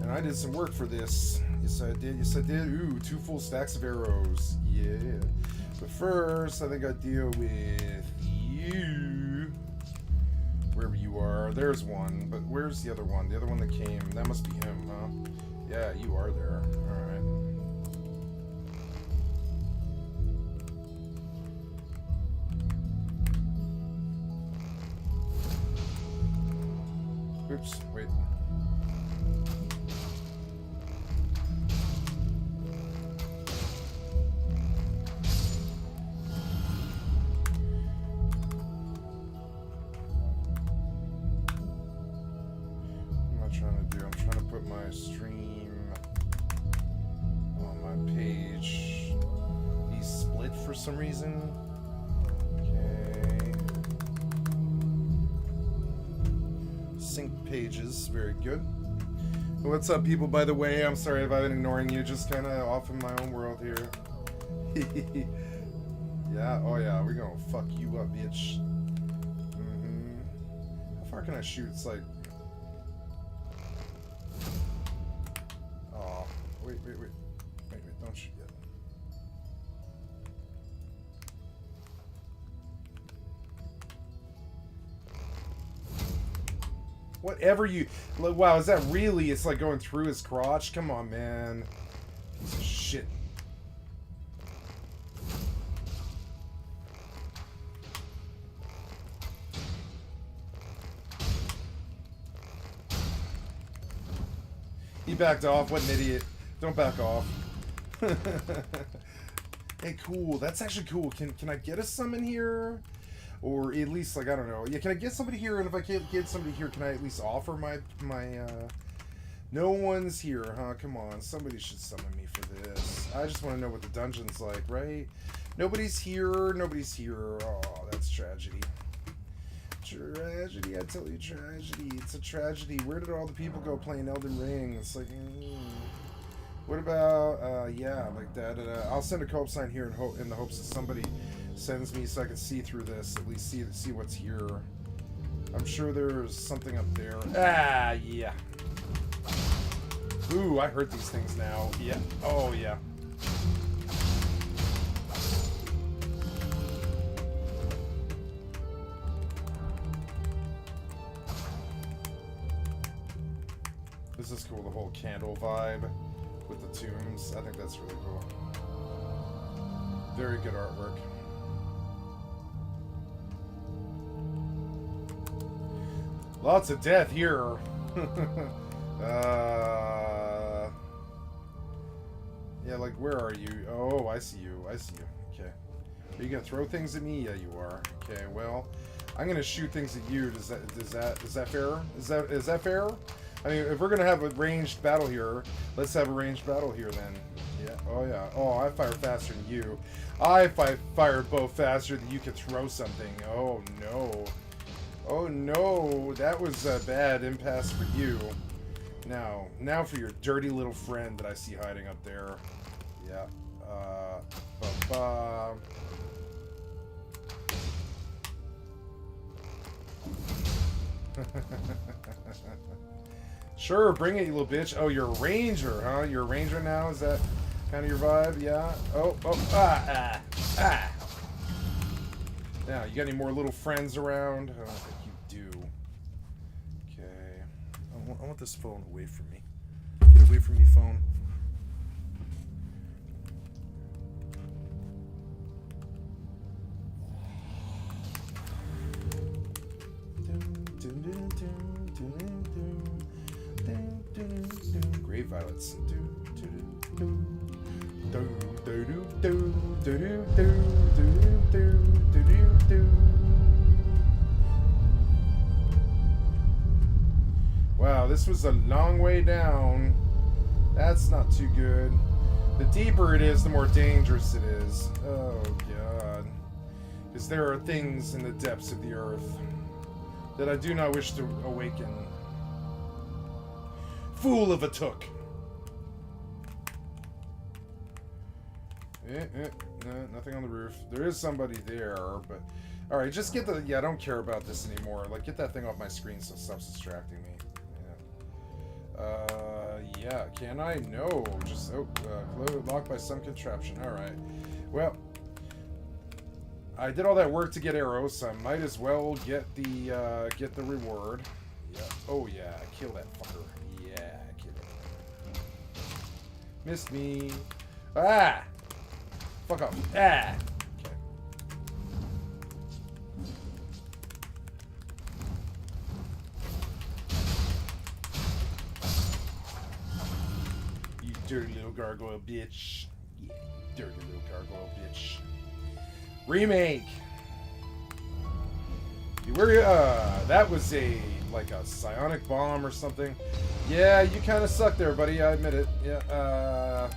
And I did some work for this. Yes, I did. Ooh, 2 full stacks of arrows. Yeah. But first, I think I deal with you. Wherever you are. There's one. But where's the other one? The other one that came. That must be him, huh? Yeah, you are there. Alright. Oops, wait. I'm trying to put my stream on my page. He's split for some reason. Okay. Sync pages, very good. What's up, people, by the way? I'm sorry if I've been ignoring you, just kind of off in my own world here. Yeah, oh yeah, we're gonna fuck you up, bitch. How far can I shoot? It's like... Oh, wait, don't shoot yet. Whatever you... Wow, is that really... It's like going through his crotch? Come on, man. Piece of shit. He backed off. What an idiot. Don't back off. Hey, cool. That's actually cool. Can I get a summon here? Or at least, like, I don't know. Yeah, can I get somebody here? And if I can't get somebody here, can I at least offer my No one's here, huh? Come on. Somebody should summon me for this. I just want to know what the dungeon's like, right? Nobody's here. Nobody's here. Oh, that's tragedy. Tragedy, I tell you, tragedy. It's a tragedy. Where did all the people go playing Elden Ring? It's like, what about, yeah, like that. I'll send a co-op sign here in the hopes that somebody sends me so I can see through this, at least see what's here. I'm sure there's something up there. Ah, yeah. Ooh, I hurt these things now. Yeah. Oh, yeah. This is cool, the whole candle vibe with the tombs. I think that's really cool. Very good artwork. Lots of death here. Yeah, like, where are you? Oh, I see you. I see you. Okay. Are you gonna throw things at me? Yeah, you are. Okay, well, I'm gonna shoot things at you. Is that fair? Is that fair? I mean, if we're gonna have a ranged battle here, let's have a ranged battle here then. Yeah. Oh yeah. Oh, I fire faster than you. I fire a bow faster than you can throw something. Oh no. Oh no. That was a bad impasse for you. Now for your dirty little friend that I see hiding up there. Yeah. Sure, bring it, you little bitch. Oh, you're a ranger, huh? You're a ranger now? Is that kind of your vibe? Yeah. Ah. Now, you got any more little friends around? I don't think you do. Okay. I want this phone away from me. Get away from me, phone. Grave violets. Wow, this was a long way down. That's not too good. The deeper it is, the more dangerous it is. Oh, God. Because there are things in the depths of the earth that I do not wish to awaken. Fool of a took. No, nothing on the roof. There is somebody there, but... Alright, just get the... Yeah, I don't care about this anymore. Like, get that thing off my screen so it stops distracting me. Yeah, can I? No. Just, locked by some contraption. Alright. Well, I did all that work to get arrows, so I might as well get the reward. Yeah. Oh, yeah. Kill that fucker. Yeah, kill it. Missed me. Ah! Fuck off. Ah! Okay. You dirty little gargoyle bitch. Yeah, dirty little gargoyle bitch. Remake! That was like a psionic bomb or something. Yeah, you kind of suck there, buddy. I admit it. Yeah,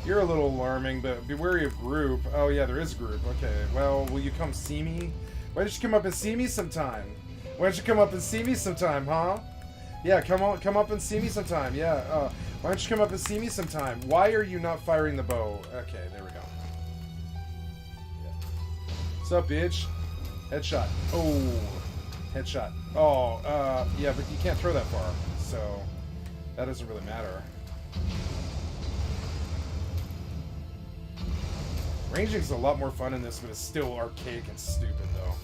you're a little alarming, but be wary of group. Oh, yeah, there is group. Okay, well, will you come see me? Why don't you come up and see me sometime? Why don't you come up and see me sometime, huh? Yeah, come up and see me sometime. Yeah, why don't you come up and see me sometime? Why are you not firing the bow? Okay, there we go. Yeah. What's up, bitch? Headshot. Oh, headshot. Oh, yeah, but you can't throw that far, so that doesn't really matter. Ranging's a lot more fun in this, but it's still archaic and stupid, though.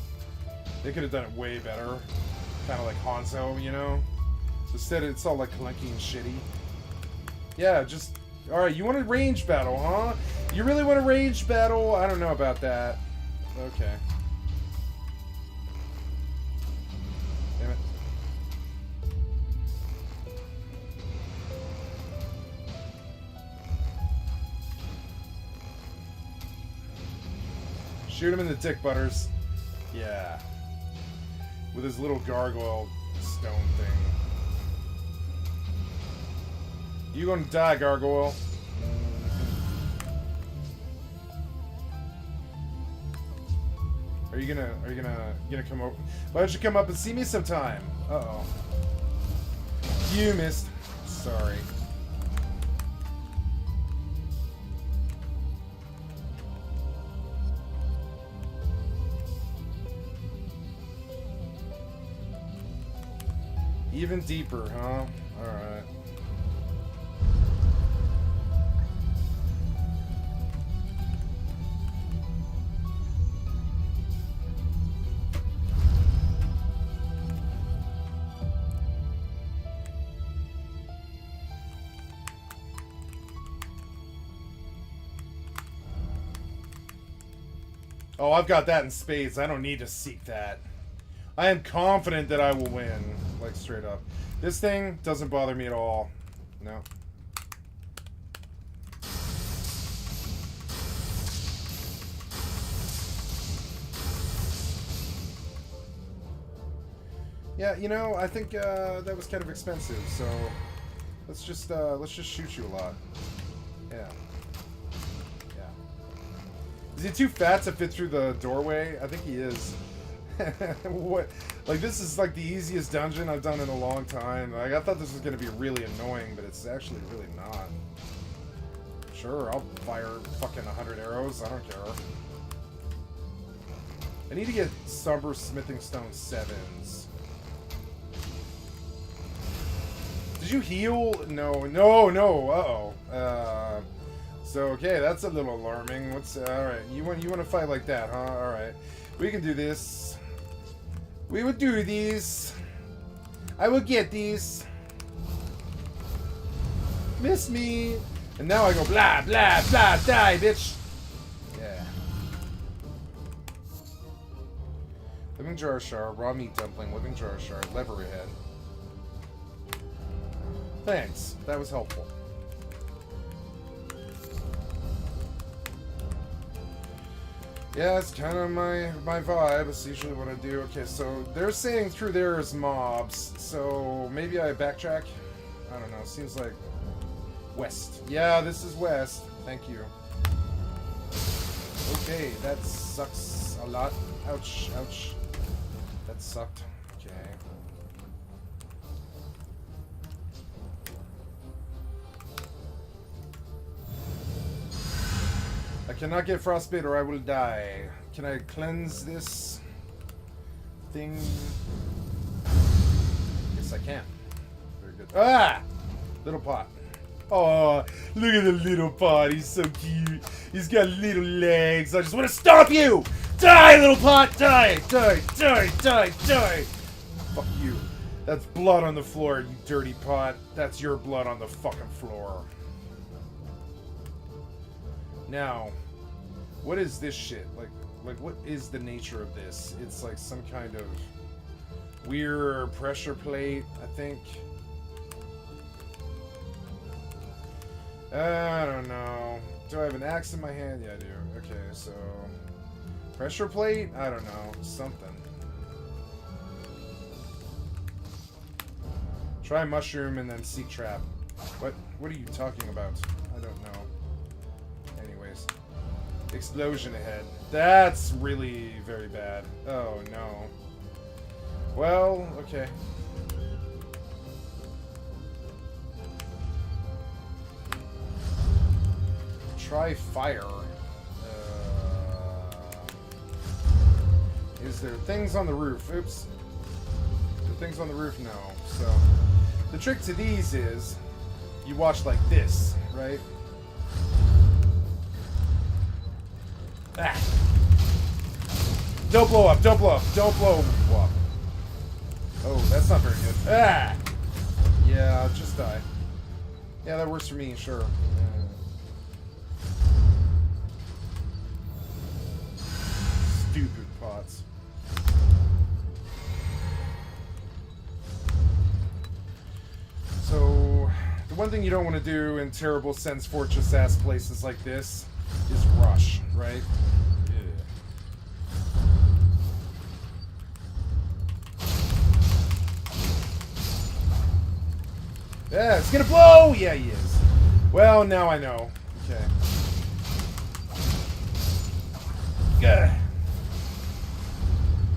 They could have done it way better. Kind of like Hanzo, you know? Instead, it's all like clunky and shitty. Yeah, just... Alright, you want a range battle, huh? You really want a range battle? I don't know about that. Okay. Damn it. Shoot him in the dick, Butters. Yeah. With his little gargoyle stone thing. You gonna die, gargoyle. Are you gonna come over? Why don't you come up and see me sometime? Uh-oh. You missed. Sorry. Even deeper, huh? Alright. Oh, I've got that in spades. I don't need to seek that. I am confident that I will win. Like, straight up. This thing doesn't bother me at all. No. Yeah, you know, I think that was kind of expensive, so let's just shoot you a lot. Yeah. Yeah. Is he too fat to fit through the doorway? I think he is. What? Like, this is like the easiest dungeon I've done in a long time. Like, I thought this was gonna be really annoying, but it's actually really not. Sure, I'll fire fucking 100 arrows. I don't care. I need to get Somber Smithing Stone 7s. Did you heal? No, no, no. Uh-oh. So okay, that's a little alarming. What's all right? You want to fight like that, huh? All right, we can do this. We will do these. I will get these. Miss me. And now I go blah blah blah die, bitch. Yeah. Living jar shard, raw meat dumpling, living jar shard, lever head. Thanks. That was helpful. Yeah, it's kind of my vibe. It's usually what I do. Okay, so they're saying through there is mobs. So maybe I backtrack? I don't know. Seems like west. Yeah, this is west. Thank you. Okay, that sucks a lot. Ouch, ouch. That sucked. Okay. I cannot get frostbite or I will die. Can I cleanse this thing? Yes, I can. Very good. Ah! Little pot. Oh, look at the little pot. He's so cute. He's got little legs. I just want to stop you! Die, little pot! Die! Die! Die! Die! Die! Fuck you. That's blood on the floor, you dirty pot. That's your blood on the fucking floor. Now, what is this shit? Like what is the nature of this? It's like some kind of weird pressure plate, I think. I don't know. Do I have an axe in my hand? Yeah, I do. Okay, so pressure plate? I don't know. Something. Try mushroom and then seek trap. What are you talking about? I don't know. Anyways. Explosion ahead. That's really very bad. Oh no. Well, okay. Try fire. Is there things on the roof? Oops. Are there things on the roof? No. So, the trick to these is you watch like this, right? Ah. Don't blow up, don't blow up, don't blow up. Oh, that's not very good. Ah! Yeah, just die. Yeah, that works for me, sure. Stupid pots. So, the one thing you don't want to do in terrible Sense Fortress ass places like this is rush, right? Yeah, it's gonna blow! Yeah, he is. Well, now I know. Okay. Gah.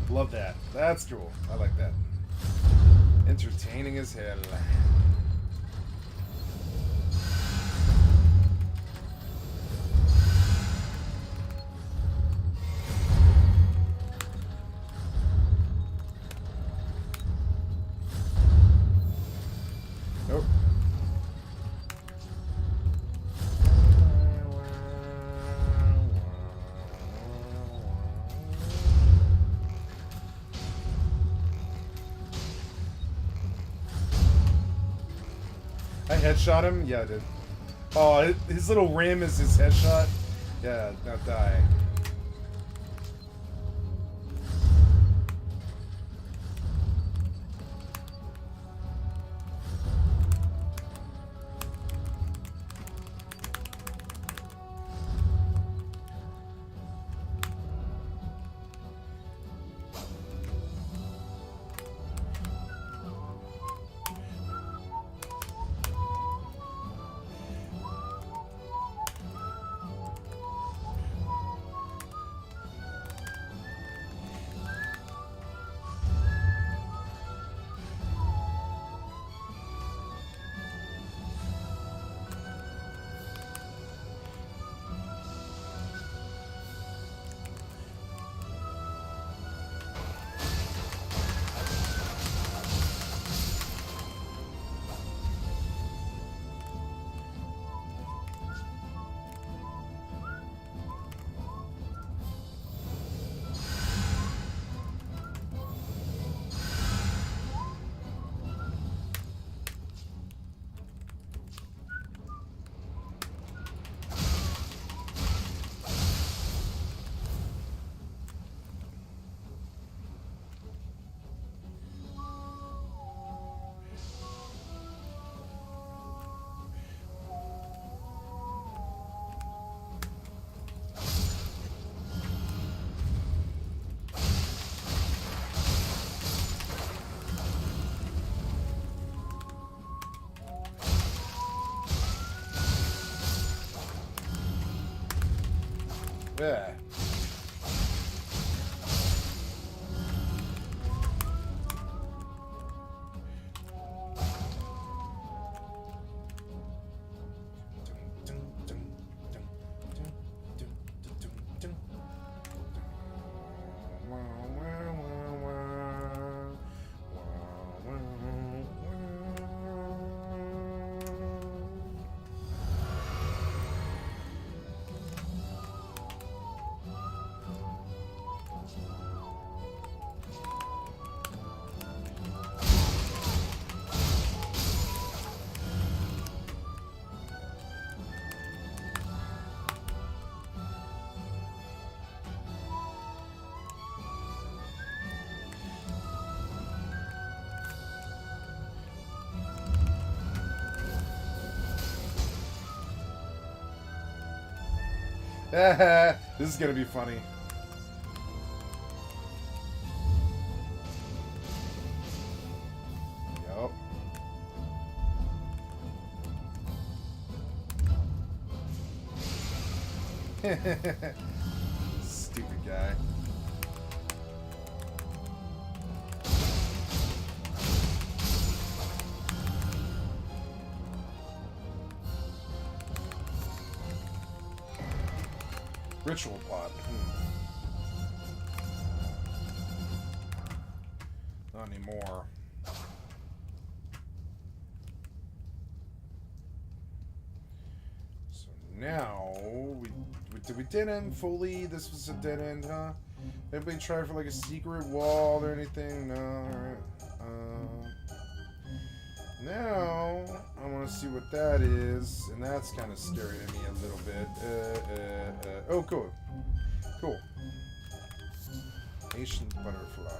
Love that. That's cool. I like that. Entertaining as hell. Nope. I headshot him? Yeah, I did. Oh, his little rim is his headshot? Yeah, now die. Yeah. This is gonna be funny. Yup. Stupid guy. Ritual plot. Not anymore. So now we didn't fully. This was a dead end, huh? Anybody try for like a secret wall or anything? No. Alright. Now I want to see what that is, and that's kind of scary to me a little bit. Oh, cool. Cool. Ancient butterfly.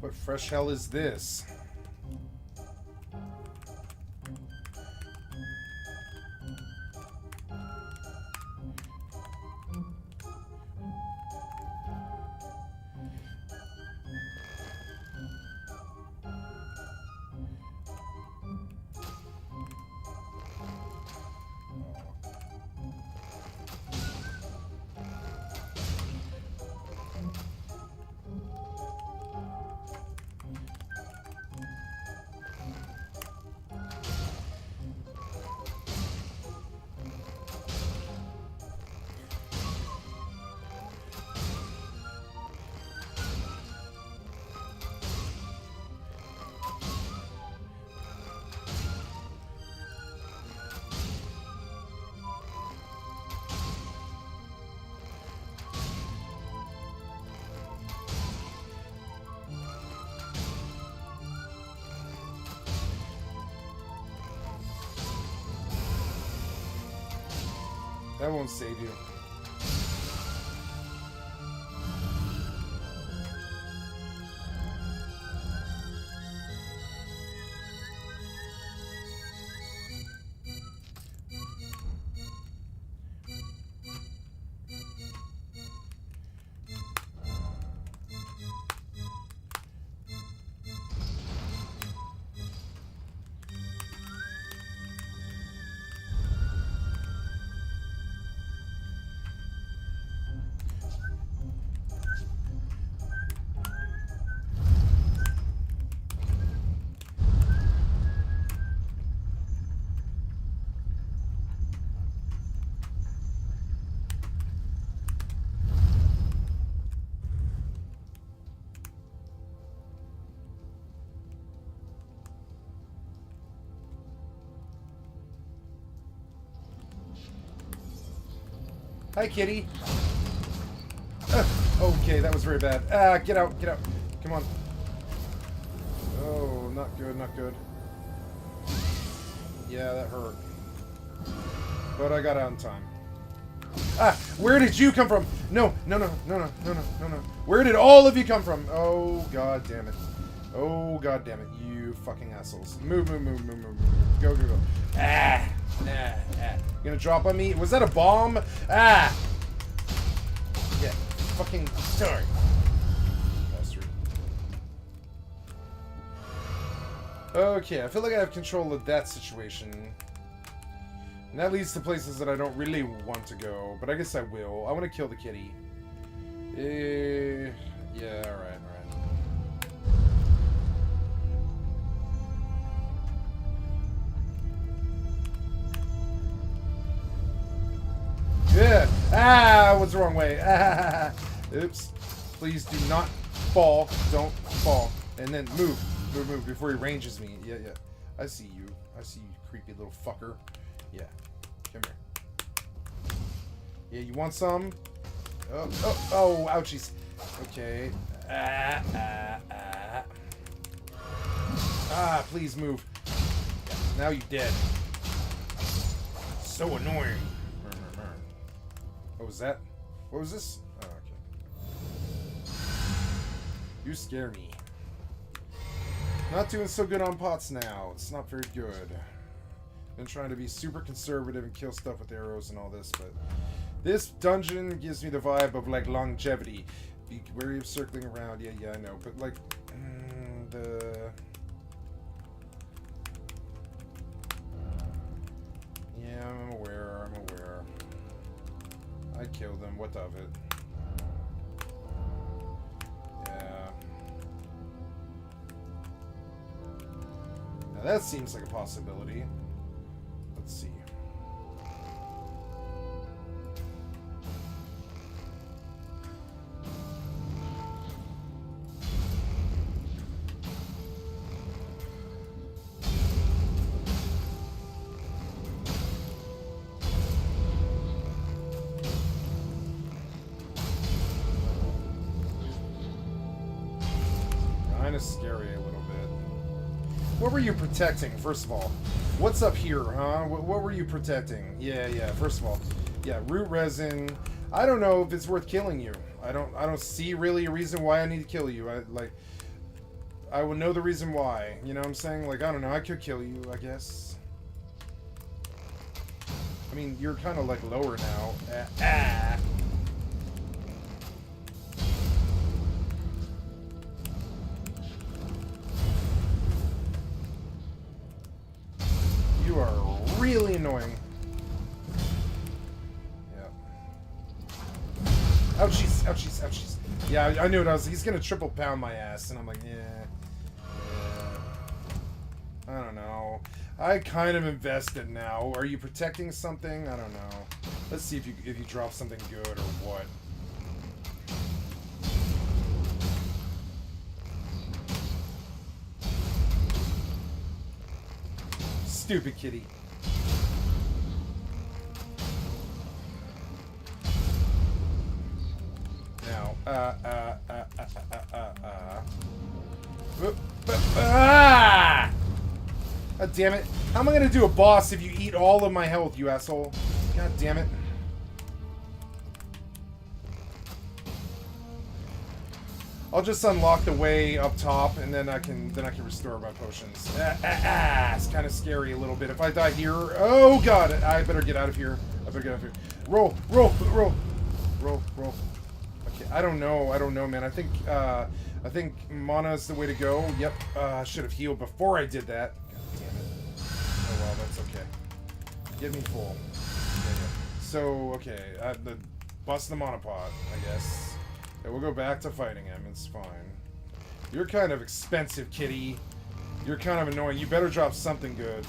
What fresh hell is this? That won't save you. Hi, kitty. Okay, that was very bad. Get out, get out. Come on. Oh, not good, not good. Yeah, that hurt. But I got out in time. Where did you come from? No, no, no, no, no, no, no, no, no. Where did all of you come from? Oh, god damn it. Oh, god damn it. You fucking assholes. Move, move, move, move, move, move. Go, go, go. You gonna drop on me? Was that a bomb? Yeah. Fucking sorry. Bastard. Okay, I feel like I have control of that situation. And that leads to places that I don't really want to go, but I guess I will. I want to kill the kitty. Yeah, alright, alright. Yeah! What's the wrong way? Oops. Please do not fall. Don't fall. And then move. Move, move before he ranges me. Yeah, yeah. I see you. I see you, creepy little fucker. Yeah. Come here. Yeah, you want some? Oh, ouchies. Okay. Please move. Yeah, now you're dead. So annoying. What was that? What was this? Oh, okay. You scare me. Not doing so good on pots now. It's not very good. Been trying to be super conservative and kill stuff with arrows and all this, but this dungeon gives me the vibe of like longevity. Be wary of circling around. Yeah, I know. But like yeah, I'm aware. I killed him. What of it? Yeah. Now that seems like a possibility. Let's see. Kind of scary a little bit. What were you protecting, first of all? What's up here, huh? What were you protecting? Yeah, first of all. Yeah, root resin. I don't know if it's worth killing you. I don't see really a reason why I need to kill you. I will know the reason why. You know what I'm saying? Like, I don't know. I could kill you, I guess. I mean, you're kind of like lower now. You are really annoying. Yeah. Ouchies, ouchies, ouchies. Yeah, I knew it. He's gonna triple pound my ass, and I'm like, yeah. I don't know. I kind of invested now. Are you protecting something? I don't know. Let's see if you drop something good or what. Stupid kitty. Now, God damn it. How am I gonna do a boss if you eat all of my health, you asshole? God damn it. I'll just unlock the way up top, and then I can restore my potions. It's kind of scary a little bit. If I die here, oh god, I better get out of here. Roll. Okay, I don't know, man. I think mana is the way to go. Yep. I should have healed before I did that. God damn it. Oh well, that's okay. Get me full. Yeah. So okay, bust the monopod, I guess. Okay, we'll go back to fighting him. It's fine. You're kind of expensive, kitty. You're kind of annoying. You better drop something good.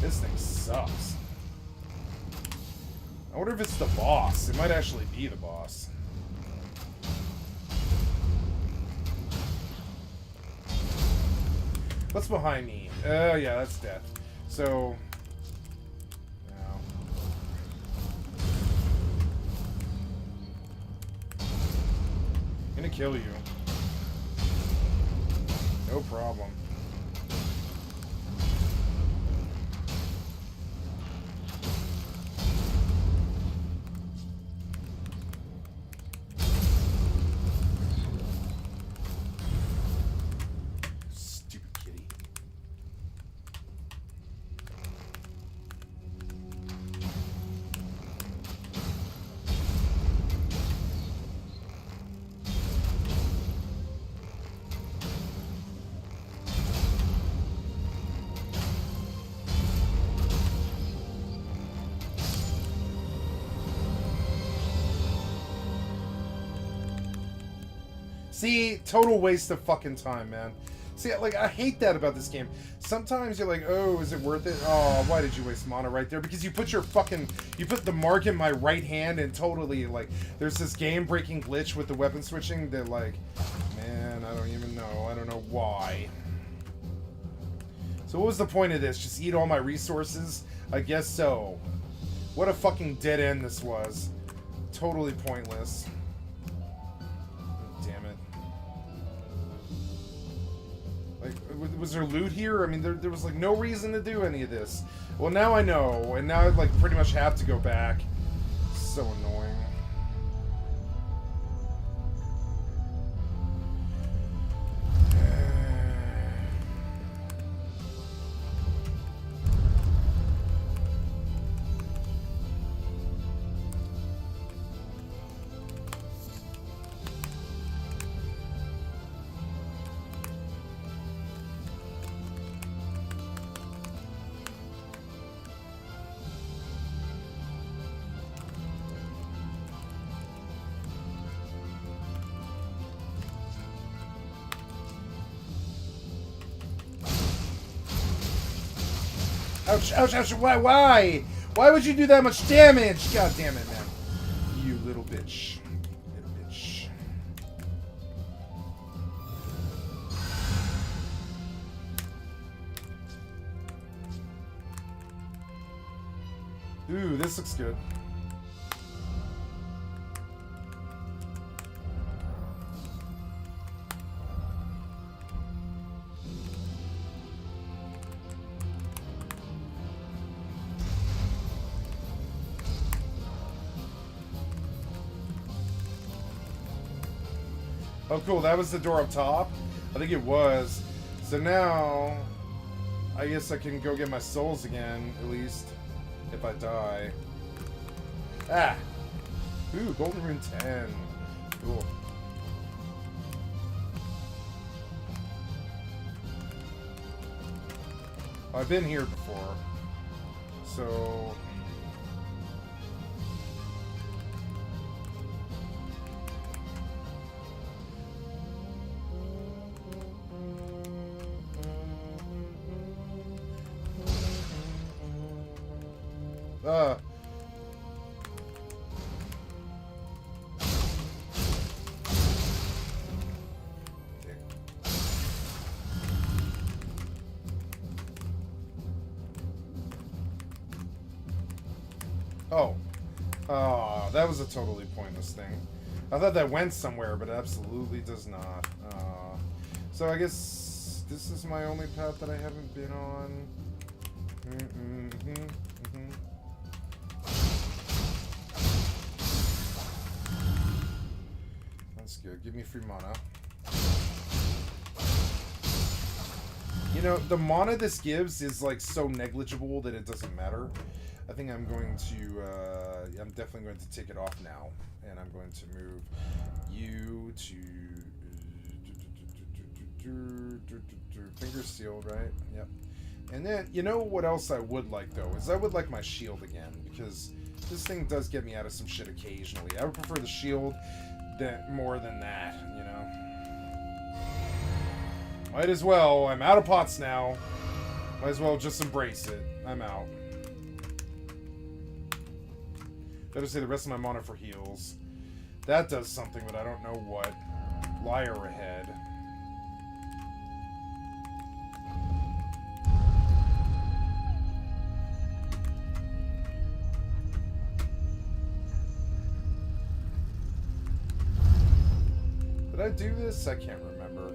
This thing sucks. I wonder if it's the boss. It might actually be the boss. What's behind me? Oh, yeah, that's death. So... kill you. No problem. Stupid kitty. See, total waste of fucking time, man. See, like, I hate that about this game. Sometimes you're like, oh, is it worth it? Oh, why did you waste mana right there? Because you put your fucking, you put the mark in my right hand and totally, like, there's this game-breaking glitch with the weapon switching that, like, man, I don't even know. I don't know why. So what was the point of this? Just eat all my resources? I guess so. What a fucking dead end this was. Totally pointless. Damn it. Like, was there loot here? I mean, there was, like, no reason to do any of this. Well, now I know, and now I'd, like, pretty much have to go back. So annoying. Ouch, ouch, ouch, why? Why would you do that much damage? God damn it, man. You little bitch. Little bitch. Ooh, this looks good. Oh, cool. That was the door up top? I think it was. So now, I guess I can go get my souls again, at least, if I die. Ah! Ooh, Golden Rune 10. Cool. I've been here before. So... Oh. Oh, that was a totally pointless thing. I thought that went somewhere, but it absolutely does not. So I guess this is my only path that I haven't been on. That's good. Give me free mana. You know, the mana this gives is like so negligible that it doesn't matter. I think I'm going to, I'm definitely going to take it off now. And I'm going to move you to finger sealed, right? Yep. And then, you know what else I would like, though, is I would like my shield again, because this thing does get me out of some shit occasionally. I would prefer the shield more than that, you know? Might as well. I'm out of pots now. Might as well just embrace it. I'm out. Better say the rest of my mana for heals. That does something, but I don't know what. Liar ahead. Did I do this? I can't remember.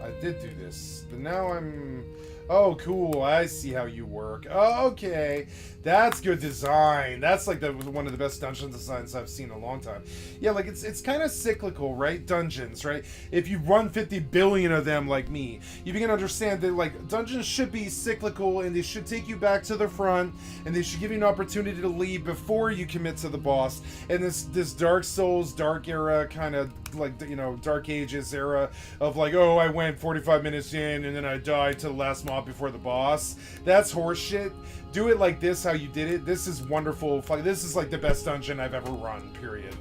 I did do this, but now I'm... Oh, cool. I see how you work. Oh, okay. That's good design. That's like one of the best dungeon designs I've seen in a long time. Yeah, like it's kind of cyclical, right? Dungeons, right? If you run 50 billion of them like me, you begin to understand that like dungeons should be cyclical and they should take you back to the front and they should give you an opportunity to leave before you commit to the boss. And this Dark Souls, Dark era kind of like, you know, Dark Ages era of like, oh, I went 45 minutes in and then I died to the last mob before the boss. That's horseshit. Do it like this, how you did it. This is wonderful. This is like the best dungeon I've ever run, period.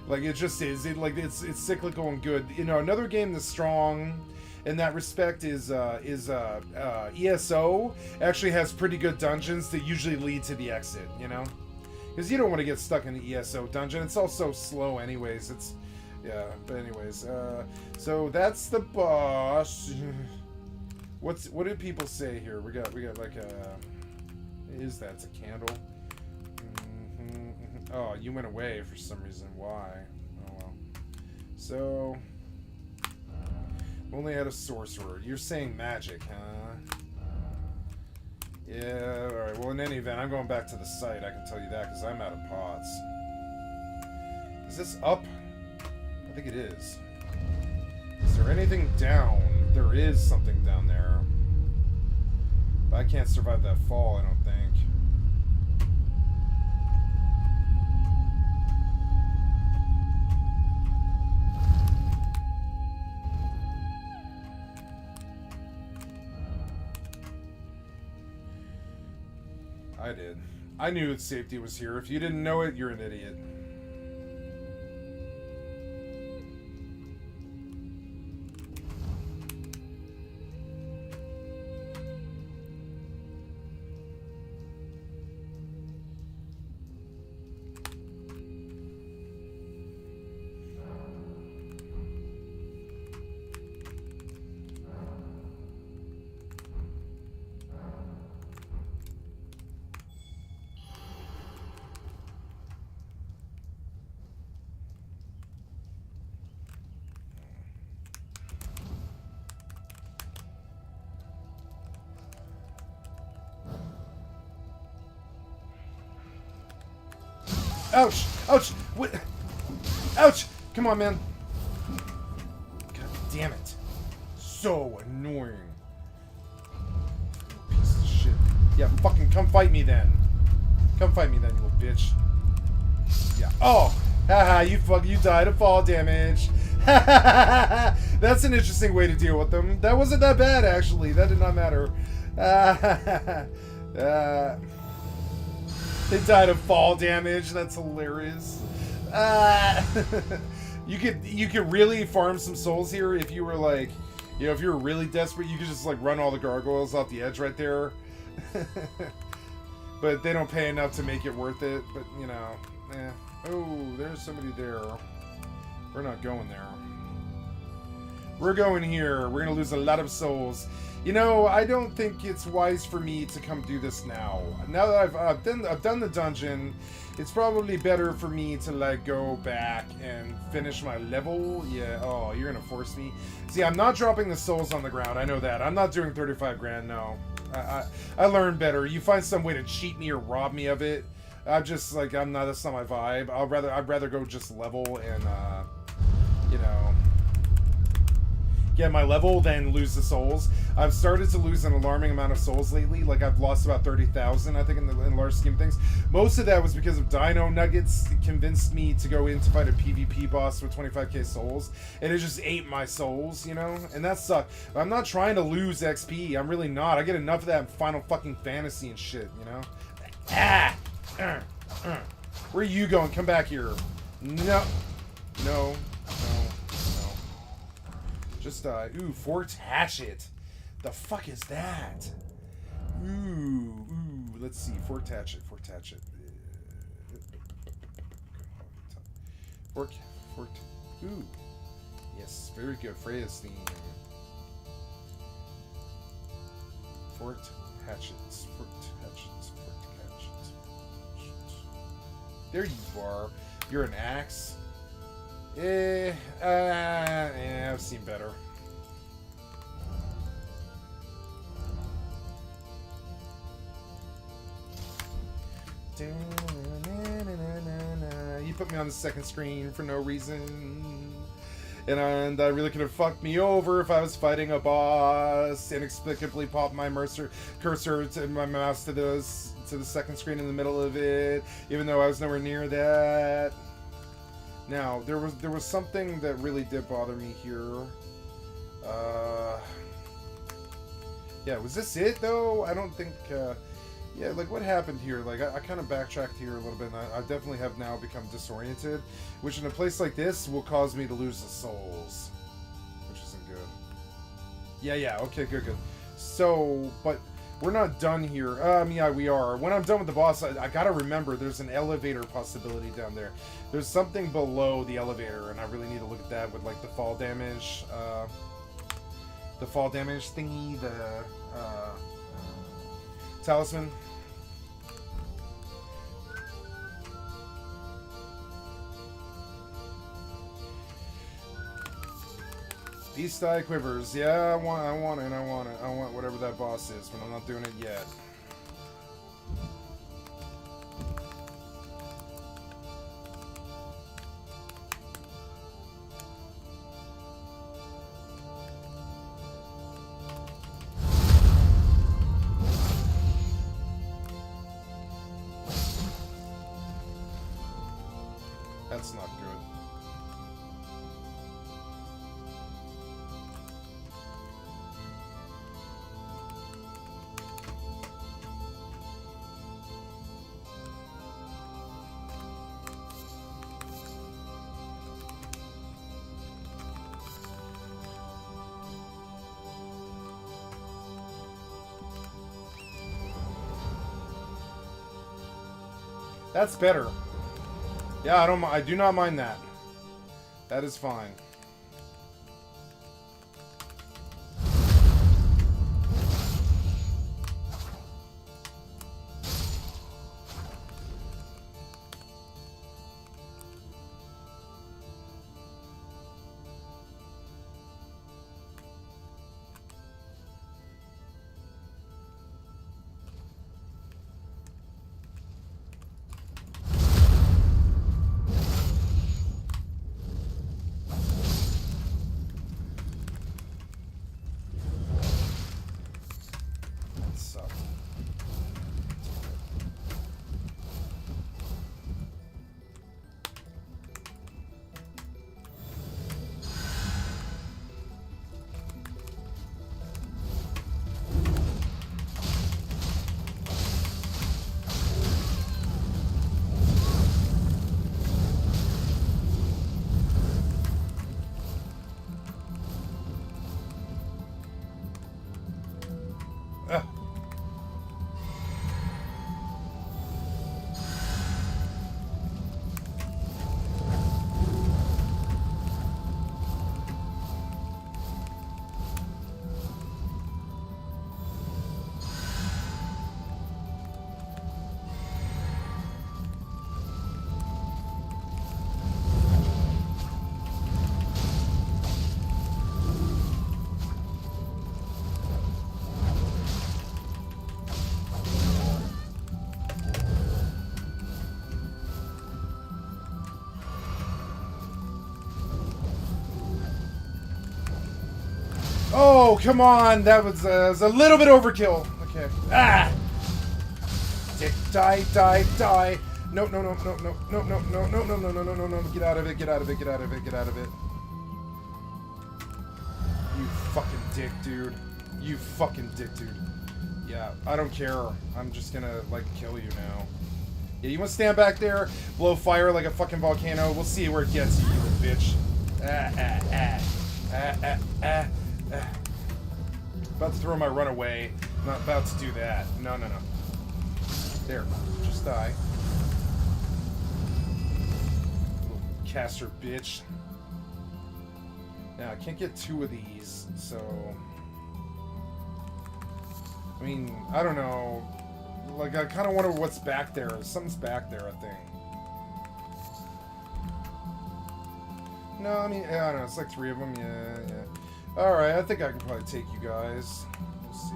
Like, it just is. It's cyclical and good. You know, another game that's strong in that respect is ESO. Actually has pretty good dungeons that usually lead to the exit, you know? Because you don't want to get stuck in the ESO dungeon. It's also slow anyways. It's... Yeah, but anyways. So that's the boss. What did people say here? We got like a... Is that? It's a candle. Oh, you went away for some reason. Why? Oh well. So only had a sorcerer. You're saying magic, huh? Yeah. All right. Well, in any event, I'm going back to the site. I can tell you that because I'm out of pots. Is this up? I think it is. Is there anything down? There is something down there. But I can't survive that fall, I don't think. I did. I knew that safety was here. If you didn't know it, you're an idiot. Ouch! Ouch! What? Ouch! Come on, man. God damn it. So annoying. Piece of shit. Yeah, fucking come fight me then. Come fight me then, you little bitch. Yeah. Oh! Haha, you died of fall damage. That's an interesting way to deal with them. That wasn't that bad, actually. That did not matter. They died of fall damage. That's hilarious. You could really farm some souls here if you were like, you know, if you were really desperate. You could just like run all the gargoyles off the edge right there. But they don't pay enough to make it worth it. But you know, oh, there's somebody there. We're not going there. We're going here. We're gonna lose a lot of souls. You know, I don't think it's wise for me to come do this now. Now that I've done the dungeon, it's probably better for me to like go back and finish my level. Yeah. Oh, you're gonna force me. See, I'm not dropping the souls on the ground. I know that. I'm not doing 35 grand. No. I learned better. You find some way to cheat me or rob me of it. I'm just like I'm not. That's not my vibe. I'd rather go just level and you know, get my level than lose the souls. I've started to lose an alarming amount of souls lately. Like I've lost about 30,000, I think, in the large scheme of things. Most of that was because of Dino Nuggets convinced me to go in to fight a PvP boss with 25k souls, and it just ate my souls, you know. And that sucked. I'm not trying to lose XP. I'm really not. I get enough of that in Final fucking Fantasy and shit, you know. Where are you going? Come back here. No. No. Just, ooh, Forked Hatchet. The fuck is that? Ooh, let's see. Forked Hatchet. Forked, ooh. Yes, very good. Freya's theme. Forked Hatchets. There you are. You're an axe. I've seen better. You put me on the second screen for no reason. And I really could have fucked me over if I was fighting a boss. Inexplicably popped my cursor to my mouse to the second screen in the middle of it, even though I was nowhere near that. Now there was something that really did bother me here. Yeah, was this it though? I don't think. Yeah, like what happened here? Like I kind of backtracked here a little bit, and I definitely have now become disoriented, which in a place like this will cause me to lose the souls, which isn't good. Yeah, okay, good. So, but we're not done here. Yeah, we are. When I'm done with the boss, I gotta remember there's an elevator possibility down there. There's something below the elevator, and I really need to look at that with like the fall damage thingy, the talisman. Beast Eye Quivers. Yeah, I want it. I want whatever that boss is, but I'm not doing it yet. That's not good. That's better. Yeah, I do not mind that. That is fine. Oh, come on! That was a little bit overkill. Okay. Ah! Dick, die. No. Get out of it. You fucking dick, dude. Yeah, I don't care. I'm just gonna, like, kill you now. Yeah, you wanna stand back there, blow fire like a fucking volcano? We'll see where it gets you, you little bitch. About to throw my runaway. Not about to do that. No. There. Just die. Little caster bitch. Now, I can't get two of these, so... I mean, I don't know. Like, I kind of wonder what's back there. Something's back there, I think. No, I mean, I don't know. It's like 3 of them. Yeah, yeah. All right, I think I can probably take you guys. We'll see.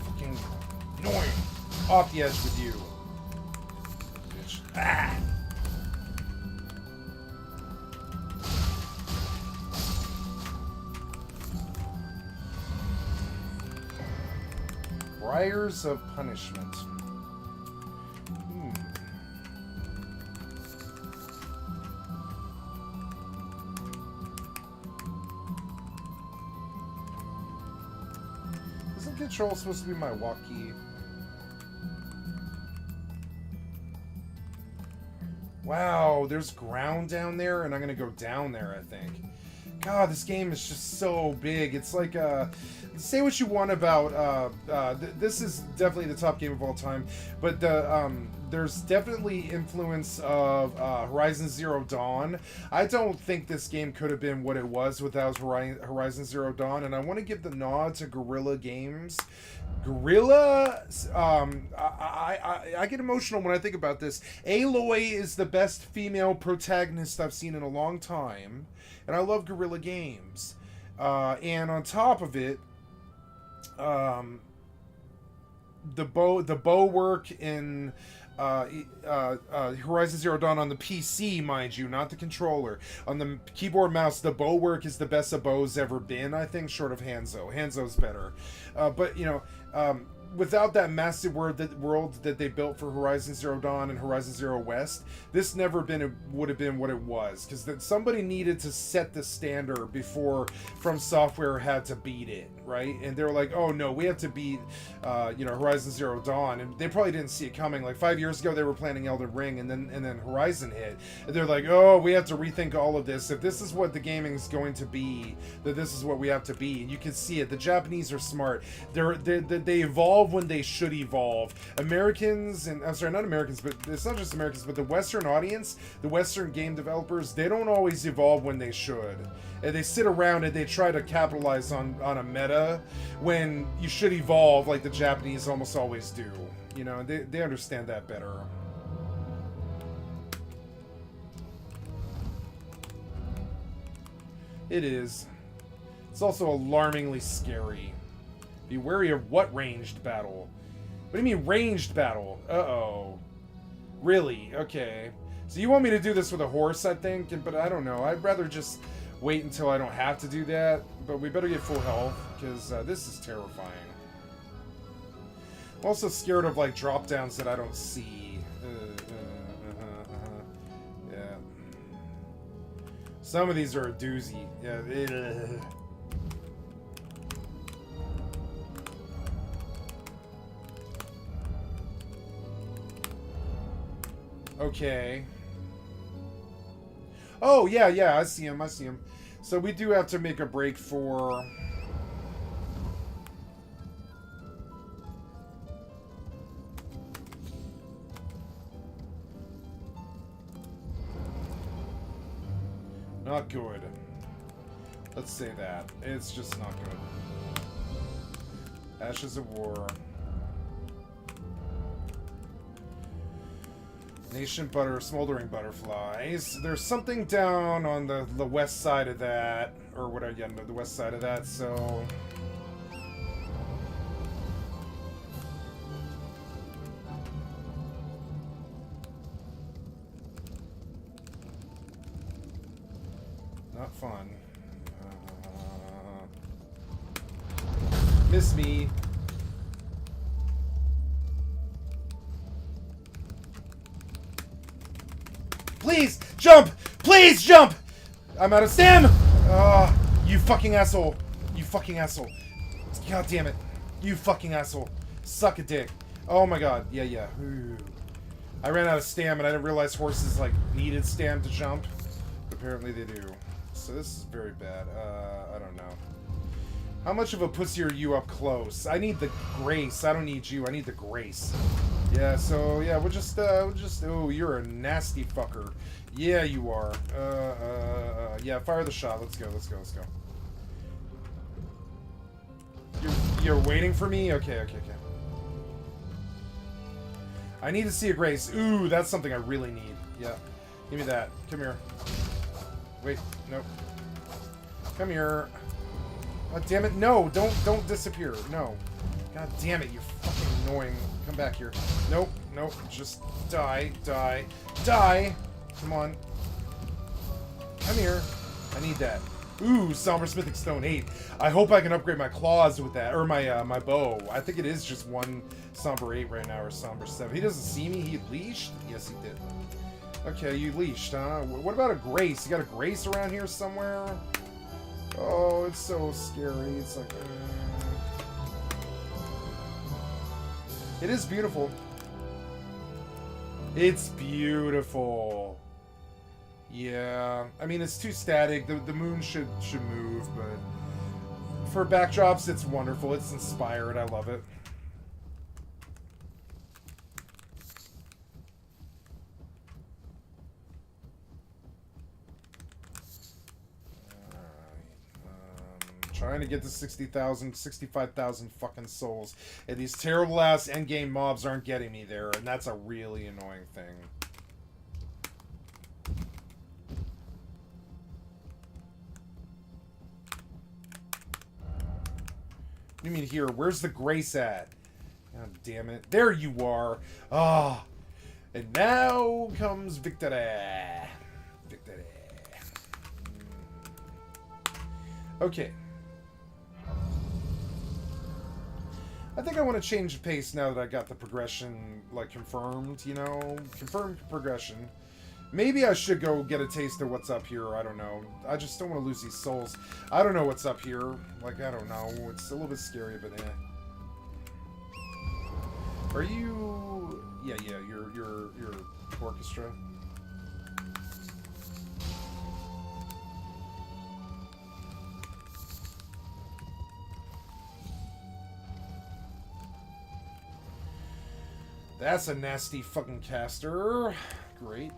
Fucking annoying. Off the edge with you. Bitch. Ah! Briars of Punishment. Isn't control supposed to be my walk key? Wow, there's ground down there, and I'm gonna go down there, I think. God, this game is just so big. It's like, say what you want about, this is definitely the top game of all time, but there's definitely influence of Horizon Zero Dawn. I don't think this game could have been what it was without Horizon Zero Dawn, and I want to give the nod to Guerrilla Games. Guerrilla, I get emotional when I think about this. Aloy is the best female protagonist I've seen in a long time, and I love Guerrilla Games. And on top of it, the bow work in Horizon Zero Dawn on the PC, mind you, not the controller. On the keyboard mouse, the bow work is the best a bow's ever been, I think, short of Hanzo. Hanzo's better. But, you know, without that massive world that they built for Horizon Zero Dawn and Horizon Zero West, this never would have been what it was. Because somebody needed to set the standard before From Software had to beat it, right? And they were like, oh no, we have to beat, you know, Horizon Zero Dawn. And they probably didn't see it coming. Like 5 years ago, they were planning Elden Ring, and then Horizon hit. And they're like, oh, we have to rethink all of this. If this is what the gaming is going to be, that this is what we have to be. And you can see it. The Japanese are smart. They evolve when they should evolve. Americans, and I'm sorry, not Americans, but it's not just Americans, but the Western audience, the Western game developers, they don't always evolve when they should. And they sit around and they try to capitalize on a meta when you should evolve like the Japanese almost always do. You know, they understand that better. It is. It's also alarmingly scary. Be wary of what ranged battle? What do you mean ranged battle? Uh-oh. Really? Okay. So you want me to do this with a horse, I think? But I don't know. I'd rather just wait until I don't have to do that. But we better get full health, because this is terrifying. I'm also scared of, like, drop-downs that I don't see. Yeah. Some of these are a doozy. Yeah. Okay. Oh, yeah, I see him. So we do have to make a break for... Not good. Let's say that. It's just not good. Ashes of War. Nation Smoldering Butterflies. There's something down on the west side of that, or whatever, yeah, the west side of that, so... Not fun. Miss me. Please, jump! Please, jump! I'm out of stam! You fucking asshole. You fucking asshole. God damn it. You fucking asshole. Suck a dick. Oh my god. Yeah. Ooh. I ran out of stam and I didn't realize horses, like, needed stam to jump. Apparently they do. So this is very bad. I don't know. How much of a pussy are you up close? I need the grace. I don't need you. I need the grace. Yeah, so, yeah, we'll just, oh, you're a nasty fucker. Yeah, you are. Yeah, fire the shot. Let's go. You're waiting for me? Okay, okay, okay. I need to see a grace. Ooh, that's something I really need. Yeah. Give me that. Come here. Wait, nope. Come here. God damn it. No, don't disappear. No. God damn it, you're fucking annoying. Come back here. Nope, nope. Just die, die, die. Come on. Come here. I need that. Ooh, Somber Smithing Stone 8. I hope I can upgrade my claws with that, or my my bow. I think it is just one Somber 8 right now, or Somber 7. He doesn't see me. He leashed? Yes, he did. Okay, you leashed, huh? What about a grace? You got a grace around here somewhere? Oh, it's so scary. It's like... It is beautiful. It's beautiful. Yeah, I mean, it's too static. The moon should move, but for backdrops, it's wonderful. It's inspired. I love it. Trying to get to 60,000, 65,000 fucking souls. And these terrible ass endgame mobs aren't getting me there, and that's a really annoying thing. You mean here? Where's the grace at? God damn it. There you are. Ah. And now comes victory. Victory. Okay. I think I want to change the pace now that I got the progression, like, confirmed, you know? Confirmed progression. Maybe I should go get a taste of what's up here. I don't know. I just don't want to lose these souls. I don't know what's up here. Like, I don't know. It's a little bit scary, but eh. Are you... Yeah, you're orchestra. That's a nasty fucking caster. Great.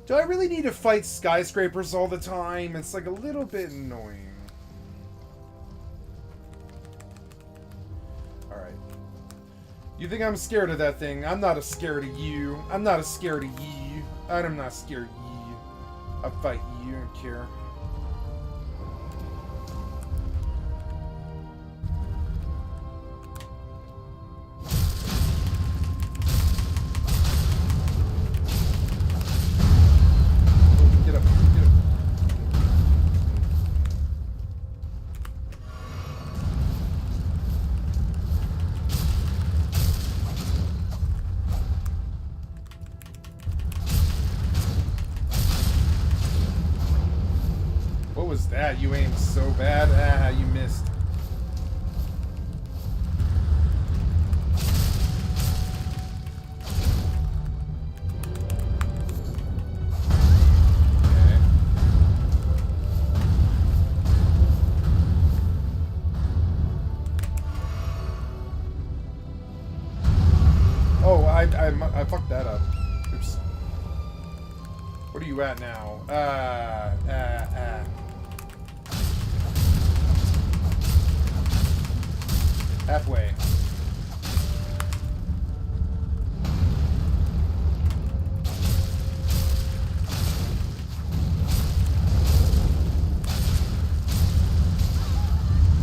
Do I really need to fight skyscrapers all the time? It's like a little bit annoying. Alright. You think I'm scared of that thing? I'm not scared of you. I'm not scared of you. I'm not scared of you. I'll fight you. I don't care. You aimed so bad. Ah, you missed. Okay. Oh, I fucked that up. Oops. What are you at now? Halfway.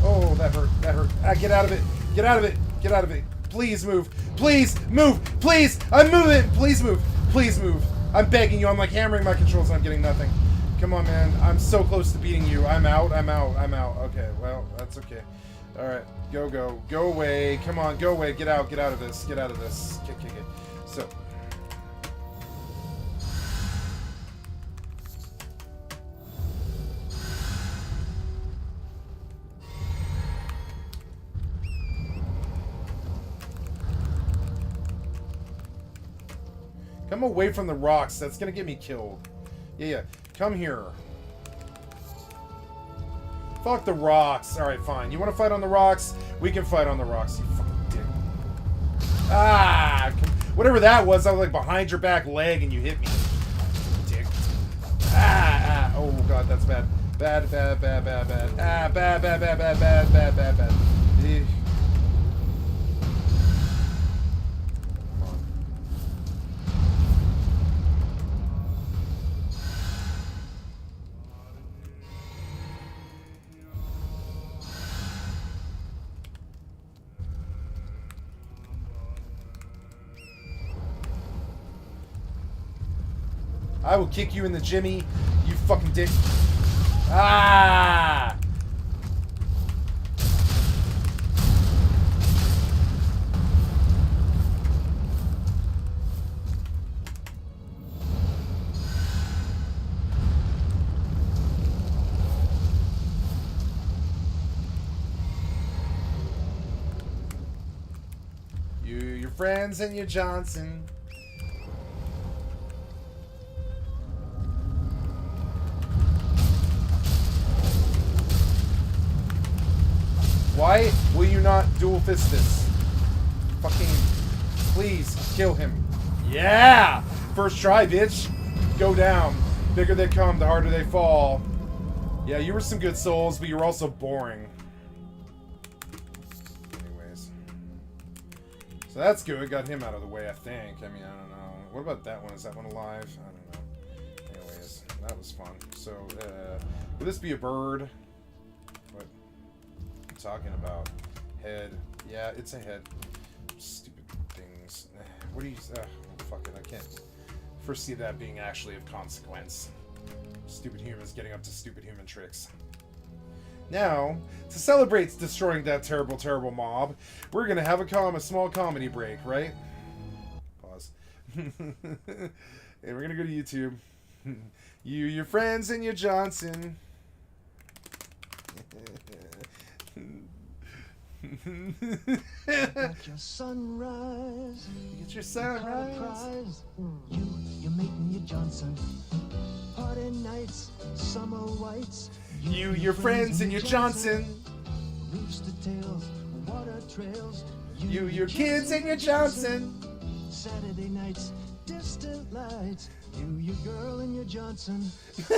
Oh, that hurt. That hurt. Ah, get out of it. Get out of it. Get out of it. Please move. Please move. Please. I'm moving. Please move. Please move. I'm begging you. I'm like hammering my controls and I'm getting nothing. Come on, man. I'm so close to beating you. I'm out. I'm out. I'm out. Okay. Well, that's okay. Alright, go away, come on, go away, get out of this, get out of this, kick it. So. Come away from the rocks, that's gonna get me killed. Yeah, come here. Fuck the rocks. Alright, fine. You want to fight on the rocks? We can fight on the rocks, you fucking dick. Ah! Whatever that was, I was like behind your back leg and you hit me. Dick. Ah! Oh, God. god, that's bad. Bad, bad, bad, bad, bad. Ah, bad, bad, bad, bad, bad, bad, bad, bad. I will kick you in the jimmy, you fucking dick. Ah! You, your friends, and your Johnson. Why will you not dual fist this? Fucking, please, kill him. Yeah! First try, bitch. Go down. Bigger they come, the harder they fall. Yeah, you were some good souls, but you were also boring. Anyways. So that's good. Got him out of the way, I think. I mean, I don't know. What about that one? Is that one alive? I don't know. Anyways, that was fun. So, would this be a bird? Talking about head. Yeah, it's a head. Stupid things. What do you... oh, fuck it, I can't foresee that being actually of consequence. Stupid humans getting up to stupid human tricks. Now, to celebrate destroying that terrible, terrible mob, we're gonna have a small comedy break, right? Pause. And we're gonna go to YouTube. You, your friends, and your Johnson. Got your sunrise. Get your sunrise. You're making your Johnson. Party nights, summer whites. You, your friends, and your Johnson. Rooster tails, water trails. You, your kids, and your Johnson. Saturday nights, distant lights. You, your girl, and your Johnson. You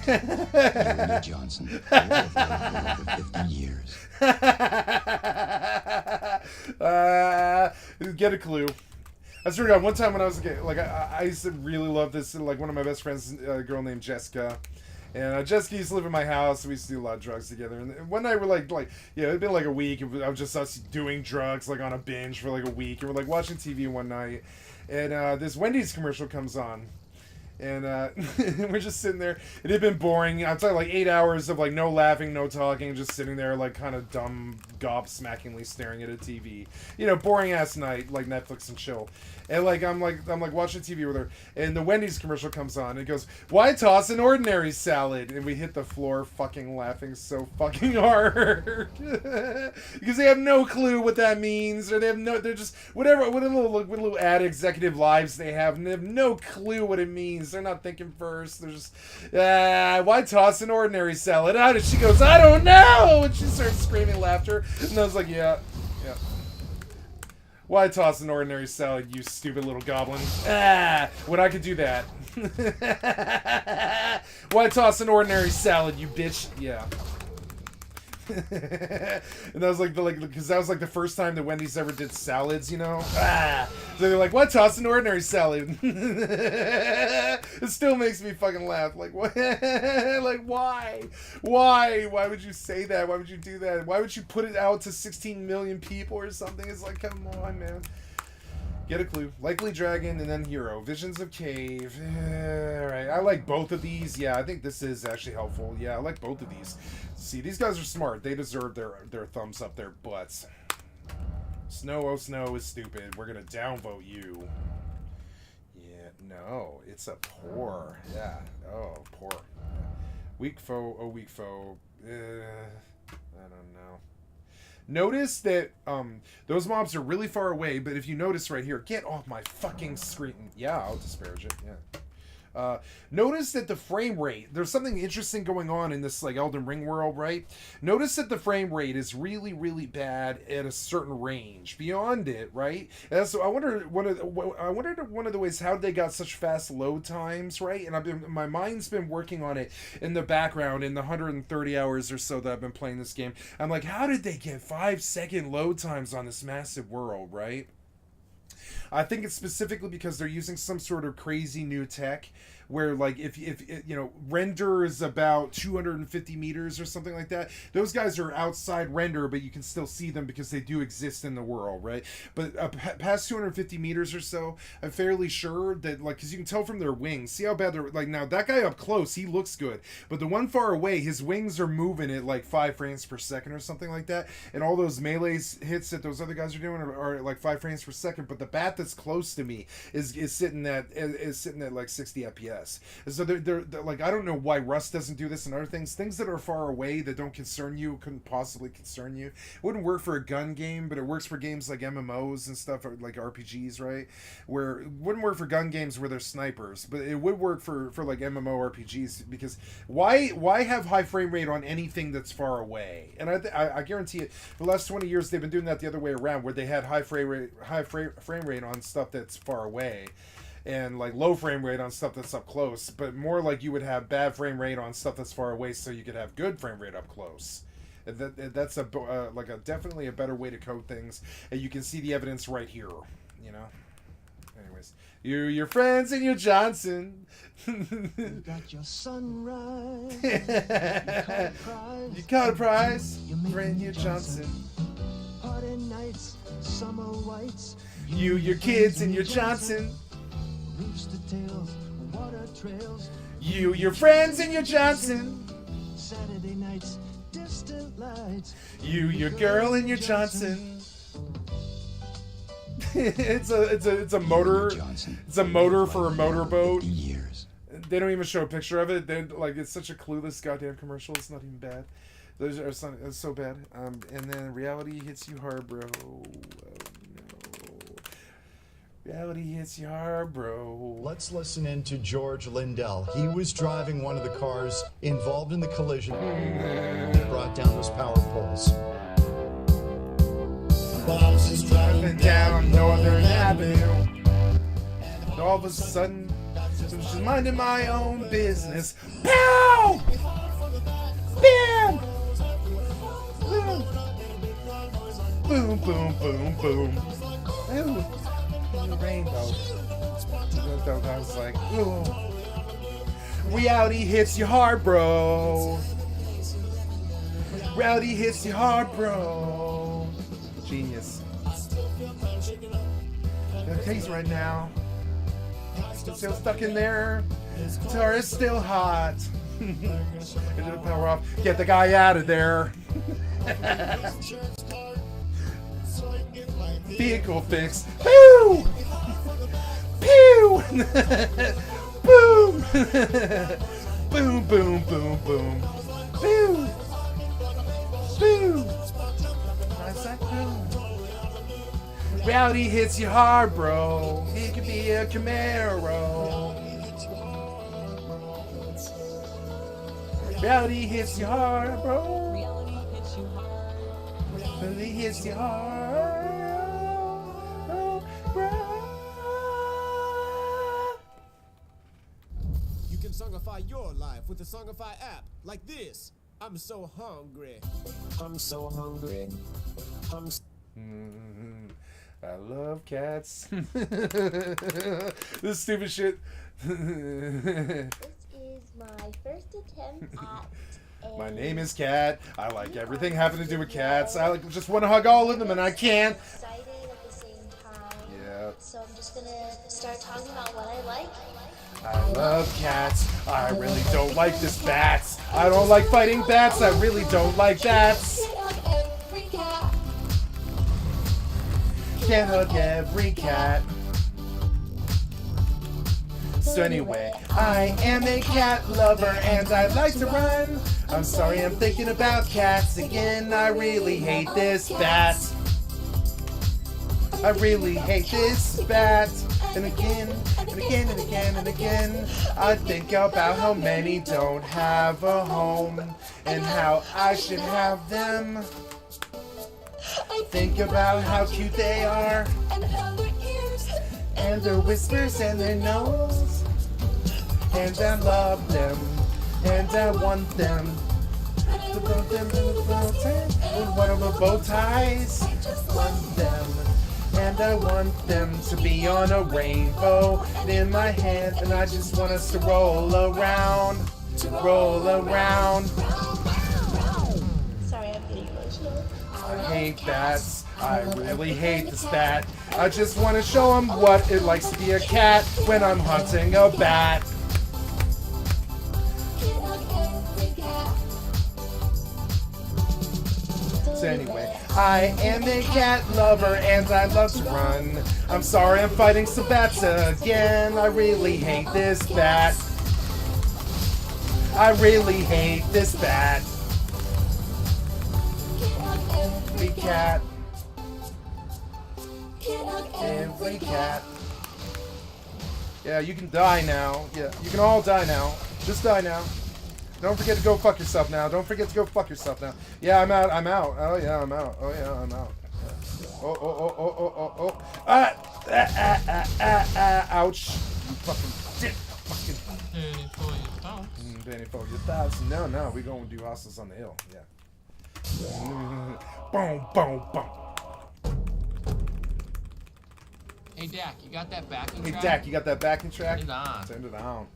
and your Johnson. For over 50 years. Get a clue. I swear to God, one time when I was a kid, like I used to really love this. Like one of my best friends, a girl named Jessica, and Jessica used to live in my house. We used to do a lot of drugs together. And one night we're like yeah, it'd been like a week. I was just us doing drugs like on a binge for like a week, and we're like watching TV one night, and this Wendy's commercial comes on. And we're just sitting there. It had been boring. I'm talking like 8 hours of like no laughing, no talking, just sitting there like kind of dumb, gobsmackingly staring at a TV. You know, boring ass night, like Netflix and chill. And like I'm watching TV with her, and the Wendy's commercial comes on. And it goes, "Why toss an ordinary salad?" And we hit the floor, fucking laughing so fucking hard because they have no clue what that means, or they're just what little ad executive lives they have, and they have no clue what it means. They're not thinking first. They're just, why toss an ordinary salad? And she goes, "I don't know," and she starts screaming laughter, and I was like, yeah. Why toss an ordinary salad, you stupid little goblin? When I could do that. Why toss an ordinary salad, you bitch? Yeah. And that was because that was like the first time that Wendy's ever did salads, you know? So they're like, "Why toss an ordinary salad?" It still makes me fucking laugh. Like, what? Like, why? Why would you say that? Why would you do that? Why would you put it out to 16 million people or something? It's like, come on, man. Get a clue. Likely Dragon and then Hero. Visions of Cave. Alright, I like both of these. Yeah, I think this is actually helpful. Yeah, I like both of these. See, these guys are smart. They deserve their thumbs up their butts. Snow, oh Snow is stupid. We're gonna downvote you. Yeah, no. It's a poor. Yeah. Oh, poor. Yeah. Weak foe, oh weak foe. I don't know. Notice that those mobs are really far away, but if you notice right here, get off my fucking screen. Yeah, I'll disparage it, yeah. Notice that the frame rate, there's something interesting going on in this like Elden Ring world, right? Notice that the frame rate is really, really bad at a certain range. Beyond it, right? And so I wondered one of the ways how they got such fast load times, right? And my mind's been working on it in the background in the 130 hours or so that I've been playing this game. I'm like, how did they get 5-second load times on this massive world, right? I think it's specifically because they're using some sort of crazy new tech where, like, if you know, render is about 250 meters or something like that. Those guys are outside render, but you can still see them because they do exist in the world, right? But past 250 meters or so, I'm fairly sure that, like, because you can tell from their wings. See how bad they're, like, now that guy up close, he looks good, but the one far away, his wings are moving at like 5 frames per second or something like that, and all those melee hits that those other guys are doing are like 5 frames per second. But the bat that's close to me is sitting at like 60 FPS. And so they're like, I don't know why Rust doesn't do this and other things that are far away that don't concern you couldn't possibly concern you. It wouldn't work for a gun game, but it works for games like MMOs and stuff, or like RPGs, right? Where it wouldn't work for gun games where there's snipers, but it would work for like MMO RPGs, because why have high frame rate on anything that's far away? And I guarantee it, the last 20 years they've been doing that the other way around, where they had high frame rate on stuff that's far away, and like low frame rate on stuff that's up close, but more like you would have bad frame rate on stuff that's far away, so you could have good frame rate up close. That's definitely a better way to code things, and you can see the evidence right here, you know. Anyways, your friends and your Johnson. You got your sunrise. You caught a prize. You make Friend, me your Johnson. Party nights, summer whites. You, your kids, and your Johnson. Rooster tails, water trails. You, your friends, and your Johnson. Saturday nights, distant lights. You, your girl, and your Johnson. It's a motor. It's a motor for a motorboat. Years. They don't even show a picture of it. They like, it's such a clueless goddamn commercial. It's not even bad. Those are so bad. And then reality hits you hard, bro. Oh, no. Reality hits you hard, bro. Let's listen in to George Lindell. He was driving one of the cars involved in the collision that brought down those power poles. While I was just driving down Northern Avenue, and all of a sudden, I was just minding my own business. Pow! Bam! Boom, boom, boom, boom. Ooh. The rainbow. I was like, ooh. Reality hits you hard, bro. Reality hits you hard, bro. Genius. Got a taste right now. Still stuck in there. Guitar is still hot. Power off. Get the guy out of there. Vehicle fix. Pew! Pew! Boom! Boom, boom, boom, boom. Pew! Pew! Reality hits you hard, bro. It could be a Camaro. Reality hits you hard, bro. Reality hits you hard, bro. You can songify your life with the Songify app, like this. I'm so hungry. I'm so hungry. I love cats. This stupid shit. This is my first attempt at My name is Cat. I like everything having to do with cats. I just want to hug all of them, and I can't. Excited at the same time. Yeah. So I'm just gonna start talking about what I like. I love cats. I really don't like this bats. I don't like fighting bats. I really don't like bats. Can't hug every cat. So anyway, I am a cat lover and I like to run. I'm sorry, I'm thinking about cats again. I really hate this bat. I really hate this bat. And again, And again and again and again, I think about how many don't have a home and how I should have them. Think about how cute they are and their whiskers and their nose. And I love them and I want them. To put them in a bow tie, in one of the bow ties. Want them. And I want them to be on a rainbow in my hand, and I just want us to roll around, roll around. Sorry, I'm getting emotional. I hate bats. I really hate this bat. I just want to show him what it likes to be a cat when I'm hunting a bat. So anyway, I am a cat lover and I love to run. I'm sorry I'm fighting some bats again. I really hate this bat. I really hate this bat. Every cat. Every cat. Yeah, you can die now. Yeah, you can all die now. Just die now. Don't forget to go fuck yourself now. Don't forget to go fuck yourself now. Yeah, I'm out. I'm out. Oh, yeah, I'm out. Oh, yeah, I'm out. Oh, oh, oh, oh, oh, oh, oh. Ouch. You fucking dick. Fucking. Benny for your thoughts. No, no, we gonna do hostels on the hill. Yeah. Boom, boom, boom. Hey, Dak, you got that backing Hey, track? Dak, you got that backing track? Turn it on. Turn it on.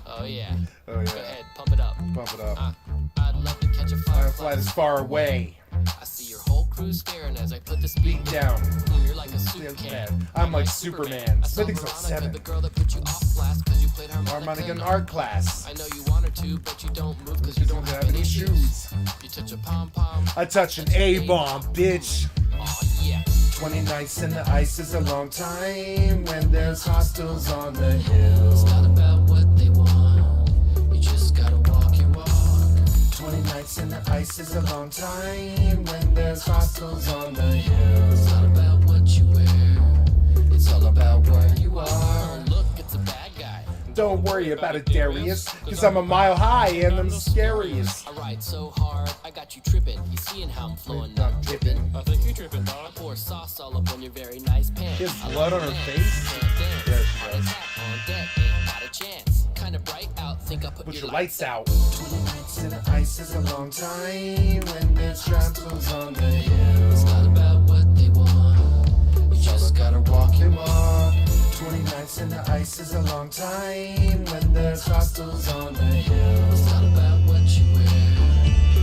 Oh, yeah. Oh, Go yeah. ahead, pump it up. Pump it up. I'd love to catch a Firefly that's far away. I see your whole crew staring as I put the speed down. You're like a soup can. I'm like Superman. Smithing's like 7. The girl that put you off blast 'cause you played harmonica in art class. I know you want her to, but you don't move 'cause you don't have any shoes. You touch a pom-pom. I touch an A-bomb, bitch. Oh, yeah. 20 nights in the ice is a long time when there's hostels on the hill. It's not about what they want. You just gotta walk your walk. 20 nights in the ice is a long time when there's hostels on the hill. It's not about what you wear. It's all about where you are. Look, it's a bad guy. Don't worry about it, Darius, cause I'm a mile high and I'm the scariest. I ride so hard, I got you tripping. You seeing how I'm flowing, Not not dripping. dripping. I think you tripping, dog. I pour sauce all up on your very nice pants. She has I blood like on her dance, face? can't dance. Yeah, she Heart does. attack on deck, ain't got a chance. Kinda bright out, think I put Put your your lights out. 20 nights in the ice is a long time when there's hostels on the hill. It's not about what they want. You just gotta walk your walk. 20 nights in the ice is a long time when there's hostels on the hill. It's not about what you wear.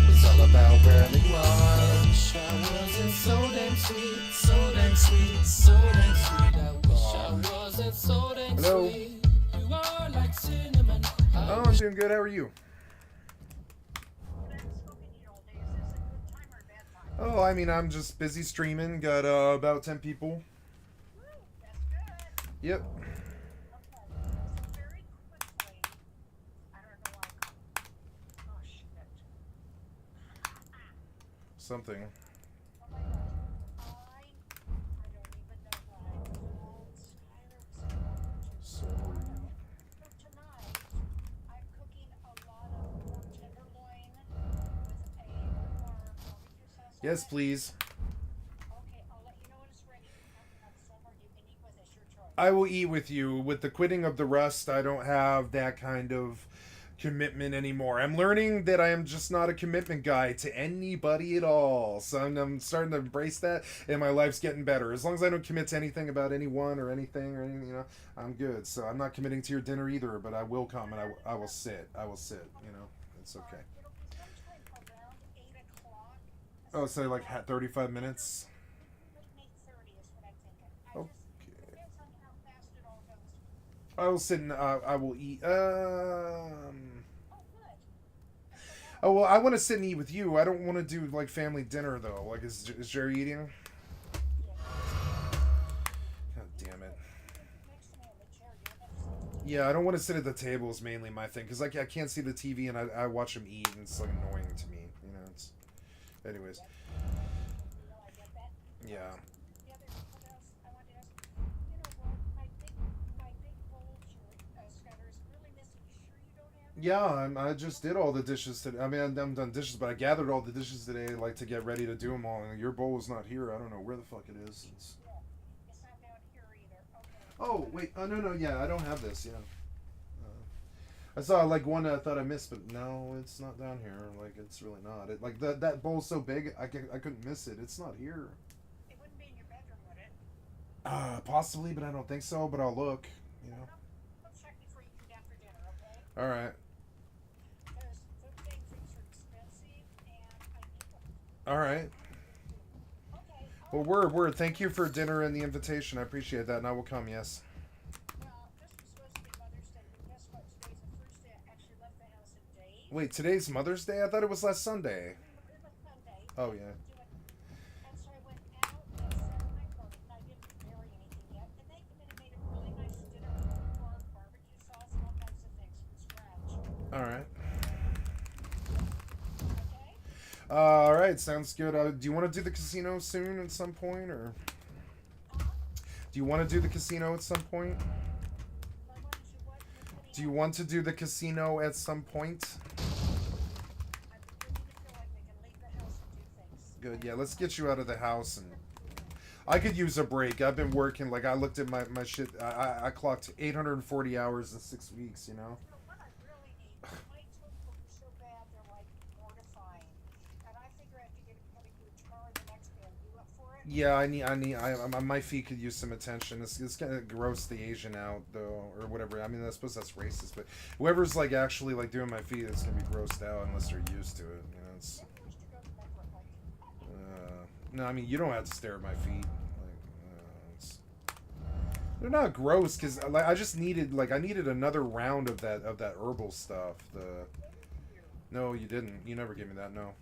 It's all about where you are. I wish I wasn't so damn sweet, so damn sweet, so damn sweet. I wish I wasn't so damn Hello. sweet. You are like cinnamon. Oh, I'm doing good. How are you? Oh, I mean, I'm just busy streaming. Got about 10 people. Yep. Something. Sorry. Yes, please. I will eat with you. With the quitting of the Rust, I don't have that kind of commitment anymore. I'm learning that I am just not a commitment guy to anybody at all. So I'm starting to embrace that, and my life's getting better. As long as I don't commit to anything about anyone or anything, you know, I'm good. So I'm not committing to your dinner either, but I will come and I will sit. I will sit, you know. It's okay. Oh, so like 35 minutes? Okay. I will sit and I will eat. Oh, well, I want to sit and eat with you. I don't want to do like family dinner though. Like, is Jerry eating? God damn it. Yeah, I don't want to sit at the table is mainly my thing because like I can't see the TV and I watch him eat and it's like annoying to me. You know, it's. Anyways. Yeah. Yeah, I just did all the dishes today. I mean, I'm done dishes, but I gathered all the dishes today, like, to get ready to do them all. And your bowl is not here. I don't know where the fuck it is. It's... Oh, wait. Oh, no, yeah, I don't have this, yeah. I saw, like, one I thought I missed, but no, it's not down here. Like, it's really not. It, like, that bowl's so big, I couldn't miss it. It's not here. It wouldn't be in your bedroom, would it? Possibly, but I don't think so, but I'll look, you know. Let's check before you come down for dinner, okay? All right. Because food things are expensive, and I need them. All right. Okay. Well, word. Thank you for dinner and the invitation. I appreciate that, and I will come, yes. Well, this was supposed to be Mother's Day, but guess what? Today's the first day I actually left the house in days. Wait, today's Mother's Day? I thought it was last Sunday. It was Sunday. Oh, yeah. And so I went out and sat in my closet, and I didn't bury anything yet. And they came in and made a really nice dinner with pork, barbecue sauce, and all kinds of things from scratch. All right. Okay? All right, sounds good. Do you want to do the casino soon at some point, or? Do you want to do the casino at some point? Do you want to do the casino at some point? Good, yeah, let's get you out of the house. And I could use a break. I've been working, like, I looked at my shit. I clocked 840 hours in 6 weeks, you know? What I really need, my toes look so bad, they're like mortifying. And I figure I have to give it to tomorrow or the next day. Are you up for it? Yeah, my feet could use some attention. It's gonna gross the Asian out, though, or whatever. I mean, I suppose that's racist, but whoever's, like, actually, like, doing my feet, it's gonna be grossed out unless they're used to it, you know? It's... No, I mean, you don't have to stare at my feet. Like, they're not gross, because like, I just needed, like, I needed another round of that herbal stuff. No, you didn't. You never gave me that, no.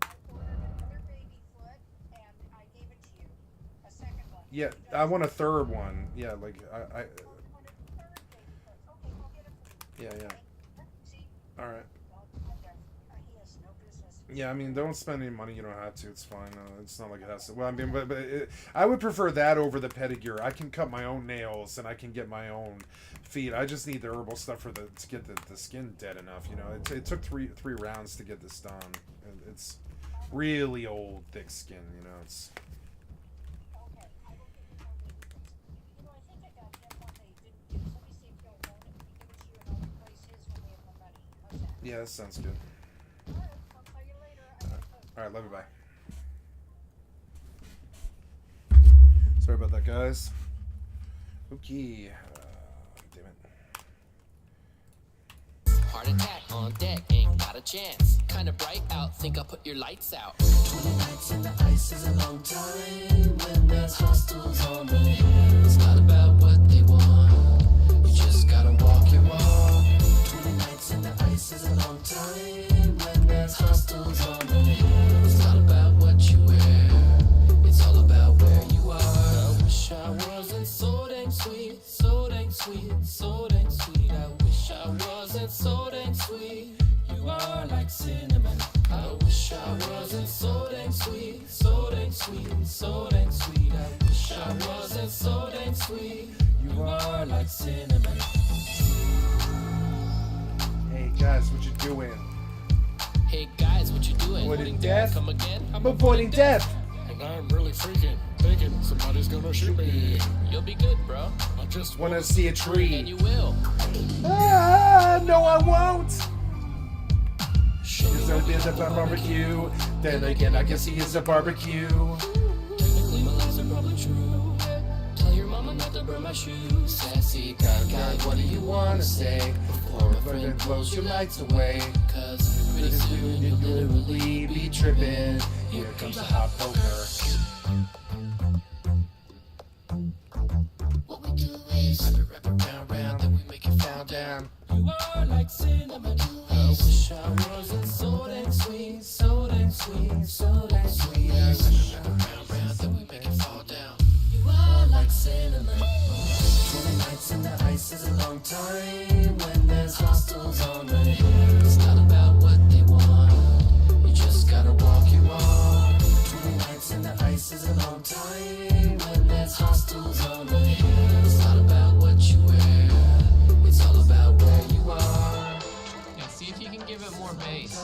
I ordered another baby foot, and I gave it to you. A second one. Yeah, I want a third one. Yeah, like, I wanted a third baby foot. Okay, I'll get it for you. yeah. See? Alright. He has no business. Yeah, I mean, don't spend any money you don't have to. It's fine. It's not like it has to. Well, I mean, but I would prefer that over the pedicure. I can cut my own nails and I can get my own feet. I just need the herbal stuff to get the skin dead enough. You know, it took three rounds to get this done. It's really old, thick skin. You know, it's. Okay, I will give you more baby foots. You know, I think I got him one that he didn't use. Let me see if he'll loan it. We give it to you and I'll replace his when we have more money. How's that? Yeah, that sounds good. Alright, I'll tell you later. I gotta cook. All right, love you. Bye. Sorry about that, guys. Okay. Damn it. Heart attack on deck, ain't got a chance. Kinda bright out, think I'll put your lights out. 20 nights in the ice is a long time when there's hostels on the hill. It's not about what they want, You just gotta walk your walk. 20 nights in the ice is a long time when there's hostels on the hill. it's not about what you wear, it's all about where you are. I wish I wasn't so dang sweet, so dang sweet, so dang sweet. I wish I wasn't so dang sweet. You are like cinnamon. I wish I wasn't so dang sweet, so dang sweet, so dang sweet. I wish I wasn't so dang sweet. You are like cinnamon. Hey guys, what you doing? Hey guys, what you doing? Avoiding death? Come again? I'm avoiding death. I'm really freaking thinking somebody's gonna shoot me. You'll be good, bro. I just Want to see a And tree? you will. Ah, no, I won't. He's a bit of a barbecue. Then again, I guess he is a barbecue. Technically, my lies are probably true. Tell your mama not to burn my shoes. Sassy guy, what do you wanna say? Before my friend blows your lights away. Cause pretty soon you'll literally be tripping. Here comes a hot poker. What we do is wrap it round, then we make it fall down. You are like cinnamon. I wish I wasn't so dang sweet, so dang sweet, so dang sweet. I wish I round, then we make it fall down. You are like cinnamon. 20 nights in the ice is a long time when there's hostels on the hill. It's not about what they want, You just gotta walk your walk. 20 nights in the ice is a long time when there's hostels on the hill. it's not about what you wear, it's all about where you are. give it more bass.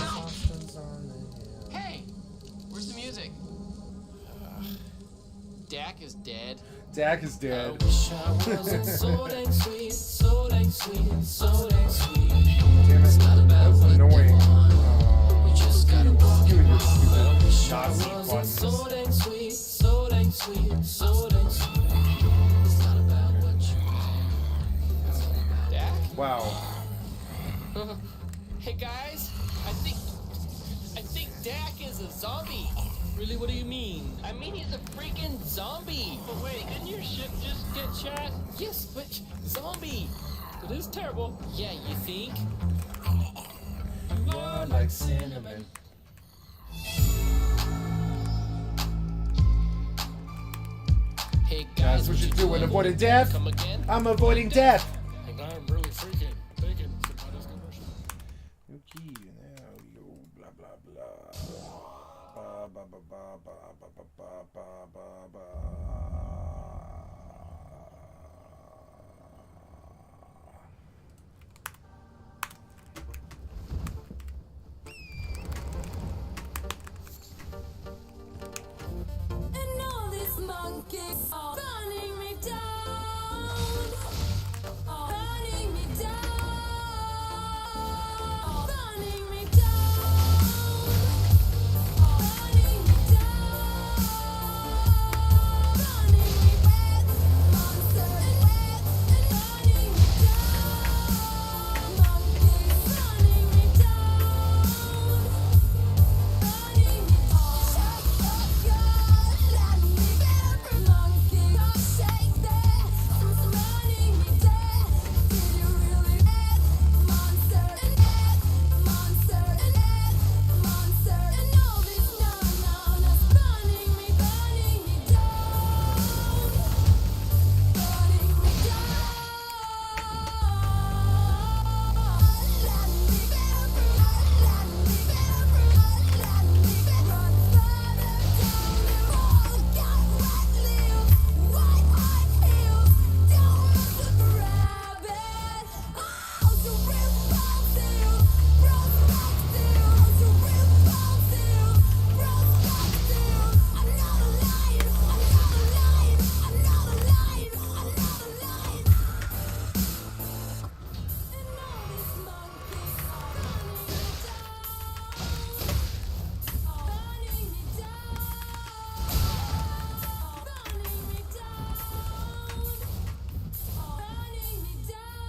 Ow! Hey! Where's the music? Dak is dead. Dak is dead. I wish I wasn't so dang sweet, so dang sweet, so dang sweet. Damn it. It's not about That's what annoying. they want. We just gotta walk You and your around. stupid I wish I Nazi wasn't buttons. so dang sweet, so dang sweet, so dang sweet. It's not about what you want. It's all about Dak? Wow. Hey guys, I think Dak is a zombie. Really, what do you mean? I mean, he's a freaking zombie. But wait, didn't your ship just get shot? Yes, but zombie. It is terrible. Yeah, you think? You are like cinnamon. Hey That's guys, what you do when avoiding death. Come again? I'm avoiding death. And I'm really freaking thinking somebody's gonna shoot. Okay, now we go blah blah blah. Ba ba ba ba ba ba ba ba ba ba. And all these monkeys are running me down, running me down, running me down, running me down, running me wet, monster and wet, and running me down, monkeys running me down, running me down. Let me every monkey go shake that. Who's running me dead? Did you really get monster and dead, monster and dead, monster and all this no-no-no's running me down, running me down. Let me every, let me every, let me run further down the road. Got red lips, white-eyed heels, don't mess with the rabbit. Oh, to rip out steel, prospect steel, to rip out steel, prospect steel. Another line, another line, another line, another line. And all these monkeys are running me down, running me down, running me down, running me down,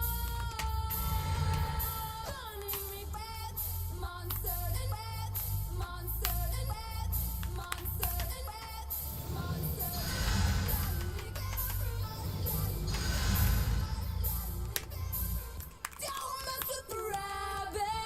running me wet, monster and wet, monster and wet, monster and wet, monster. Don't mess with the rabbit.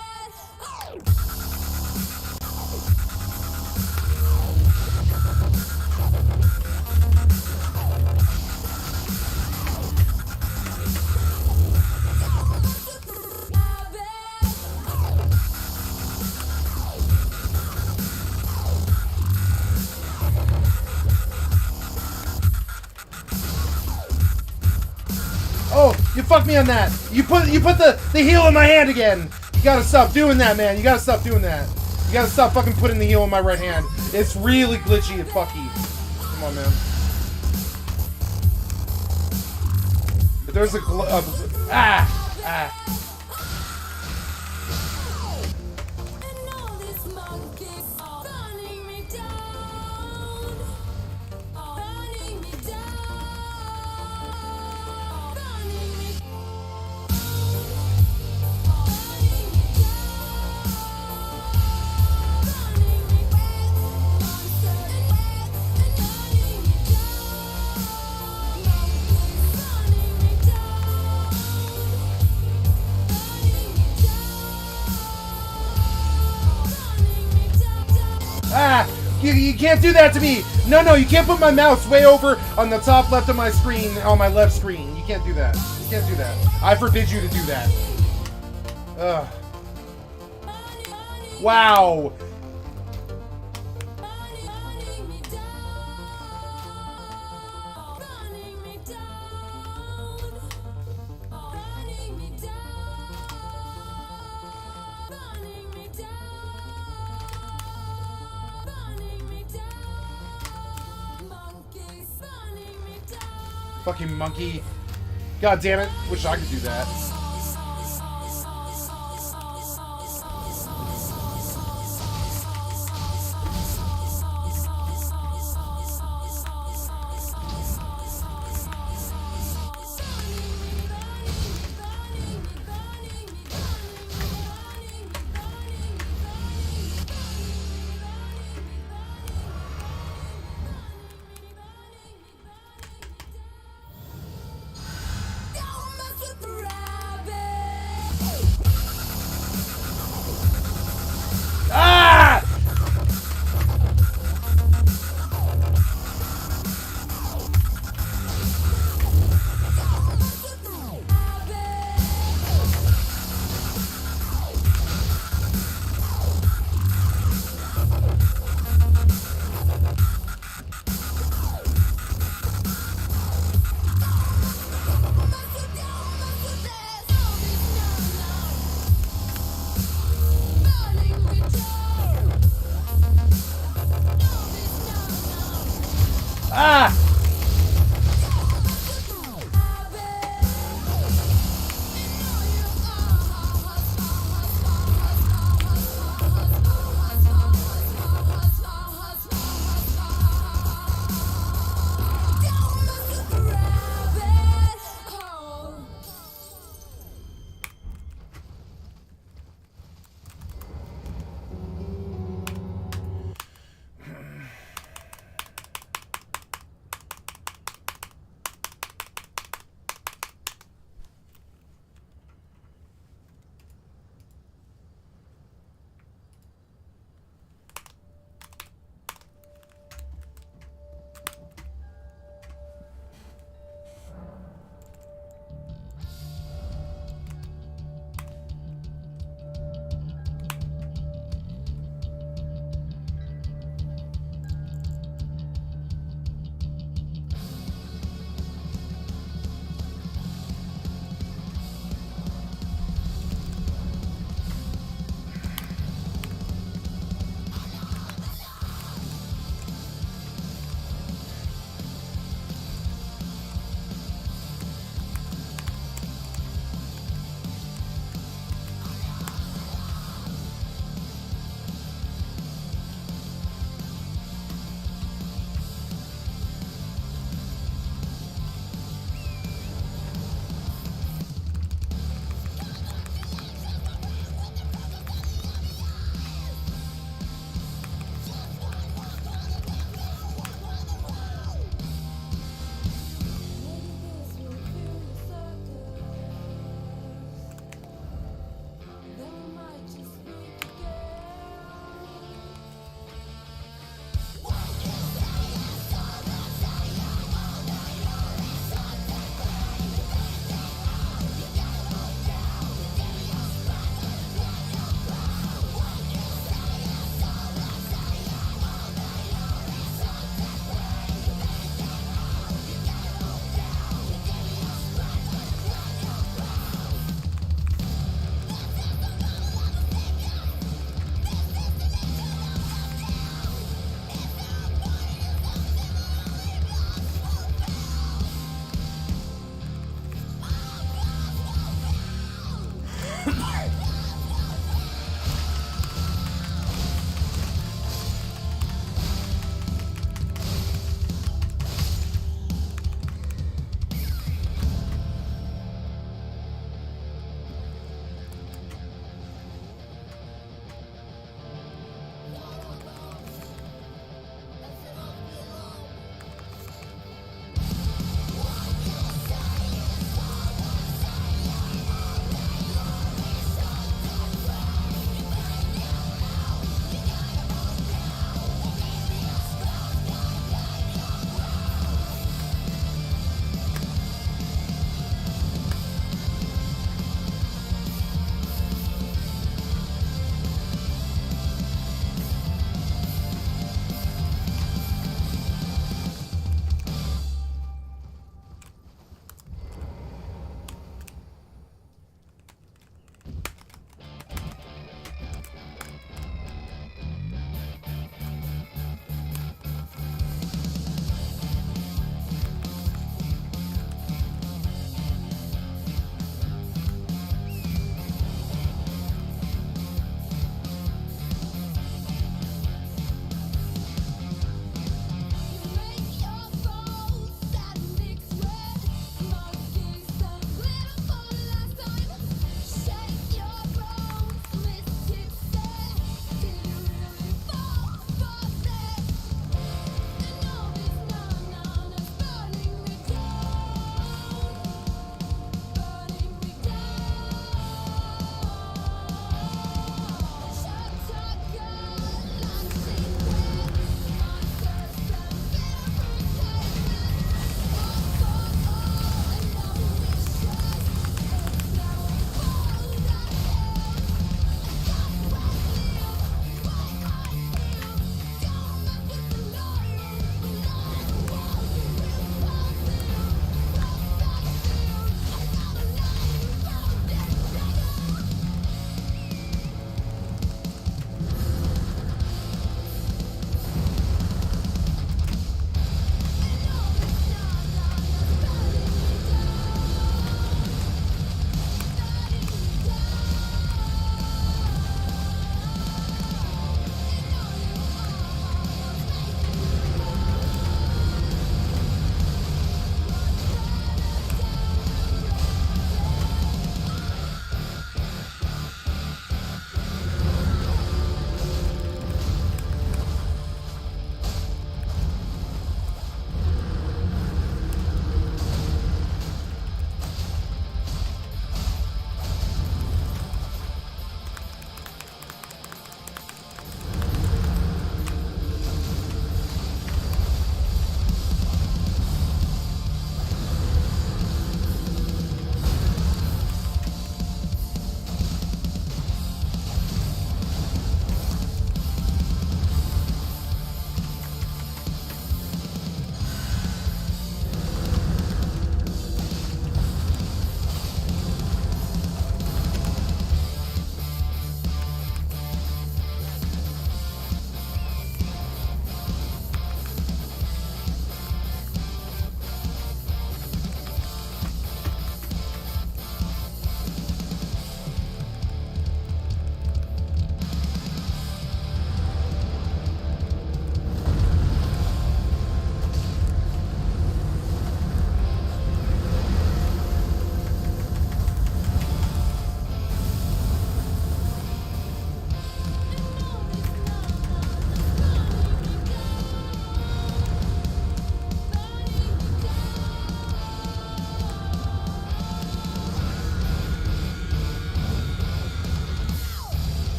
Oh, you fucked me on that. You put the heel in my hand again. You gotta stop doing that, man. You gotta stop doing that. You gotta stop fucking putting the heel in my right hand. It's really glitchy and fucky. Come on, man. But there's a ah. And all these monkeys are running me down, running me down, running me down, running me wet, monster and wet, and running me down, monkeys running me down, running me down. Ah! You can't do that to me! No, you can't put my mouse way over on the top left of my screen, on my left screen. You can't do that. You can't do that. I forbid you to do that. Ugh. Wow! Running me down, running me down, running me down. Fucking monkey. God damn it. Wish I could do that. Ah! Ah!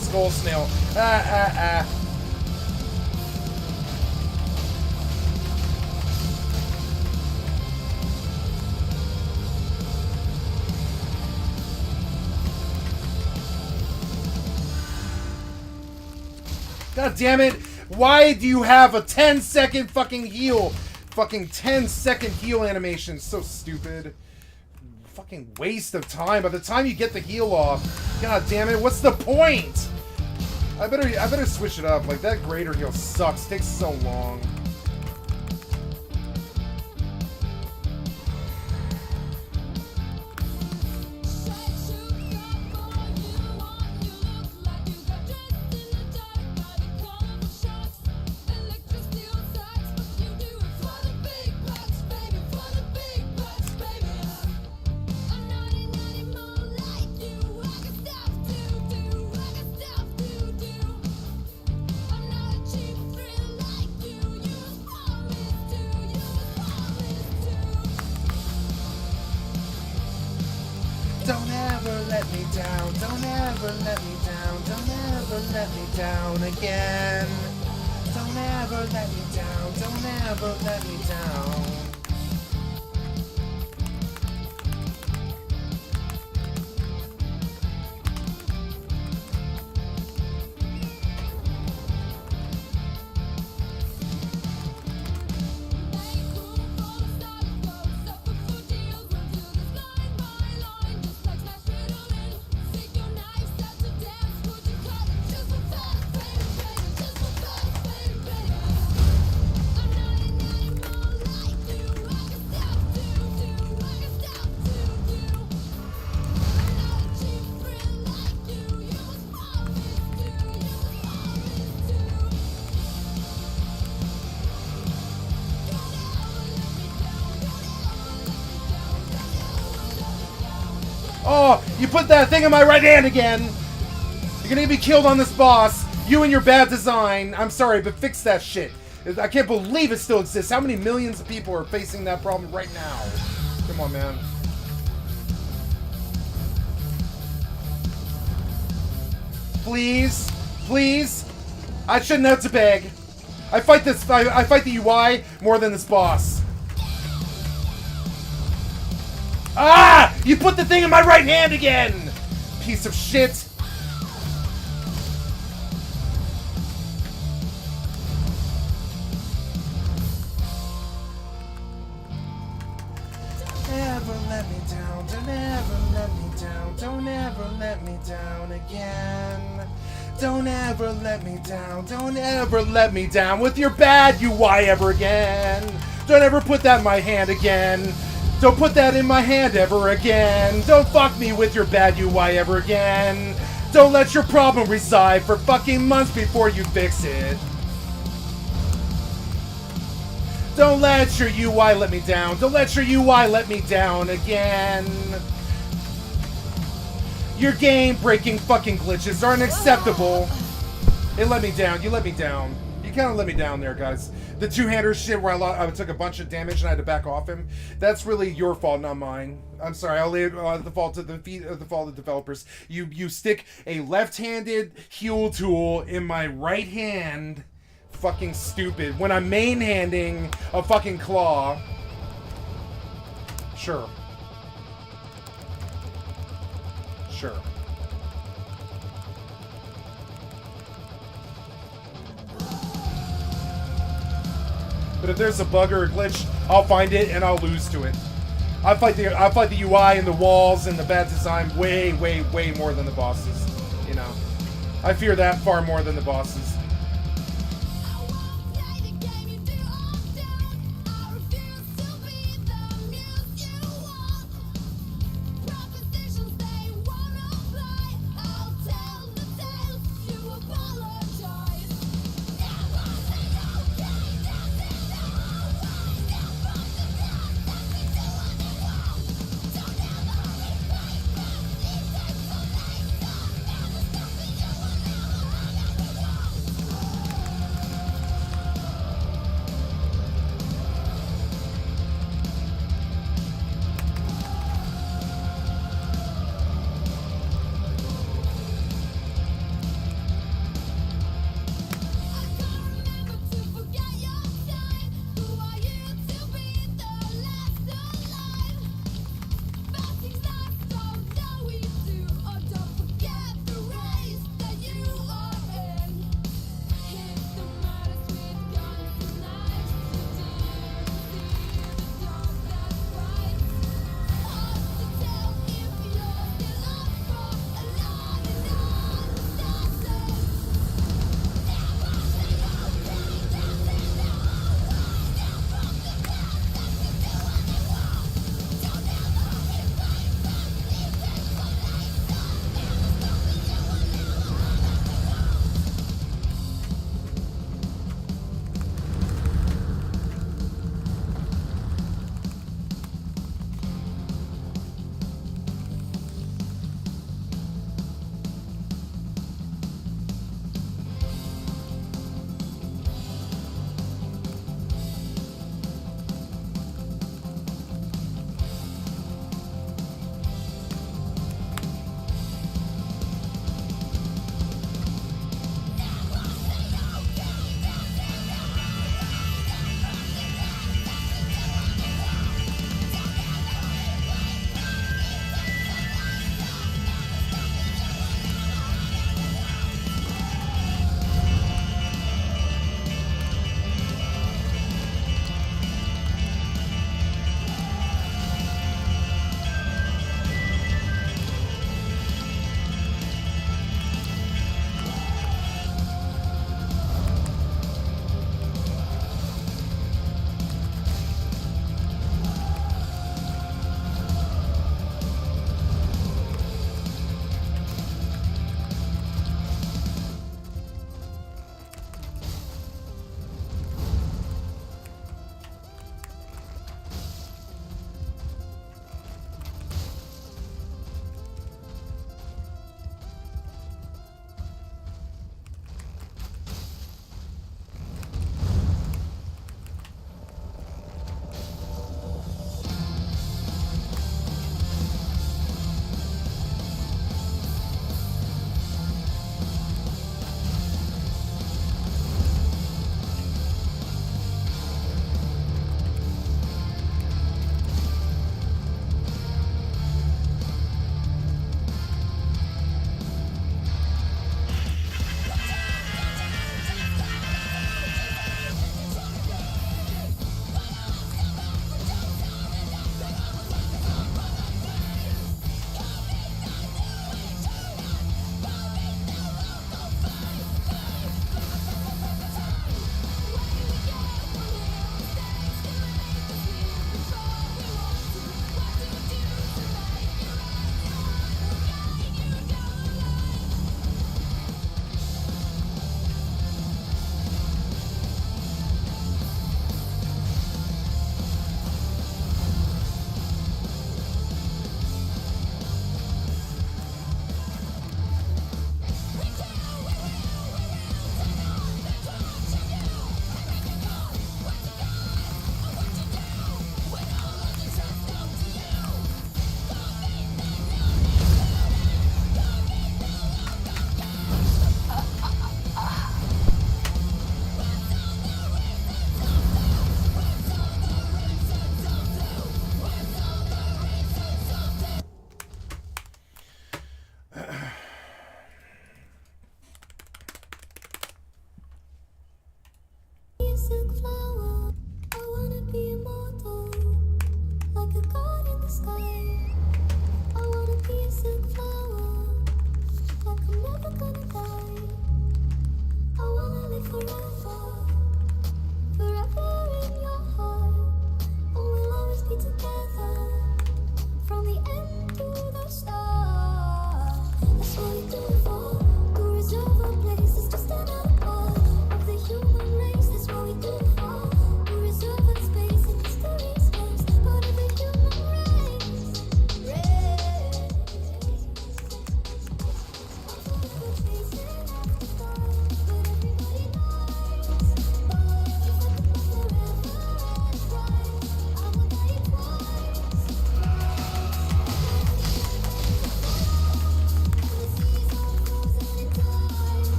skull snail. God damn it! Why do you have a 10-second fucking heal? Fucking 10-second heal animation. So stupid. Fucking waste of time. By the time you get the heal off, god damn it, what's the point? I better switch it up. Like, that greater heal sucks. Takes so long. Don't ever let me down, don't ever let me down, don't ever let me down again. Don't ever let me down, don't ever let me down. Oh, you put that thing in my right hand again! You're gonna be killed on this boss. You and your bad design. I'm sorry, but fix that shit. I can't believe it still exists. How many millions of people are facing that problem right now? Come on, man. Please? Please? I shouldn't have to beg. I fight the UI more than this boss. Ah! You put the thing in my right hand again! Piece of shit. Don't ever let me down, don't ever let me down, don't ever let me down again. Don't ever let me down, don't ever let me down with your bad UI ever again. Don't ever put that in my hand again. Don't put that in my hand ever again. Don't fuck me with your bad UI ever again. Don't let your problem reside for fucking months before you fix it. Don't let your UI let me down. Don't let your UI let me down again. Your game-breaking fucking glitches are unacceptable. It let me down. You let me down. You kind of let me down there, guys. The two-hander shit where I took a bunch of damage and I had to back off him. That's really your fault, not mine. I'm sorry. I'll lay it at the fault of the developers. You stick a left-handed heal tool in my right hand. Fucking stupid. When I'm main-handing a fucking claw. Sure. Sure. But if there's a bug or a glitch, I'll find it and I'll lose to it. I fight the UI and the walls and the bad design way, way, way more than the bosses. You know, I fear that far more than the bosses.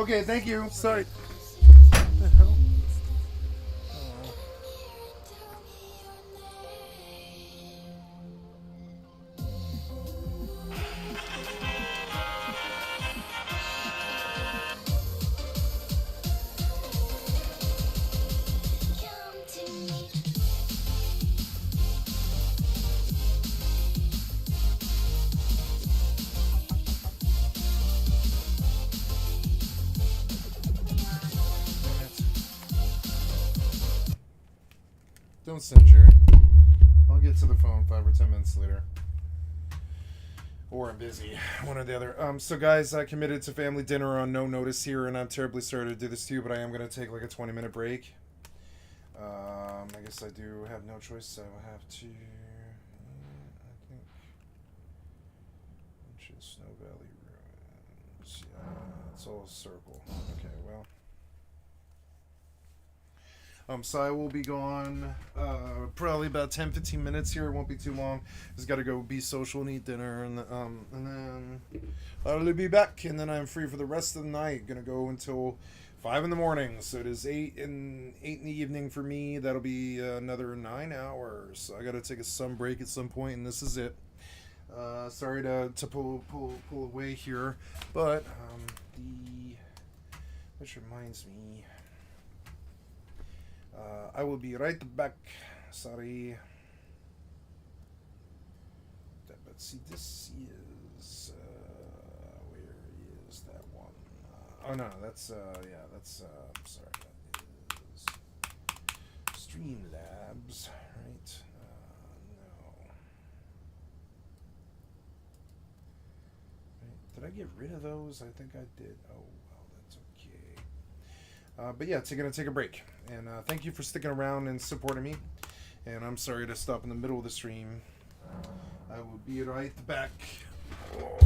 Okay, thank you. Sorry. What the hell? Don't send Jerry. I'll get to the phone 5 or 10 minutes later. Or I'm busy. One or the other. So guys, I committed to family dinner on no notice here, and I'm terribly sorry to do this to you, but I am going to take like a 20-minute break. I guess I do have no choice, so I have to... I think... Which is Snow Valley Ruins. Yeah, it's all a circle. Okay, well... So I will be gone probably about 10-15 minutes here. It won't be too long. Just got to go be social and eat dinner, and then I'll be back, and then I'm free for the rest of the night. Gonna go until 5 in the morning. So it is 8 in the evening for me. That'll be another 9 hours. So I got to take a sun break at some point, and this is it. Sorry to pull away here, but which reminds me. I will be right back. Sorry. But see, this is... where is that one? Oh, no, that's... yeah, that's... I'm sorry. That is... Streamlabs, right? No. Right. Did I get rid of those? I think I did. Oh, well, that's okay. But yeah, going to take a break. And thank you for sticking around and supporting me. And I'm sorry to stop in the middle of the stream. I will be right back. Oh.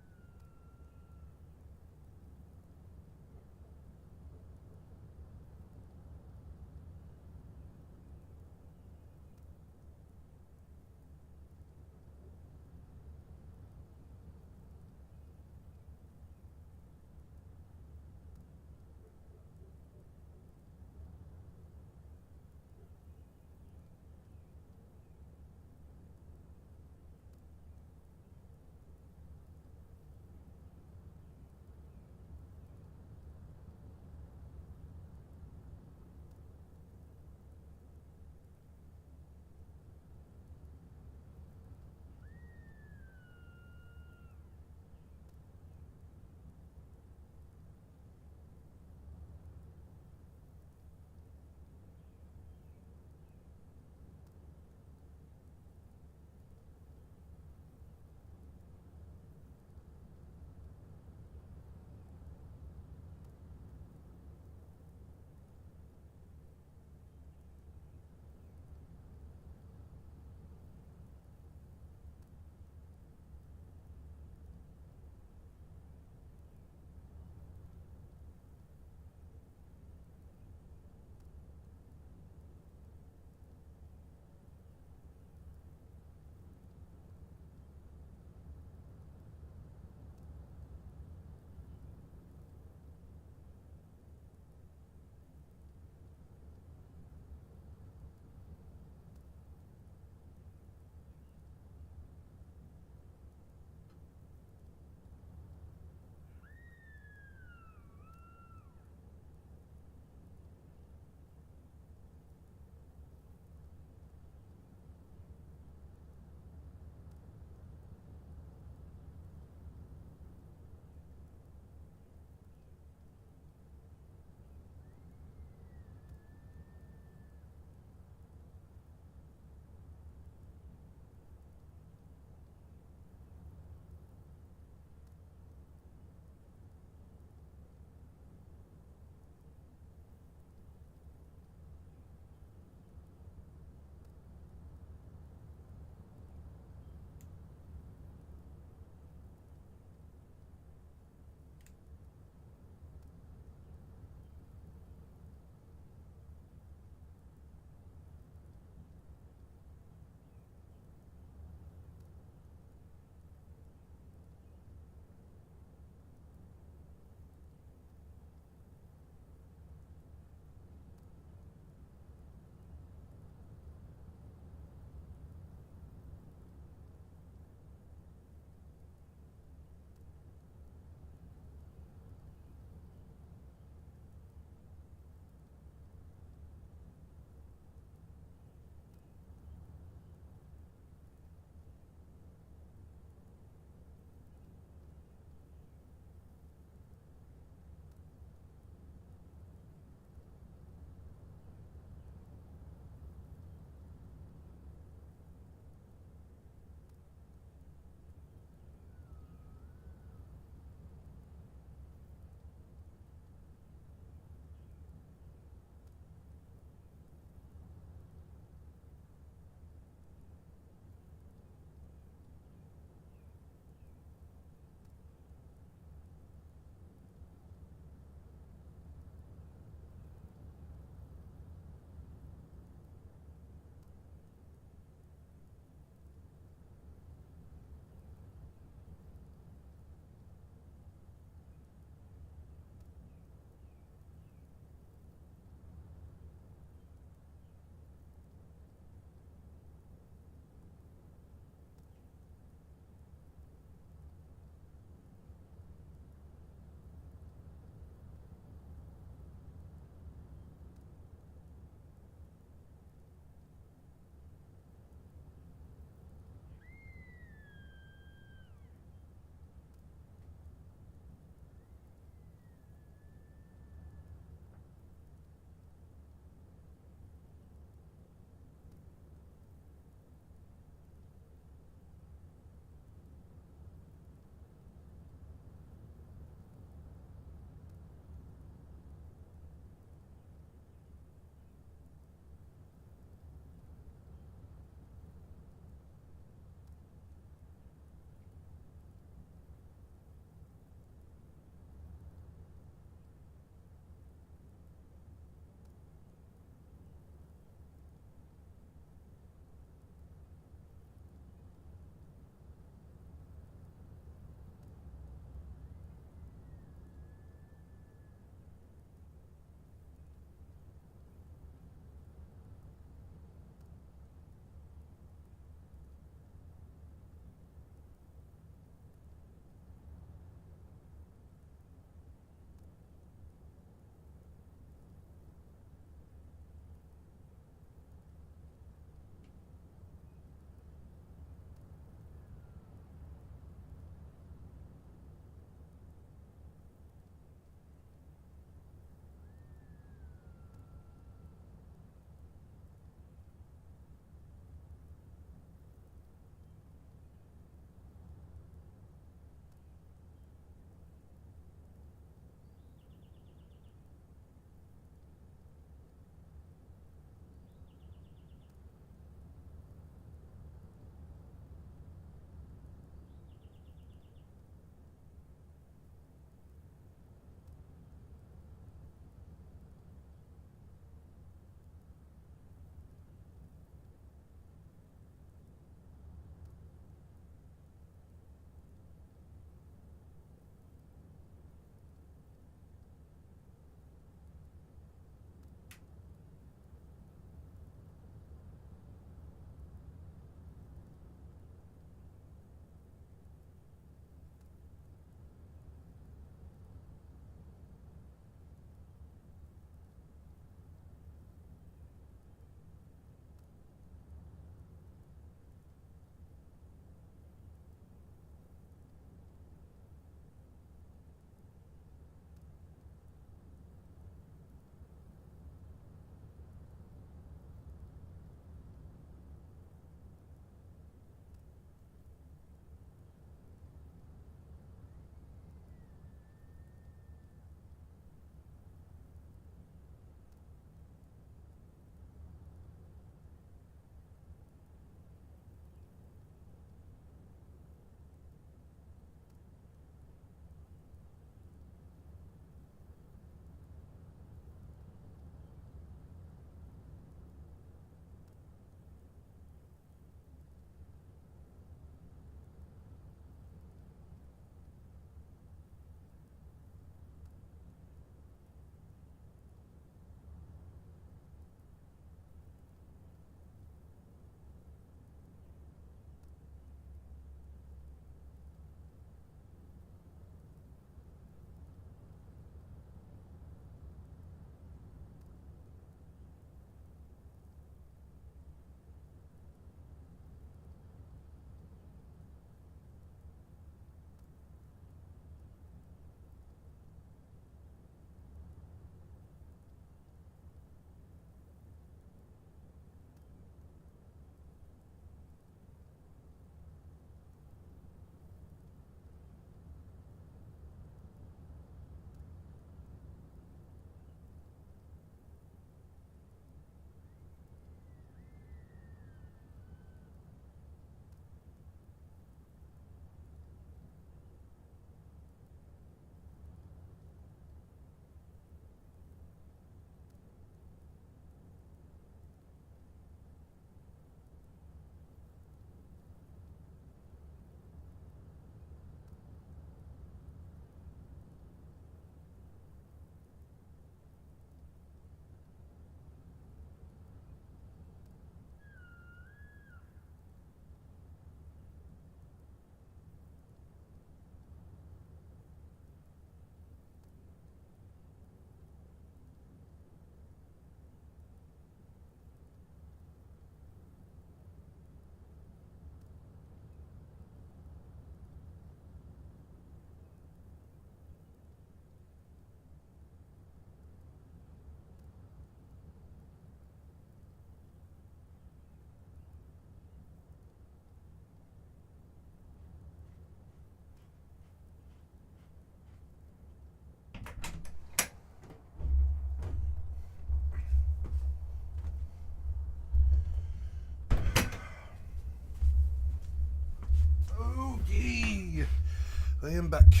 back. Damn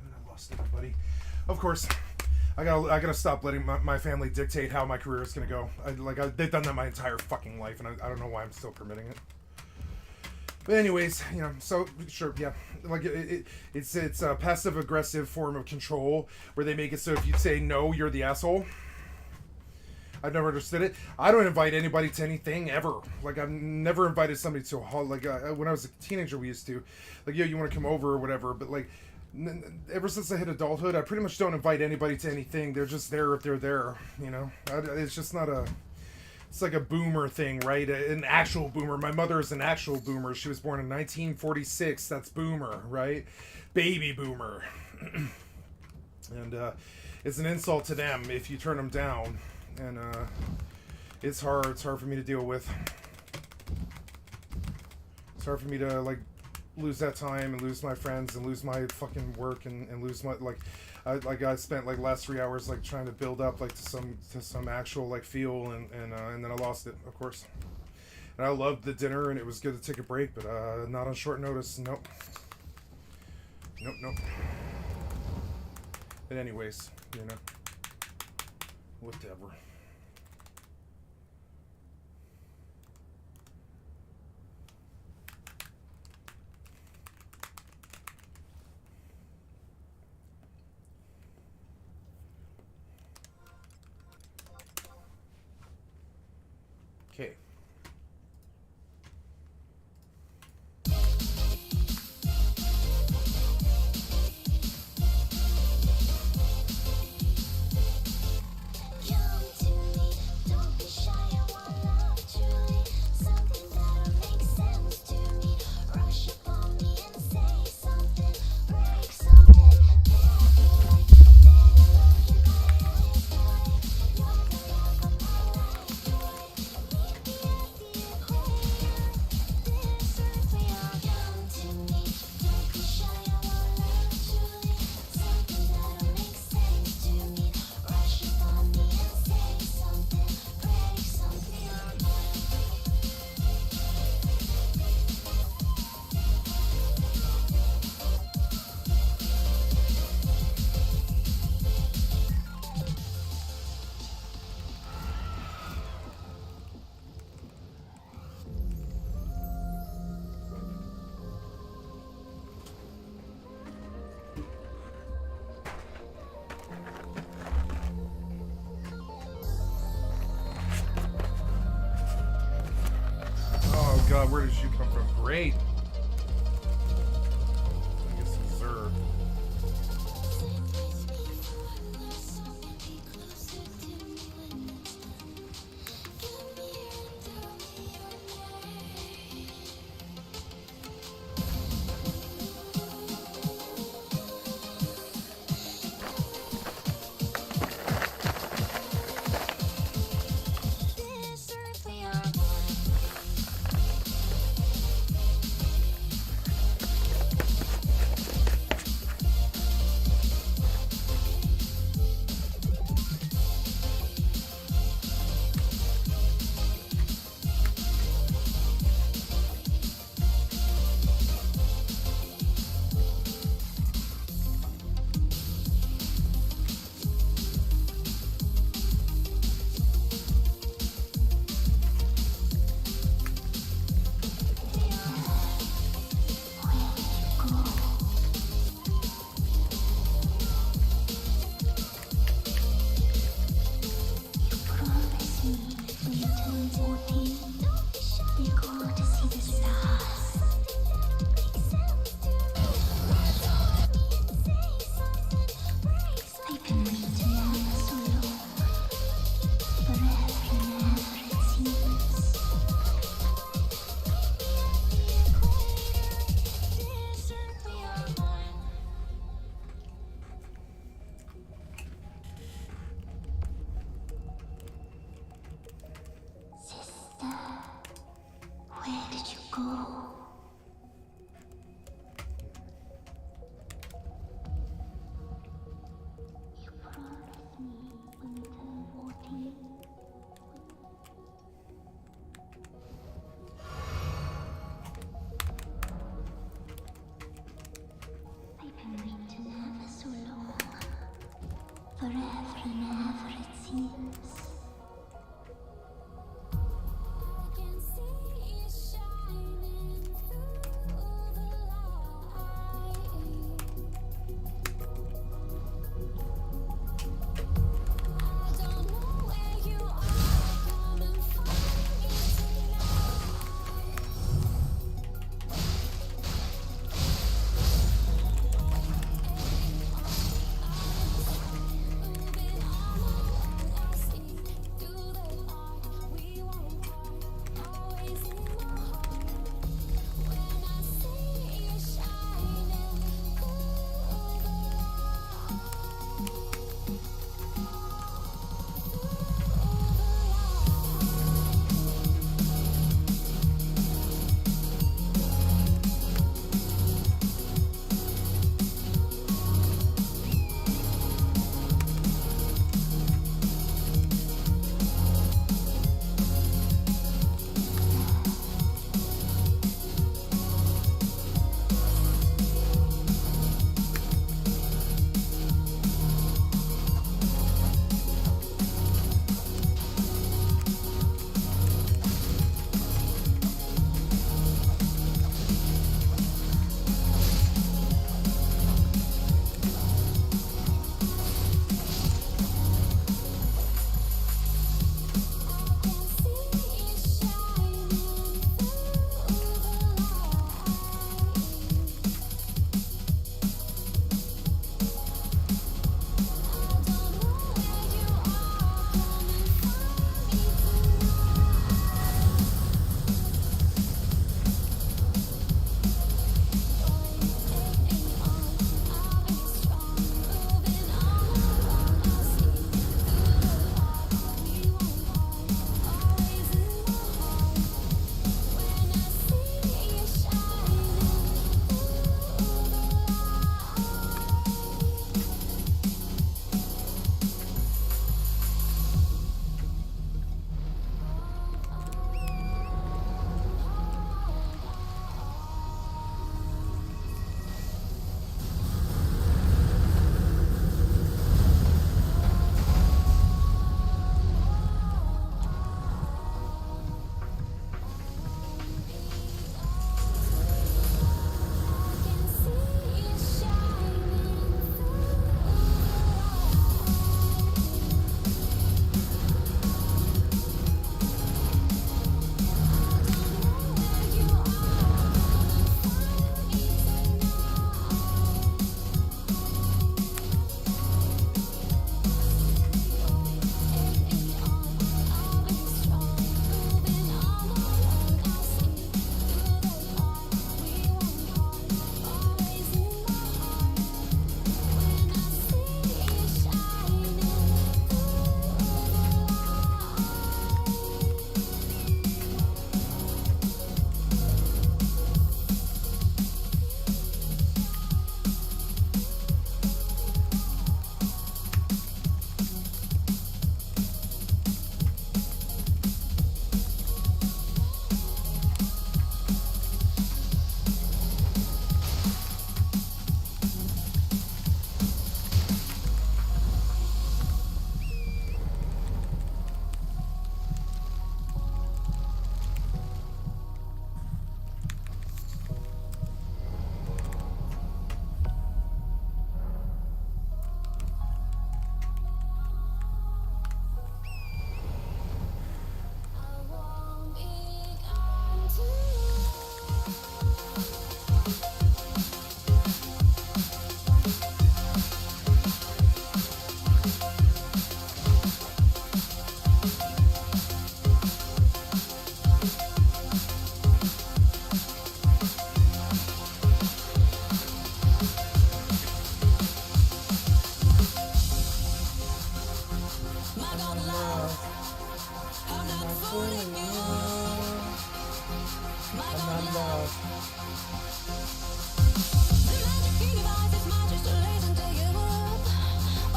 it, I lost everybody. Of course, I gotta stop letting my family dictate how my career is gonna go. They've done that my entire fucking life, and I don't know why I'm still permitting it. But anyways, you know, so sure, yeah, like it's a passive aggressive form of control where they make it so if you say no, you're the asshole. I've never understood it. I don't invite anybody to anything ever. Like, I've never invited somebody to a hall. Like, when I was a teenager, we used to, like, yo, you want to come over or whatever. But, like, ever since I hit adulthood, I pretty much don't invite anybody to anything. They're just there if they're there, you know? It's just not a... It's like a boomer thing, right? An actual boomer. My mother is an actual boomer. She was born in 1946. That's boomer, right? Baby boomer. And it's an insult to them if you turn them down. And it's hard. It's hard for me to deal with. It's hard for me to, like, lose that time and lose my friends and lose my fucking work and lose my, like... I spent like last 3 hours like trying to build up like to some actual like feel and then I lost it, of course. And I loved the dinner and it was good to take a break, but not on short notice. Nope. But anyways, you know, whatever. Okay. God, where did she come from? Great. I guess deserved.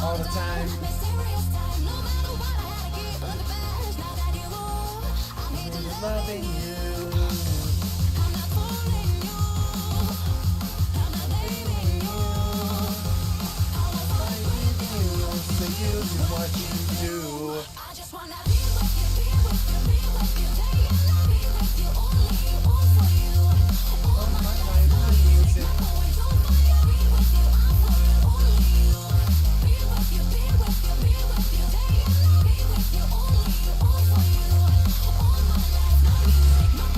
all the time. Loving you. So you do what you do. I just wanna be with you, be with you, be with you, day and night, be with you, only you, all for you. All my life, my music. Always on fire, be with you, I'm for you, only you. Be with you, be with you, be with you, day and night, be with you, only you, all for you. All my life, my music, my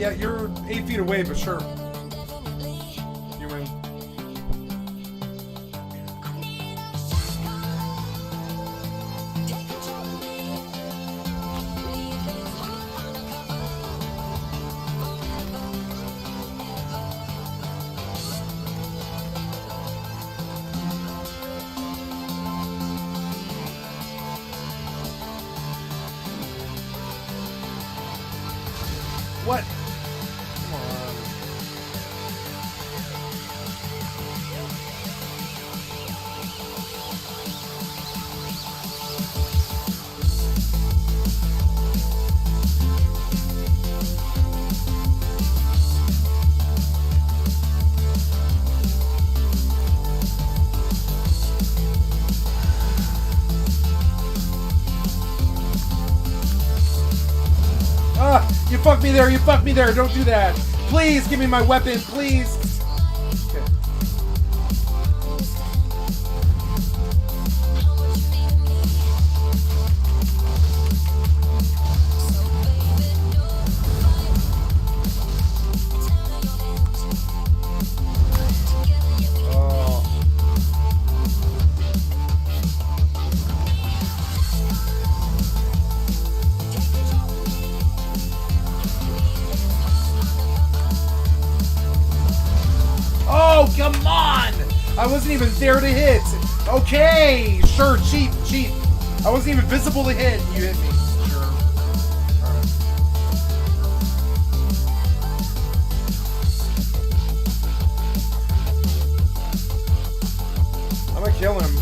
Yeah, you're 8 feet away, but sure. You win. What? Come on. Ah, you fucked me there, you fucked me there, don't do that. Please give me my weapon, please. Okay. Oh. Oh, come on! I wasn't even there to hit. Okay, sure, cheap, cheap. I wasn't even visible to hit, and you hit me. Sure. Alright. I'm gonna kill him.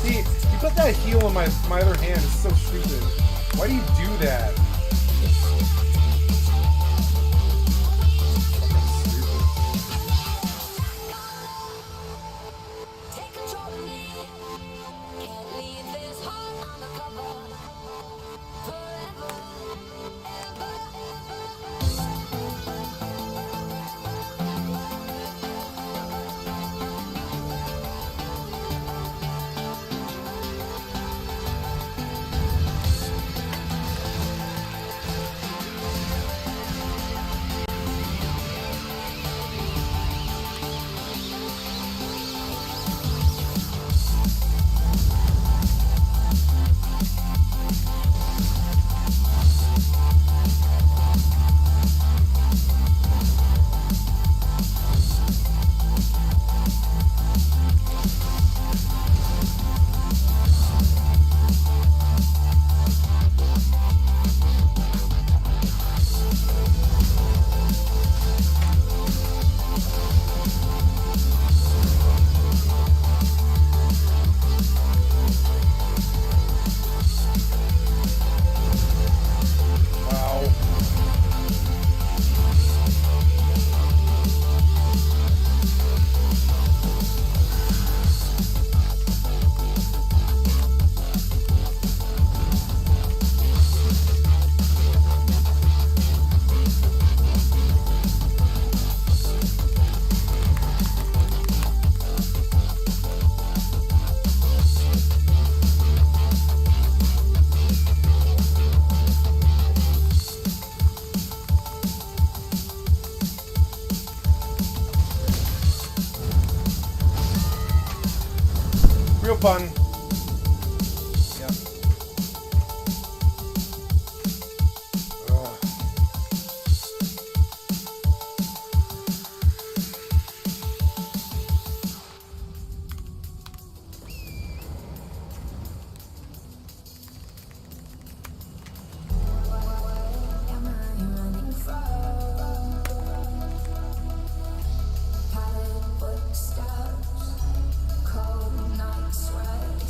See, you put that heal in my other hand. It's so stupid. Why do you do that? Real fun. Yeah. Ugh. Cold night sweat.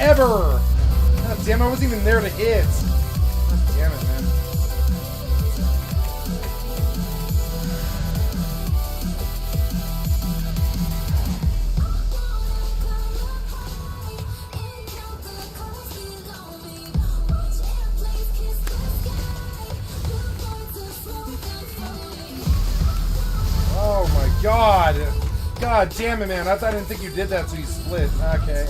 forever. God damn, I wasn't even there to hit. God damn it, man. Oh my god. God damn it, man. I didn't think you did that, so you split. Okay.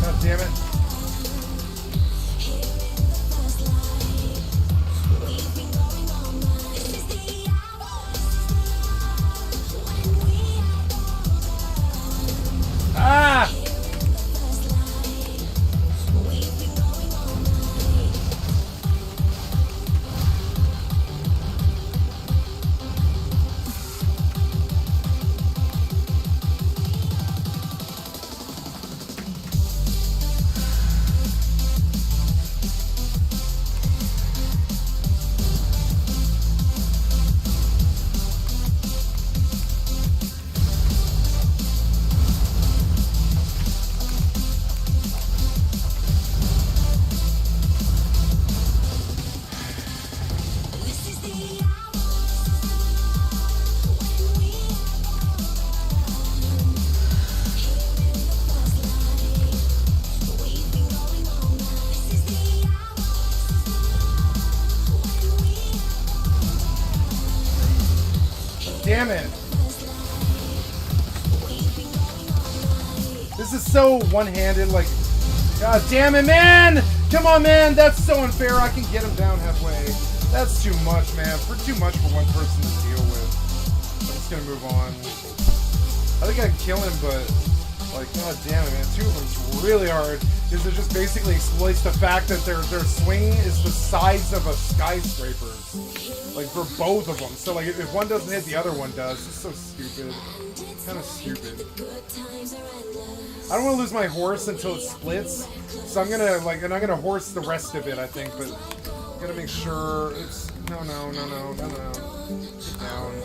God damn it. Ah! Damn it. This is so one-handed, like, god damn it, man! Come on, man, that's so unfair. I can get him down halfway. That's too much, man. Too much for one person to deal with. I'm just gonna move on. I think I can kill him, but, like, god damn it, man. Two of them's really hard. Because it just basically exploits the fact that their swing is the size of a skyscraper. Like, for both of them. So, like, if one doesn't hit, the other one does. It's so stupid. Kind of stupid. I don't want to lose my horse until it splits. So I'm gonna, like, and I'm gonna horse the rest of it, I think. But I'm gonna make sure it's... No. Get down.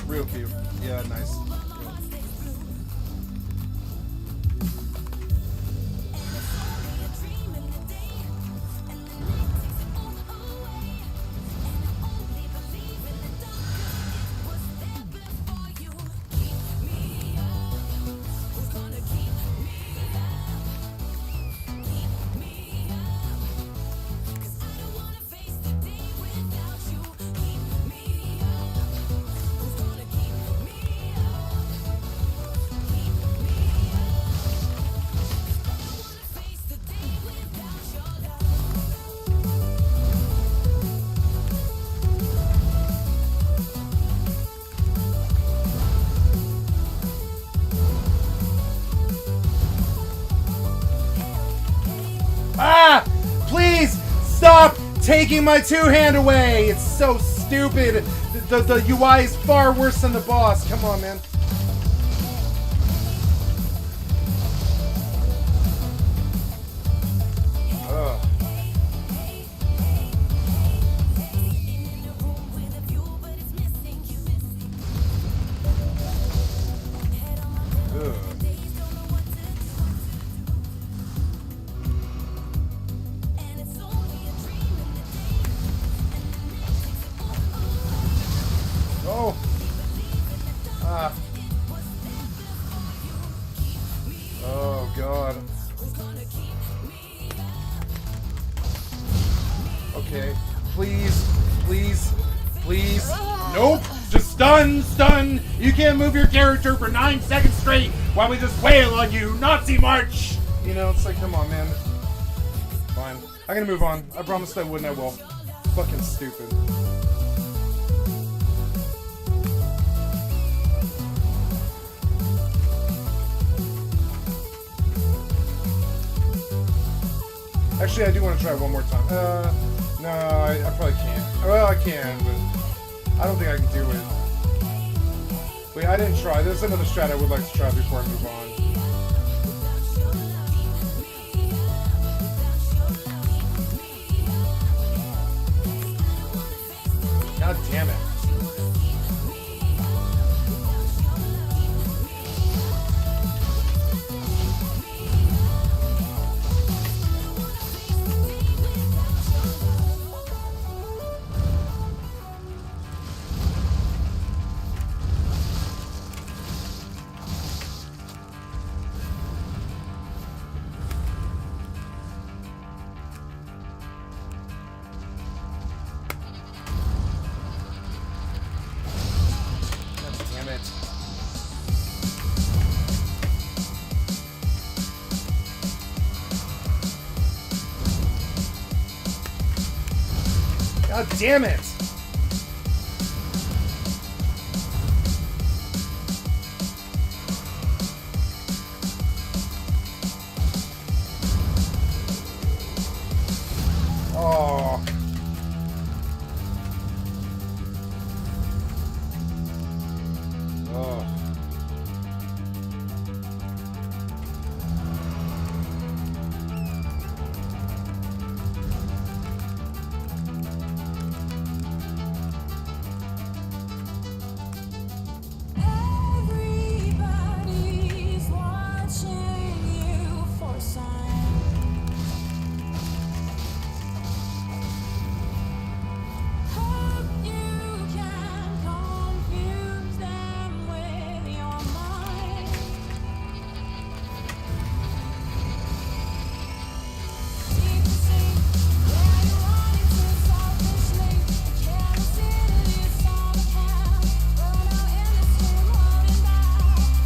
real cute. Yeah, nice. Ah! Please stop taking my two-hand away! It's so stupid. The UI is far worse than the boss. Come on, man. Ugh. Ugh. Oh. Ah. Oh, God. Okay. Please. Please. Please. Nope. Just stun. You can't move your character for 9 seconds straight while we just wail on you. Nazi march. You know, it's like, come on, man. Fine. I'm gonna move on. I promised I wouldn't. I will. Fucking stupid. Actually, I do want to try one more time. No, I probably can't. Well, I can, but I don't think I can do it. Wait, I didn't try. There's another strat I would like to try before I move on. God damn it. God damn it! Oh. Oh. Everybody's watching you for signs. Hope you can confuse them with your mind. Deep to see where you run into selfishly. Can't see that it's all a cab. Burn out in the stream, holding back.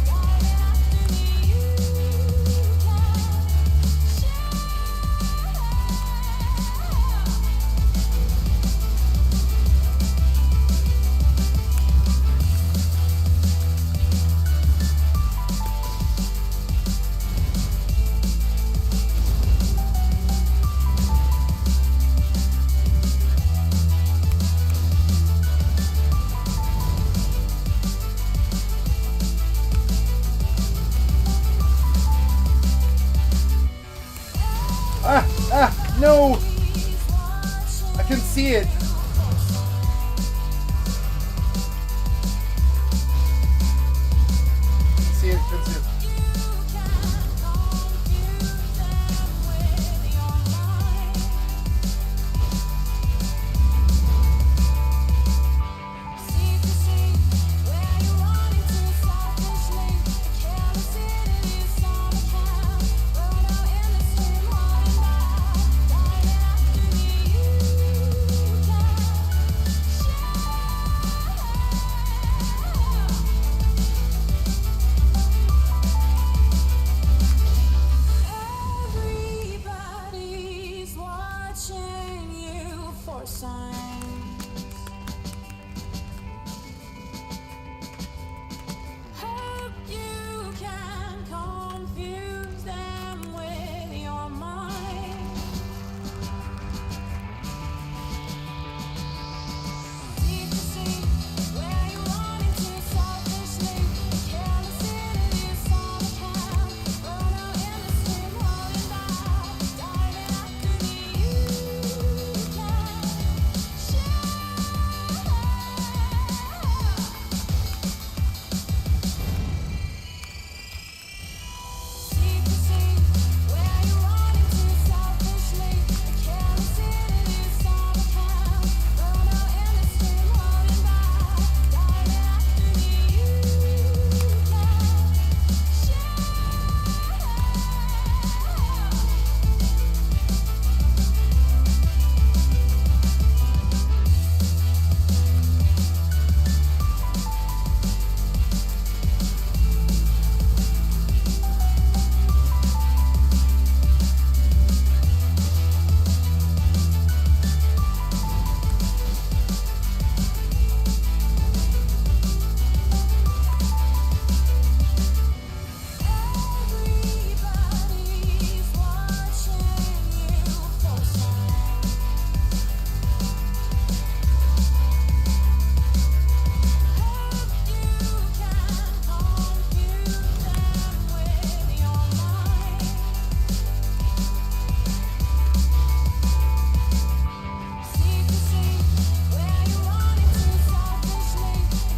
Driving after me, you can No! I can see it. too. Everybody's watching you for signs. Hope you can confuse them with your mind. Deep to see where you're running to selfishly. Careless it is all the time. Burn out in the stream, holding back. Diving after the you can share. Deep to see where you're running to selfishly. Careless it is all the time. Burn out in the stream, holding back. Diving after the you can share. Everybody's watching you for signs. Hope you can confuse them with your mind. Seek to see where you're running to selfishly.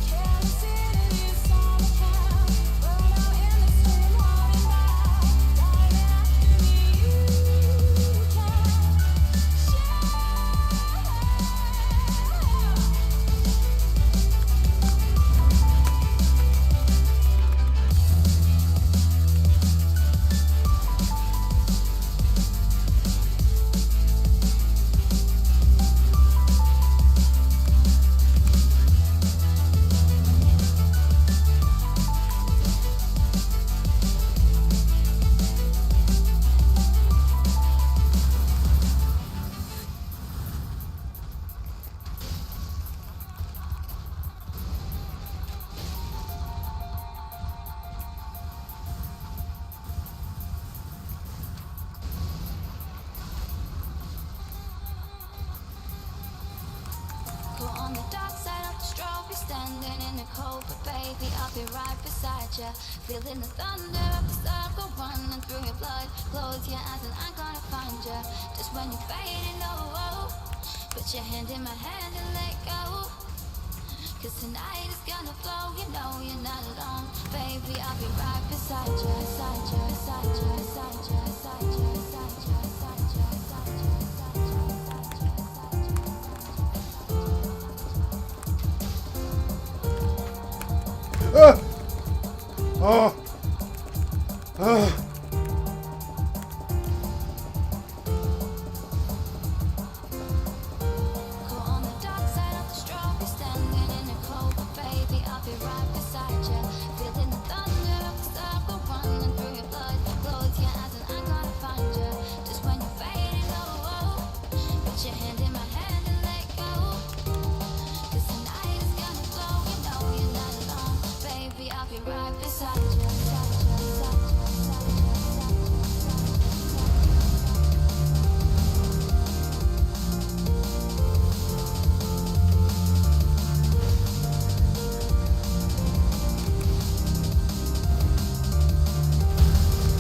Careless it is all the time. Burn out in the stream, holding back. Diving after the you can share. Go on the dark side of the strophe, standing in the cold, but baby, I'll be right beside ya. Feeling the thunder of the circle running through your blood. Close your eyes and I'm gonna find ya. Just when you're fading, oh, put your hand in my hand and let go. 'Cause tonight is gonna flow, you know you're not alone. Baby, I'll be right beside ya, beside ya, beside ya, beside ya, beside ya, beside ya, beside ya, beside ya, beside ya, beside ya, beside ya. Oh. Go on the dark side of the stroke, standing in the cold, but baby, I'll be right beside ya. Feeling the thunder of the circle running through your blood. Close your eyes and I'm gonna find ya. Just when you're fading, oh, put your hand in my hand and let go. 'Cause tonight is gonna flow, you know you're not alone. Baby, I'll be right beside ya, beside ya, beside ya, beside ya, beside ya, beside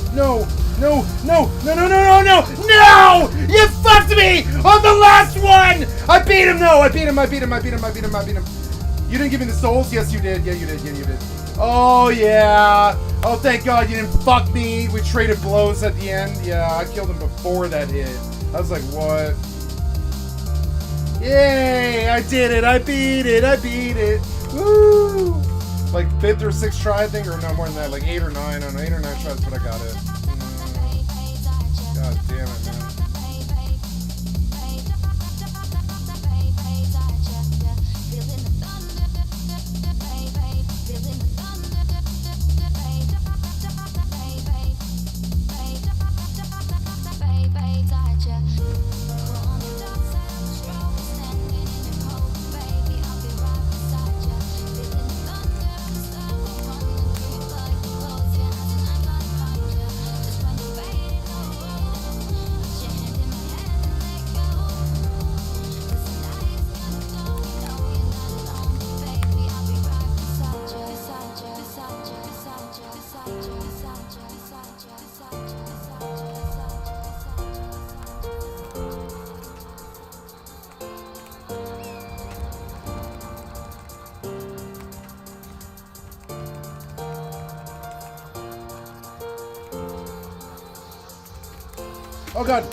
ya. No! No! No! No! No! No! No! No! No! You fucked me on the last one! I beat him! No! I beat him! I beat him! I beat him! I beat him! I beat him! You didn't give me the souls? Yes, you did. Yeah, you did. Yeah, you did. Oh, yeah. Oh, thank God you didn't fuck me. We traded blows at the end. Yeah, I killed him before that hit. I was like, what? Yay! I did it. I beat it. I beat it. Woo! Like 5th or 6th try, I think, or no more than that. Like 8 or 9. I don't know. 8 or 9 tries, but I got it. God damn it, man. Oh God!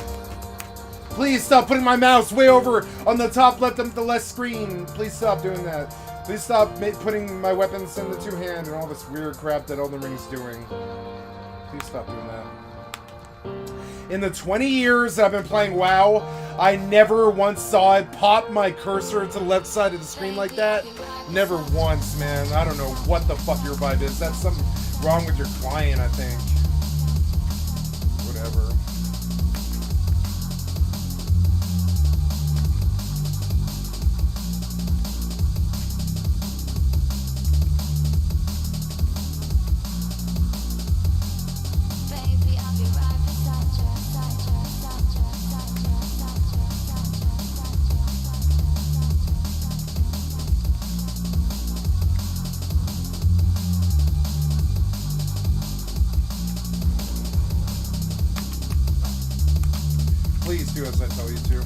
Please stop putting my mouse way over on the top left of the left screen. Please stop doing that. Please stop putting my weapons in the 2-hand and all this weird crap that Elden Ring is doing. Please stop doing that. In the 20 years I've been playing WoW, I never once saw it pop my cursor to the left side of the screen like that. Never once, man. I don't know what the fuck your vibe is. That's something wrong with your client, I think. Whatever. Please do as I tell you to.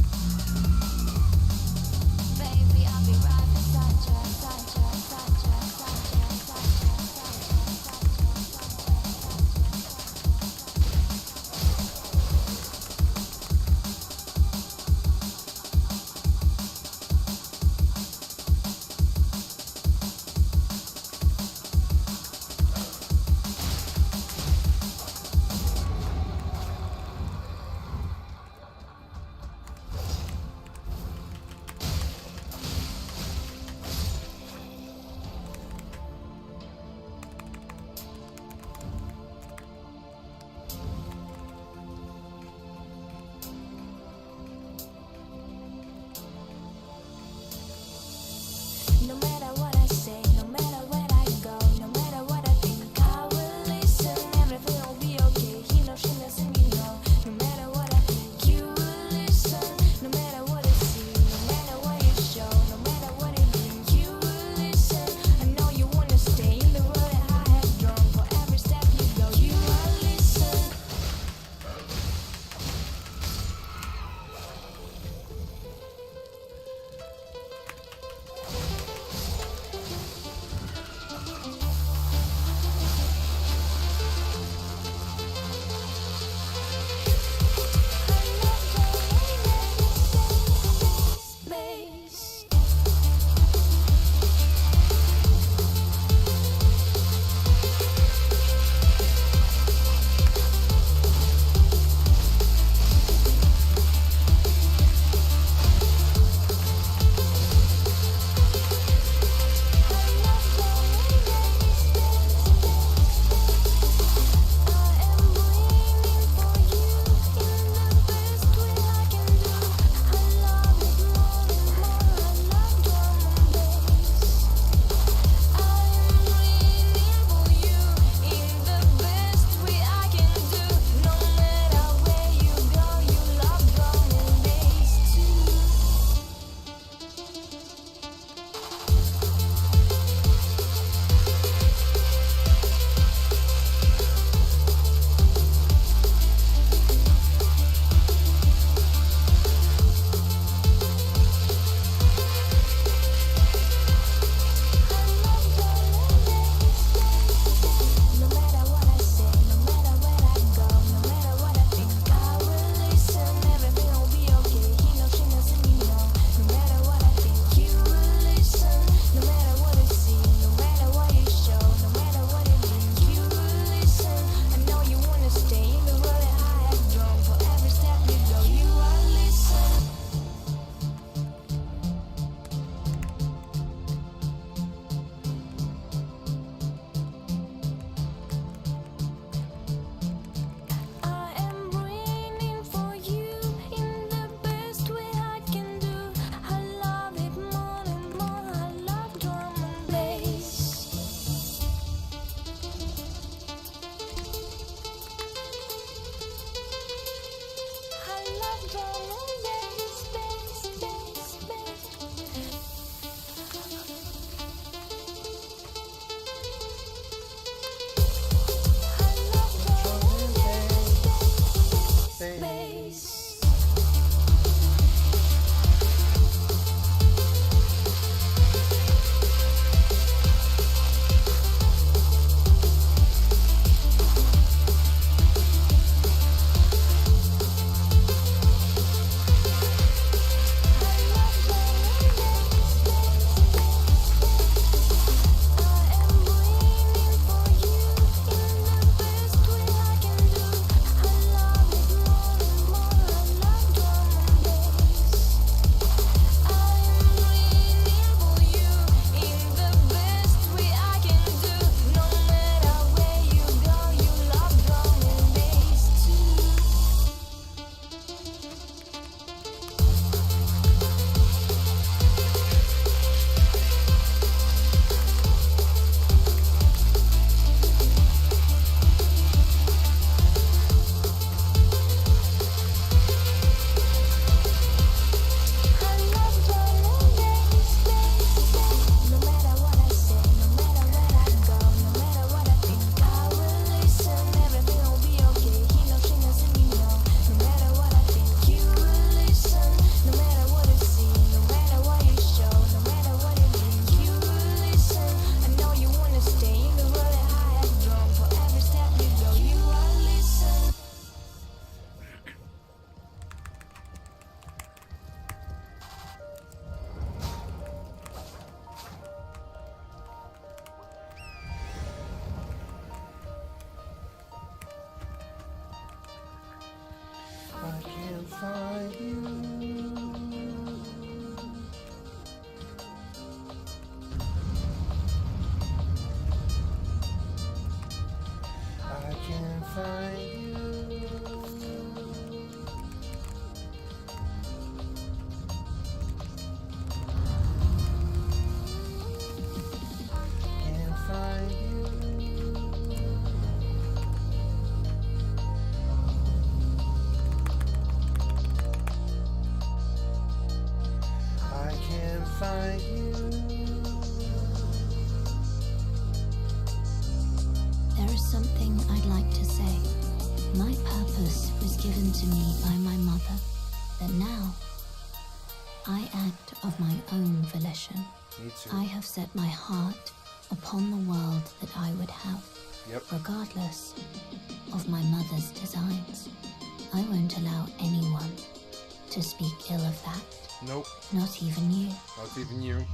was given to me by my mother, that now I act of my own volition. Me too. I have set my heart upon the world that I would have, Yep. regardless of my mother's designs. I won't allow anyone to speak ill of that. Nope. Not even you. Not even you.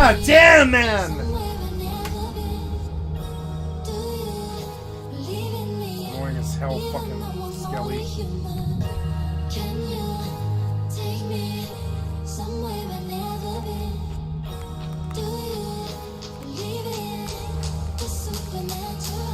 God damn, man! Annoying as hell, fucking. Kelly. Can you take me somewhere I've never been? Do you believe in the supernatural?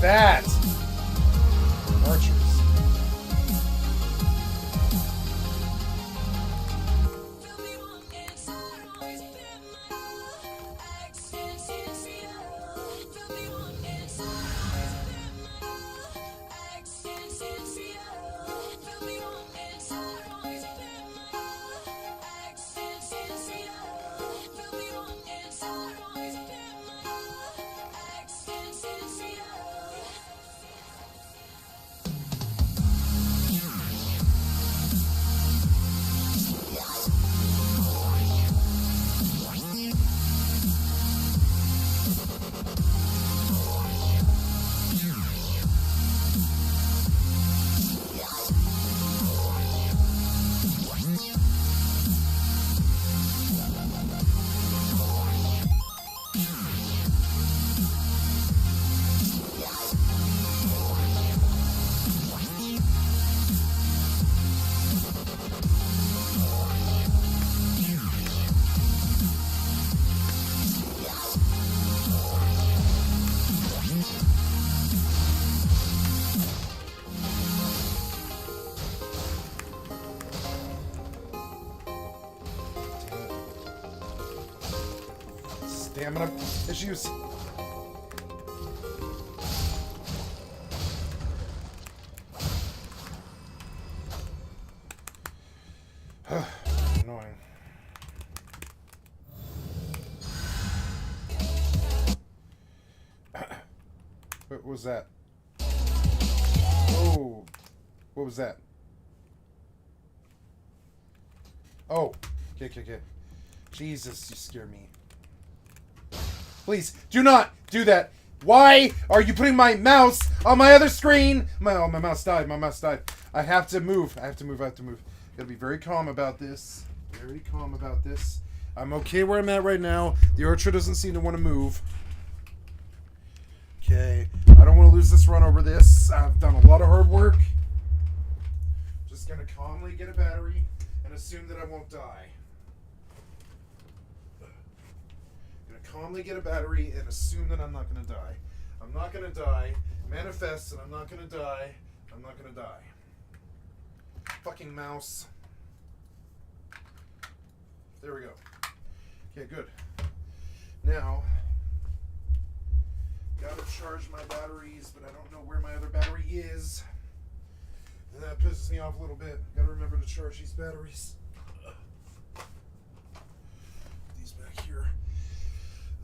that? Archers. Stamina issues. Annoying. What was that? Oh, what was that? Oh, okay. Jesus, you scare me. Please, do not do that. Why are you putting my mouse on my other screen? My mouse died. My mouse died. I have to move. I have to move. Gotta be very calm about this. Very calm about this. I'm okay where I'm at right now. The archer doesn't seem to want to move. Okay. I don't want to lose this run over this. I've done a lot of hard work. Just gonna calmly get a battery and assume that I won't die. Calmly get a battery and assume that I'm not going to die. I'm not going to die. Manifest that I'm not going to die. I'm not going to die. Fucking mouse. There we go. Okay, good. Now, gotta charge my batteries, but I don't know where my other battery is. And that pisses me off a little bit. Gotta remember to charge these batteries. These back here.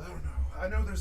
I don't know. I know there's